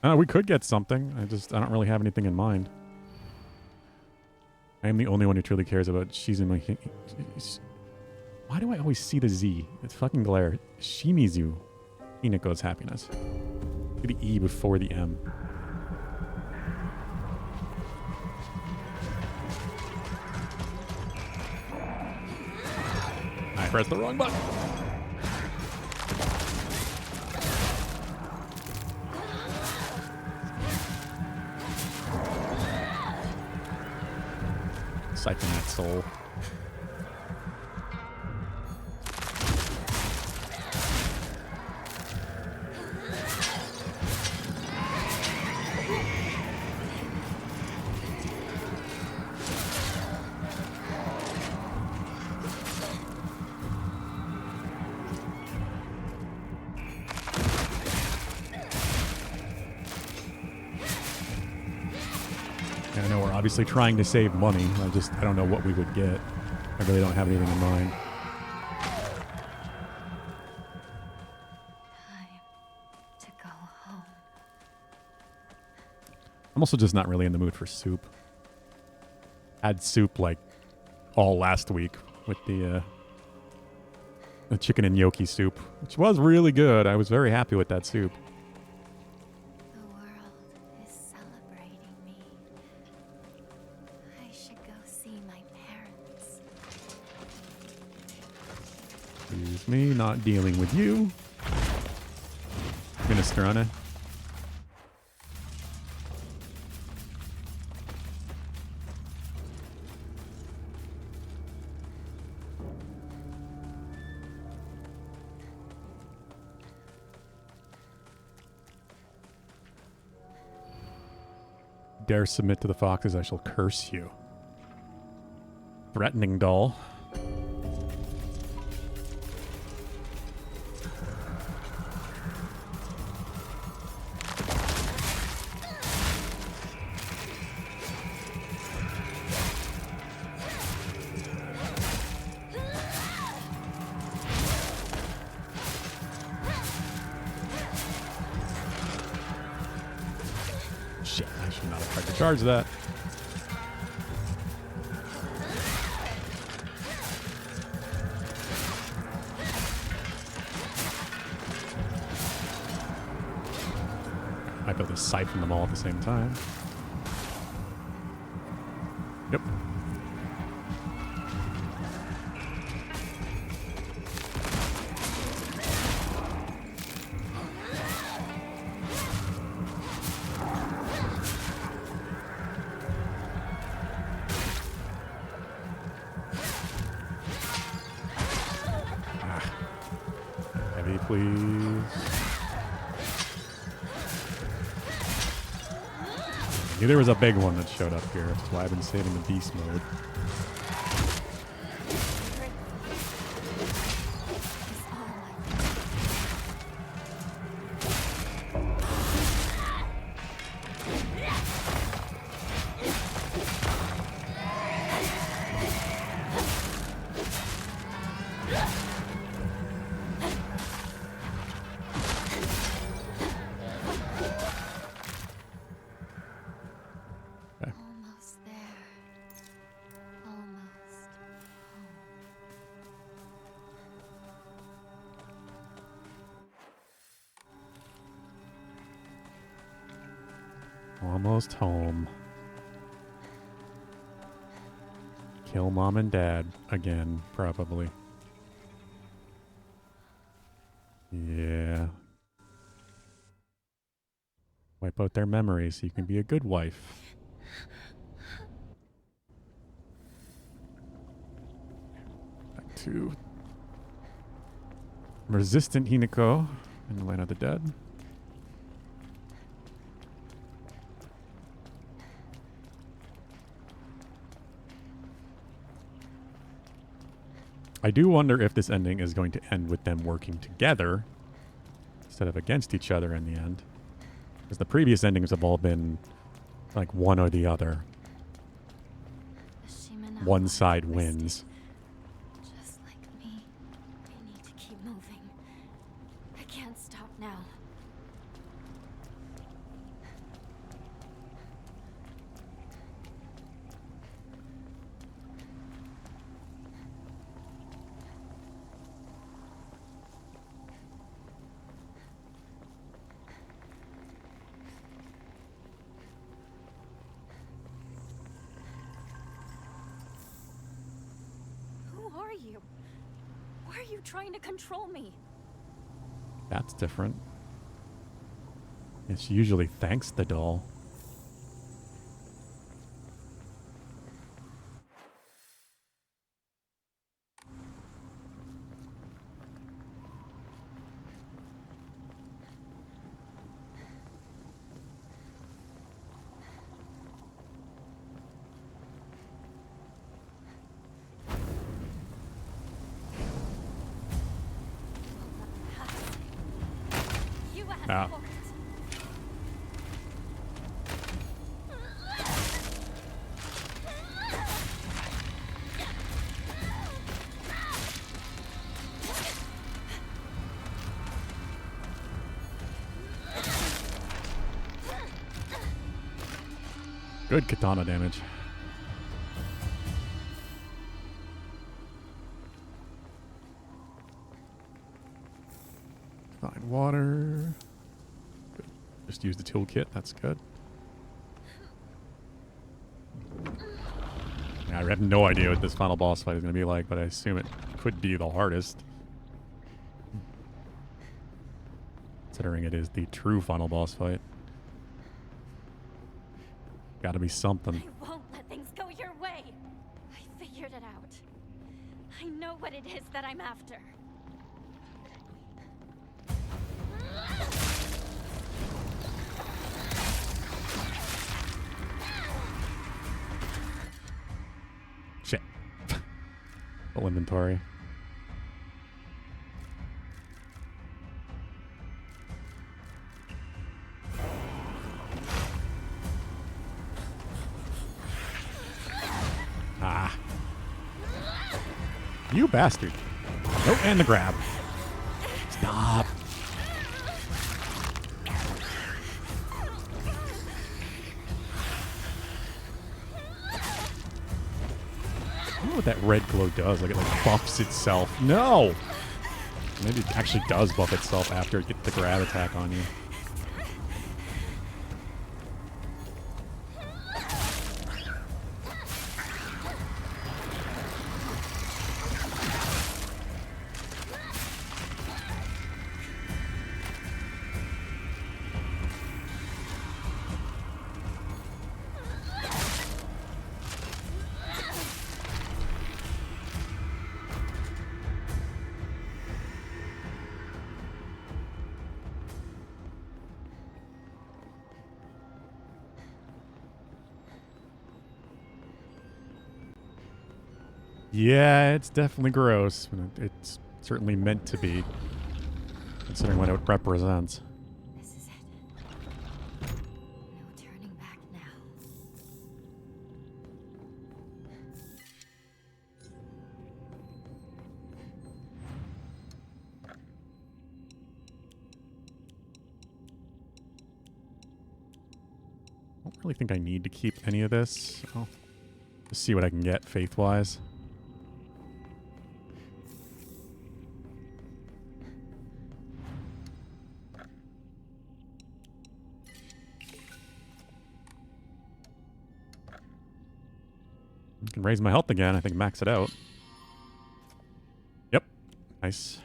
[SPEAKER 1] We could get something. I don't really have anything in mind. I am the only one who truly cares about Shizumu. Why do I always see the Z? It's fucking glare. Shimizu. Hinako's happiness. The E before the M. I pressed the wrong button. Siphon that soul. I know we're obviously trying to save money. I don't know what we would get. I really don't have anything in mind.
[SPEAKER 2] Time to go home.
[SPEAKER 1] I'm also just not really in the mood for soup. Had soup like all last week with the chicken and gnocchi soup, which was really good. I was very happy with that soup.
[SPEAKER 2] The world is celebrating me. I should go see my parents.
[SPEAKER 1] Excuse me, not dealing with you. Minestrone. Dare submit to the foxes, I shall curse you. Threatening doll. Shit, I should not have tried to charge that. Might be able to siphon them all at the same time. Yep. Heavy, please. I knew there was a big one that showed up here. That's why I've been saving the beast mode.
[SPEAKER 2] Almost there. Almost home.
[SPEAKER 1] Almost home. Kill mom and dad again, probably. Yeah. Wipe out their memories so you can be a good wife. Back to resistant Hinako in the Land of the Dead. I do wonder if this ending is going to end with them working together instead of against each other in the end. Because the previous endings have all been like one or the other. One side wins.
[SPEAKER 2] Just like me. I need to keep moving. I can't stop now.
[SPEAKER 5] are you? Why are you trying to control me?
[SPEAKER 1] That's different. It's usually thanks the doll.
[SPEAKER 5] You asked
[SPEAKER 1] Ah.
[SPEAKER 5] for it.
[SPEAKER 1] Good katana damage. Find water. Good. Just use the toolkit. That's good. Yeah, I have no idea what this final boss fight is going to be like, but I assume it could be the hardest. Considering it is the true final boss fight. Gotta be something.
[SPEAKER 5] I won't let things go your way. I figured it out. I know what it is that I'm after.
[SPEAKER 1] Shit. Full inventory. Ah. You bastard. Oh, and the grab. Stop. I don't know what that red glow does. Like it like buffs itself. No! Maybe it actually does buff itself after it gets the grab attack on you. Yeah, it's definitely gross. But it's certainly meant to be, considering what it represents.
[SPEAKER 9] This is it. No turning back now.
[SPEAKER 1] I don't really think I need to keep any of this. I'll just see what I can get faith-wise. I can raise my health again. I think max it out. Yep. Nice.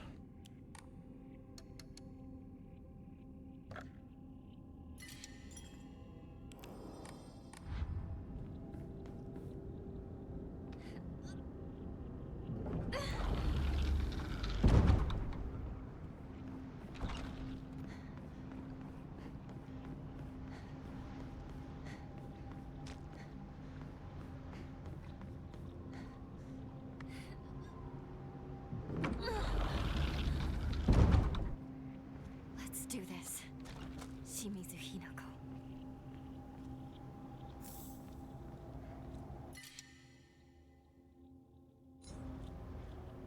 [SPEAKER 5] Let's do this. Shimizu Hinako.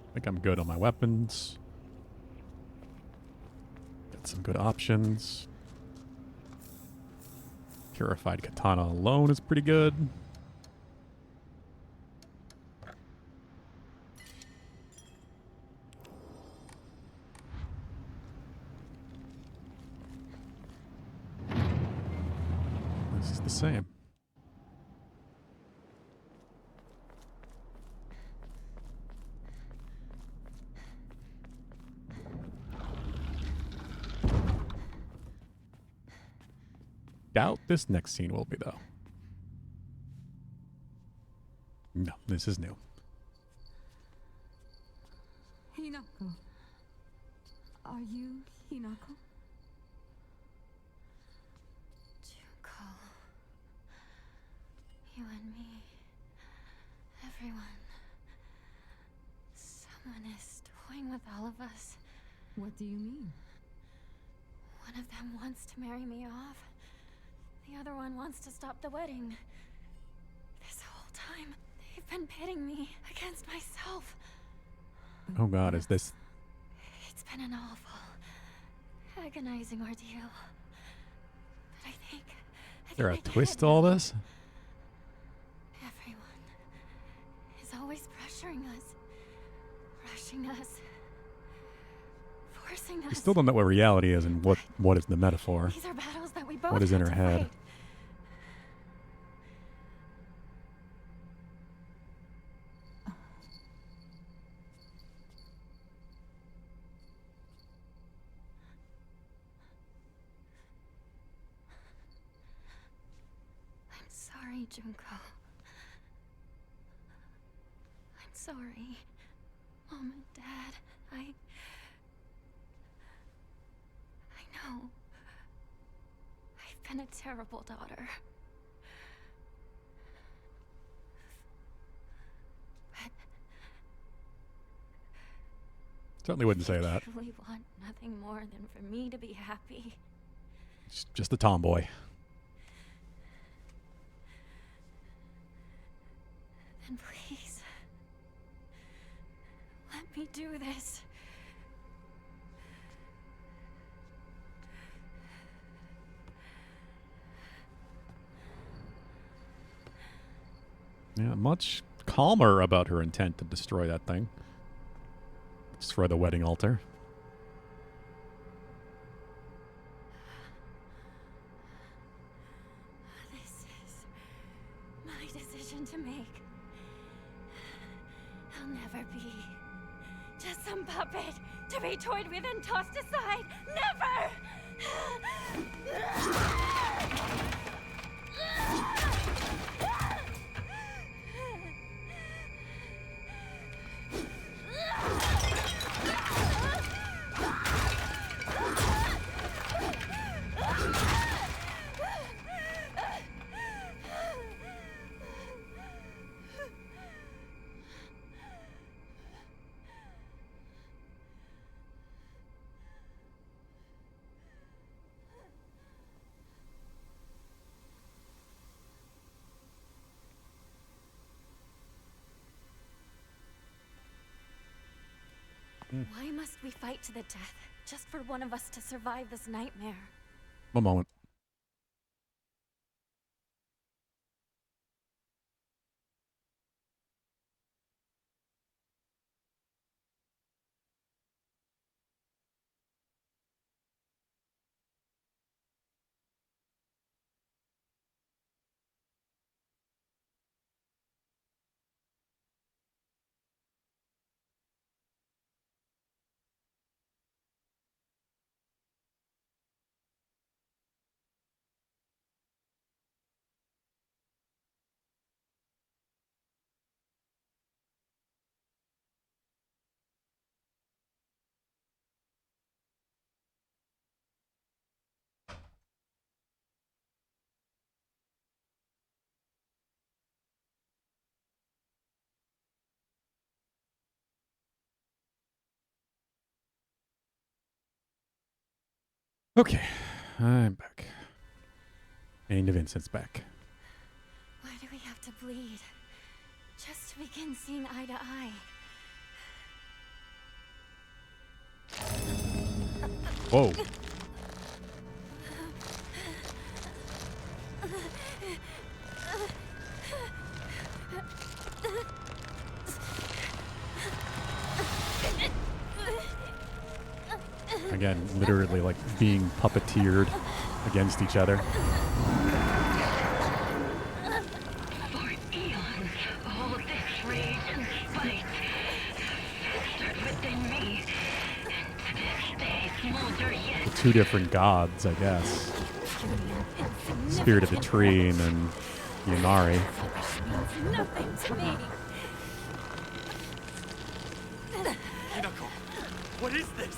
[SPEAKER 1] I think I'm good on my weapons. Got some good options. Purified katana alone is pretty good. This is the same. doubt this next scene will be, though. No, this is new.
[SPEAKER 12] Hinako. Are you Hinako?
[SPEAKER 2] Junko. You and me. Everyone. Someone is toying with all of us.
[SPEAKER 12] What do you mean?
[SPEAKER 2] One of them wants to marry me off. The other one wants to stop the wedding. This whole time, they've been pitting me against myself.
[SPEAKER 1] Oh God, is this...
[SPEAKER 2] It's been an awful, agonizing ordeal. But I think
[SPEAKER 1] there a
[SPEAKER 2] I get
[SPEAKER 1] twist
[SPEAKER 2] it
[SPEAKER 1] to all
[SPEAKER 2] now.
[SPEAKER 1] this?
[SPEAKER 2] Everyone is always pressuring us, rushing us, forcing
[SPEAKER 1] We
[SPEAKER 2] us.
[SPEAKER 1] still don't know what reality is and what is the metaphor.
[SPEAKER 2] These are battles that we both
[SPEAKER 1] What is in
[SPEAKER 2] have
[SPEAKER 1] her
[SPEAKER 2] to
[SPEAKER 1] head?
[SPEAKER 2] fight. I'm sorry, Junko. I'm sorry, Mom and Dad. I know. I've been a terrible daughter. But
[SPEAKER 1] Certainly wouldn't say
[SPEAKER 2] I
[SPEAKER 1] that.
[SPEAKER 2] truly want nothing more than for me to be happy.
[SPEAKER 1] Just a tomboy.
[SPEAKER 2] Then please, let me do this.
[SPEAKER 1] Yeah, much calmer about her intent to destroy that thing. Destroy the wedding altar.
[SPEAKER 2] This is my decision to make. I'll never be just some puppet to be toyed with and tossed aside. Never! Why must we fight to the death just for one of us to survive this nightmare?
[SPEAKER 1] One moment. Okay, I'm back. End of Vincent's back.
[SPEAKER 2] Why do we have to bleed? Just to begin seeing eye to eye.
[SPEAKER 1] Whoa. Again, literally like being puppeteered against each other.
[SPEAKER 13] For eons, all this rage and spite festered within me, and to this day smolder yet.
[SPEAKER 1] The two different gods, I guess. Spirit of the Tree and then Yunari.
[SPEAKER 5] Means nothing to me.
[SPEAKER 11] Hinako, what is this?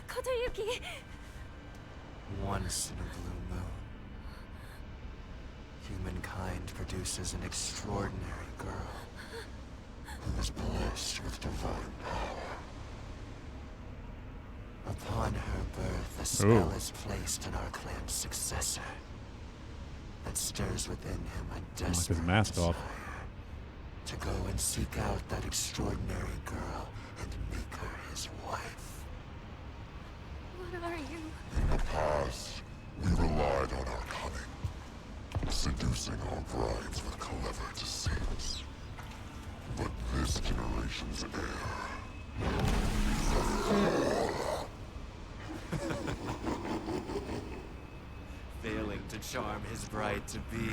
[SPEAKER 5] Kotoyuki.
[SPEAKER 6] Once in a blue moon, humankind produces an extraordinary girl who is blessed with divine power. Upon her birth, a spell is placed on our clan's successor that stirs within him a
[SPEAKER 1] Knock his
[SPEAKER 6] desperate
[SPEAKER 1] mask
[SPEAKER 6] desire
[SPEAKER 1] off.
[SPEAKER 6] to go and seek out that extraordinary girl and make her his wife.
[SPEAKER 5] What are you?
[SPEAKER 8] In the past, we relied on our cunning, seducing our brides with clever deceits. But this generation's heir is a fool.
[SPEAKER 6] Failing to charm his bride to be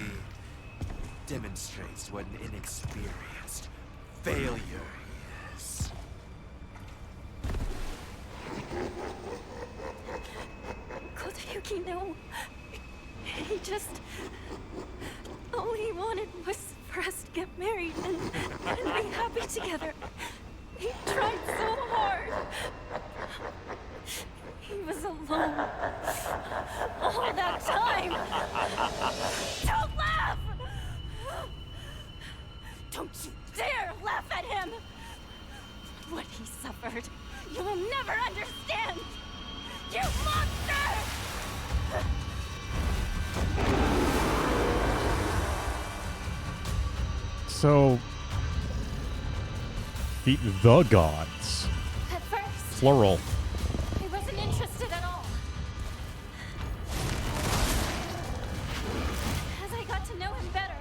[SPEAKER 6] demonstrates what an inexperienced failure he is.
[SPEAKER 5] Kotoyuki, no. He just... all he wanted was for us to get married and be happy together. He tried so hard. He was alone. All that time. Don't laugh! Don't you dare laugh at him! What he suffered, you will never understand! You monster!
[SPEAKER 1] So, the gods.
[SPEAKER 5] At first,
[SPEAKER 1] Plural.
[SPEAKER 5] I wasn't interested at all. As I got to know him better, I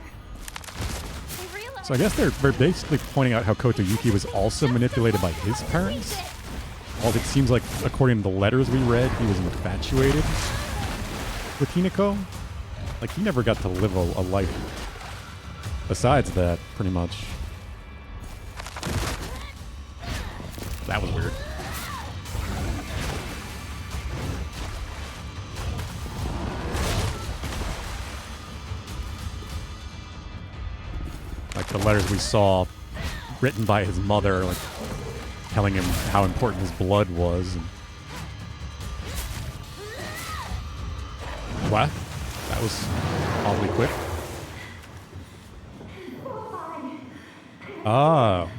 [SPEAKER 5] realized...
[SPEAKER 1] So I guess they're basically pointing out how Kotoyuki was also manipulated by his parents. Well, it seems like, according to the letters we read, he was infatuated with Hinako. Like, he never got to live a life besides that, pretty much. That was weird. Like the letters we saw written by his mother, like telling him how important his blood was. And what? That was oddly quick. Oh.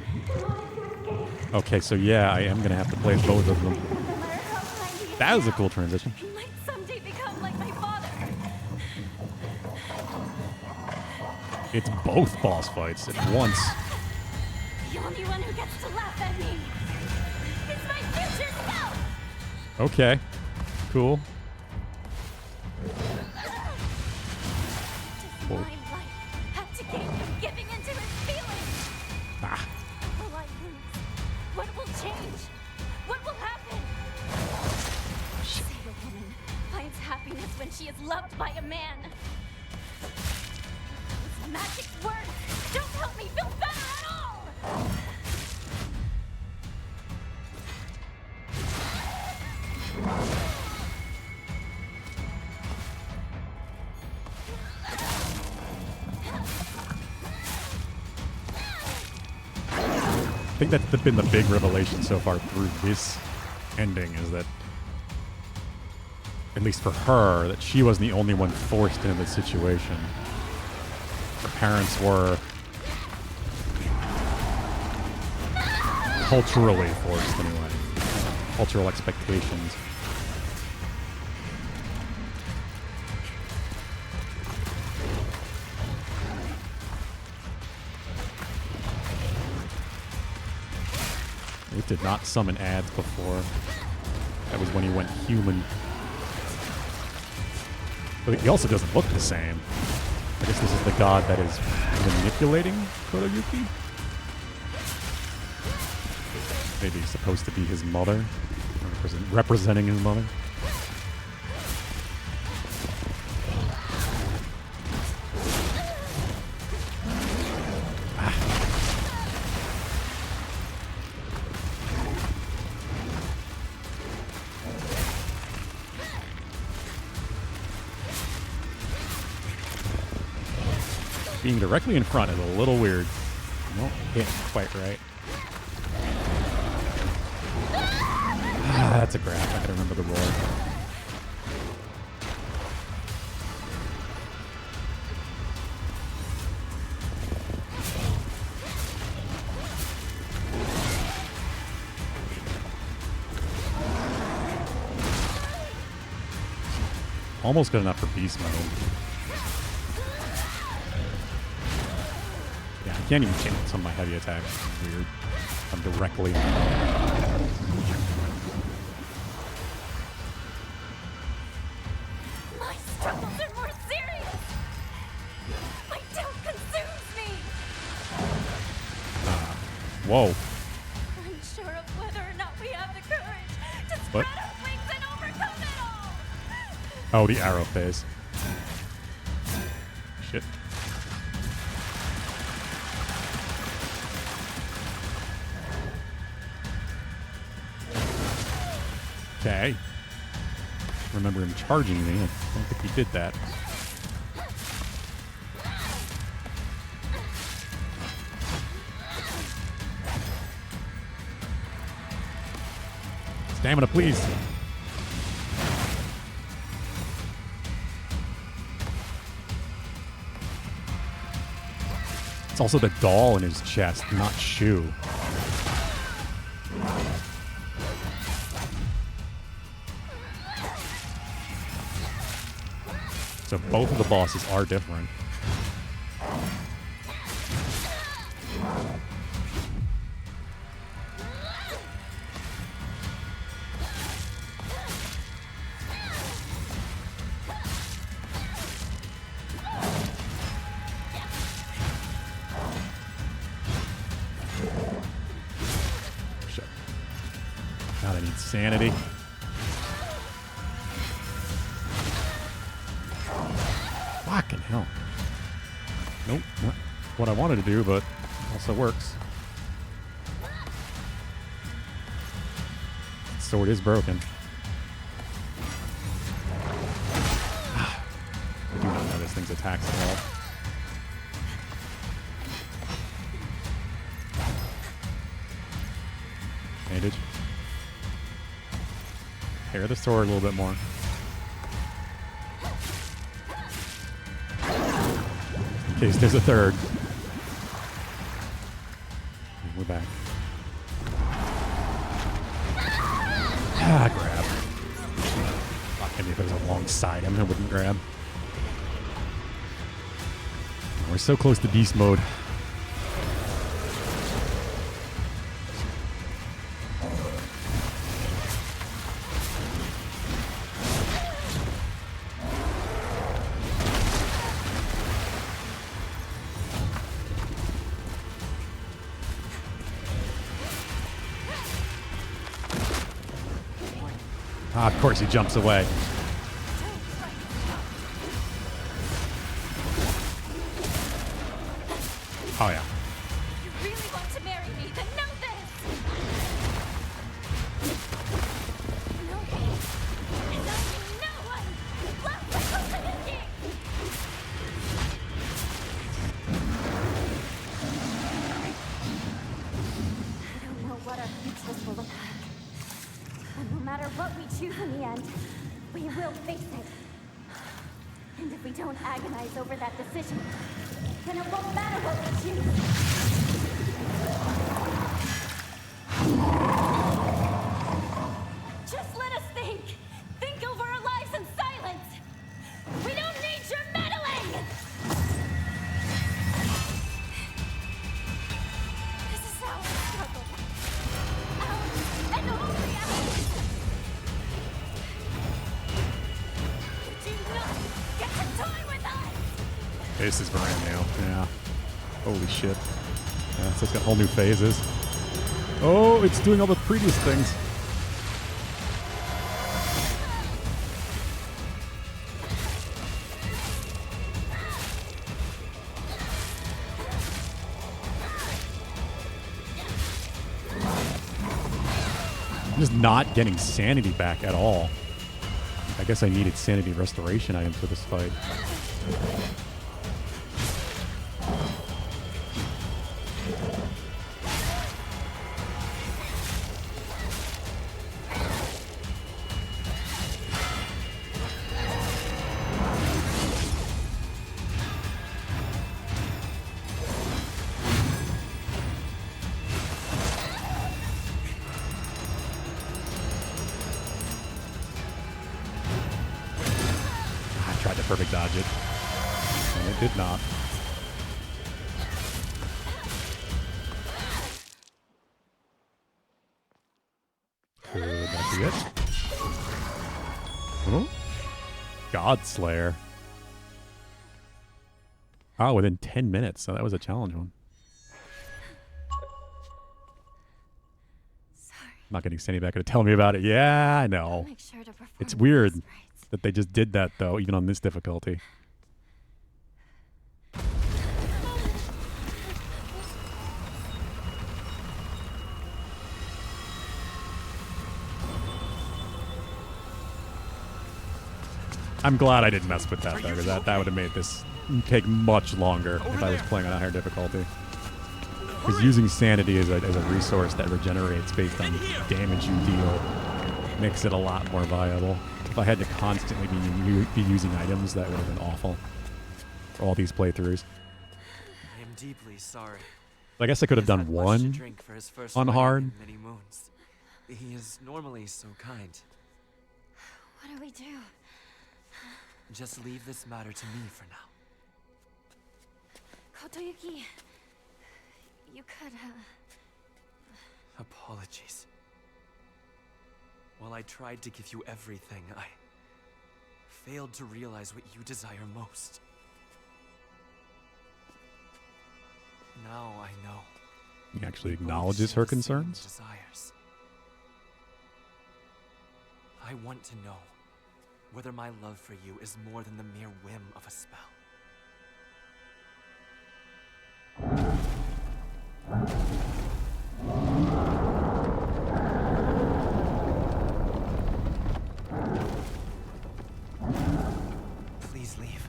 [SPEAKER 1] Okay, so yeah, I am going to have to play both of them. That was a cool transition.
[SPEAKER 5] He might someday become like my father.
[SPEAKER 1] It's both boss fights at once.
[SPEAKER 5] The only one who gets to laugh at me is my future self.
[SPEAKER 1] Okay, cool.
[SPEAKER 5] Does my life have to gain him giving into his feelings?
[SPEAKER 1] Ah.
[SPEAKER 5] Will I lose? What will change? What will happen? Say a woman finds happiness when she is loved by a man. Those magic words don't help me feel better at all!
[SPEAKER 1] I think that's been the big revelation so far through this ending, is that, at least for her, that she wasn't the only one forced into the situation. Her parents were culturally forced anyway. Cultural expectations. It did not summon ads before. That was when he went human. But he also doesn't look the same. I guess this is the god that is manipulating Kotoyuki? Maybe he's supposed to be his mother or Representing his mother. Being directly in front is a little weird. You won't hit quite right. Ah, that's a grab. I gotta remember the roar. Almost good enough for beast mode. Yeah, I can't even change some of my heavy attacks. It's weird. I'm directly on.
[SPEAKER 5] My struggles are more serious. My doubt consumes me.
[SPEAKER 1] Whoa.
[SPEAKER 5] Unsure of whether or not we have the courage to
[SPEAKER 1] What?
[SPEAKER 5] spread our wings and overcome it all.
[SPEAKER 1] Oh, the arrow phase. Shit. Okay. Remember him charging me. I don't think he did that. Stamina, please. It's also the doll in his chest, not Shu. So both of the bosses are different. Shit. God, I need sanity. Fucking hell. Nope, not what I wanted to do, but also works. Sword is broken. I do not know this thing's attacks at all. Bandage. Hair the sword a little bit more. In case there's a third. And we're back. Ah, grab. Fuck, if it was alongside him, I wouldn't grab. We're so close to beast mode. Ah, of course he jumps away. Oh yeah.
[SPEAKER 5] If you really want to marry me, then know this. No me. And no one loves the Kosanuki. I don't know what our futures will look like. But no matter what we choose in the end, we will face it. And if we don't agonize over that decision, then it won't matter what we choose. Just let us think. Think over our lives in silence. We don't need your meddling! This is our struggle. Ours and only ours. You do not get to toy with us!
[SPEAKER 1] This is brand new. Yeah. Holy shit. Yeah, so it's got whole new phases. Oh, it's doing all the previous things. just not getting sanity back at all. I guess I needed sanity restoration items for this fight. Perfect dodge it. And it did not. Could that be it? Oh? Godslayer. Oh, within 10 minutes. So that was a challenge one.
[SPEAKER 2] Sorry.
[SPEAKER 1] Not getting Sandy back to tell me about it. Yeah, I know.
[SPEAKER 2] Make sure to perform
[SPEAKER 1] It's weird
[SPEAKER 2] those rites.
[SPEAKER 1] that they just did that, though, even on this difficulty. I'm glad I didn't mess with that, though, because that would have made this take much longer if I was playing on a higher difficulty. Because using sanity as a resource that regenerates based on damage you deal makes it a lot more viable. If I had to constantly be using items, that would have been awful for all these playthroughs.
[SPEAKER 6] I am deeply sorry.
[SPEAKER 1] I guess I could have done one on hard.
[SPEAKER 6] Many moons. He is normally so kind.
[SPEAKER 2] What do we do?
[SPEAKER 6] Just leave this matter to me for now.
[SPEAKER 2] Kotoyuki, you could,
[SPEAKER 6] Apologies. While I tried to give you everything, I failed to realize what you desire most. Now I know.
[SPEAKER 1] He actually acknowledges her concerns.
[SPEAKER 6] Desires. I want to know whether my love for you is more than the mere whim of a spell. Please leave.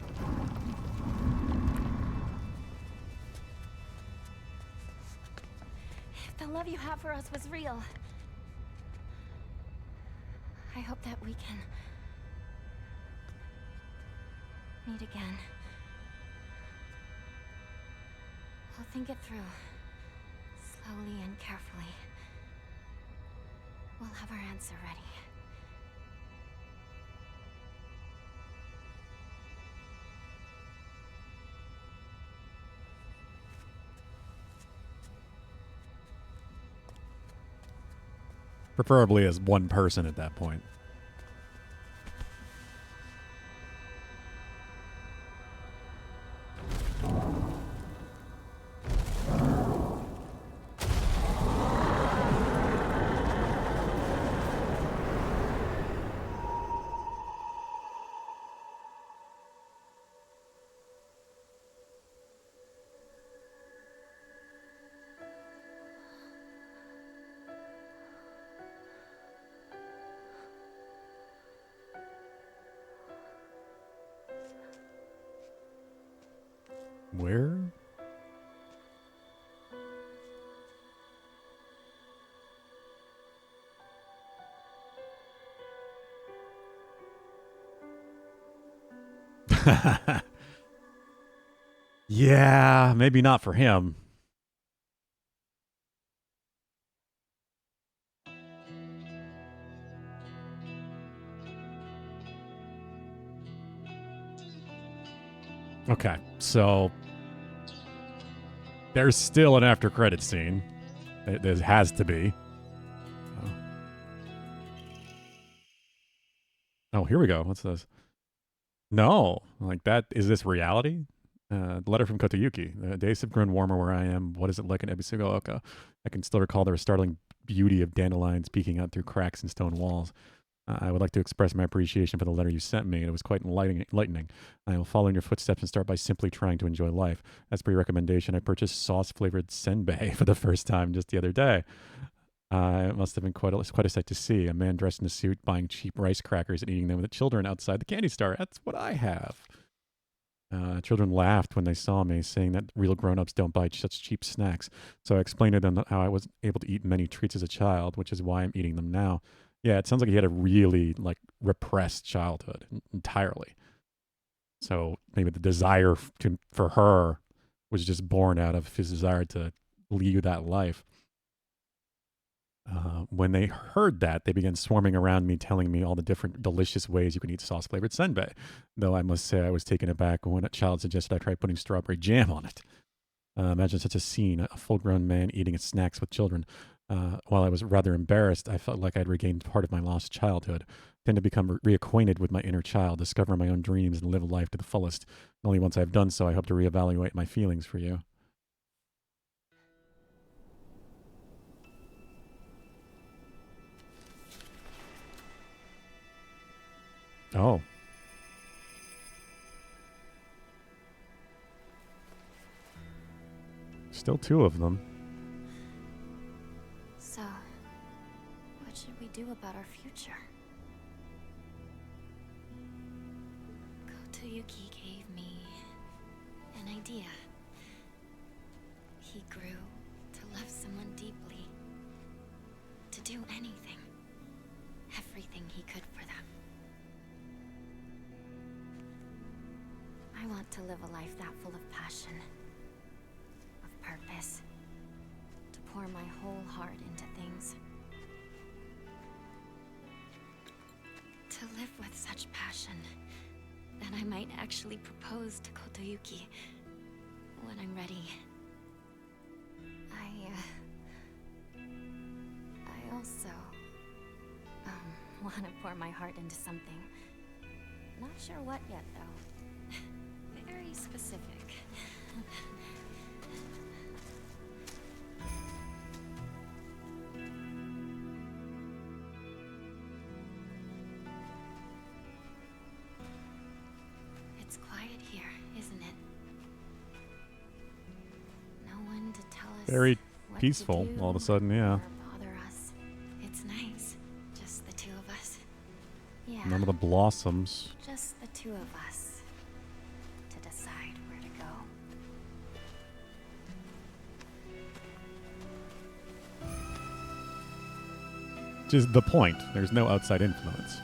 [SPEAKER 2] if the love you have for us was real, I hope that we can meet again. I'll think it through, slowly and carefully. We'll have our answer ready.
[SPEAKER 1] Preferably as one person at that point. Where? Yeah, maybe not for him. Okay, so there's still an after credit scene. There has to be. Oh, here we go. What's this? No, like that. Is this reality? Letter from Kotoyuki. The days have grown warmer where I am. What is it like in Ebisugaoka? I can still recall the startling beauty of dandelions peeking out through cracks in stone walls. I would like to express my appreciation for the letter you sent me. It was quite enlightening. I will follow in your footsteps and start by simply trying to enjoy life. As per your recommendation, I purchased sauce-flavored senbei for the first time just the other day. It must have been quite a sight to see. A man dressed in a suit buying cheap rice crackers and eating them with the children outside the candy store. That's what I have. Children laughed when they saw me, saying that real grown-ups don't buy such cheap snacks. So I explained to them how I was able to eat many treats as a child, which is why I'm eating them now. Yeah, it sounds like he had a really repressed childhood entirely. So maybe the desire for her was just born out of his desire to lead that life. When they heard that, they began swarming around me, telling me all the different delicious ways you can eat sauce-flavored senbei. Though I must say I was taken aback when a child suggested I try putting strawberry jam on it. Imagine such a scene, a full-grown man eating snacks with children. While I was rather embarrassed, I felt like I'd regained part of my lost childhood. Tend to become reacquainted with my inner child, discover my own dreams, and live life to the fullest. Only once I've done so, I hope to reevaluate my feelings for you. Oh. Still 2 of them.
[SPEAKER 2] So, what should we do about our future? Kotoyuki gave me an idea. He grew to love someone deeply, to do anything, everything he could for them. I want to live a life that full of passion, of purpose, to pour my whole heart into things. To live with such passion that I might actually propose to Kotoyuki when I'm ready. I also want to pour my heart into something. Not sure what yet, though. Very specific. It's quiet here, isn't it? No one to tell us
[SPEAKER 1] Very
[SPEAKER 2] what
[SPEAKER 1] peaceful
[SPEAKER 2] to do
[SPEAKER 1] all of a sudden, yeah.
[SPEAKER 2] or bother us. It's nice. Just the 2 of us. Yeah.
[SPEAKER 1] None of the blossoms.
[SPEAKER 2] Just the 2 of us to decide where to go.
[SPEAKER 1] Which is the point. There's no outside influence.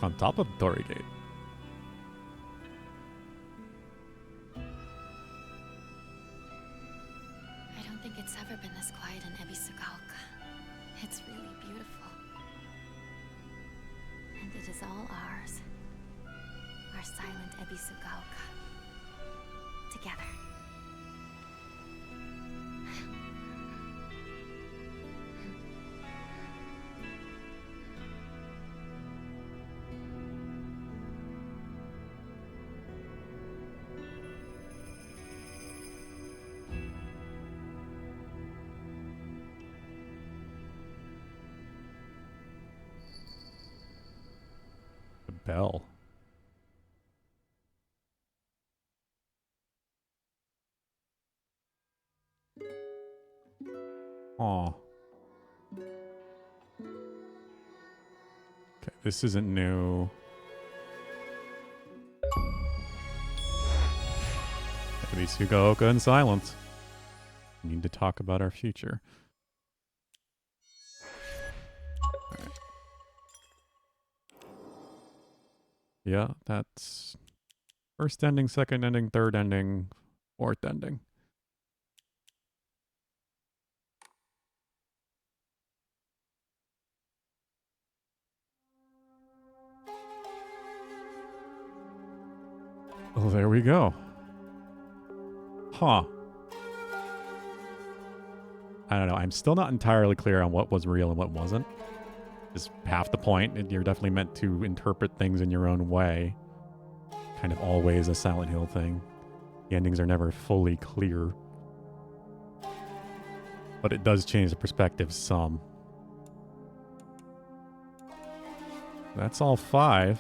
[SPEAKER 1] On top of Torii Gate.
[SPEAKER 2] I don't think it's ever been this quiet in Ebisugaoka. It's really beautiful. And it is all ours. Our silent Ebisugaoka. Together.
[SPEAKER 1] The bell. Aw. Okay, this isn't new. Ebisugaoka in silence. We need to talk about our future. Alright. Yeah, that's first ending, second ending, third ending, fourth ending. Well, there we go. Huh. I don't know. I'm still not entirely clear on what was real and what wasn't. Is half the point. You're definitely meant to interpret things in your own way. Kind of always a Silent Hill thing. The endings are never fully clear. But it does change the perspective some. That's all 5.